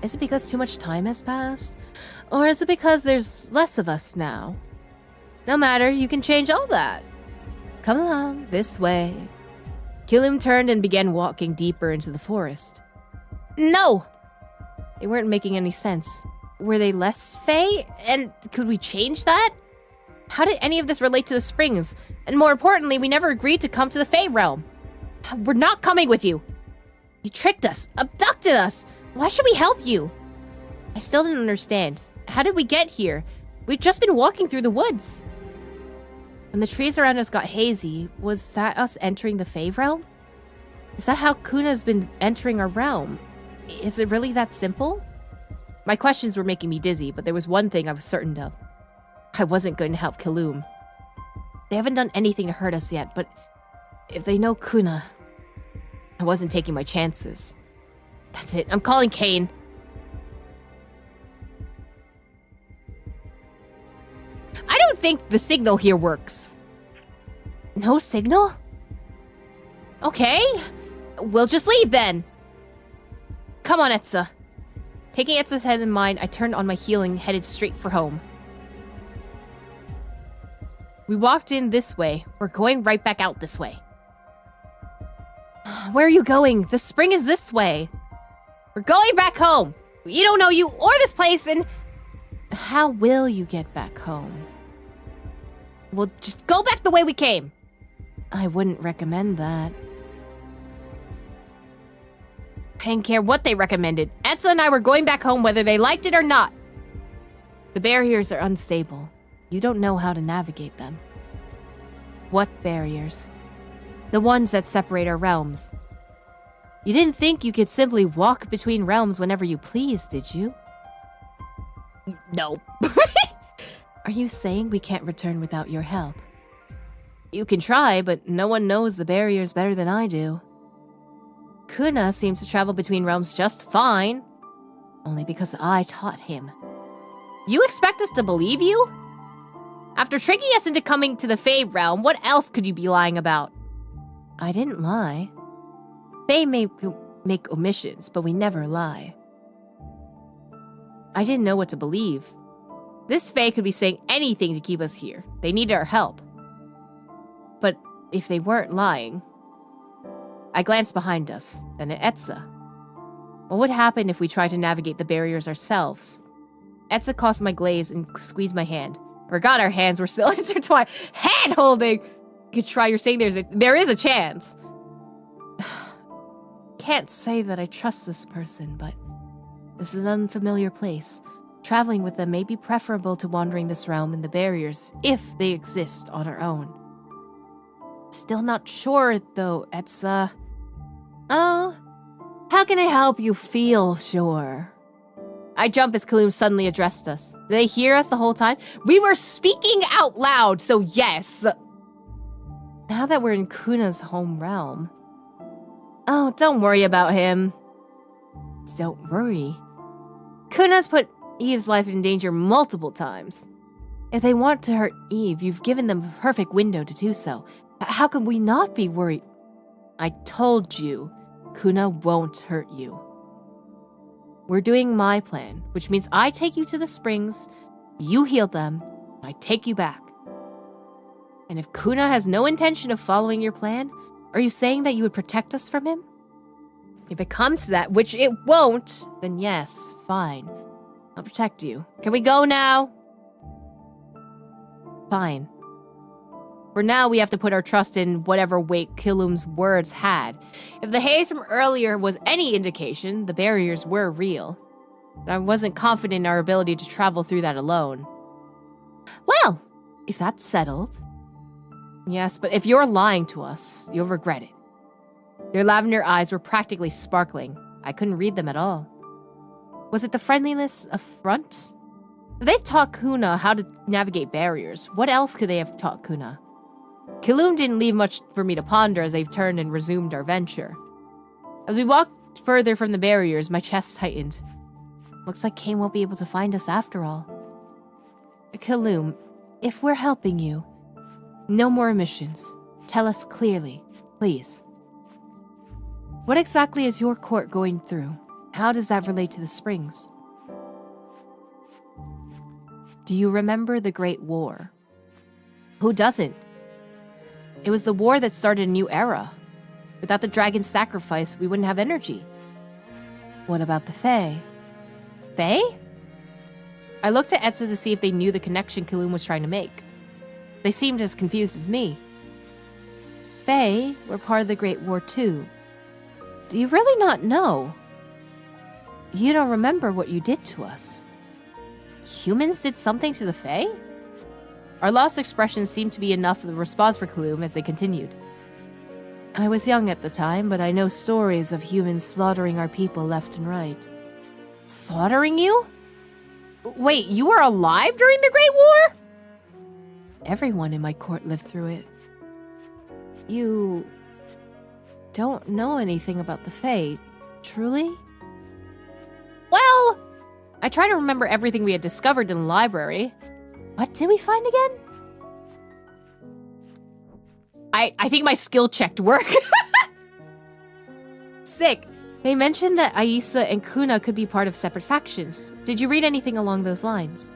Speaker 2: Is it because too much time has passed? Or is it because there's less of us now?
Speaker 1: No matter, you can change all that. Come along, this way. Kiloom turned and began walking deeper into the forest. No! They weren't making any sense. Were they less Fae? And could we change that? How did any of this relate to the springs? And more importantly, we never agreed to come to the Fae realm. We're not coming with you. You tricked us, abducted us. Why should we help you? I still didn't understand. How did we get here? We've just been walking through the woods. When the trees around us got hazy, was that us entering the Fae realm?
Speaker 2: Is that how Kuna's been entering our realm? Is it really that simple? My questions were making me dizzy, but there was one thing I was certain of. I wasn't going to help Kilum. They haven't done anything to hurt us yet, but if they know Kuna, I wasn't taking my chances. That's it. I'm calling Kayn.
Speaker 1: I don't think the signal here works.
Speaker 2: No signal?
Speaker 1: Okay, we'll just leave then.
Speaker 2: Come on, Etza. Taking Etza's head in mind, I turned on my heel and headed straight for home. We walked in this way. We're going right back out this way. Where are you going? The spring is this way.
Speaker 1: We're going back home. We don't know you or this place, and
Speaker 2: How will you get back home?
Speaker 1: we'll just go back the way we came.
Speaker 2: I wouldn't recommend that.
Speaker 1: I didn't care what they recommended. Etza and I were going back home whether they liked it or not.
Speaker 2: The barriers are unstable. You don't know how to navigate them. What barriers? The ones that separate our realms. You didn't think you could simply walk between realms whenever you please, did you?
Speaker 1: No.
Speaker 2: Are you saying we can't return without your help? You can try, but no one knows the barriers better than I do. Kuna seems to travel between realms just fine. Only because I taught him.
Speaker 1: You expect us to believe you? After tricking us into coming to the Fae realm, what else could you be lying about?
Speaker 2: I didn't lie. They may make omissions, but we never lie. I didn't know what to believe.
Speaker 1: This Fae could be saying anything to keep us here. They needed our help.
Speaker 2: But if they weren't lying... I glanced behind us, then at Etza. What would happen if we tried to navigate the barriers ourselves? Etza caught my glaze and squeezed my hand.
Speaker 1: I forgot our hands were still intertwined. Hand holding! You could try. You're saying there is a chance.
Speaker 2: Can't say that I trust this person, but this is an unfamiliar place. Traveling with them may be preferable to wandering this realm in the barriers, if they exist on our own. Still not sure, though, Etza.
Speaker 1: Oh, how can I help you feel sure?
Speaker 2: I jumped as Kilum suddenly addressed us. Did they hear us the whole time?
Speaker 1: We were speaking out loud, so yes.
Speaker 2: Now that we're in Kuna's home realm...
Speaker 1: Oh, don't worry about him.
Speaker 2: Don't worry.
Speaker 1: Kuna's put Eve's life in danger multiple times.
Speaker 2: If they want to hurt Eve, you've given them a perfect window to do so. How can we not be worried? I told you, Kuna won't hurt you. We're doing my plan, which means I take you to the springs, you heal them, I take you back. And if Kuna has no intention of following your plan, are you saying that you would protect us from him?
Speaker 1: If it comes to that, which it won't,
Speaker 2: then yes, fine. I'll protect you.
Speaker 1: Can we go now?
Speaker 2: Fine.
Speaker 1: For now, we have to put our trust in whatever weight Kilum's words had. If the haze from earlier was any indication, the barriers were real. But I wasn't confident in our ability to travel through that alone.
Speaker 2: Well, if that's settled...
Speaker 1: Yes, but if you're lying to us, you'll regret it. Their lavender eyes were practically sparkling. I couldn't read them at all.
Speaker 2: Was it the friendliness of front?
Speaker 1: If they've taught Kuna how to navigate barriers, what else could they have taught Kuna? Kilum didn't leave much for me to ponder as they've turned and resumed our venture. As we walked further from the barriers, my chest tightened.
Speaker 2: Looks like Kayn won't be able to find us after all. Kilum, if we're helping you, no more omissions. Tell us clearly, please. What exactly is your court going through? How does that relate to the springs? Do you remember the Great War?
Speaker 1: Who doesn't? It was the war that started a new era. Without the dragon's sacrifice, we wouldn't have energy.
Speaker 2: What about the Fae?
Speaker 1: Fae? I looked at Etza to see if they knew the connection Kilum was trying to make. They seemed as confused as me.
Speaker 2: Fae were part of the Great War too. Do you really not know? You don't remember what you did to us.
Speaker 1: Humans did something to the Fae? Our lost expressions seemed to be enough of the response for Kilum as they continued.
Speaker 2: I was young at the time, but I know stories of humans slaughtering our people left and right.
Speaker 1: Slaughtering you? Wait, you were alive during the Great War?
Speaker 2: Everyone in my court lived through it. You don't know anything about the Fae, truly?
Speaker 1: Well, I try to remember everything we had discovered in the library. What did we find again? I think my skill check to work. Sick.
Speaker 2: They mentioned that Etza and Kuna could be part of separate factions. Did you read anything along those lines?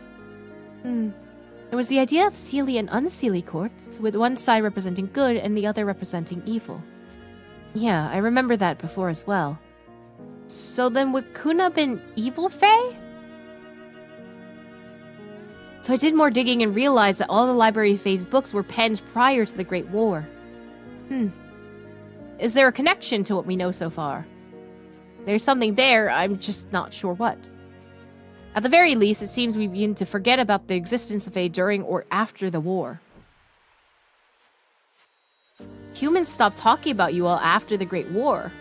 Speaker 2: There was the idea of Seelie and Unseelie courts, with one side representing good and the other representing evil. Yeah, I remember that before as well.
Speaker 1: So then would Kuna been evil Fae?
Speaker 2: So I did more digging and realized that all the library Fae's books were penned prior to the Great War.
Speaker 1: Is there a connection to what we know so far?
Speaker 2: There's something there, I'm just not sure what.
Speaker 1: At the very least, it seems we begin to forget about the existence of Fae during or after the war. Humans stopped talking about you all after the Great War.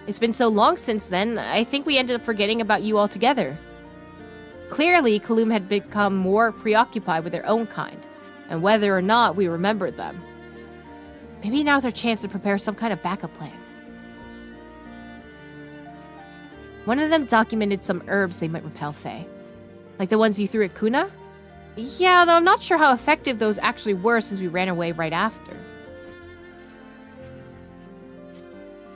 Speaker 1: It's been so long since then, I think we ended up forgetting about you altogether. Clearly, Kaloum had become more preoccupied with their own kind, and whether or not we remembered them.
Speaker 2: Maybe now's our chance to prepare some kind of backup plan.
Speaker 1: One of them documented some herbs they might repel Fae. Like the ones you threw at Kuna? Yeah, though I'm not sure how effective those actually were since we ran away right after.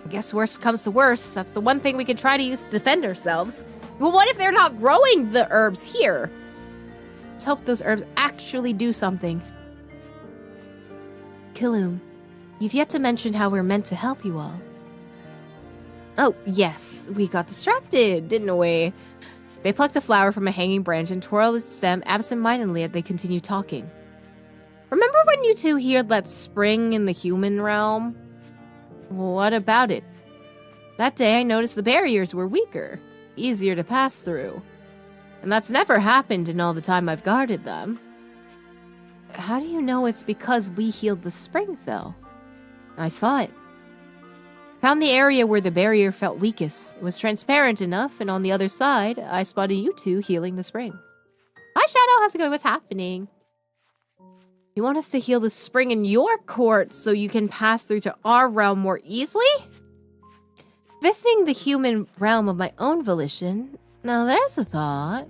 Speaker 1: I guess worst comes to worst, that's the one thing we can try to use to defend ourselves. Well, what if they're not growing the herbs here?
Speaker 2: Let's hope those herbs actually do something. Kaloum, you've yet to mention how we're meant to help you all.
Speaker 1: Oh, yes, we got distracted, didn't we? They plucked a flower from a hanging branch and twirled its stem absent-mindedly as they continued talking. Remember when you two heard that spring in the human realm? What about it? That day I noticed the barriers were weaker, easier to pass through. And that's never happened in all the time I've guarded them.
Speaker 2: How do you know it's because we healed the spring, though?
Speaker 1: I saw it. Found the area where the barrier felt weakest. It was transparent enough, and on the other side, I spotted you two healing the spring. Hi, Shadow. How's it going? What's happening? You want us to heal the spring in your court so you can pass through to our realm more easily?
Speaker 2: Visiting the human realm of my own volition? Now there's a thought.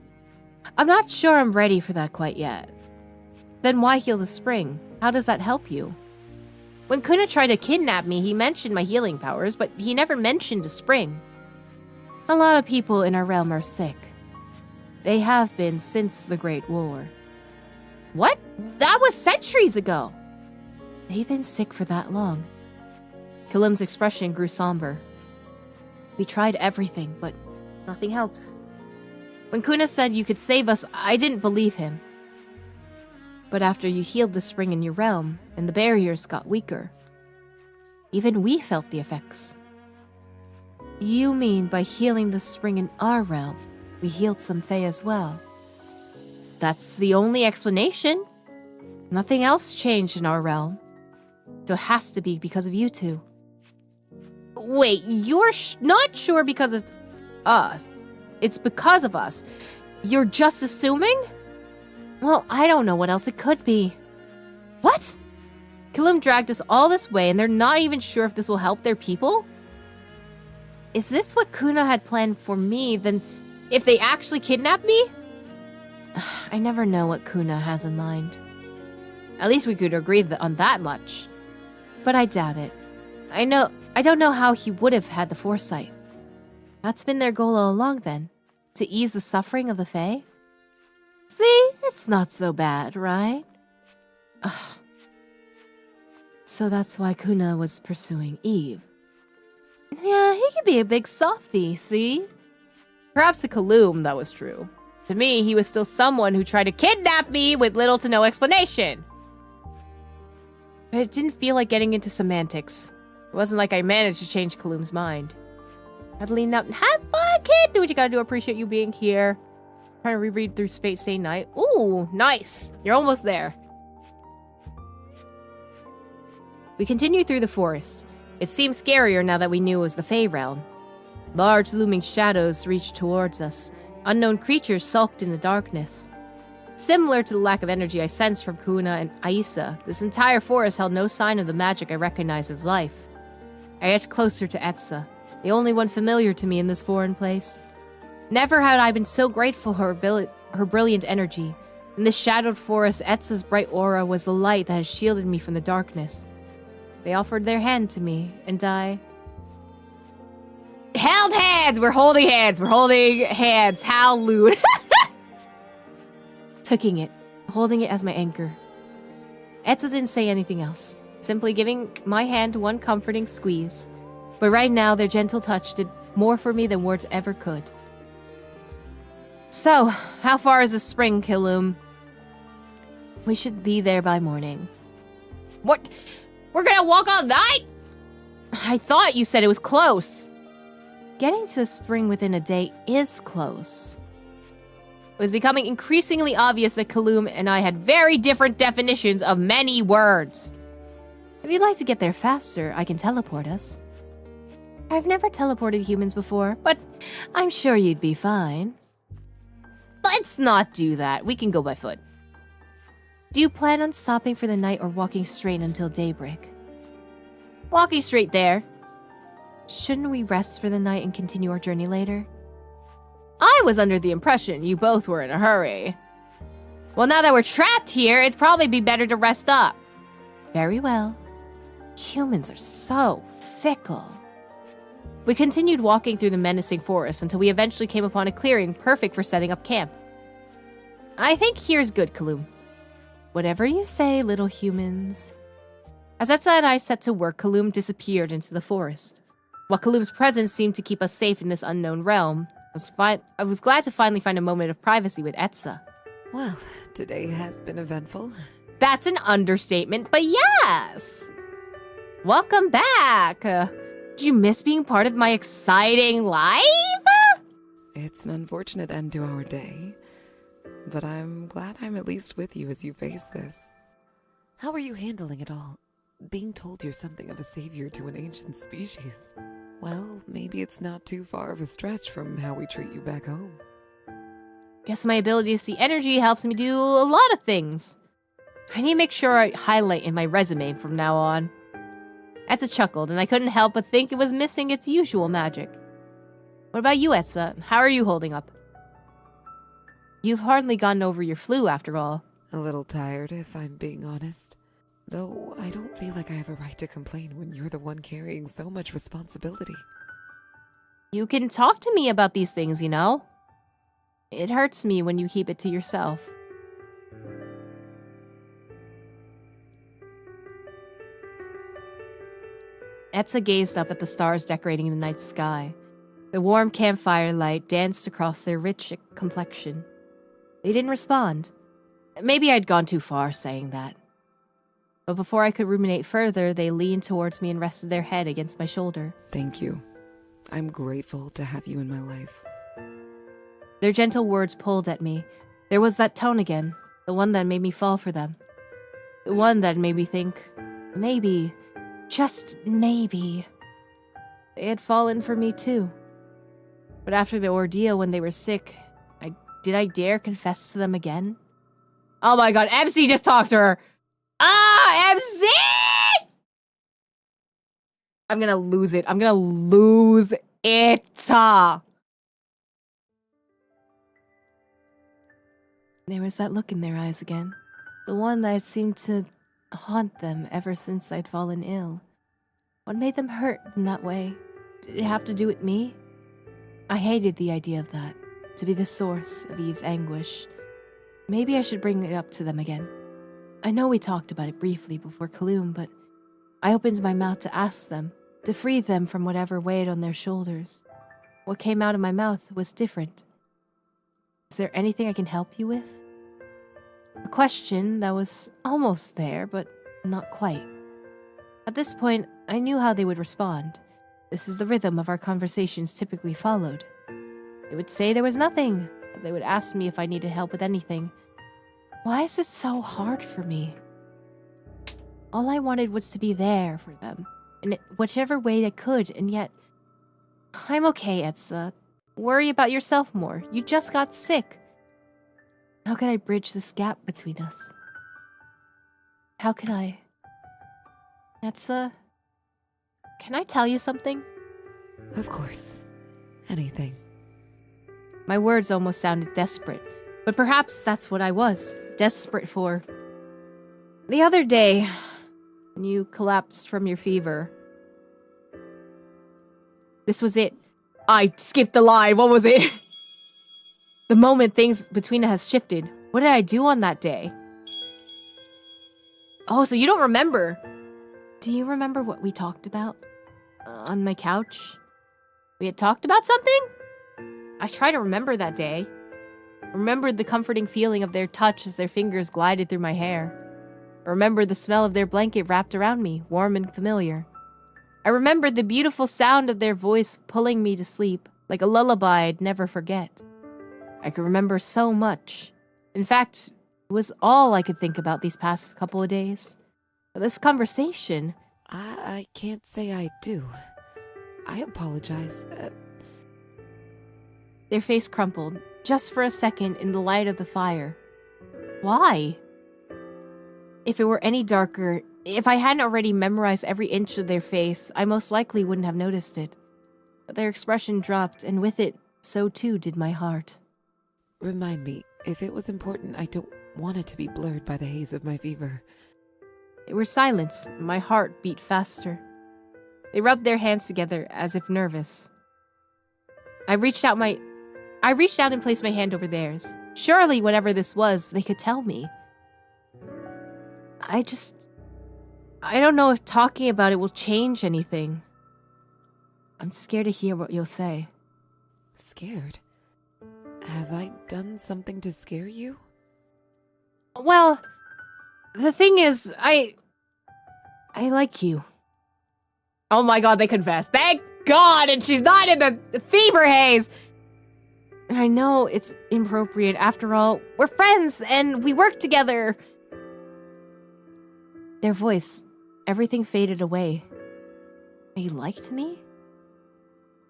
Speaker 1: I'm not sure I'm ready for that quite yet.
Speaker 2: Then why heal the spring? How does that help you?
Speaker 1: When Kuna tried to kidnap me, he mentioned my healing powers, but he never mentioned a spring.
Speaker 2: A lot of people in our realm are sick. They have been since the Great War.
Speaker 1: What? That was centuries ago!
Speaker 2: They've been sick for that long.
Speaker 1: Kaloum's expression grew somber.
Speaker 2: We tried everything, but nothing helps.
Speaker 1: When Kuna said you could save us, I didn't believe him.
Speaker 2: But after you healed the spring in your realm, and the barriers got weaker, even we felt the effects. You mean by healing the spring in our realm, we healed some Fae as well?
Speaker 1: That's the only explanation.
Speaker 2: Nothing else changed in our realm. So it has to be because of you two.
Speaker 1: Wait, you're not sure because it's us. It's because of us. You're just assuming?
Speaker 2: Well, I don't know what else it could be.
Speaker 1: What? Kaloum dragged us all this way and they're not even sure if this will help their people? Is this what Kuna had planned for me? Then if they actually kidnap me?
Speaker 2: I never know what Kuna has in mind.
Speaker 1: At least we could agree on that much.
Speaker 2: But I doubt it. I don't know how he would have had the foresight. That's been their goal all along then. To ease the suffering of the Fae? See, it's not so bad, right? Ugh. So that's why Kuna was pursuing Eve.
Speaker 1: Yeah, he could be a big softie, see? Perhaps to Kaloum that was true. To me, he was still someone who tried to kidnap me with little to no explanation. But it didn't feel like getting into semantics. It wasn't like I managed to change Kaloum's mind. I had to lean out and have fun, kid! Do what you gotta do, appreciate you being here. Trying to reread through Fate Stay Night. Ooh, nice! You're almost there. We continued through the forest. It seemed scarier now that we knew it was the Fey realm. Large looming shadows reached towards us. Unknown creatures sulked in the darkness. Similar to the lack of energy I sensed from Kuna and Etza, this entire forest held no sign of the magic I recognized as life. I edged closer to Etza, the only one familiar to me in this foreign place. Never had I been so grateful for her brilliant energy. In this shadowed forest, Etza's bright aura was the light that had shielded me from the darkness. They offered their hand to me, and I... Held hands! We're holding hands! We're holding hands! Hallelujah! Taking it, holding it as my anchor. Etza didn't say anything else, simply giving my hand one comforting squeeze. But right now, their gentle touch did more for me than words ever could. So, how far is the spring, Kilum? We should be there by morning. What? We're gonna walk all night? I thought you said it was close. Getting to the spring within a day is close. It was becoming increasingly obvious that Kilum and I had very different definitions of many words. If you'd like to get there faster, I can teleport us. I've never teleported humans before, but I'm sure you'd be fine. Let's not do that. We can go by foot. Do you plan on stopping for the night or walking straight until daybreak? Walking straight there. Shouldn't we rest for the night and continue our journey later? I was under the impression you both were in a hurry. Well, now that we're trapped here, it'd probably be better to rest up. Very well. Humans are so fickle. We continued walking through the menacing forest until we eventually came upon a clearing perfect for setting up camp. I think here's good, Kilum. Whatever you say, little humans. As Etza and I set to work, Kilum disappeared into the forest. While Kilum's presence seemed to keep us safe in this unknown realm, I was glad to finally find a moment of privacy with Etza.
Speaker 5: Well, today has been eventful.
Speaker 1: That's an understatement, but yes! Welcome back! Did you miss being part of my exciting life?
Speaker 5: It's an unfortunate end to our day, but I'm glad I'm at least with you as you face this. How are you handling it all? Being told you're something of a savior to an ancient species. Well, maybe it's not too far of a stretch from how we treat you back home.
Speaker 1: Guess my ability to see energy helps me do a lot of things. I need to make sure I highlight in my resume from now on. Etza chuckled, and I couldn't help but think it was missing its usual magic. What about you, Etza? How are you holding up? You've hardly gotten over your flu, after all.
Speaker 5: A little tired, if I'm being honest. Though I don't feel like I have a right to complain when you're the one carrying so much responsibility.
Speaker 1: You can talk to me about these things, you know? It hurts me when you keep it to yourself. Etza gazed up at the stars decorating the night sky. The warm campfire light danced across their rich complexion. They didn't respond. Maybe I'd gone too far saying that. But before I could ruminate further, they leaned towards me and rested their head against my shoulder.
Speaker 5: Thank you. I'm grateful to have you in my life.
Speaker 1: Their gentle words pulled at me. There was that tone again, the one that made me fall for them. The one that made me think, maybe, just maybe, they had fallen for me too. But after the ordeal when they were sick, did I dare confess to them again? Oh my god, MC just talked to her! Ah, MC! I'm gonna lose it. I'm gonna lose it. There was that look in their eyes again. The one that had seemed to haunt them ever since I'd fallen ill. What made them hurt in that way? Did it have to do with me? I hated the idea of that, to be the source of Eve's anguish. Maybe I should bring it up to them again. I know we talked about it briefly before Kilum, but I opened my mouth to ask them, to free them from whatever weighed on their shoulders. What came out of my mouth was different. Is there anything I can help you with? A question that was almost there, but not quite. At this point, I knew how they would respond. This is the rhythm of our conversations typically followed. They would say there was nothing, but they would ask me if I needed help with anything. Why is this so hard for me? All I wanted was to be there for them,
Speaker 2: in whichever way I could, and yet... I'm okay, Etza. Worry about yourself more. You just got sick. How could I bridge this gap between us? How could I... Etza... Can I tell you something?
Speaker 5: Of course. Anything.
Speaker 2: My words almost sounded desperate, but perhaps that's what I was, desperate for. The other day, when you collapsed from your fever. This was it. I skipped the line. What was it? The moment things between us has shifted. What did I do on that day? Oh, so you don't remember. Do you remember what we talked about? On my couch? We had talked about something? I try to remember that day. I remembered the comforting feeling of their touch as their fingers glided through my hair. I remembered the smell of their blanket wrapped around me, warm and familiar. I remembered the beautiful sound of their voice pulling me to sleep, like a lullaby I'd never forget. I could remember so much. In fact, it was all I could think about these past couple of days. But this conversation...
Speaker 5: I can't say I do. I apologize.
Speaker 2: Their face crumpled, just for a second in the light of the fire. Why? If it were any darker, if I hadn't already memorized every inch of their face, I most likely wouldn't have noticed it. But their expression dropped, and with it, so too did my heart.
Speaker 5: Remind me, if it was important, I don't want it to be blurred by the haze of my fever.
Speaker 2: They were silent, and my heart beat faster. They rubbed their hands together as if nervous. I reached out and placed my hand over theirs. Surely, whatever this was, they could tell me. I don't know if talking about it will change anything. I'm scared to hear what you'll say.
Speaker 5: Scared? Have I done something to scare you?
Speaker 2: Well, the thing is, I like you. Oh my god, they confessed. Thank God, and she's not in the fever haze. And I know it's inappropriate. After all, we're friends and we work together. Their voice, everything faded away. They liked me?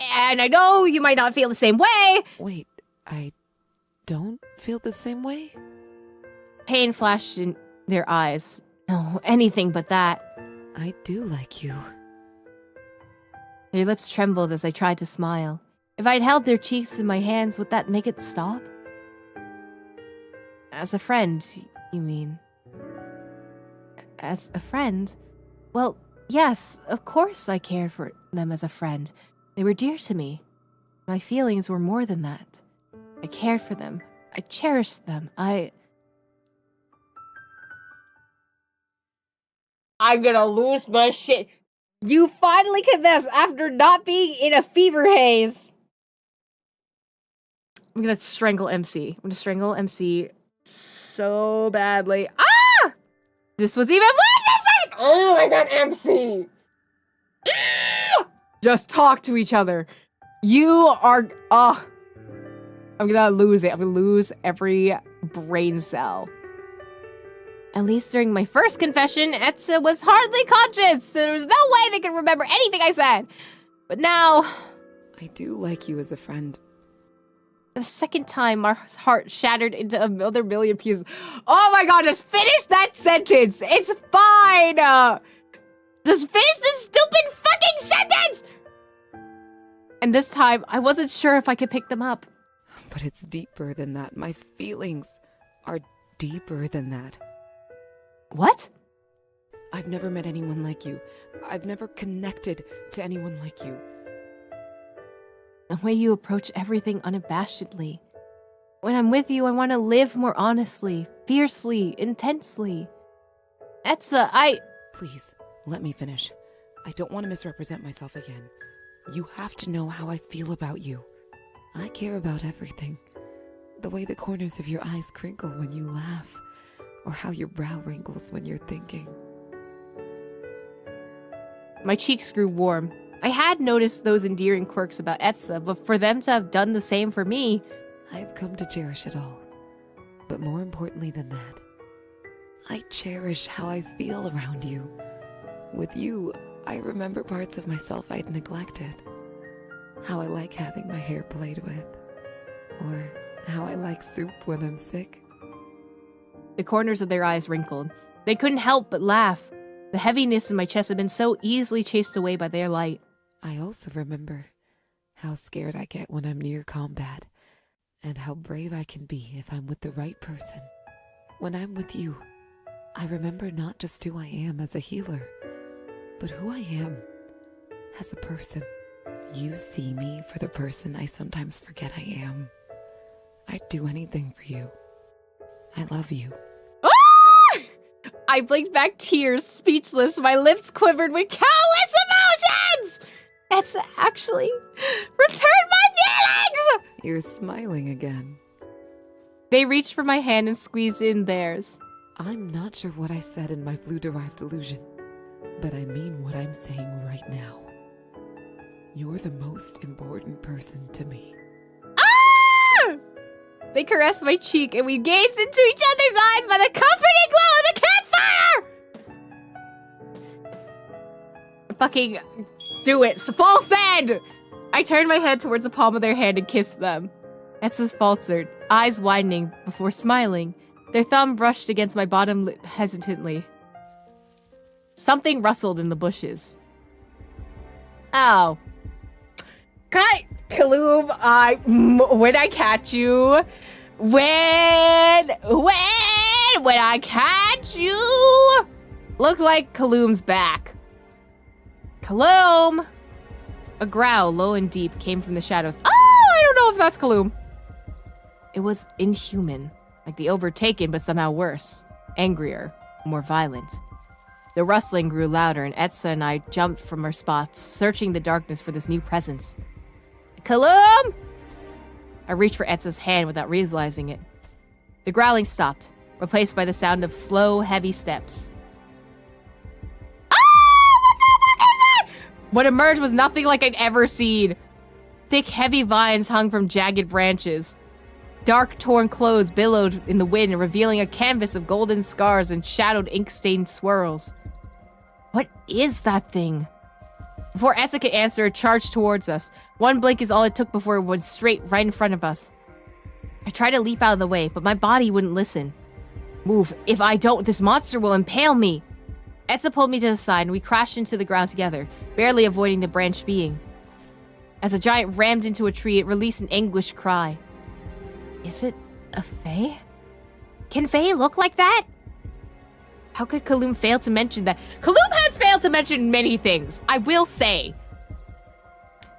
Speaker 2: And I know you might not feel the same way.
Speaker 5: Wait, I don't feel the same way?
Speaker 2: Pain flashed in their eyes. No, anything but that.
Speaker 5: I do like you.
Speaker 2: Their lips trembled as I tried to smile. If I'd held their cheeks in my hands, would that make it stop? As a friend, you mean? As a friend? Well, yes, of course I cared for them as a friend. They were dear to me. My feelings were more than that. I cared for them. I cherished them. I'm gonna lose my shit. You finally confess after not being in a fever haze. I'm gonna strangle MC. I'm gonna strangle MC so badly. Ah! This was even worse! Oh my god, MC! Just talk to each other. You are... I'm gonna lose it. I'm gonna lose every brain cell. At least during my first confession, Etza was hardly conscious. There was no way they could remember anything I said. But now...
Speaker 5: I do like you as a friend.
Speaker 2: The second time, my heart shattered into another million pieces. Oh my god, just finish that sentence! It's fine! Just finish this stupid fucking sentence! And this time, I wasn't sure if I could pick them up.
Speaker 5: But it's deeper than that. My feelings are deeper than that.
Speaker 2: What?
Speaker 5: I've never met anyone like you. I've never connected to anyone like you.
Speaker 2: The way you approach everything unabashedly. When I'm with you, I want to live more honestly, fiercely, intensely. Etza,
Speaker 5: Please, let me finish. I don't want to misrepresent myself again. You have to know how I feel about you. I care about everything. The way the corners of your eyes crinkle when you laugh, or how your brow wrinkles when you're thinking.
Speaker 2: My cheeks grew warm. I had noticed those endearing quirks about Etza, but for them to have done the same for me...
Speaker 5: I've come to cherish it all. But more importantly than that, I cherish how I feel around you. With you, I remember parts of myself I'd neglected. How I like having my hair played with. Or how I like soup when I'm sick.
Speaker 2: The corners of their eyes wrinkled. They couldn't help but laugh. The heaviness in my chest had been so easily chased away by their light.
Speaker 5: I also remember how scared I get when I'm near combat, and how brave I can be if I'm with the right person. When I'm with you, I remember not just who I am as a healer, but who I am as a person. You see me for the person I sometimes forget I am. I'd do anything for you. I love you.
Speaker 1: Ah! I blinked back, tears, speechless. My lips quivered with countless emotions! It's actually returned my feelings!
Speaker 5: You're smiling again.
Speaker 1: They reached for my hand and squeezed in theirs.
Speaker 5: I'm not sure what I said in my flu-derived delusion, but I mean what I'm saying right now. You're the most important person to me.
Speaker 1: Ah! They caressed my cheek and we gazed into each other's eyes by the comforting glow of the campfire! Fucking do it. Fall said! I turned my head towards the palm of their hand and kissed them. Etza faltered, eyes widening before smiling. Their thumb brushed against my bottom lip hesitantly. Something rustled in the bushes. Oh. Kaloum, when I catch you, when I catch you, look like Kaloum's back. Kaloum! A growl, low and deep, came from the shadows. Oh, I don't know if that's Kaloum. It was inhuman, like the Overtaken, but somehow worse, angrier, more violent. The rustling grew louder, and Etza and I jumped from our spots, searching the darkness for this new presence. Kaloum! I reached for Etza's hand without realizing it. The growling stopped, replaced by the sound of slow, heavy steps. What emerged was nothing like I'd ever seen. Thick, heavy vines hung from jagged branches. Dark, torn clothes billowed in the wind, revealing a canvas of golden scars and shadowed, ink-stained swirls. What is that thing? Before Etza could answer, it charged towards us. One blink is all it took before it went straight right in front of us. I tried to leap out of the way, but my body wouldn't listen. Move. If I don't, this monster will impale me. Etza pulled me to the side, and we crashed into the ground together, barely avoiding the branched being. As the giant rammed into a tree, it released an anguished cry. Is it a fae? Can fae look like that? How could Kaloum fail to mention that? Kaloum has failed to mention many things, I will say.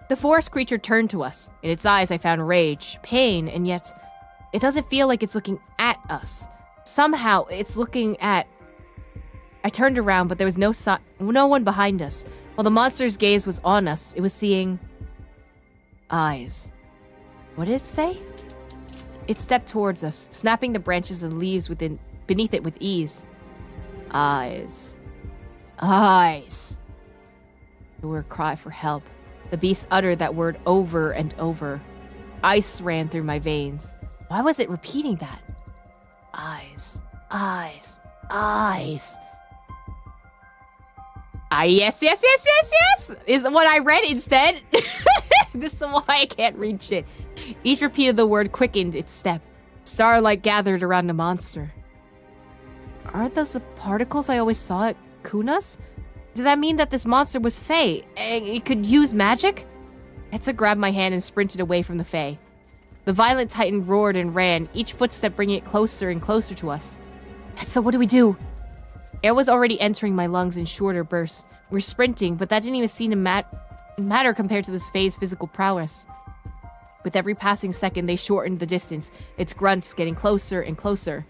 Speaker 1: The forest creature turned to us. In its eyes, I found rage, pain, and yet it doesn't feel like it's looking at us. Somehow, it's looking at... I turned around, but there was no one behind us. While the monster's gaze was on us, it was seeing... eyes. What did it say? It stepped towards us, snapping the branches and leaves beneath it with ease. Eyes. Eyes. It were a cry for help. The beast uttered that word over and over. Ice ran through my veins. Why was it repeating that? Eyes. Eyes. Eyes. Yes, is what I read instead. This is why I can't read shit. Each repeat of the word quickened its step. Starlight gathered around the monster. Aren't those the particles I always saw at Kuna's? Did that mean that this monster was fae? It could use magic? Etza grabbed my hand and sprinted away from the fae. The violent titan roared and ran, each footstep bringing it closer and closer to us. Etza, what do we do? Air was already entering my lungs in shorter bursts. We were sprinting, but that didn't even seem to matter compared to this fae's physical prowess. With every passing second, they shortened the distance, its grunts getting closer and closer.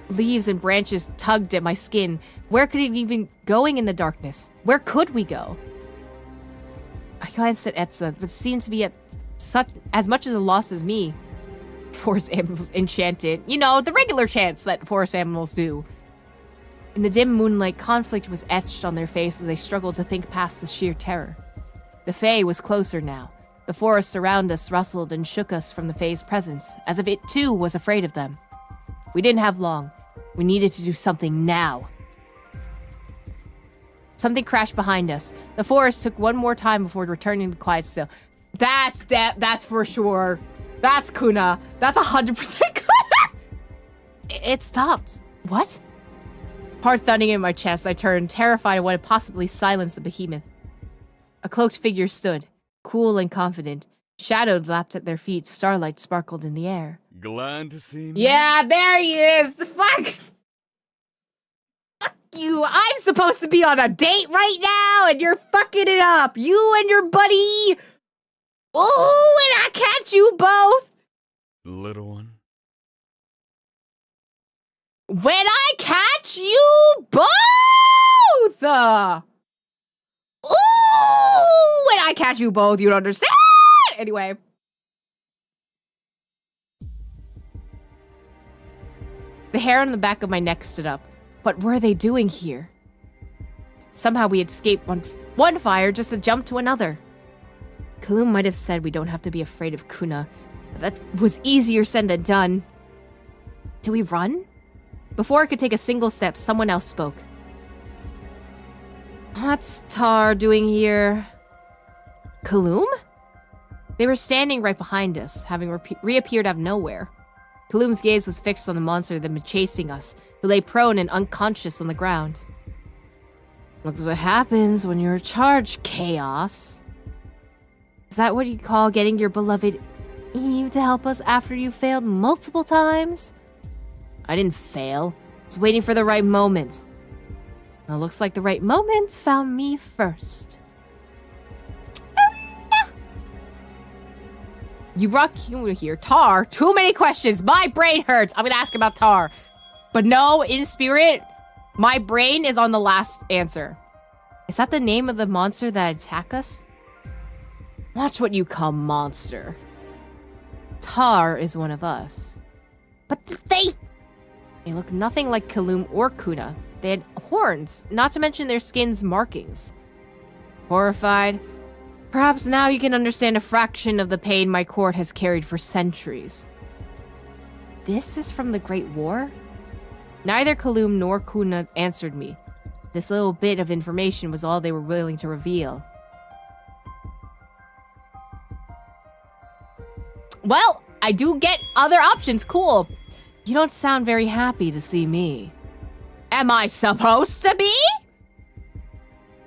Speaker 1: Leaves and branches tugged at my skin. Where could it even going in the darkness? Where could we go? I glanced at Etza, but seemed to be at as much as a loss as me. Forest animals enchanted. You know, the regular chants that forest animals do. In the dim moonlight, conflict was etched on their faces as they struggled to think past the sheer terror. The fae was closer now. The forests around us rustled and shook us from the fae's presence, as if it too was afraid of them. We didn't have long. We needed to do something now. Something crashed behind us. The forest took one more time before returning to quiet still. That's for sure. That's Kuna. That's 100% Kuna. It stopped. What? Heart thudding in my chest, I turned, terrified of what had possibly silenced the behemoth. A cloaked figure stood, cool and confident. Shadows lapped at their feet, starlight sparkled in the air.
Speaker 4: Glad to see me.
Speaker 1: Yeah, there he is! The fuck! Fuck you! I'm supposed to be on a date right now, and you're fucking it up! You and your buddy! Oh, and I catch you both!
Speaker 4: Little one.
Speaker 1: When I catch you both! Ooh! When I catch you both, you don't understand! Anyway. The hair on the back of my neck stood up. What were they doing here? Somehow we had escaped one fire just to jump to another. Kaloum might have said we don't have to be afraid of Kuna, but that was easier said than done. Do we run? Before I could take a single step, someone else spoke. What's Tar doing here? Kaloum? They were standing right behind us, having reappeared out of nowhere. Kaloum's gaze was fixed on the monster that had been chasing us, who lay prone and unconscious on the ground. Look what happens when you're charged, Chaos. Is that what you call getting your beloved Eve to help us after you failed multiple times? I didn't fail. I was waiting for the right moment. Well, looks like the right moment found me first. You brought Kuna here. Tar, too many questions. My brain hurts. I'm gonna ask about Tar. But no, in spirit, my brain is on the last answer. Is that the name of the monster that attacked us? Watch what you call monster. Tar is one of us. But they look nothing like Kaloum or Kuna. They had horns, not to mention their skin's markings. Horrified, perhaps now you can understand a fraction of the pain my court has carried for centuries. This is from the Great War? Neither Kaloum nor Kuna answered me. This little bit of information was all they were willing to reveal. Well, I do get other options. Cool. You don't sound very happy to see me. Am I supposed to be?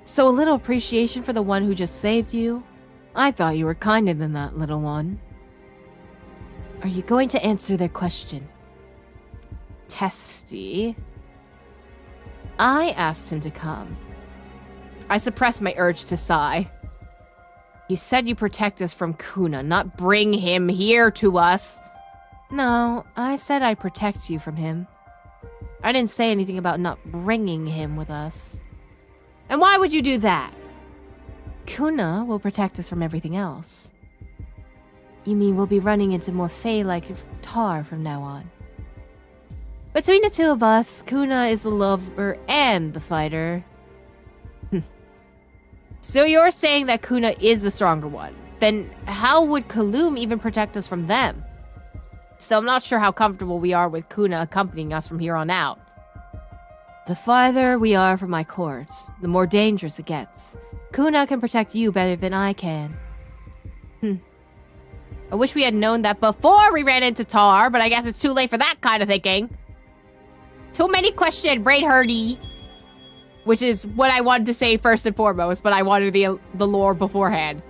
Speaker 1: So a little appreciation for the one who just saved you? I thought you were kinder than that, little one. Are you going to answer their question? Testy. I asked him to come. I suppressed my urge to sigh. You said you protect us from Kuna, not bring him here to us. No, I said I'd protect you from him. I didn't say anything about not bringing him with us. And why would you do that? Kuna will protect us from everything else. You mean we'll be running into more Fae-like Tar from now on? Between the two of us, Kuna is the lover and the fighter. So you're saying that Kuna is the stronger one. Then how would Kaloum even protect us from them? So I'm not sure how comfortable we are with Kuna accompanying us from here on out. The farther we are from my court, the more dangerous it gets. Kuna can protect you better than I can. I wish we had known that before we ran into Tar, but I guess it's too late for that kind of thinking. Too many questions, brain hurty. Which is what I wanted to say first and foremost, but I wanted the lore beforehand.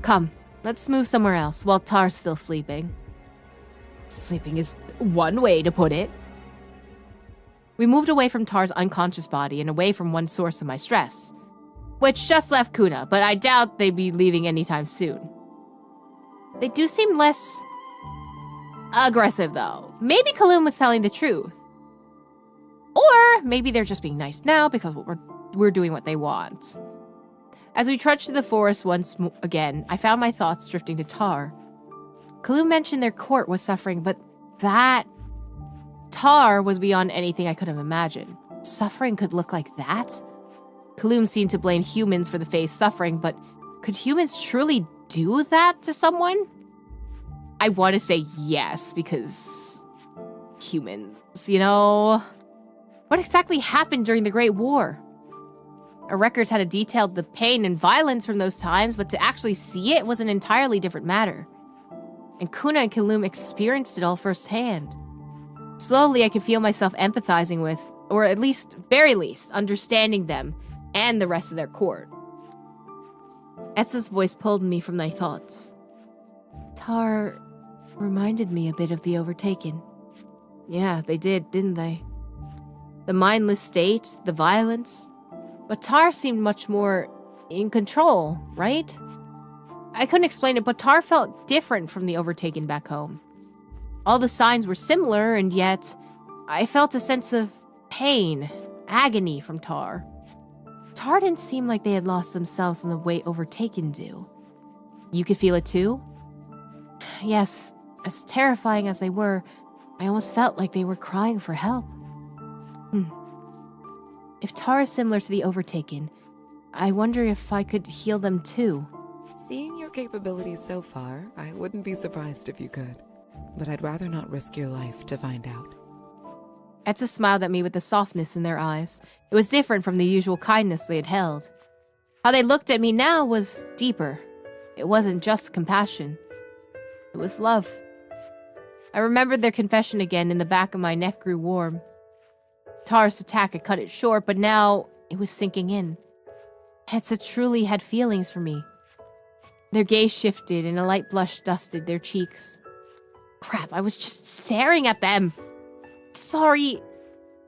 Speaker 1: Come, let's move somewhere else while Tar's still sleeping. Sleeping is one way to put it. We moved away from Tar's unconscious body and away from one source of my stress, which just left Kuna, but I doubt they'd be leaving anytime soon. They do seem less aggressive, though. Maybe Kaloum was telling the truth. Or maybe they're just being nice now because we're doing what they want. As we trudged through the forest once again, I found my thoughts drifting to Tar. Kaloum mentioned their court was suffering, but that Tar was beyond anything I could have imagined. Suffering could look like that? Kaloum seemed to blame humans for the Fae's suffering, but could humans truly do that to someone? I want to say yes, because humans, you know... What exactly happened during the Great War?
Speaker 2: Our records had detailed the pain and violence from those times, but to actually see it was an entirely different matter. And Kuna and Kilum experienced it all firsthand. Slowly, I could feel myself empathizing with, or at least, very least, understanding them and the rest of their court. Etza's voice pulled me from my thoughts. Tar reminded me a bit of the Overtaken. Yeah, they did, didn't they? The mindless state, the violence. But Tar seemed much more in control, right? I couldn't explain it, but Tar felt different from the Overtaken back home. All the signs were similar, and yet I felt a sense of pain, agony from Tar. Tar didn't seem like they had lost themselves in the way Overtaken do. You could feel it too? Yes, as terrifying as they were, I almost felt like they were crying for help. If Tar is similar to the Overtaken, I wonder if I could heal them too.
Speaker 5: Seeing your capabilities so far, I wouldn't be surprised if you could. But I'd rather not risk your life to find out.
Speaker 2: Etza smiled at me with the softness in their eyes. It was different from the usual kindness they had held. How they looked at me now was deeper. It wasn't just compassion. It was love. I remembered their confession again, and the back of my neck grew warm. Tar's attack had cut it short, but now it was sinking in. Etza truly had feelings for me. Their gaze shifted, and a light blush dusted their cheeks. Crap, I was just staring at them. Sorry,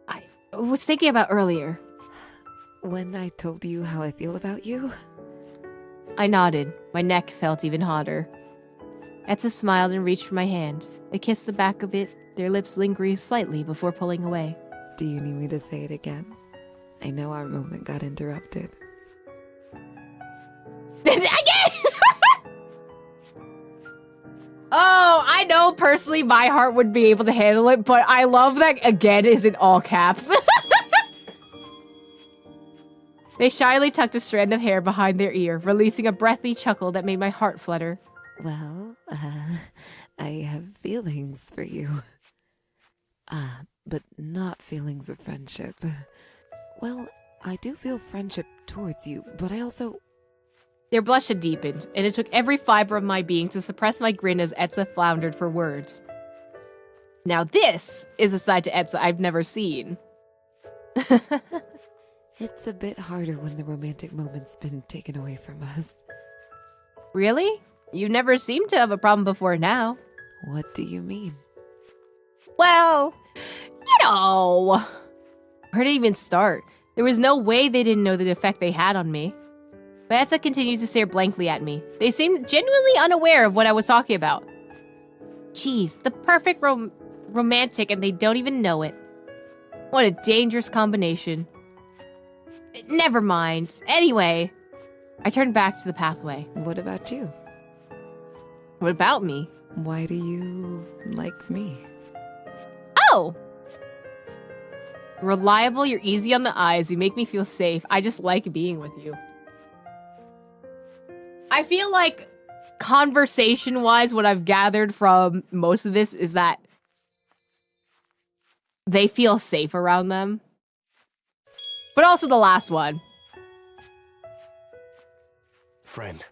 Speaker 2: I was thinking about earlier.
Speaker 5: When I told you how I feel about you?
Speaker 2: I nodded. My neck felt even hotter. Etza smiled and reached for my hand. I kissed the back of it, their lips lingering slightly before pulling away.
Speaker 5: Do you need me to say it again? I know our moment got interrupted.
Speaker 2: Again! Oh, I know personally my heart would be able to handle it, but I love that again is in all caps. They shyly tucked a strand of hair behind their ear, releasing a breathy chuckle that made my heart flutter.
Speaker 5: Well, I have feelings for you. But not feelings of friendship. Well, I do feel friendship towards you, but I also...
Speaker 2: Their blush had deepened, and it took every fiber of my being to suppress my grin as Etza floundered for words. Now this is a side to Etza I've never seen.
Speaker 5: It's a bit harder when the romantic moment's been taken away from us.
Speaker 2: Really? You never seemed to have a problem before now.
Speaker 5: What do you mean?
Speaker 2: Well, you know... Where to even start? There was no way they didn't know the effect they had on me. But Etza continued to stare blankly at me. They seemed genuinely unaware of what I was talking about. Jeez, the perfect romantic and they don't even know it. What a dangerous combination. Never mind. Anyway, I turned back to the pathway.
Speaker 5: What about you?
Speaker 2: What about me?
Speaker 5: Why do you like me?
Speaker 2: Oh! Reliable, you're easy on the eyes, you make me feel safe. I just like being with you. I feel like conversation-wise, what I've gathered from most of this is that they feel safe around them. But also the last one.
Speaker 7: Friend,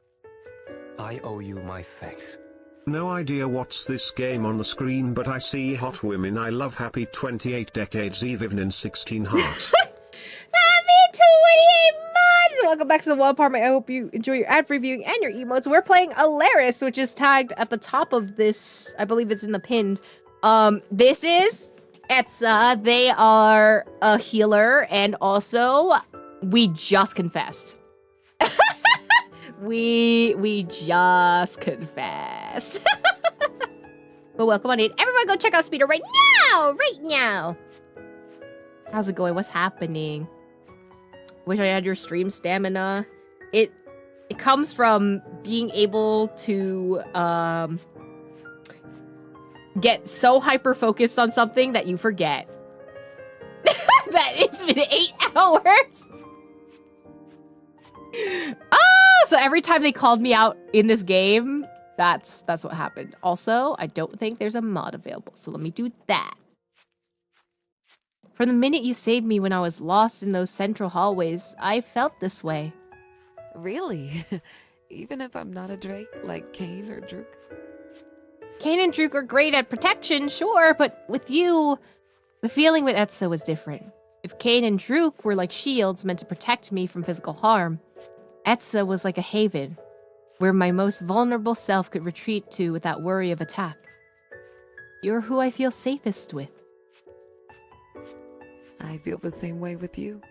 Speaker 7: I owe you my thanks.
Speaker 8: No idea what's this game on the screen, but I see hot women. I love happy 28 decades evening 16 hearts.
Speaker 2: Happy 28 months! Welcome back to the Wall Apartment. I hope you enjoy your ad reviewing and your emotes. We're playing Alaris, which is tagged at the top of this. I believe it's in the pinned. This is Etza. They are a healer, and also we just confessed. We just confessed. But welcome on in. Everyone go check out Speeder right now! How's it going? What's happening? Wish I had your stream stamina. It comes from being able to get so hyper-focused on something that you forget. That it's been 8 hours! So every time they called me out in this game, that's what happened. Also, I don't think there's a mod available, so let me do that. From the minute you saved me when I was lost in those central hallways, I felt this way.
Speaker 5: Really? Even if I'm not a Drake, like Kayn or Druk?
Speaker 2: Kayn and Druk are great at protection, sure, but with you, the feeling with Etza was different. If Kayn and Druk were like shields meant to protect me from physical harm, Etza was like a haven, where my most vulnerable self could retreat to without worry of attack. You're who I feel safest with.
Speaker 5: I feel the same way with you.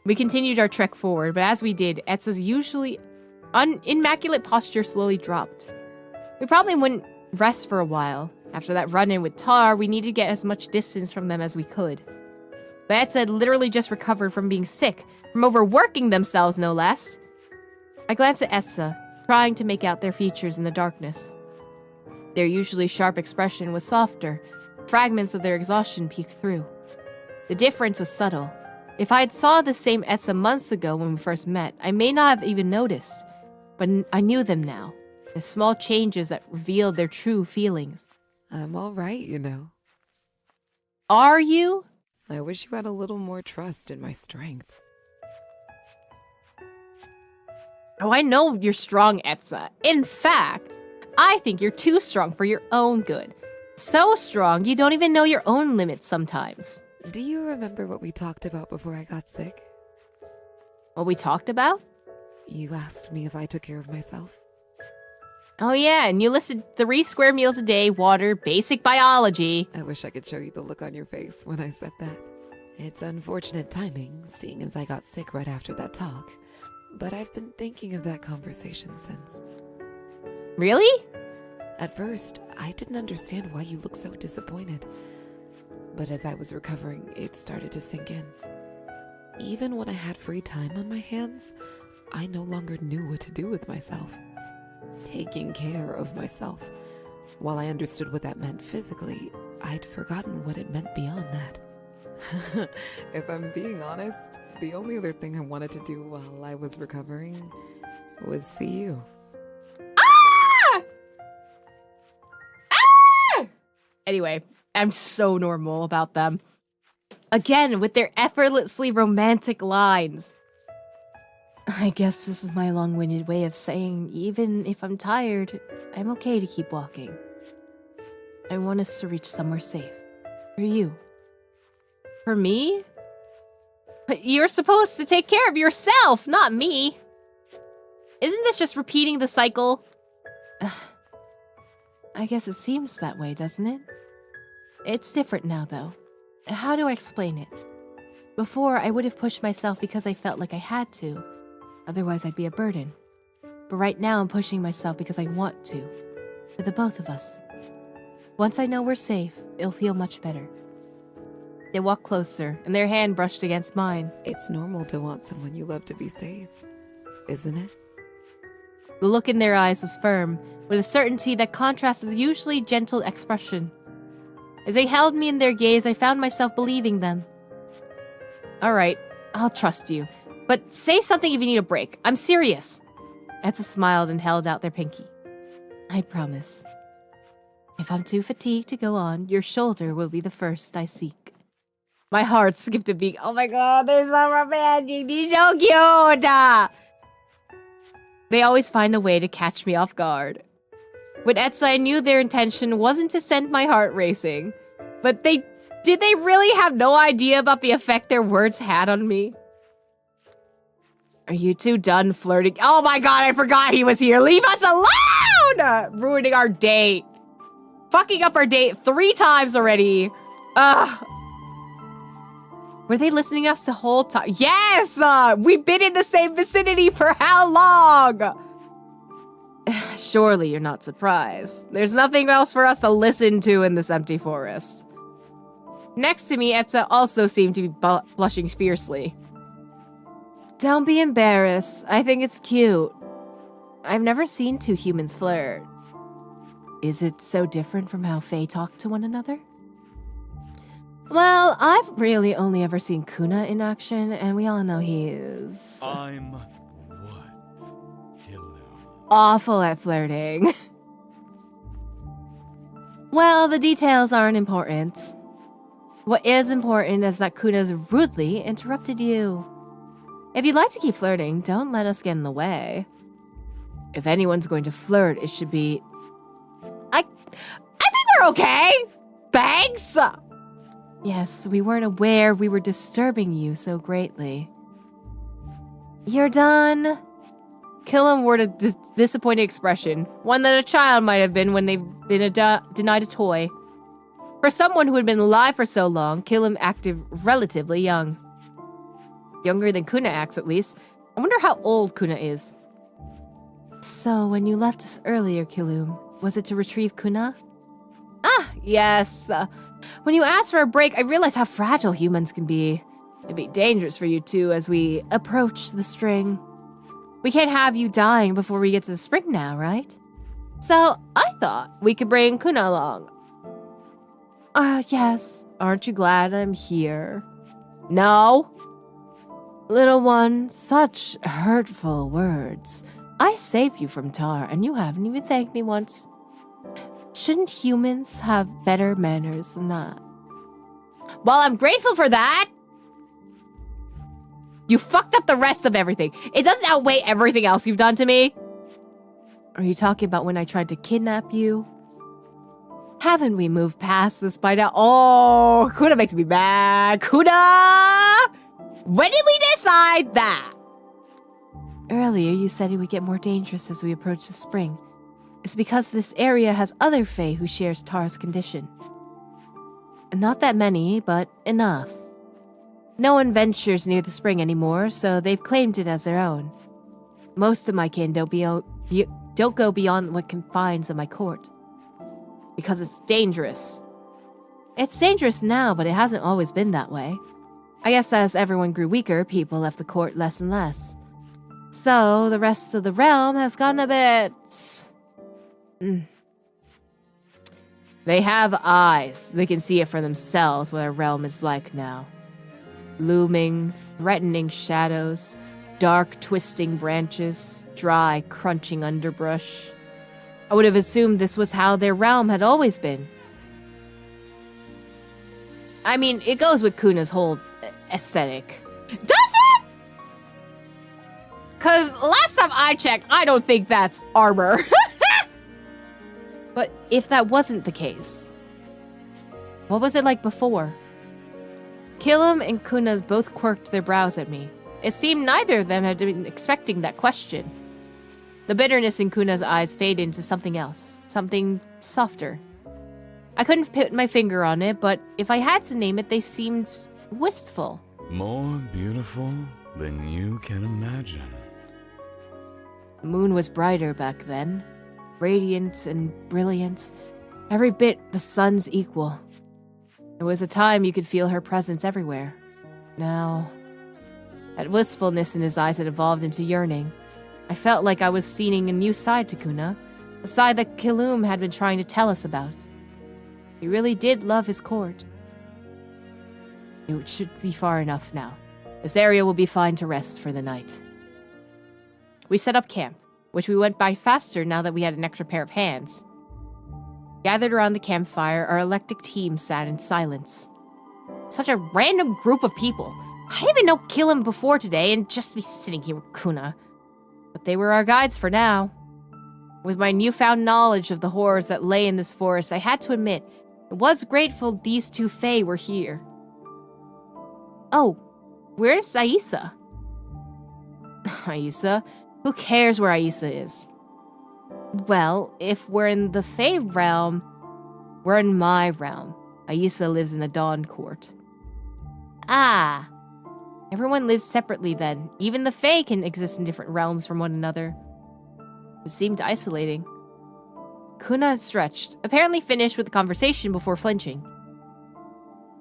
Speaker 2: We continued our trek forward, but as we did, Etza's usually immaculate posture slowly dropped. We probably wouldn't rest for a while. After that run-in with Tar, we needed to get as much distance from them as we could. But Etza had literally just recovered from being sick, from overworking themselves no less. I glanced at Etza, trying to make out their features in the darkness. Their usually sharp expression was softer. Fragments of their exhaustion peeked through. The difference was subtle. If I had saw the same Etza months ago when we first met, I may not have even noticed. But I knew them now. The small changes that revealed their true feelings.
Speaker 5: I'm all right, you know.
Speaker 2: Are you?
Speaker 5: I wish you had a little more trust in my strength.
Speaker 2: Oh, I know you're strong, Etza. In fact, I think you're too strong for your own good. So strong, you don't even know your own limits sometimes.
Speaker 5: Do you remember what we talked about before I got sick?
Speaker 2: What we talked about?
Speaker 5: You asked me if I took care of myself.
Speaker 2: Oh yeah, and you listed 3 square meals a day, water, basic biology.
Speaker 5: I wish I could show you the look on your face when I said that. It's unfortunate timing, seeing as I got sick right after that talk. But I've been thinking of that conversation since.
Speaker 2: Really?
Speaker 5: At first, I didn't understand why you looked so disappointed. But as I was recovering, it started to sink in. Even when I had free time on my hands, I no longer knew what to do with myself. Taking care of myself. While I understood what that meant physically, I'd forgotten what it meant beyond that. If I'm being honest, the only other thing I wanted to do while I was recovering was see you.
Speaker 2: Ah! Ah! Anyway, I'm so normal about them. Again, with their effortlessly romantic lines. I guess this is my long-winded way of saying, even if I'm tired, I'm okay to keep walking. I want us to reach somewhere safe. For you. For me? But you're supposed to take care of yourself, not me. Isn't this just repeating the cycle? I guess it seems that way, doesn't it? It's different now, though. How do I explain it? Before, I would have pushed myself because I felt like I had to. Otherwise, I'd be a burden. But right now, I'm pushing myself because I want to. For the both of us. Once I know we're safe, it'll feel much better. They walked closer, and their hand brushed against mine.
Speaker 5: It's normal to want someone you love to be safe, isn't it?
Speaker 2: The look in their eyes was firm, with a certainty that contrasted the usually gentle expression. As they held me in their gaze, I found myself believing them. All right, I'll trust you. But say something if you need a break. I'm serious. Etza smiled and held out their pinky. I promise. If I'm too fatigued to go on, your shoulder will be the first I seek. My heart skipped a beat. Oh my god, they're so romantic. They're so cute. They always find a way to catch me off guard. With Etza, I knew their intention wasn't to send my heart racing. But did they really have no idea about the effect their words had on me? Are you two done flirting? Oh my god, I forgot he was here. Leave us alone! Ruining our date. Fucking up our date 3 times already. Ugh. Were they listening to us the whole time? Yes! We've been in the same vicinity for how long? Surely you're not surprised. There's nothing else for us to listen to in this empty forest. Next to me, Etza also seemed to be blushing fiercely. Don't be embarrassed. I think it's cute. I've never seen 2 humans flirt. Is it so different from how Fae talk to one another? Well, I've really only ever seen Kuna in action, and we all know he is...
Speaker 4: I'm what? Hello.
Speaker 2: awful at flirting. Well, the details aren't important. What is important is that Kuna's rudely interrupted you. If you'd like to keep flirting, don't let us get in the way. If anyone's going to flirt, it should be...
Speaker 1: I think we're okay. Thanks.
Speaker 2: Yes, we weren't aware we were disturbing you so greatly. You're done?
Speaker 1: Killam wore a disappointed expression, one that a child might have been when they've been denied a toy. For someone who had been alive for so long, Killam acted relatively young. Younger than Kuna acts, at least. I wonder how old Kuna is.
Speaker 2: So, when you left us earlier, Kilum, was it to retrieve Kuna?
Speaker 1: Ah, yes. When you asked for a break, I realized how fragile humans can be. It'd be dangerous for you two as we approach the string. We can't have you dying before we get to the spring now, right? So, I thought we could bring Kuna along.
Speaker 2: Yes. Aren't you glad I'm here?
Speaker 1: No.
Speaker 2: Little one, such hurtful words. I saved you from Tar, and you haven't even thanked me once. Shouldn't humans have better manners than that?
Speaker 1: Well, I'm grateful for that. You fucked up the rest of everything. It doesn't outweigh everything else you've done to me.
Speaker 2: Are you talking about when I tried to kidnap you? Haven't we moved past this by now?
Speaker 1: Oh, Kuna makes me mad. Kuna! When did we decide that?
Speaker 2: Earlier, you said it would get more dangerous as we approach the spring. It's because this area has other Fae who shares Tar's condition. Not that many, but enough. No one ventures near the spring anymore, so they've claimed it as their own. Most of my kin don't go beyond what confines of my court.
Speaker 1: Because it's dangerous.
Speaker 2: It's dangerous now, but it hasn't always been that way. I guess as everyone grew weaker, people left the court less and less. So, the rest of the realm has gotten a bit...
Speaker 1: They have eyes. They can see it for themselves what our realm is like now. Looming, threatening shadows, dark, twisting branches, dry, crunching underbrush. I would have assumed this was how their realm had always been. I mean, it goes with Kuna's whole aesthetic. Does it? Because last time I checked, I don't think that's armor.
Speaker 2: But if that wasn't the case, what was it like before?
Speaker 1: Killam and Kunas both quirked their brows at me. It seemed neither of them had been expecting that question. The bitterness in Kuna's eyes faded into something else, something softer. I couldn't put my finger on it, but if I had to name it, they seemed wistful.
Speaker 4: More beautiful than you can imagine.
Speaker 2: The moon was brighter back then, radiant and brilliant, every bit the sun's equal. There was a time you could feel her presence everywhere. Now, that wistfulness in his eyes had evolved into yearning. I felt like I was seeing a new side to Kuna, a side that Kilum had been trying to tell us about. He really did love his court. It should be far enough now. This area will be fine to rest for the night. We set up camp, which we went by faster now that we had an extra pair of hands. Gathered around the campfire, our eclectic team sat in silence. Such a random group of people. I didn't even know Killam before today and just be sitting here with Kuna. But they were our guides for now. With my newfound knowledge of the horrors that lay in this forest, I had to admit, I was grateful these two Fae were here. Oh, where's Aisa? Aisa? Who cares where Aisa is? Well, if we're in the Fae realm, we're in my realm. Aisa lives in the Dawn Court. Ah! Everyone lives separately then. Even the Fae can exist in different realms from one another. It seemed isolating. Kuna stretched, apparently finished with the conversation before flinching.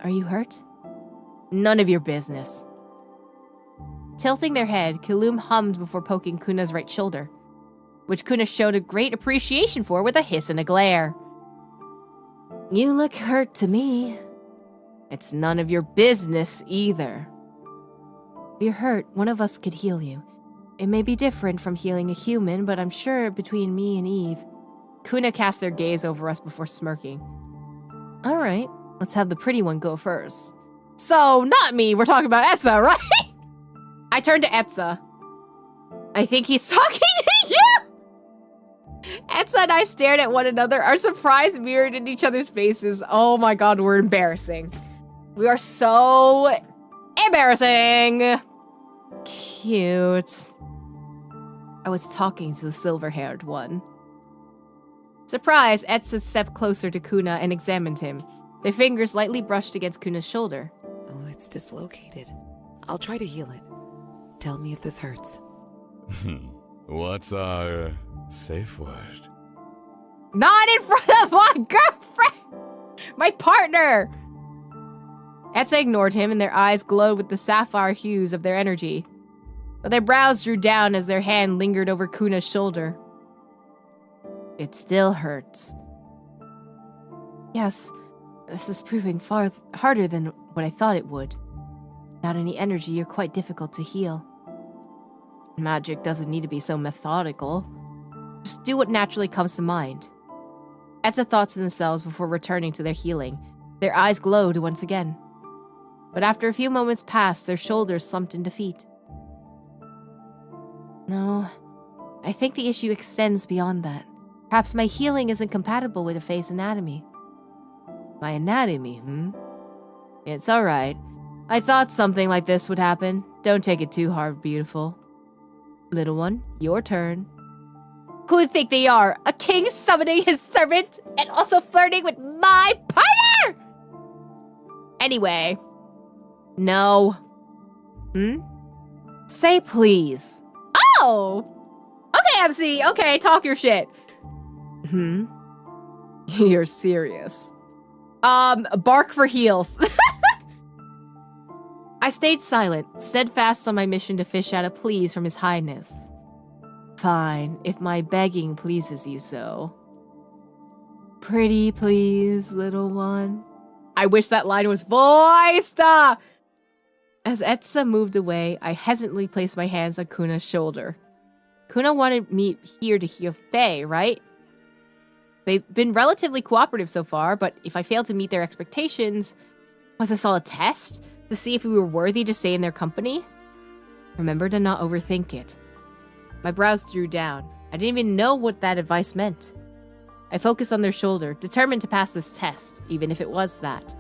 Speaker 2: Are you hurt? None of your business. Tilting their head, Kilum hummed before poking Kuna's right shoulder, which Kuna showed a great appreciation for with a hiss and a glare. You look hurt to me. It's none of your business either. If you're hurt, one of us could heal you. It may be different from healing a human, but I'm sure between me and Eve... Kuna cast their gaze over us before smirking. Alright,
Speaker 1: Let's have the pretty one go first. So, not me. We're talking about Etza, right? I turned to Etza. I think he's talking to you! Etza and I stared at one another, our surprise mirrored in each other's faces. Oh my god, we're embarrassing. We are so embarrassing. Cute. I was talking to the silver-haired one. Surprised, Etza stepped closer to Kuna and examined him. Their fingers lightly brushed against Kuna's shoulder.
Speaker 5: Oh, it's dislocated. I'll try to heal it. Tell me if this hurts.
Speaker 9: What's our safe word?
Speaker 1: Not in front of my girlfriend! My partner! Etza ignored him and their eyes glowed with the sapphire hues of their energy. But their brows drew down as their hand lingered over Kuna's shoulder. It still hurts. Yes, this is proving far harder than what I thought it would. Without any energy, you're quite difficult to heal. Magic doesn't need to be so methodical. Just do what naturally comes to mind. Etza thought to themselves before returning to their healing. Their eyes glowed once again. But after a few moments passed, their shoulders slumped in defeat. No, I think the issue extends beyond that. Perhaps my healing isn't compatible with a face anatomy. My anatomy, It's alright. I thought something like this would happen. Don't take it too hard, beautiful. Little one, your turn. Who do you think they are? A king summoning his servant and also flirting with my partner? Anyway. No. Say please. Oh! Okay, MC. Okay, talk your shit. You're serious. Bark for heels. I stayed silent, steadfast on my mission to fish out a please from His Highness. Fine, if my begging pleases you so. Pretty please, little one. I wish that line was voiced! As Etza moved away, I hesitantly placed my hands on Kuna's shoulder. Kuna wanted me here to heal Faye, right? They've been relatively cooperative so far, but if I failed to meet their expectations, was this all a test? To see if we were worthy to stay in their company? Remember to not overthink it. My brows drew down. I didn't even know what that advice meant. I focused on their shoulder, determined to pass this test, even if it was that.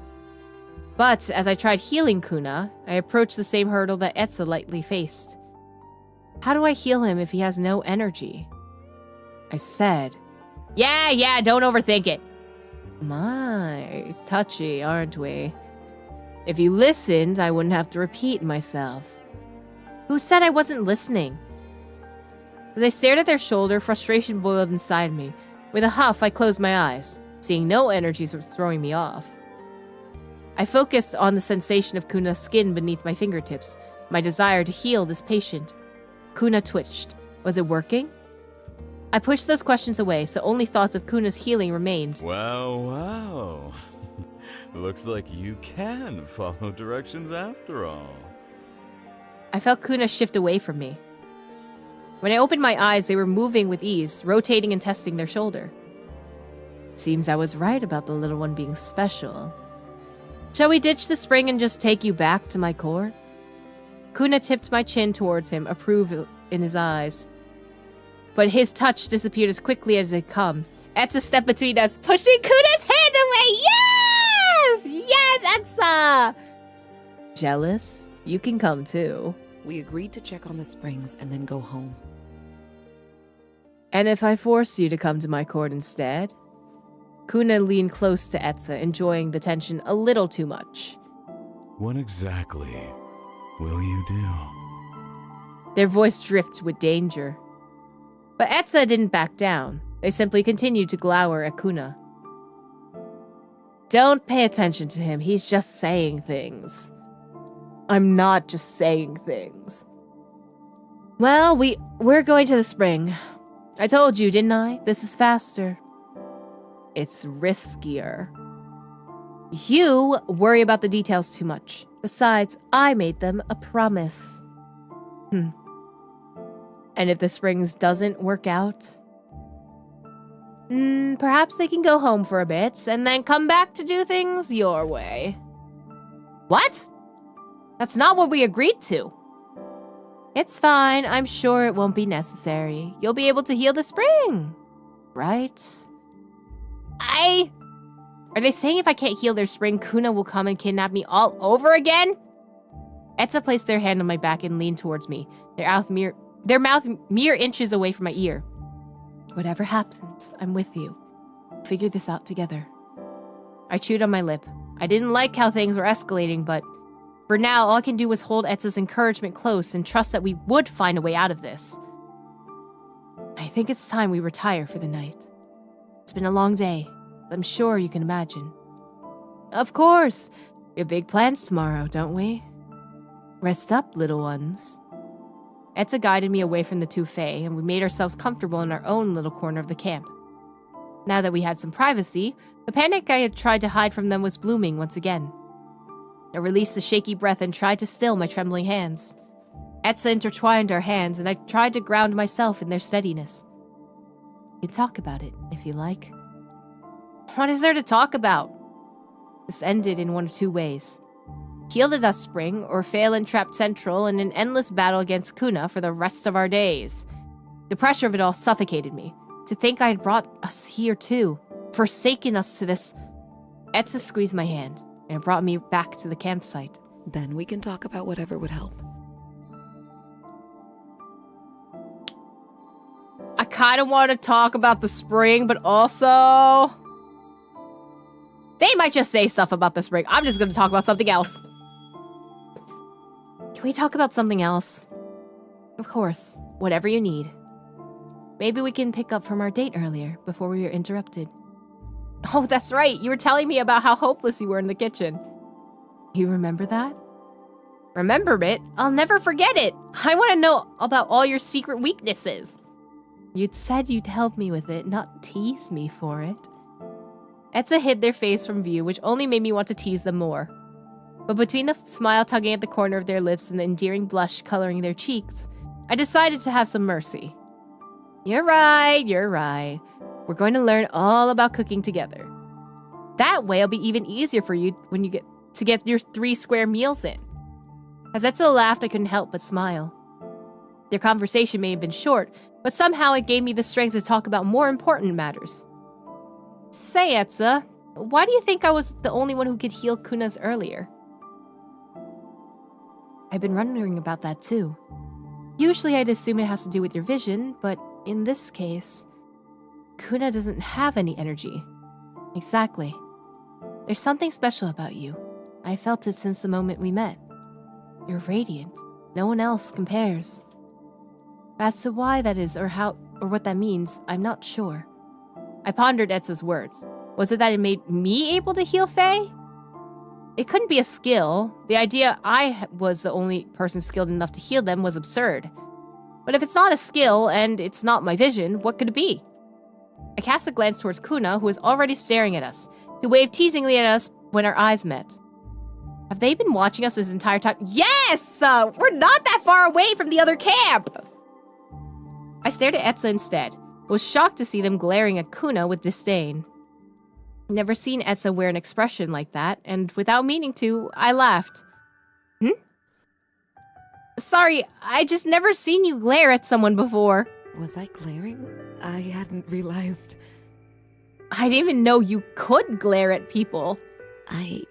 Speaker 1: But as I tried healing Kuna, I approached the same hurdle that Etza lightly faced. How do I heal him if he has no energy? I said, Yeah, don't overthink it. My, touchy, aren't we? If you listened, I wouldn't have to repeat myself. Who said I wasn't listening? As I stared at their shoulder, frustration boiled inside me. With a huff, I closed my eyes. Seeing no energies was throwing me off. I focused on the sensation of Kuna's skin beneath my fingertips, my desire to heal this patient. Kuna twitched. Was it working? I pushed those questions away, so only thoughts of Kuna's healing remained.
Speaker 9: Wow. Looks like you can follow directions after all.
Speaker 1: I felt Kuna shift away from me. When I opened my eyes, they were moving with ease, rotating and testing their shoulder. Seems I was right about the little one being special. Shall we ditch the spring and just take you back to my court? Kuna tipped my chin towards him, approval in his eyes. But his touch disappeared as quickly as it had come. Etza stepped between us, pushing Kuna's hand away. Yes, Etza! Jealous? You can come too.
Speaker 5: We agreed to check on the springs and then go home.
Speaker 1: And if I force you to come to my court instead? Kuna leaned close to Etza, enjoying the tension a little too much.
Speaker 9: What exactly will you do?
Speaker 1: Their voice dripped with danger. But Etza didn't back down. They simply continued to glower at Kuna. Don't pay attention to him. He's just saying things. I'm not just saying things. Well, we're going to the spring. I told you, didn't I? This is faster. It's riskier. You worry about the details too much. Besides, I made them a promise. And if the springs doesn't work out?
Speaker 2: Perhaps they can go home for a bit and then come back to do things your way.
Speaker 1: What? That's not what we agreed to.
Speaker 2: It's fine. I'm sure it won't be necessary. You'll be able to heal the spring, right?
Speaker 1: Are they saying if I can't heal their spring, Kuna will come and kidnap me all over again?
Speaker 2: Etza placed their hand on my back and leaned towards me, their mouth mere inches away from my ear. Whatever happens, I'm with you. We'll figure this out together. I chewed on my lip. I didn't like how things were escalating, but for now, all I can do was hold Etza's encouragement close and trust that we would find a way out of this. I think it's time we retire for the night. It's been a long day. I'm sure you can imagine. Of course! We have big plans tomorrow, don't we? Rest up, little ones. Etza guided me away from the two Fae, and we made ourselves comfortable in our own little corner of the camp. Now that we had some privacy, the panic I had tried to hide from them was blooming once again. I released a shaky breath and tried to still my trembling hands. Etza intertwined our hands, and I tried to ground myself in their steadiness. We can talk about it, if you like.
Speaker 1: What is there to talk about?
Speaker 2: This ended in one of two ways. Heal the Dust Spring, or fail and trap Central in an endless battle against Kuna for the rest of our days. The pressure of it all suffocated me. To think I had brought us here too, forsaken us to this. Etza squeezed my hand, and it brought me back to the campsite.
Speaker 5: Then we can talk about whatever would help.
Speaker 1: I kind of want to talk about the spring, but also... They might just say stuff about the spring. I'm just going to talk about something else.
Speaker 2: Can we talk about something else? Of course, whatever you need. Maybe we can pick up from our date earlier, before we were interrupted.
Speaker 1: Oh, that's right. You were telling me about how hopeless you were in the kitchen.
Speaker 2: You remember that?
Speaker 1: Remember it? I'll never forget it. I want to know about all your secret weaknesses.
Speaker 2: You'd said you'd help me with it, not tease me for it. Etza hid their face from view, which only made me want to tease them more. But between the smile tugging at the corner of their lips and the endearing blush coloring their cheeks, I decided to have some mercy. You're right. We're going to learn all about cooking together. That way it'll be even easier for you when you get your 3 square meals in. As Etza laughed, I couldn't help but smile. Their conversation may have been short, but somehow it gave me the strength to talk about more important matters. Say, Etza, why do you think I was the only one who could heal Kuna's earlier? I've been wondering about that too. Usually I'd assume it has to do with your vision, but in this case, Kuna doesn't have any energy. Exactly. There's something special about you. I felt it since the moment we met. You're radiant. No one else compares. As to why that is or what that means, I'm not sure. I pondered Etza's words. Was it that it made me able to heal Fae? It couldn't be a skill. The idea I was the only person skilled enough to heal them was absurd. But if it's not a skill and it's not my vision, what could it be? I cast a glance towards Kuna, who was already staring at us. He waved teasingly at us when our eyes met. Have they been watching us this entire time? Yes! We're not that far away from the other camp! I stared at Etza instead. Was shocked to see them glaring at Kuna with disdain. Never seen Etza wear an expression like that, and without meaning to, I laughed. Sorry, I just never seen you glare at someone before.
Speaker 5: Was I glaring? I hadn't realized.
Speaker 1: I didn't even know you could glare at people.
Speaker 5: I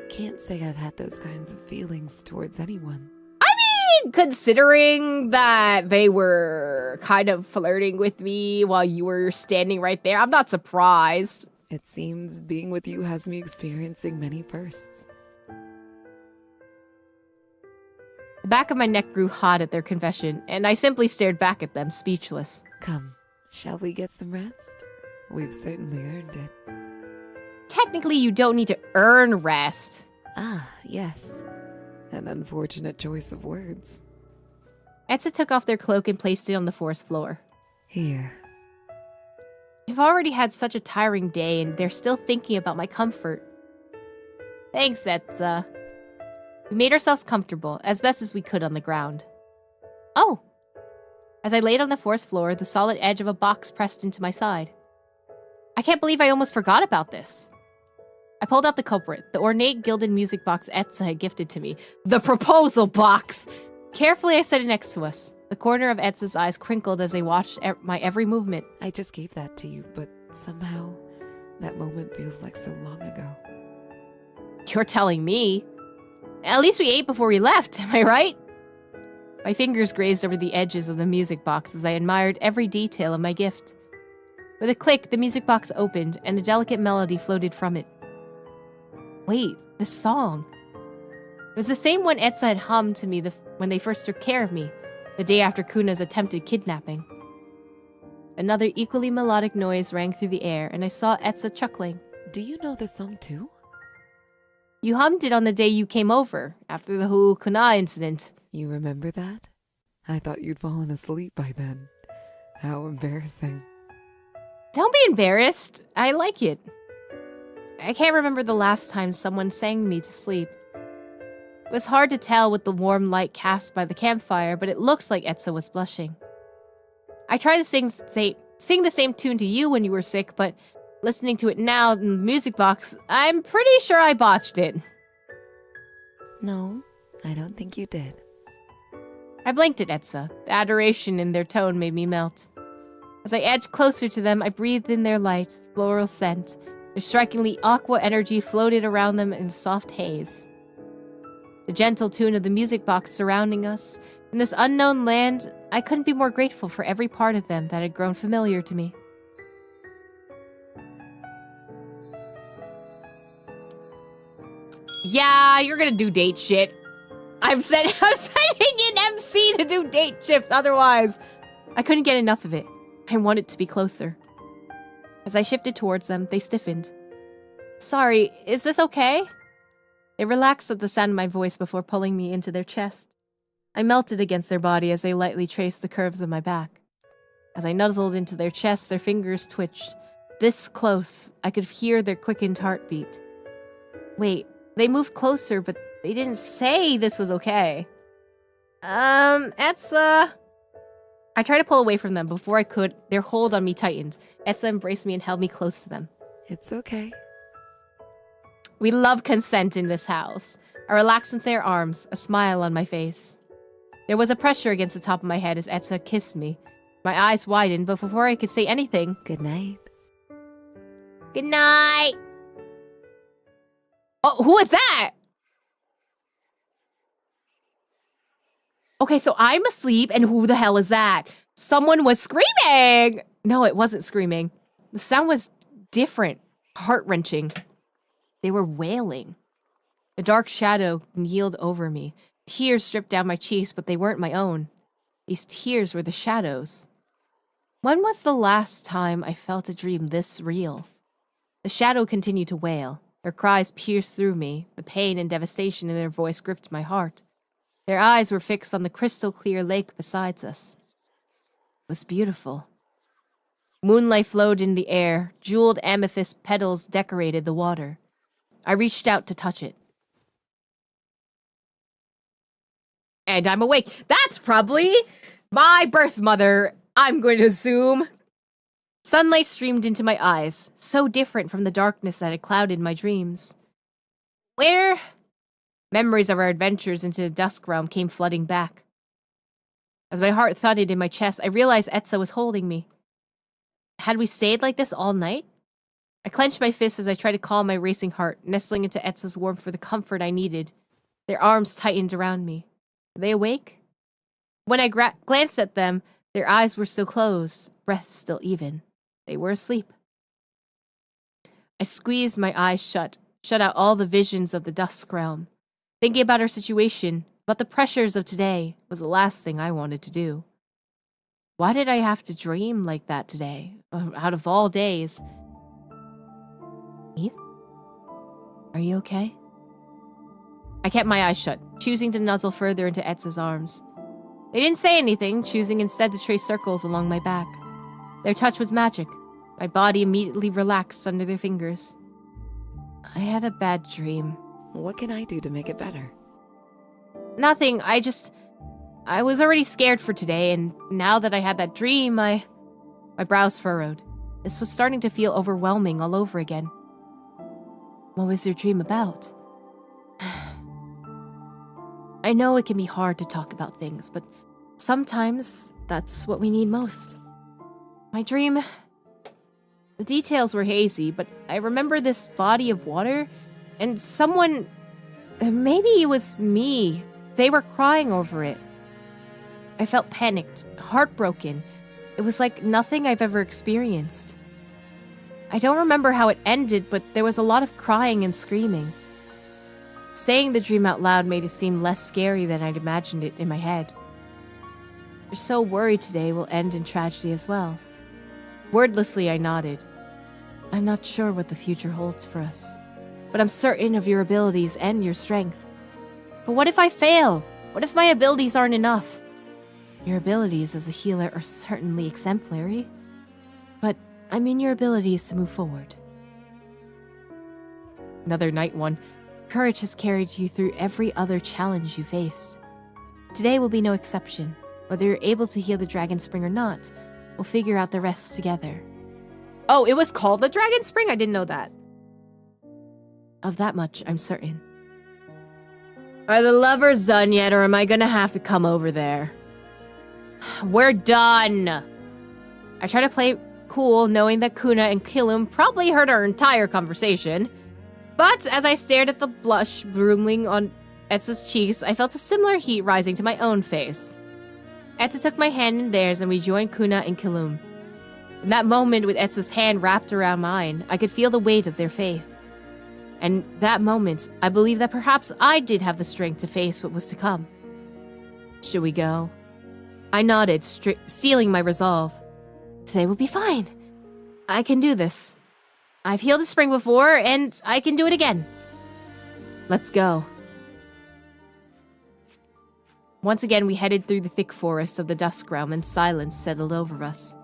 Speaker 5: can't say I've had those kinds of feelings towards anyone.
Speaker 1: Considering that they were kind of flirting with me while you were standing right there, I'm not surprised.
Speaker 5: It seems being with you has me experiencing many firsts.
Speaker 2: The back of my neck grew hot at their confession, and I simply stared back at them, speechless.
Speaker 5: Come, shall we get some rest? We've certainly earned it.
Speaker 1: Technically, you don't need to earn rest.
Speaker 5: Ah, yes. An unfortunate choice of words.
Speaker 2: Etza took off their cloak and placed it on the forest floor.
Speaker 5: Here.
Speaker 2: I've already had such a tiring day, and they're still thinking about my comfort. Thanks, Etza. We made ourselves comfortable, as best as we could on the ground. Oh! As I laid on the forest floor, the solid edge of a box pressed into my side.
Speaker 1: I can't believe I almost forgot about this. I pulled out the culprit, the ornate gilded music box Etza had gifted to me. The proposal box! Carefully, I set it next to us. The corner of Etza's eyes crinkled as they watched my every movement.
Speaker 5: I just gave that to you, but somehow that moment feels like so long ago.
Speaker 1: You're telling me. At least we ate before we left, am I right? My fingers grazed over the edges of the music box as I admired every detail of my gift. With a click, the music box opened, and a delicate melody floated from it. Wait, this song. It was the same one Etza had hummed to me when they first took care of me, the day after Kuna's attempted kidnapping. Another equally melodic noise rang through the air, and I saw Etza chuckling.
Speaker 5: Do you know this song too?
Speaker 1: You hummed it on the day you came over, after the whole Kuna incident.
Speaker 5: You remember that? I thought you'd fallen asleep by then. How embarrassing.
Speaker 1: Don't be embarrassed. I like it. I can't remember the last time someone sang me to sleep. It was hard to tell with the warm light cast by the campfire, but it looks like Etza was blushing. I tried to sing the same tune to you when you were sick, but listening to it now in the music box, I'm pretty sure I botched it.
Speaker 5: No, I don't think you did.
Speaker 1: I blinked at Etza. The adoration in their tone made me melt. As I edged closer to them, I breathed in their light, floral scent. Their strikingly aqua energy floated around them in a soft haze. The gentle tune of the music box surrounding us. In this unknown land, I couldn't be more grateful for every part of them that had grown familiar to me. Yeah, you're gonna do date shit. I'm sending in MC to do date shift, otherwise. I couldn't get enough of it. I wanted to be closer. As I shifted towards them, they stiffened. Sorry, is this okay? They relaxed at the sound of my voice before pulling me into their chest. I melted against their body as they lightly traced the curves of my back. As I nuzzled into their chests, their fingers twitched. This close, I could hear their quickened heartbeat. Wait, they moved closer, but they didn't say this was okay. Etza. I tried to pull away from them. Before I could, their hold on me tightened. Etza embraced me and held me close to them.
Speaker 5: It's okay.
Speaker 1: We love consent in this house. I relaxed into their arms, a smile on my face. There was a pressure against the top of my head as Etza kissed me. My eyes widened, but before I could say anything...
Speaker 5: Good night.
Speaker 1: Good night! Oh, who was that? Okay, so I'm asleep, and who the hell is that? Someone was screaming! No, it wasn't screaming. The sound was different, heart-wrenching. They were wailing. A dark shadow kneeled over me. Tears dripped down my cheeks, but they weren't my own. These tears were the shadows. When was the last time I felt a dream this real? The shadow continued to wail. Their cries pierced through me. The pain and devastation in their voice gripped my heart. Their eyes were fixed on the crystal-clear lake beside us. It was beautiful. Moonlight flowed in the air. Jeweled amethyst petals decorated the water. I reached out to touch it. And I'm awake. That's probably my birth mother, I'm going to assume. Sunlight streamed into my eyes, so different from the darkness that had clouded my dreams. Memories of our adventures into the dusk realm came flooding back. As my heart thudded in my chest, I realized Etza was holding me. Had we stayed like this all night? I clenched my fists as I tried to calm my racing heart, nestling into Etza's warmth for the comfort I needed. Their arms tightened around me. Were they awake? When I glanced at them, their eyes were still closed, breath still even. They were asleep. I squeezed my eyes shut out all the visions of the dusk realm. Thinking about our situation, about the pressures of today, was the last thing I wanted to do. Why did I have to dream like that today, out of all days? Eve? Are you okay? I kept my eyes shut, choosing to nuzzle further into Etza's arms. They didn't say anything, choosing instead to trace circles along my back. Their touch was magic. My body immediately relaxed under their fingers. I had a bad dream.
Speaker 5: What can I do to make it better?
Speaker 1: Nothing, I was already scared for today, and now that I had that dream, my brows furrowed.
Speaker 2: This was starting to feel overwhelming all over again. What was your dream about? I know it can be hard to talk about things, but sometimes that's what we need most. My dream... The details were hazy, but I remember this body of water, and someone... Maybe it was me. They were crying over it. I felt panicked, heartbroken. It was like nothing I've ever experienced. I don't remember how it ended, but there was a lot of crying and screaming. Saying the dream out loud made it seem less scary than I'd imagined it in my head. We're so worried today will end in tragedy as well. Wordlessly, I nodded. I'm not sure what the future holds for us, but I'm certain of your abilities and your strength. But what if I fail? What if my abilities aren't enough? Your abilities as a healer are certainly exemplary, but I mean your abilities to move forward. Another night one. Courage has carried you through every other challenge you faced. Today will be no exception. Whether you're able to heal the Dragon Spring or not, we'll figure out the rest together.
Speaker 1: Oh, it was called the Dragon Spring? I didn't know that.
Speaker 2: Of that much, I'm certain.
Speaker 1: Are the lovers done yet, or am I gonna have to come over there? We're done! I try to play cool, knowing that Kuna and Kilum probably heard our entire conversation. But as I stared at the blush blooming on Etza's cheeks, I felt a similar heat rising to my own face. Etza took my hand in theirs and we joined Kuna and Kilum. In that moment, with Etza's hand wrapped around mine, I could feel the weight of their faith. And that moment, I believed that perhaps I did have the strength to face what was to come. Should we go? I nodded, sealing my resolve. Today will be fine. I can do this. I've healed a spring before, and I can do it again. Let's go. Once again, we headed through the thick forest of the Dusk Realm, and silence settled over us.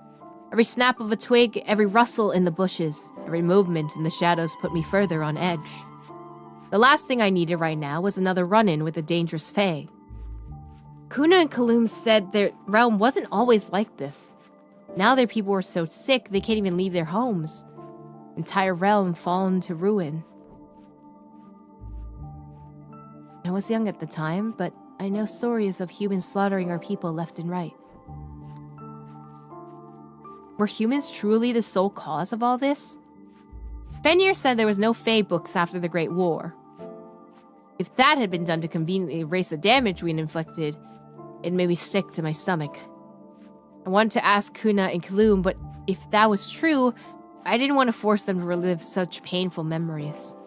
Speaker 1: Every snap of a twig, every rustle in the bushes, every movement in the shadows put me further on edge. The last thing I needed right now was another run-in with a dangerous fae. Kuna and Kilum said their realm wasn't always like this. Now their people were so sick they can't even leave their homes. Entire realm fallen to ruin. I was young at the time, but I know stories of humans slaughtering our people left and right. Were humans truly the sole cause of all this? Fenrir said there was no Fae books after the Great War. If that had been done to conveniently erase the damage we'd inflicted, it made me sick to my stomach. I wanted to ask Kuna and Kilum, but if that was true, I didn't want to force them to relive such painful memories.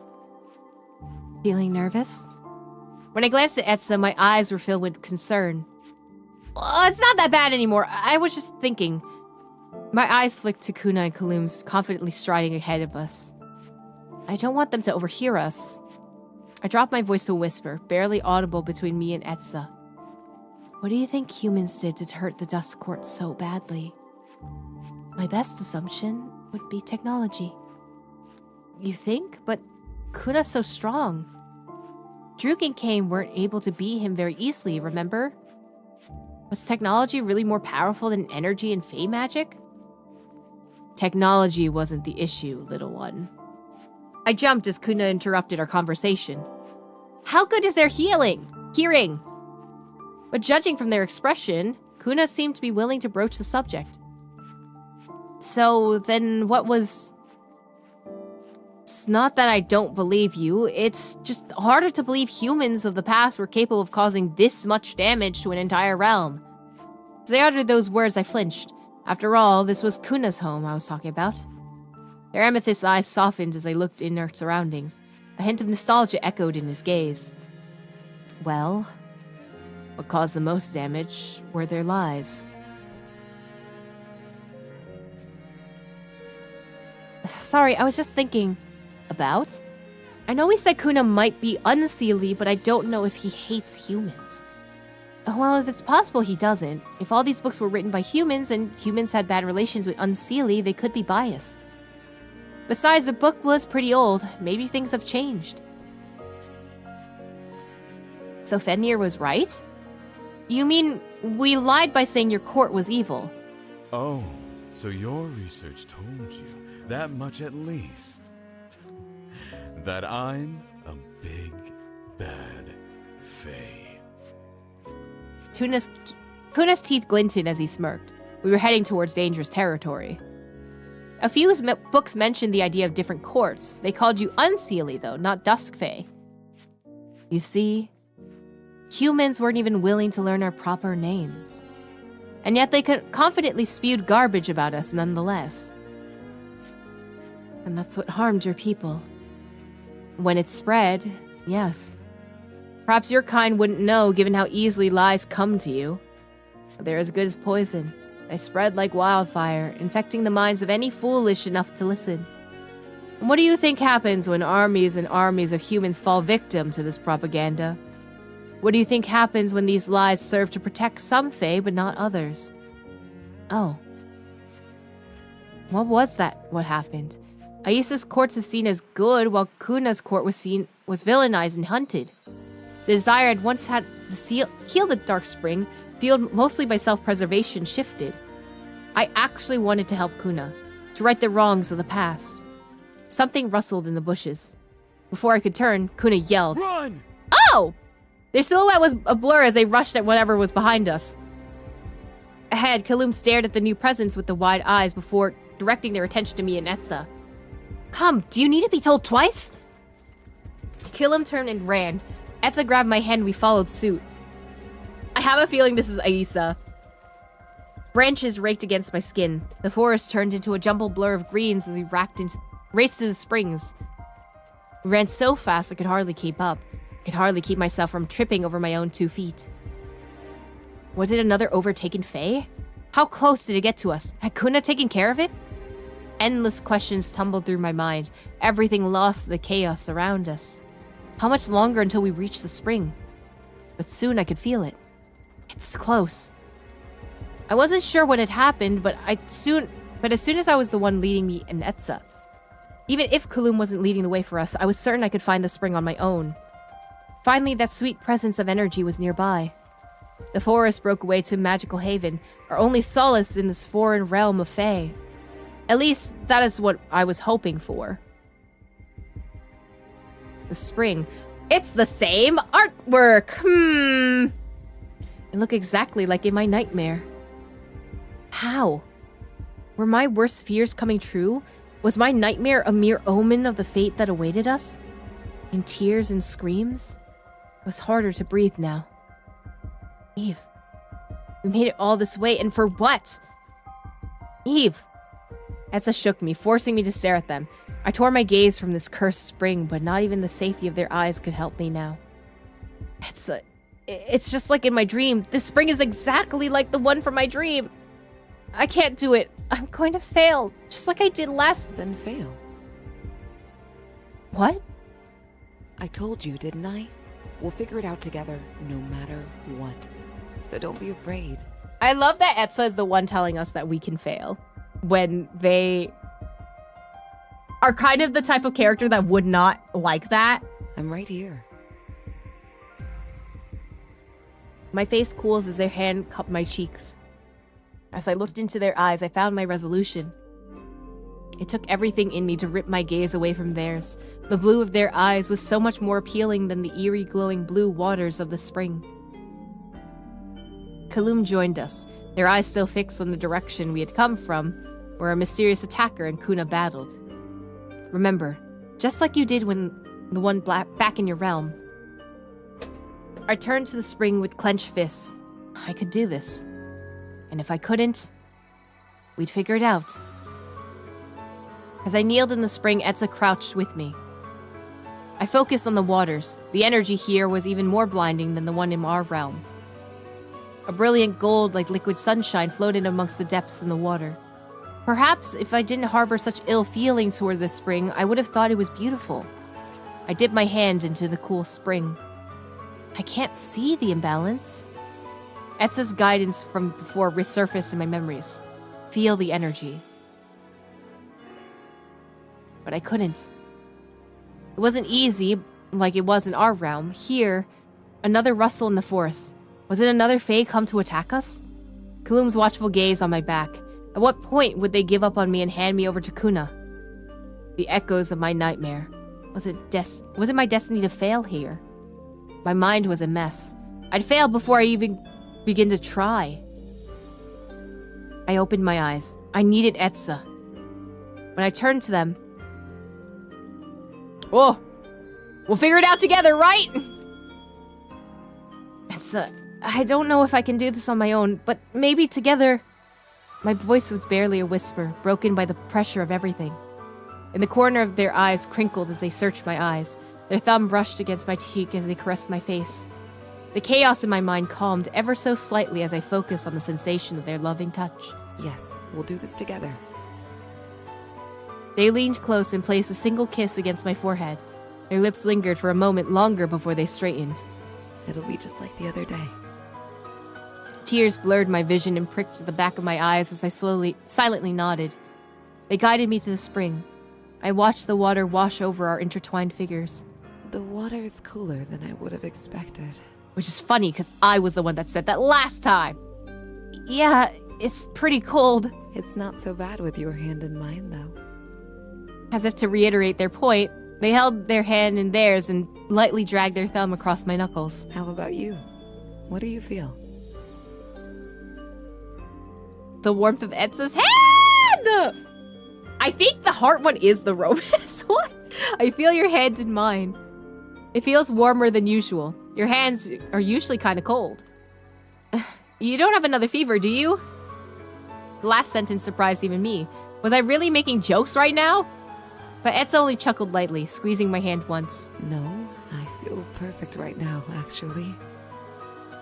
Speaker 1: Feeling nervous? When I glanced at Etza, my eyes were filled with concern. Oh, it's not that bad anymore. I was just thinking. My eyes flicked to Kuna and Kilum, confidently striding ahead of us. I don't want them to overhear us. I dropped my voice to a whisper, barely audible between me and Etza. What do you think humans did to hurt the Dusk Court so badly? My best assumption would be technology. You think? But Kuna's so strong. Druk and Kayn weren't able to beat him very easily, remember? Was technology really more powerful than energy and Fae magic? Technology wasn't the issue, little one. I jumped as Kuna interrupted our conversation. How good is their hearing? But judging from their expression, Kuna seemed to be willing to broach the subject. So then what was... It's not that I don't believe you, it's just harder to believe humans of the past were capable of causing this much damage to an entire realm. As I uttered those words, I flinched. After all, this was Kuna's home I was talking about. Their amethyst eyes softened as they looked in their surroundings. A hint of nostalgia echoed in his gaze. Well, what caused the most damage were their lies. Sorry, I was just thinking... About? I know we said Kuna might be unseelie, but I don't know if he hates humans. Well, if it's possible he doesn't. If all these books were written by humans and humans had bad relations with unseelie, they could be biased. Besides, the book was pretty old. Maybe things have changed. So Fenrir was right? You mean we lied by saying your court was evil?
Speaker 9: Oh, So your research told you, that much at least, that I'm a big, bad fae.
Speaker 1: Kuna's teeth glinted as he smirked. We were heading towards dangerous territory. A few books mentioned the idea of different courts. They called you Unseelie, though, not Dusk Fae. You see, humans weren't even willing to learn our proper names. And yet they confidently spewed garbage about us nonetheless. And that's what harmed your people. When it spread, yes. Perhaps your kind wouldn't know, given how easily lies come to you. But they're as good as poison. They spread like wildfire, infecting the minds of any foolish enough to listen. And what do you think happens when armies and armies of humans fall victim to this propaganda? What do you think happens when these lies serve to protect some Fae but not others? Oh. What was that? What happened? Aisa's court is seen as good, while Kuna's court was villainized and hunted. The desire I'd once had to heal the Dark Spring, fueled mostly by self-preservation, shifted. I actually wanted to help Kuna, to right the wrongs of the past. Something rustled in the bushes. Before I could turn, Kuna yelled,
Speaker 9: Run!
Speaker 1: Oh! Their silhouette was a blur as they rushed at whatever was behind us. Ahead, Kaloum stared at the new presence with the wide eyes before directing their attention to me and Etza. Come, do you need to be told twice? Kaloum turned and ran. Etza grabbed my hand and we followed suit. I have a feeling this is Aisa. Branches raked against my skin. The forest turned into a jumbled blur of greens as we raced to the springs. We ran so fast I could hardly keep up. I could hardly keep myself from tripping over my own 2 feet. Was it another overtaken Fae? How close did it get to us? Had Kuna taken care of it? Endless questions tumbled through my mind, everything lost in the chaos around us. How much longer until we reached the spring? But soon I could feel it. It's close. I wasn't sure what had happened, but as soon as I was the one leading me and Etza. Even if Kaloum wasn't leading the way for us, I was certain I could find the spring on my own. Finally, that sweet presence of energy was nearby. The forest broke away to a magical haven, our only solace in this foreign realm of Fae. At least, that is what I was hoping for. The spring. It's the same artwork! It looked exactly like in my nightmare. How? Were my worst fears coming true? Was my nightmare a mere omen of the fate that awaited us? In tears and screams? It was harder to breathe now. Eve. We made it all this way, and for what? Eve. Etza shook me, forcing me to stare at them. I tore my gaze from this cursed spring, but not even the safety of their eyes could help me now. It's just like in my dream. This spring is exactly like the one from my dream. I can't do it. I'm going to fail, just like I did last...
Speaker 5: Then fail.
Speaker 1: What?
Speaker 5: I told you, didn't I? We'll figure it out together, no matter what. So don't be afraid.
Speaker 1: I love that Etza is the one telling us that we can fail. When they are kind of the type of character that would not like that.
Speaker 5: I'm right here.
Speaker 1: My face cools as their hand cupped my cheeks. As I looked into their eyes, I found my resolution. It took everything in me to rip my gaze away from theirs. The blue of their eyes was so much more appealing than the eerie glowing blue waters of the spring. Kaloum joined us, their eyes still fixed on the direction we had come from, where a mysterious attacker and Kuna battled. Remember, just like you did when the one back in your realm. I turned to the spring with clenched fists. I could do this. And if I couldn't, we'd figure it out. As I kneeled in the spring, Etza crouched with me. I focused on the waters. The energy here was even more blinding than the one in our realm. A brilliant gold like liquid sunshine floated amongst the depths in the water. Perhaps if I didn't harbor such ill feelings toward this spring, I would have thought it was beautiful. I dipped my hand into the cool spring. I can't see the imbalance. Etza's guidance from before resurfaced in my memories. Feel the energy. But I couldn't. It wasn't easy, like it was in our realm. Here, another rustle in the forest. Was it another Fae come to attack us? Kaloum's watchful gaze on my back.
Speaker 2: At what point would they give up on me and hand me over to Kuna? The echoes of my nightmare. Was it my destiny to fail here? My mind was a mess. I'd failed before I even begin to try. I opened my eyes. I needed Etza. When I turned to them... Oh! We'll figure it out together, right? Etza, I don't know if I can do this on my own, but maybe together... My voice was barely a whisper, broken by the pressure of everything. In the corner of their eyes crinkled as they searched my eyes. Their thumb brushed against my cheek as they caressed my face. The chaos in my mind calmed ever so slightly as I focused on the sensation of their loving touch.
Speaker 5: Yes, we'll do this together.
Speaker 2: They leaned close and placed a single kiss against my forehead. Their lips lingered for a moment longer before they straightened.
Speaker 5: It'll be just like the other day.
Speaker 2: Tears blurred my vision and pricked at the back of my eyes as I silently nodded. They guided me to the spring. I watched the water wash over our intertwined figures.
Speaker 5: The water is cooler than I would have expected.
Speaker 2: Which is funny, because I was the one that said that last time. Yeah, it's pretty cold.
Speaker 5: It's not so bad with your hand in mine, though.
Speaker 2: As if to reiterate their point, they held their hand in theirs and lightly dragged their thumb across my knuckles.
Speaker 5: How about you? What do you feel?
Speaker 2: The warmth of Etza's hand! I think the heart one is the romance one. I feel your hand in mine. It feels warmer than usual. Your hands are usually kind of cold. You don't have another fever, do you? The last sentence surprised even me. Was I really making jokes right now? But Etza only chuckled lightly, squeezing my hand once.
Speaker 5: No, I feel perfect right now, actually.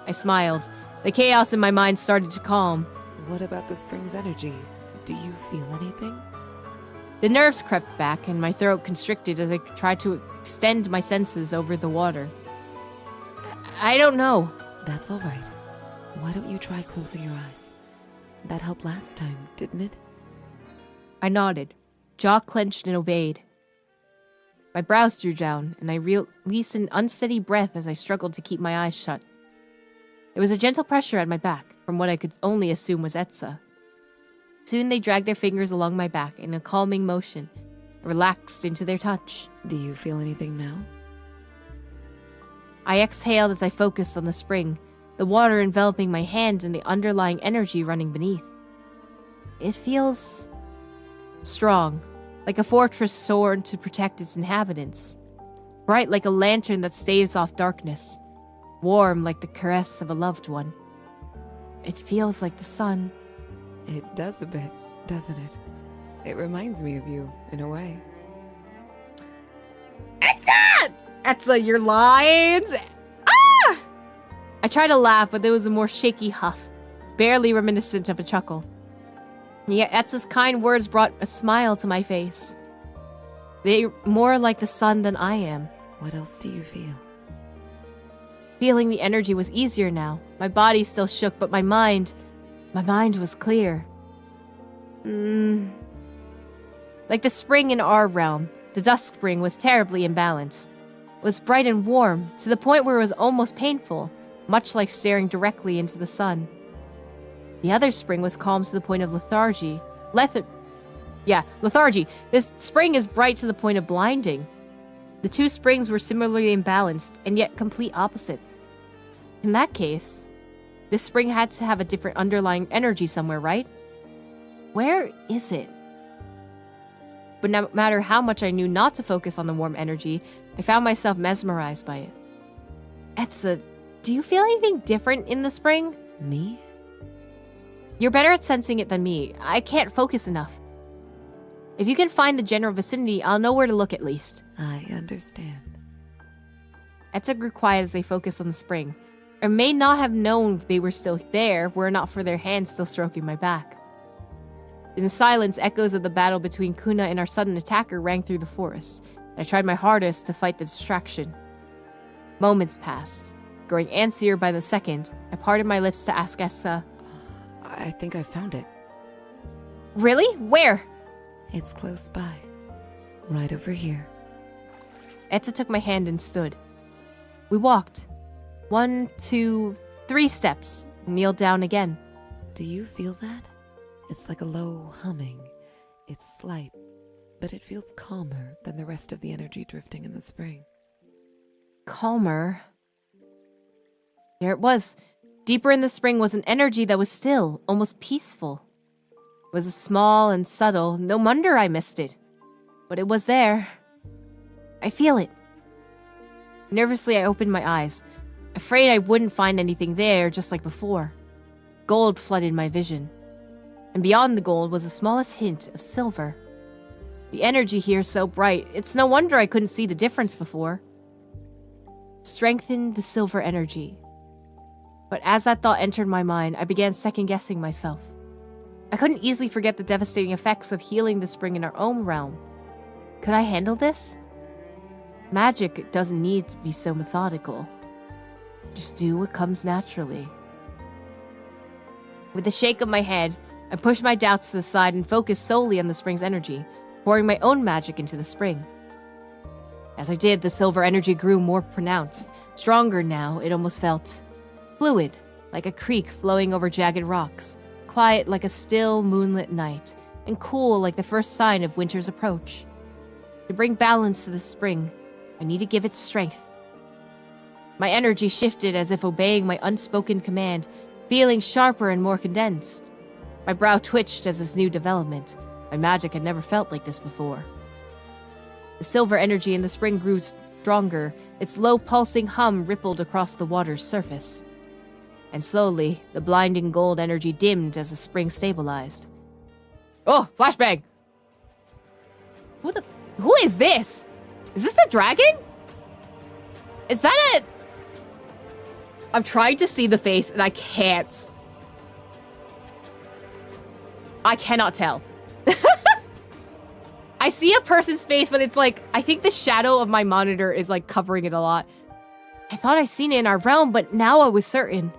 Speaker 2: I smiled. The chaos in my mind started to calm.
Speaker 5: What about the spring's energy? Do you feel anything?
Speaker 2: The nerves crept back and my throat constricted as I tried to extend my senses over the water. I don't know.
Speaker 5: That's all right. Why don't you try closing your eyes? That helped last time, didn't it?
Speaker 2: I nodded, jaw clenched and obeyed. My brows drew down, and I released an unsteady breath as I struggled to keep my eyes shut. There was a gentle pressure at my back, from what I could only assume was Etza. Soon they dragged their fingers along my back in a calming motion, and relaxed into their touch.
Speaker 5: Do you feel anything now?
Speaker 2: I exhaled as I focused on the spring, the water enveloping my hand and the underlying energy running beneath. It feels strong, like a fortress sworn to protect its inhabitants. Bright like a lantern that staves off darkness. Warm like the caress of a loved one. It feels like the sun.
Speaker 5: It does a bit, doesn't it? It reminds me of you, in a way.
Speaker 2: Etza! Etza, your lines! Ah! I tried to laugh, but there was a more shaky huff, barely reminiscent of a chuckle. Yet Etza's kind words brought a smile to my face. They're more like the sun than I am.
Speaker 5: What else do you feel?
Speaker 2: Feeling the energy was easier now. My body still shook, but my mind was clear. Like the spring in our realm, the dusk spring was terribly imbalanced. It was bright and warm, to the point where it was almost painful, much like staring directly into the sun. The other spring was calm to the point of lethargy. Lethargy. This spring is bright to the point of blinding. The two springs were similarly imbalanced, and yet complete opposites. In that case, this spring had to have a different underlying energy somewhere, right? Where is it? But no matter how much I knew not to focus on the warm energy, I found myself mesmerized by it. Etza, do you feel anything different in the spring?
Speaker 5: Me?
Speaker 2: You're better at sensing it than me. I can't focus enough. If you can find the general vicinity, I'll know where to look at least.
Speaker 5: I understand.
Speaker 2: Etza grew quiet as they focused on the spring. I may not have known they were still there were it not for their hands still stroking my back. In the silence, echoes of the battle between Kuna and our sudden attacker rang through the forest. I tried my hardest to fight the distraction. Moments passed. Growing antsier by the second, I parted my lips to ask Etza,
Speaker 5: I think I found it.
Speaker 2: Really? Where?
Speaker 5: It's close by. Right over here.
Speaker 2: Etza took my hand and stood. We walked. 1, 2, 3 steps, and kneeled down again.
Speaker 5: Do you feel that? It's like a low humming. It's slight, but it feels calmer than the rest of the energy drifting in the spring.
Speaker 2: Calmer. There it was. Deeper in the spring was an energy that was still, almost peaceful. It was small and subtle, no wonder I missed it. But it was there. I feel it. Nervously, I opened my eyes, afraid I wouldn't find anything there just like before. Gold flooded my vision. And beyond the gold was the smallest hint of silver. The energy here is so bright, it's no wonder I couldn't see the difference before. Strengthen the silver energy. But as that thought entered my mind, I began second-guessing myself. I couldn't easily forget the devastating effects of healing the spring in our own realm. Could I handle this? Magic doesn't need to be so methodical. Just do what comes naturally. With a shake of my head, I pushed my doubts to the side and focused solely on the spring's energy, pouring my own magic into the spring. As I did, the silver energy grew more pronounced. Stronger now, it almost felt fluid, like a creek flowing over jagged rocks, quiet like a still moonlit night, and cool like the first sign of winter's approach. To bring balance to the spring, I need to give it strength. My energy shifted as if obeying my unspoken command, feeling sharper and more condensed. My brow twitched as this new development. My magic had never felt like this before. The silver energy in the spring grew stronger. Its low pulsing hum rippled across the water's surface. And slowly, the blinding gold energy dimmed as the spring stabilized. Oh, flashbang! Who is this? Is this the dragon? Is that it? I'm trying to see the face and I can't. I cannot tell. I see a person's face, but it's like, I think the shadow of my monitor is like covering it a lot. I thought I seen it in our realm, but now I was certain.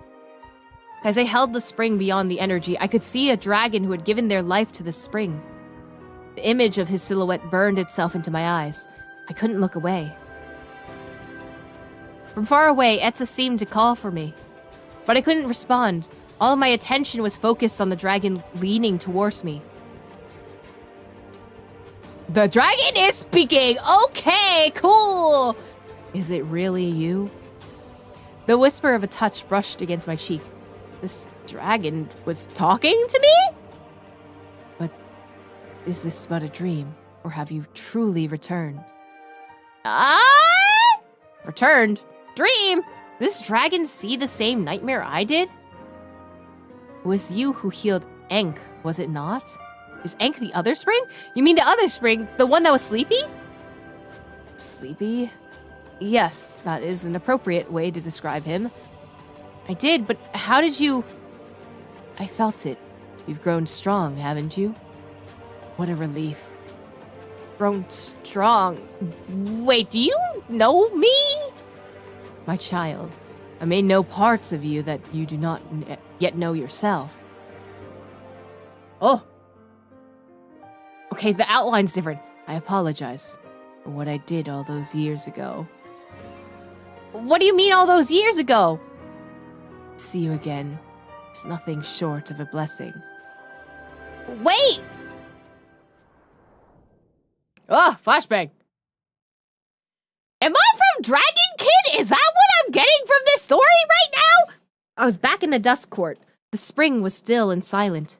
Speaker 2: As I held the spring beyond the energy, I could see a dragon who had given their life to the spring. The image of his silhouette burned itself into my eyes. I couldn't look away. From far away, Etza seemed to call for me. But I couldn't respond. All of my attention was focused on the dragon leaning towards me. The dragon is speaking! Okay, cool! Is it really you? The whisper of a touch brushed against my cheek. This dragon was talking to me? But is this but a dream? Or have you truly returned? I returned? Dream? This dragon see the same nightmare I did? It was you who healed Enk, was it not? Is Enk the other spring? You mean the other spring? The one that was sleepy? Sleepy? Yes, that is an appropriate way to describe him. I did, but how did you... I felt it. You've grown strong, haven't you? What a relief. Grown strong? Wait, do you know me? My child, I may know parts of you that you do not yet know yourself. Oh. Okay, the outline's different. I apologize for what I did all those years ago. What do you mean all those years ago? See you again. It's nothing short of a blessing. Wait! Oh, flashbang. Am I from Dragon Kid? Is that what I'm getting from this story right now? I was back in the Dusk Court. The spring was still and silent.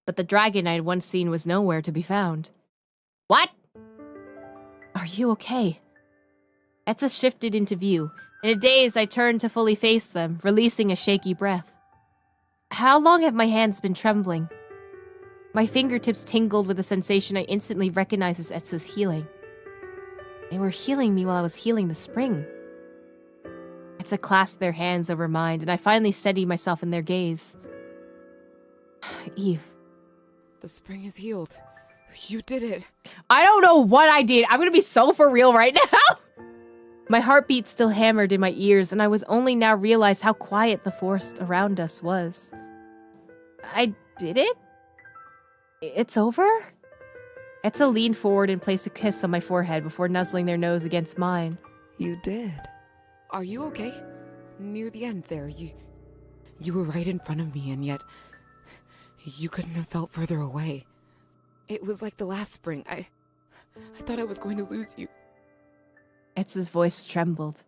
Speaker 2: But the dragon I had once seen was nowhere to be found. What? Are you okay? Etza shifted into view. In a daze, I turned to fully face them, releasing a shaky breath. How long have my hands been trembling? My fingertips tingled with a sensation I instantly recognized as Etza's healing. They were healing me while I was healing the spring. Etza clasped their hands over mine, and I finally steadied myself in their gaze. Eve.
Speaker 5: The spring is healed. You did it.
Speaker 1: I don't know what I did. I'm gonna be so for real right now.
Speaker 2: My heartbeat still hammered in my ears, and I was only now realized how quiet the forest around us was. I did it? It's over? Etza leaned forward and placed a kiss on my forehead before nuzzling their nose against mine.
Speaker 5: You did. Are you okay? Near the end there, you were right in front of me, and yet You couldn't have felt further away. It was like the last spring. I thought I was going to lose you.
Speaker 2: Etza's voice trembled.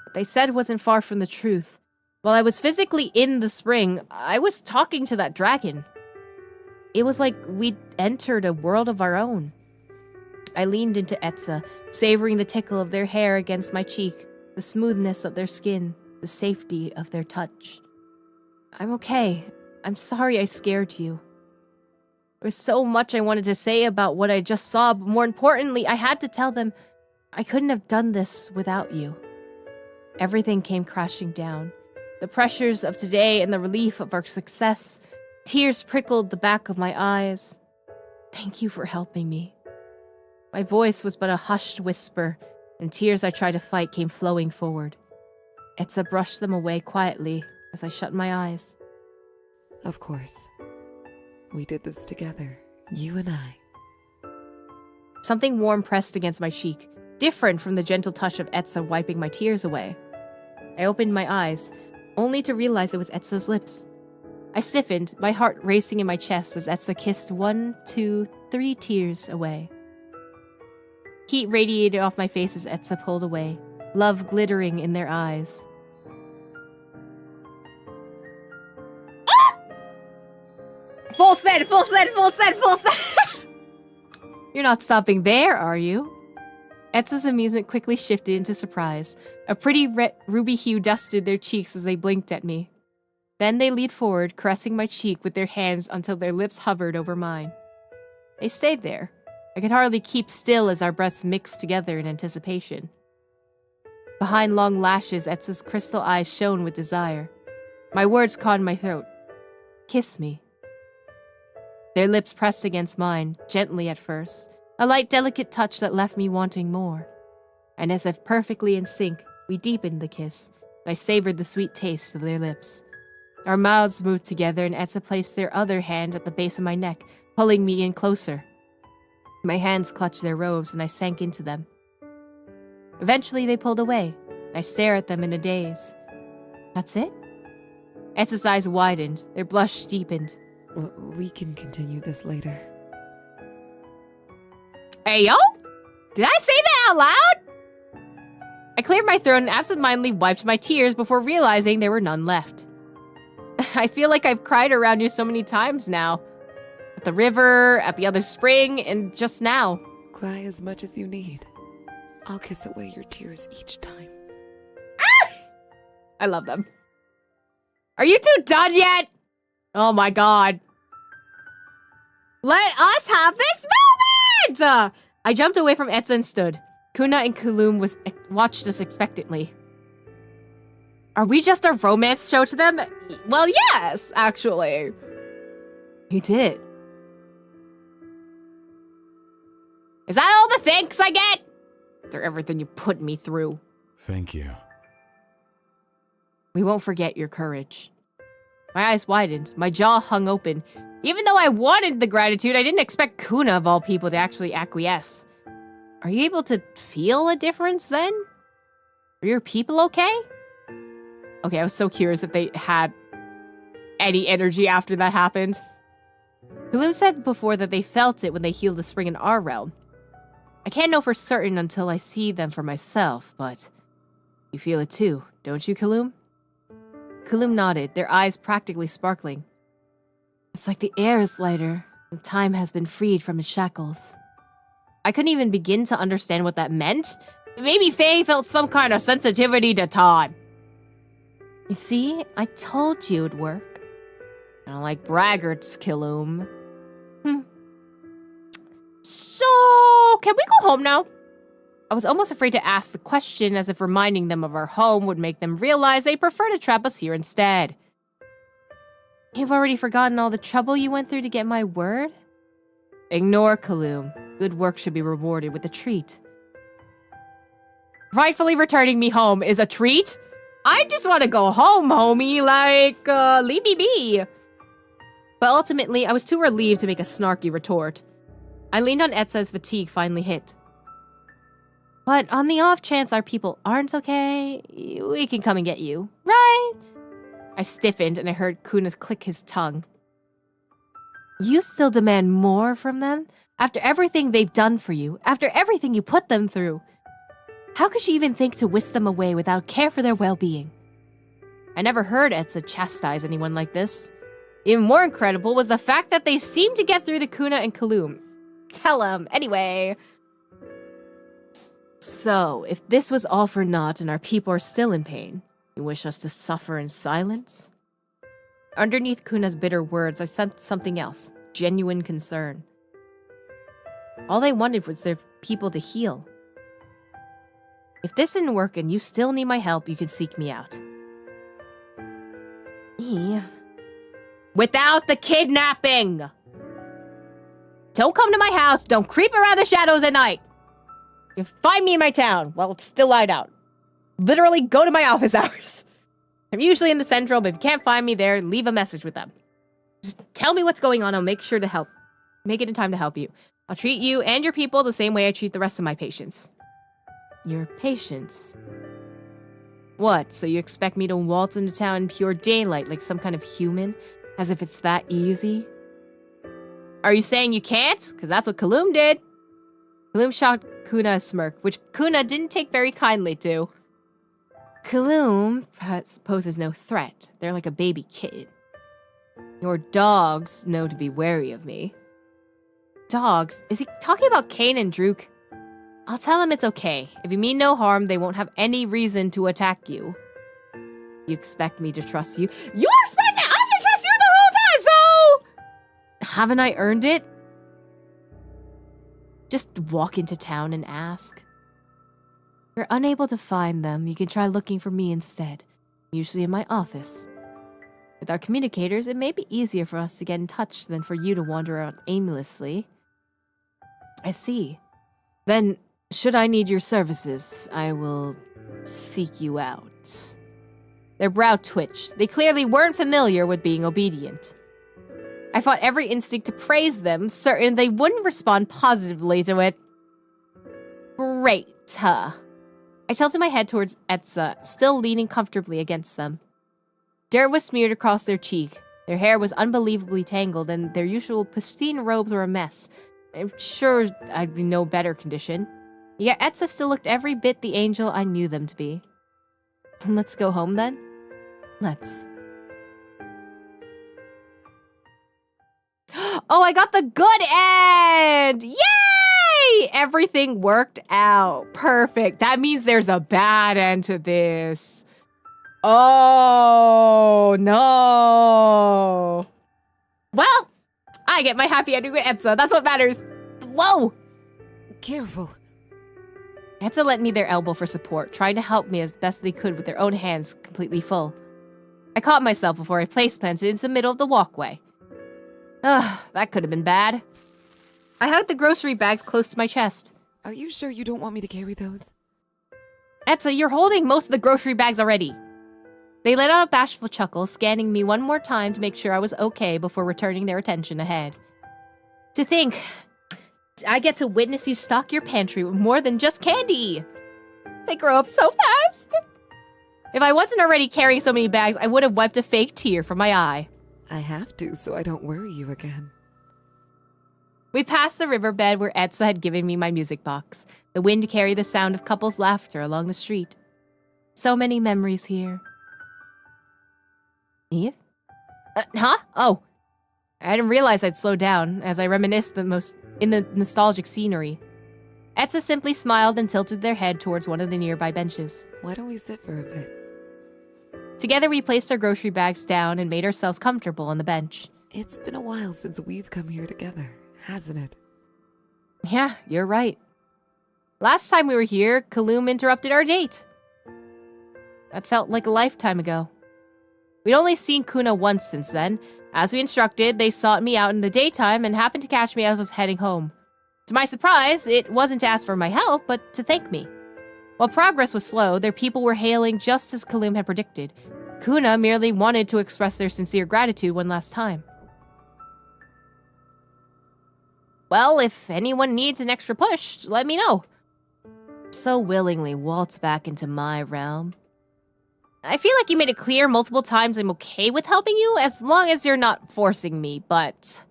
Speaker 2: What they said wasn't far from the truth. While I was physically in the spring, I was talking to that dragon. It was like we'd entered a world of our own. I leaned into Etza, savoring the tickle of their hair against my cheek, the smoothness of their skin, the safety of their touch. I'm okay. I'm sorry I scared you. There was so much I wanted to say about what I just saw, but more importantly, I had to tell them I couldn't have done this without you. Everything came crashing down. The pressures of today and the relief of our success. Tears prickled the back of my eyes. Thank you for helping me. My voice was but a hushed whisper, and tears I tried to fight came flowing forward. Etza brushed them away quietly as I shut my eyes.
Speaker 5: Of course. We did this together, you and I.
Speaker 2: Something warm pressed against my cheek, different from the gentle touch of Etza wiping my tears away. I opened my eyes, only to realize it was Etza's lips. I stiffened, my heart racing in my chest as Etza kissed 1, 2, 3 tears away. Heat radiated off my face as Etza pulled away, love glittering in their eyes.
Speaker 1: Ah! Full set, full set, full set, full set!
Speaker 2: You're not stopping there, are you? Etza's amusement quickly shifted into surprise. A pretty ruby hue dusted their cheeks as they blinked at me. Then they leaned forward, caressing my cheek with their hands until their lips hovered over mine. They stayed there. I could hardly keep still as our breaths mixed together in anticipation. Behind long lashes, Etza's crystal eyes shone with desire. My words caught in my throat. Kiss me. Their lips pressed against mine, gently at first. A light, delicate touch that left me wanting more. And as if perfectly in sync, we deepened the kiss, and I savored the sweet taste of their lips. Our mouths moved together, and Etza placed their other hand at the base of my neck, pulling me in closer. My hands clutched their robes, and I sank into them. Eventually, they pulled away, and I stared at them in a daze. That's it? Etza's eyes widened, their blush deepened.
Speaker 5: We can continue this later.
Speaker 1: Hey, yo! Did I say that out loud?
Speaker 2: I cleared my throat and absentmindedly wiped my tears before realizing there were none left. I feel like I've cried around you so many times now. At the river, at the other spring, and just now.
Speaker 5: Cry as much as you need. I'll kiss away your tears each time.
Speaker 1: Ah! I love them. Are you two done yet? Oh my god. Let us have this moment!
Speaker 2: I jumped away from Etza and stood. Kuna and Kaloum watched us expectantly.
Speaker 1: Are we just a romance show to them? Well, yes, actually.
Speaker 2: You did it.
Speaker 1: Is that all the thanks I get? For everything you put me through.
Speaker 9: Thank you.
Speaker 2: We won't forget your courage. My eyes widened, my jaw hung open.
Speaker 1: Even though I wanted the gratitude, I didn't expect Kuna, of all people, to actually acquiesce. Are you able to feel a difference then? Are your people okay? Okay, I was so curious if they had any energy after that happened.
Speaker 2: Kaloum said before that they felt it when they healed the spring in our realm. I can't know for certain until I see them for myself, but you feel it too, don't you, Kaloum? Kaloum nodded, their eyes practically sparkling. It's like the air is lighter, and time has been freed from its shackles. I couldn't even begin to understand what that meant.
Speaker 1: Maybe Faye felt some kind of sensitivity to time.
Speaker 2: You see, I told you it'd work.
Speaker 1: I don't like braggarts, Kaloum. So, can we go home now?
Speaker 2: I was almost afraid to ask the question, as if reminding them of our home would make them realize they prefer to trap us here instead. You've already forgotten all the trouble you went through to get my word? Ignore Kaloum. Good work should be rewarded with a treat.
Speaker 1: Rightfully returning me home is a treat? I just want to go home, homie, like, leave me be.
Speaker 2: But ultimately, I was too relieved to make a snarky retort. I leaned on Etza as fatigue finally hit. But on the off chance our people aren't okay, we can come and get you, right? I stiffened and I heard Kuna click his tongue. You still demand more from them? After everything they've done for you, after everything you put them through? How could she even think to whisk them away without care for their well-being? I never heard Etza chastise anyone like this. Even more incredible was the fact that they seemed to get through to Kuna and Kaloum. Tell them, anyway. So, if this was all for naught and our people are still in pain, you wish us to suffer in silence? Underneath Kuna's bitter words, I sensed something else. Genuine concern. All they wanted was their people to heal. If this didn't work and you still need my help, you could seek me out. Me? Without the kidnapping! Don't come to my house, don't creep around the shadows at night! You find me in my town while it's still light out. Literally go to my office hours. I'm usually in the central, but if you can't find me there, leave a message with them. Just tell me what's going on, I'll make sure to help. Make it in time to help you. I'll treat you and your people the same way I treat the rest of my patients. Your patients? What, so you expect me to waltz into town in pure daylight like some kind of human? As if it's that easy? Are you saying you can't? Because that's what Kaloum did. Kaloum shot Kuna a smirk, which Kuna didn't take very kindly to. Kaloum poses no threat. They're like a baby kitten. Your dogs know to be wary of me. Dogs? Is he talking about Kayn and Druk? I'll tell him it's okay. If you mean no harm, they won't have any reason to attack you. You expect me to trust you? You expected us to trust you the whole time, so... Haven't I earned it? Just walk into town and ask. If you're unable to find them, you can try looking for me instead. Usually in my office. With our communicators, it may be easier for us to get in touch than for you to wander around aimlessly. I see. Then, should I need your services, I will seek you out. Their brow twitched. They clearly weren't familiar with being obedient. I fought every instinct to praise them, certain they wouldn't respond positively to it. Great, huh? I tilted my head towards Etza, still leaning comfortably against them. Dirt was smeared across their cheek. Their hair was unbelievably tangled, and their usual pristine robes were a mess. I'm sure I'd be no better condition. Yet Etza still looked every bit the angel I knew them to be. Let's go home, then? Let's. Oh, I got the good end! Yay! Everything worked out. Perfect. That means there's a bad end to this. Oh, no. Well, I get my happy ending with Etza. That's what matters. Whoa!
Speaker 5: Careful.
Speaker 2: Etza lent me their elbow for support, trying to help me as best they could with their own hands completely full. I caught myself before I place planted into the middle of the walkway. Ugh, that could have been bad. I hugged the grocery bags close to my chest.
Speaker 5: Are you sure you don't want me to carry those?
Speaker 2: Etza, you're holding most of the grocery bags already. They let out a bashful chuckle, scanning me one more time to make sure I was okay before returning their attention ahead. To think, I get to witness you stock your pantry with more than just candy. They grow up so fast. If I wasn't already carrying so many bags, I would have wiped a fake tear from my eye.
Speaker 5: I have to, so I don't worry you again.
Speaker 2: We passed the riverbed where Etza had given me my music box. The wind carried the sound of couples' laughter along the street. So many memories here. Eve? Huh? Oh. I didn't realize I'd slowed down as I reminisced in the nostalgic scenery. Etza simply smiled and tilted their head towards one of the nearby benches.
Speaker 5: Why don't we sit for a bit?
Speaker 2: Together we placed our grocery bags down and made ourselves comfortable on the bench.
Speaker 5: It's been a while since we've come here together, hasn't it?
Speaker 2: Yeah, you're right. Last time we were here, Kaloum interrupted our date. That felt like a lifetime ago. We'd only seen Kuna once since then. As we instructed, they sought me out in the daytime and happened to catch me as I was heading home. To my surprise, it wasn't to ask for my help, but to thank me. While progress was slow, their people were hailing just as Kaloum had predicted. Kuna merely wanted to express their sincere gratitude one last time. Well, if anyone needs an extra push, let me know. So willingly waltz back into my realm. I feel like you made it clear multiple times I'm okay with helping you, as long as you're not forcing me, but...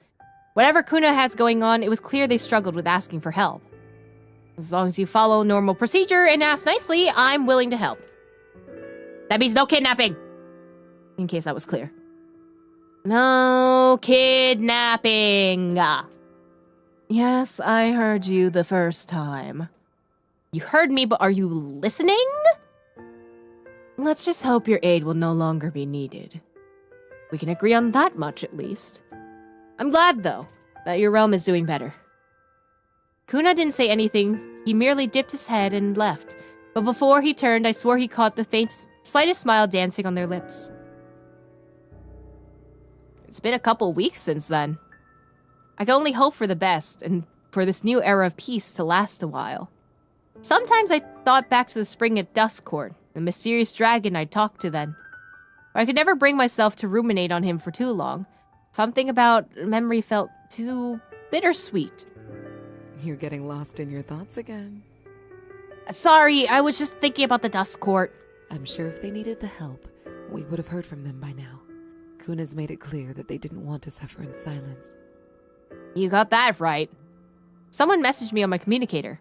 Speaker 1: Whatever Kuna has going on, it was clear they struggled with asking for help. As long as you follow normal procedure and ask nicely, I'm willing to help. That means no kidnapping! In case that was clear. No kidnapping!
Speaker 2: Yes, I heard you the first time.
Speaker 1: You heard me, but are you listening?
Speaker 2: Let's just hope your aid will no longer be needed.
Speaker 1: We can agree on that much, at least. I'm glad, though, that your realm is doing better. Kuna didn't say anything. He merely dipped his head and left. But before he turned, I swore he caught the slightest smile dancing on their lips. It's been a couple weeks since then. I can only hope for the best, and for this new era of peace to last a while. Sometimes I thought back to the spring at Dusk Court, the mysterious dragon I talked to then. But I could never bring myself to ruminate on him for too long. Something about memory felt too bittersweet.
Speaker 5: You're getting lost in your thoughts again.
Speaker 1: Sorry, I was just thinking about the Dusk Court.
Speaker 5: I'm sure if they needed the help, we would have heard from them by now. Kuna's made it clear that they didn't want to suffer in silence.
Speaker 1: You got that right. Someone messaged me on my communicator.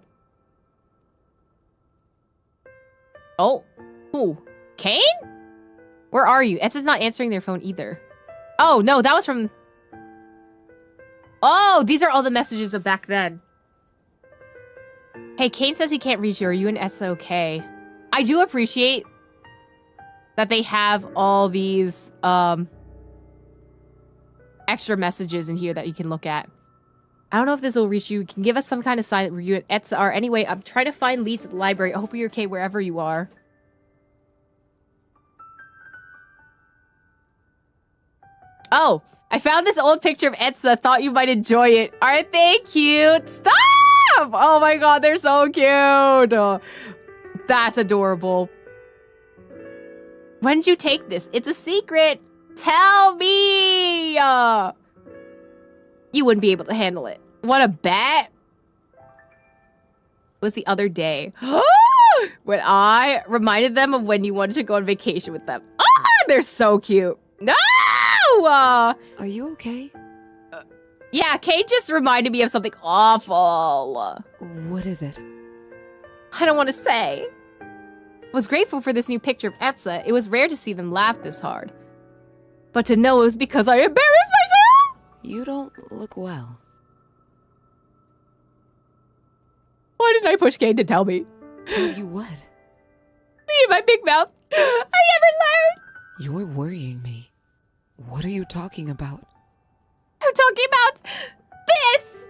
Speaker 1: Oh, who? Kayn? Where are you? Etza's not answering their phone either. Oh, no, that was from... Oh, these are all the messages of back then. Hey, Kayn says he can't reach you. Are you and Etza okay? I do appreciate that they have all these extra messages in here that you can look at. I don't know if this will reach you. You can give us some kind of sign where you and Etza are. Anyway, I'm trying to find leads at the library. I hope you're okay wherever you are. Oh, I found this old picture of Etza. Thought you might enjoy it. Aren't they cute? Stop! Oh my god, they're so cute. Oh, that's adorable. When did you take this? It's a secret. Tell me! You wouldn't be able to handle it. Want to bet? It was the other day. When I reminded them of when you wanted to go on vacation with them. Ah, they're so cute. No!
Speaker 5: Are you okay?
Speaker 1: Yeah, Kate just reminded me of something awful.
Speaker 5: What is it?
Speaker 1: I don't want to say. I was grateful for this new picture of Etza. It was rare to see them laugh this hard. But to know it was because I embarrassed myself?
Speaker 5: You don't look well.
Speaker 1: Why didn't I push Kate to tell me?
Speaker 5: Tell you what?
Speaker 1: Me and my big mouth. I never learned.
Speaker 5: You're worrying me. What are you talking about?
Speaker 1: I'm talking about this!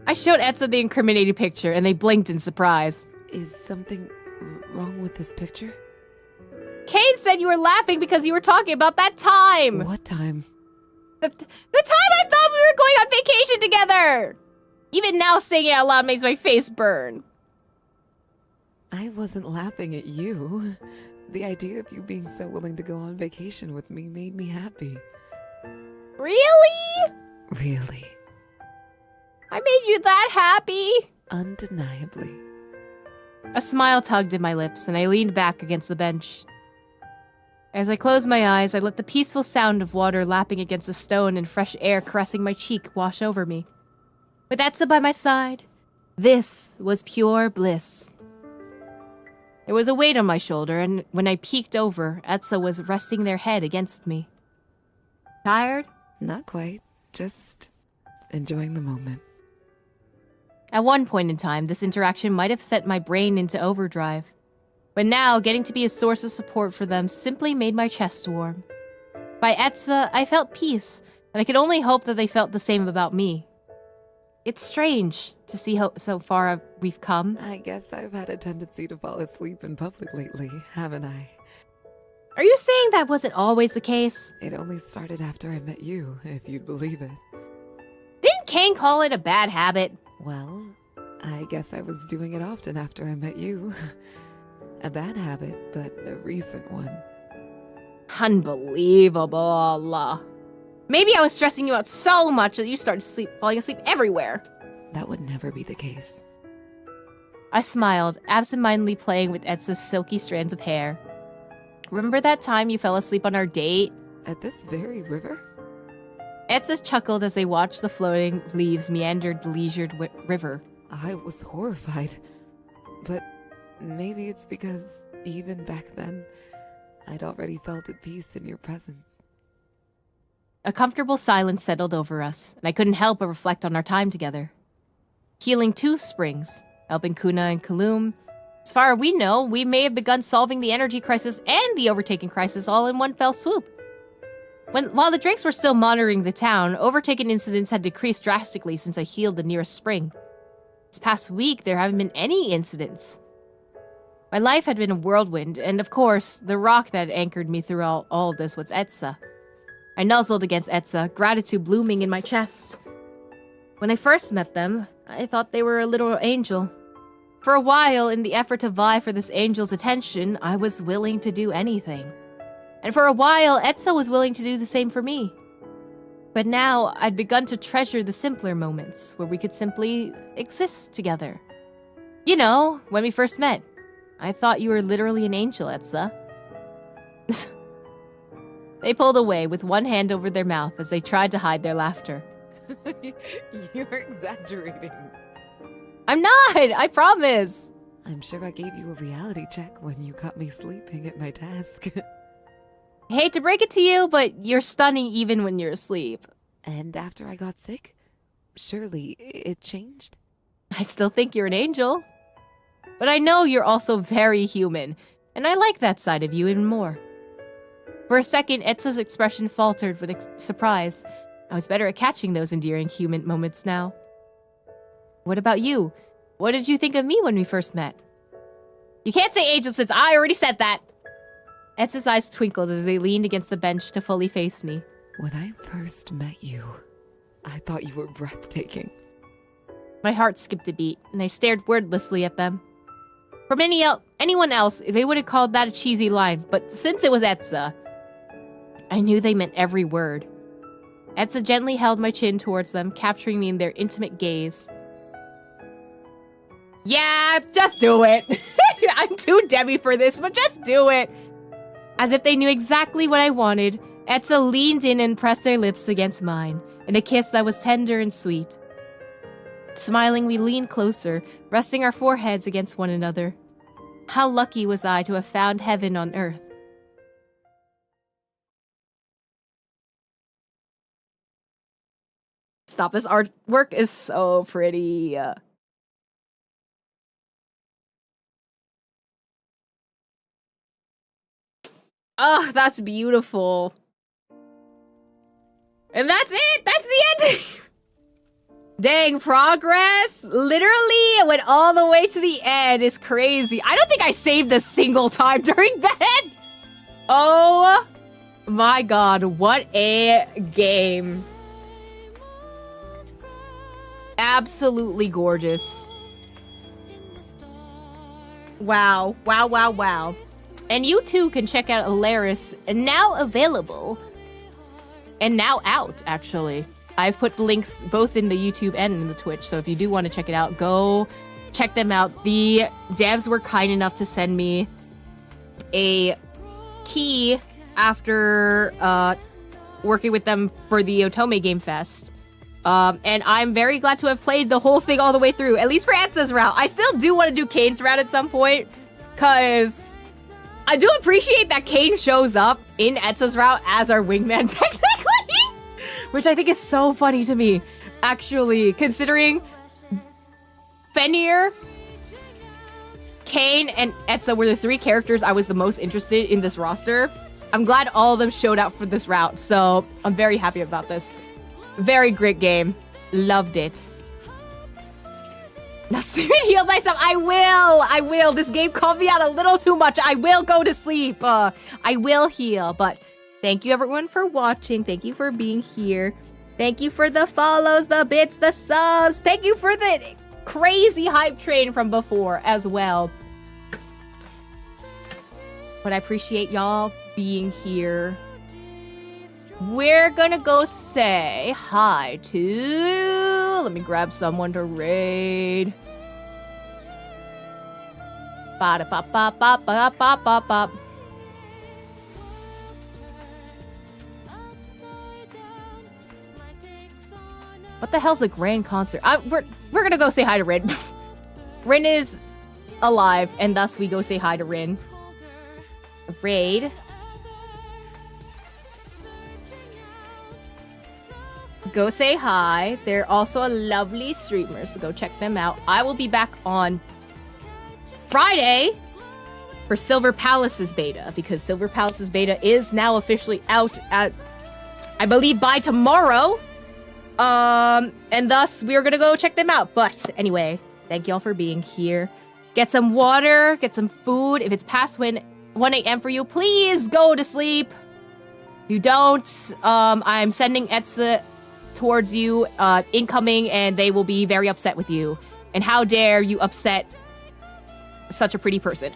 Speaker 1: I showed Etza the incriminating picture, and they blinked in surprise.
Speaker 5: Is something wrong with this picture?
Speaker 1: Kayn said you were laughing because you were talking about that time.
Speaker 5: What time?
Speaker 1: The time I thought we were going on vacation together! Even now saying it out loud makes my face burn.
Speaker 5: I wasn't laughing at you. The idea of you being so willing to go on vacation with me made me happy.
Speaker 1: Really?
Speaker 5: Really?
Speaker 1: I made you that happy?
Speaker 5: Undeniably.
Speaker 1: A smile tugged at my lips, and I leaned back against the bench. As I closed my eyes, I let the peaceful sound of water lapping against a stone and fresh air caressing my cheek wash over me. With Etza by my side, this was pure bliss. There was a weight on my shoulder, and when I peeked over, Etza was resting their head against me. Tired?
Speaker 5: Not quite. Just enjoying the moment.
Speaker 1: At one point in time, this interaction might have set my brain into overdrive. But now, getting to be a source of support for them simply made my chest warm. By Etza, I felt peace, and I could only hope that they felt the same about me. It's strange to see how so far we've come.
Speaker 5: I guess I've had a tendency to fall asleep in public lately, haven't I?
Speaker 1: Are you saying that wasn't always the case?
Speaker 5: It only started after I met you, if you'd believe it.
Speaker 1: Didn't Kayn call it a bad habit?
Speaker 5: Well, I guess I was doing it often after I met you. A bad habit, but a recent one.
Speaker 1: Unbelievable. Maybe I was stressing you out so much that you started falling asleep everywhere.
Speaker 5: That would never be the case.
Speaker 1: I smiled, absentmindedly playing with Etza's silky strands of hair. Remember that time you fell asleep on our date?
Speaker 5: At this very river?
Speaker 2: Etza chuckled as they watched the floating leaves meander the leisured river.
Speaker 5: I was horrified. But maybe it's because even back then, I'd already felt at peace in your presence.
Speaker 2: A comfortable silence settled over us, and I couldn't help but reflect on our time together. Healing 2 springs, helping Kuna and Kaloum. As far as we know, we may have begun solving the energy crisis and the overtaken crisis all in one fell swoop. While the Drakes were still monitoring the town, overtaken incidents had decreased drastically since I healed the nearest spring. This past week, there haven't been any incidents. My life had been a whirlwind, and of course, the rock that anchored me through all of this was Etza. I nuzzled against Etza, gratitude blooming in my chest. When I first met them, I thought they were a little angel. For a while, in the effort to vie for this angel's attention, I was willing to do anything. And for a while, Etza was willing to do the same for me. But now, I'd begun to treasure the simpler moments where we could simply exist together. You know, when we first met, I thought you were literally an angel, Etza. They pulled away with one hand over their mouth as they tried to hide their laughter.
Speaker 5: You're exaggerating.
Speaker 2: I'm not! I promise!
Speaker 5: I'm sure I gave you a reality check when you caught me sleeping at my desk.
Speaker 2: Hate to break it to you, but you're stunning even when you're asleep.
Speaker 5: And after I got sick, surely it changed?
Speaker 2: I still think you're an angel. But I know you're also very human, and I like that side of you even more. For a second, Etza's expression faltered with surprise. I was better at catching those endearing human moments now. What about you? What did you think of me when we first met? You can't say angel since I already said that! Etza's eyes twinkled as they leaned against the bench to fully face me.
Speaker 5: When I first met you, I thought you were breathtaking.
Speaker 2: My heart skipped a beat, and I stared wordlessly at them. From anyone else, they would have called that a cheesy line, but since it was Etza, I knew they meant every word. Etza gently held my chin towards them, capturing me in their intimate gaze. Yeah, just do it. I'm too Debbie for this, but just do it. As if they knew exactly what I wanted, Etza leaned in and pressed their lips against mine, in a kiss that was tender and sweet. Smiling, we leaned closer, resting our foreheads against one another. How lucky was I to have found heaven on earth. Stop, this artwork is so pretty. Oh, that's beautiful. And that's it! That's the ending! Dang, progress literally went all the way to the end. Is crazy. I don't think I saved a single time during that. Oh my god, what a game. Absolutely gorgeous. Wow, wow, wow, wow. And you too can check out Alaris, now available. And now out, actually. I've put the links both in the YouTube and in the Twitch, so if you do want to check it out, go check them out. The devs were kind enough to send me a key after working with them for the Otome Game Fest. And I'm very glad to have played the whole thing all the way through, at least for Etza's route. I still do want to do Kayn's route at some point, because I do appreciate that Kayn shows up in Etza's route as our wingman, technically. Which I think is so funny to me, actually, considering Fenrir, Kayn, and Etza were the 3 characters I was the most interested in this roster. I'm glad all of them showed up for this route, so I'm very happy about this. Very great game. Loved it. Now, heal myself. I will. This game called me out a little too much. I will go to sleep. I will heal, but thank you everyone for watching. Thank you for being here. Thank you for the follows, the bits, the subs. Thank you for the crazy hype train from before as well. But I appreciate y'all being here. We're gonna go say hi to... Let me grab someone to raid. Ba-da-ba-ba-ba-ba-ba-ba-ba.
Speaker 1: What the hell's a grand concert? We're gonna go say hi to Rin. Rin is alive, and thus we go say hi to Rin. Raid. Go say hi. They're also a lovely streamer, so go check them out. I will be back on Friday for Silver Palace's beta, because Silver Palace's beta is now officially out at, I believe, by tomorrow. And thus we're gonna go check them out. But anyway, thank y'all for being here. Get some water, get some food. If it's past 1 a.m. for you, please go to sleep. If you don't, I'm sending Etza towards you, incoming, and they will be very upset with you. And how dare you upset such a pretty person.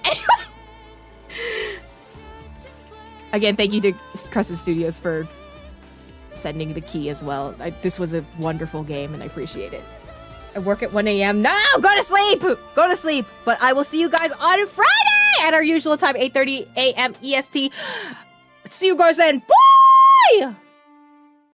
Speaker 1: Again, thank you to Crescent Studios for sending the key as well. This was a wonderful game, and I appreciate it. I work at 1 a.m. No, go to sleep! Go to sleep! But I will see you guys on Friday at our usual time, 8:30 a.m. EST. See you guys then. Bye!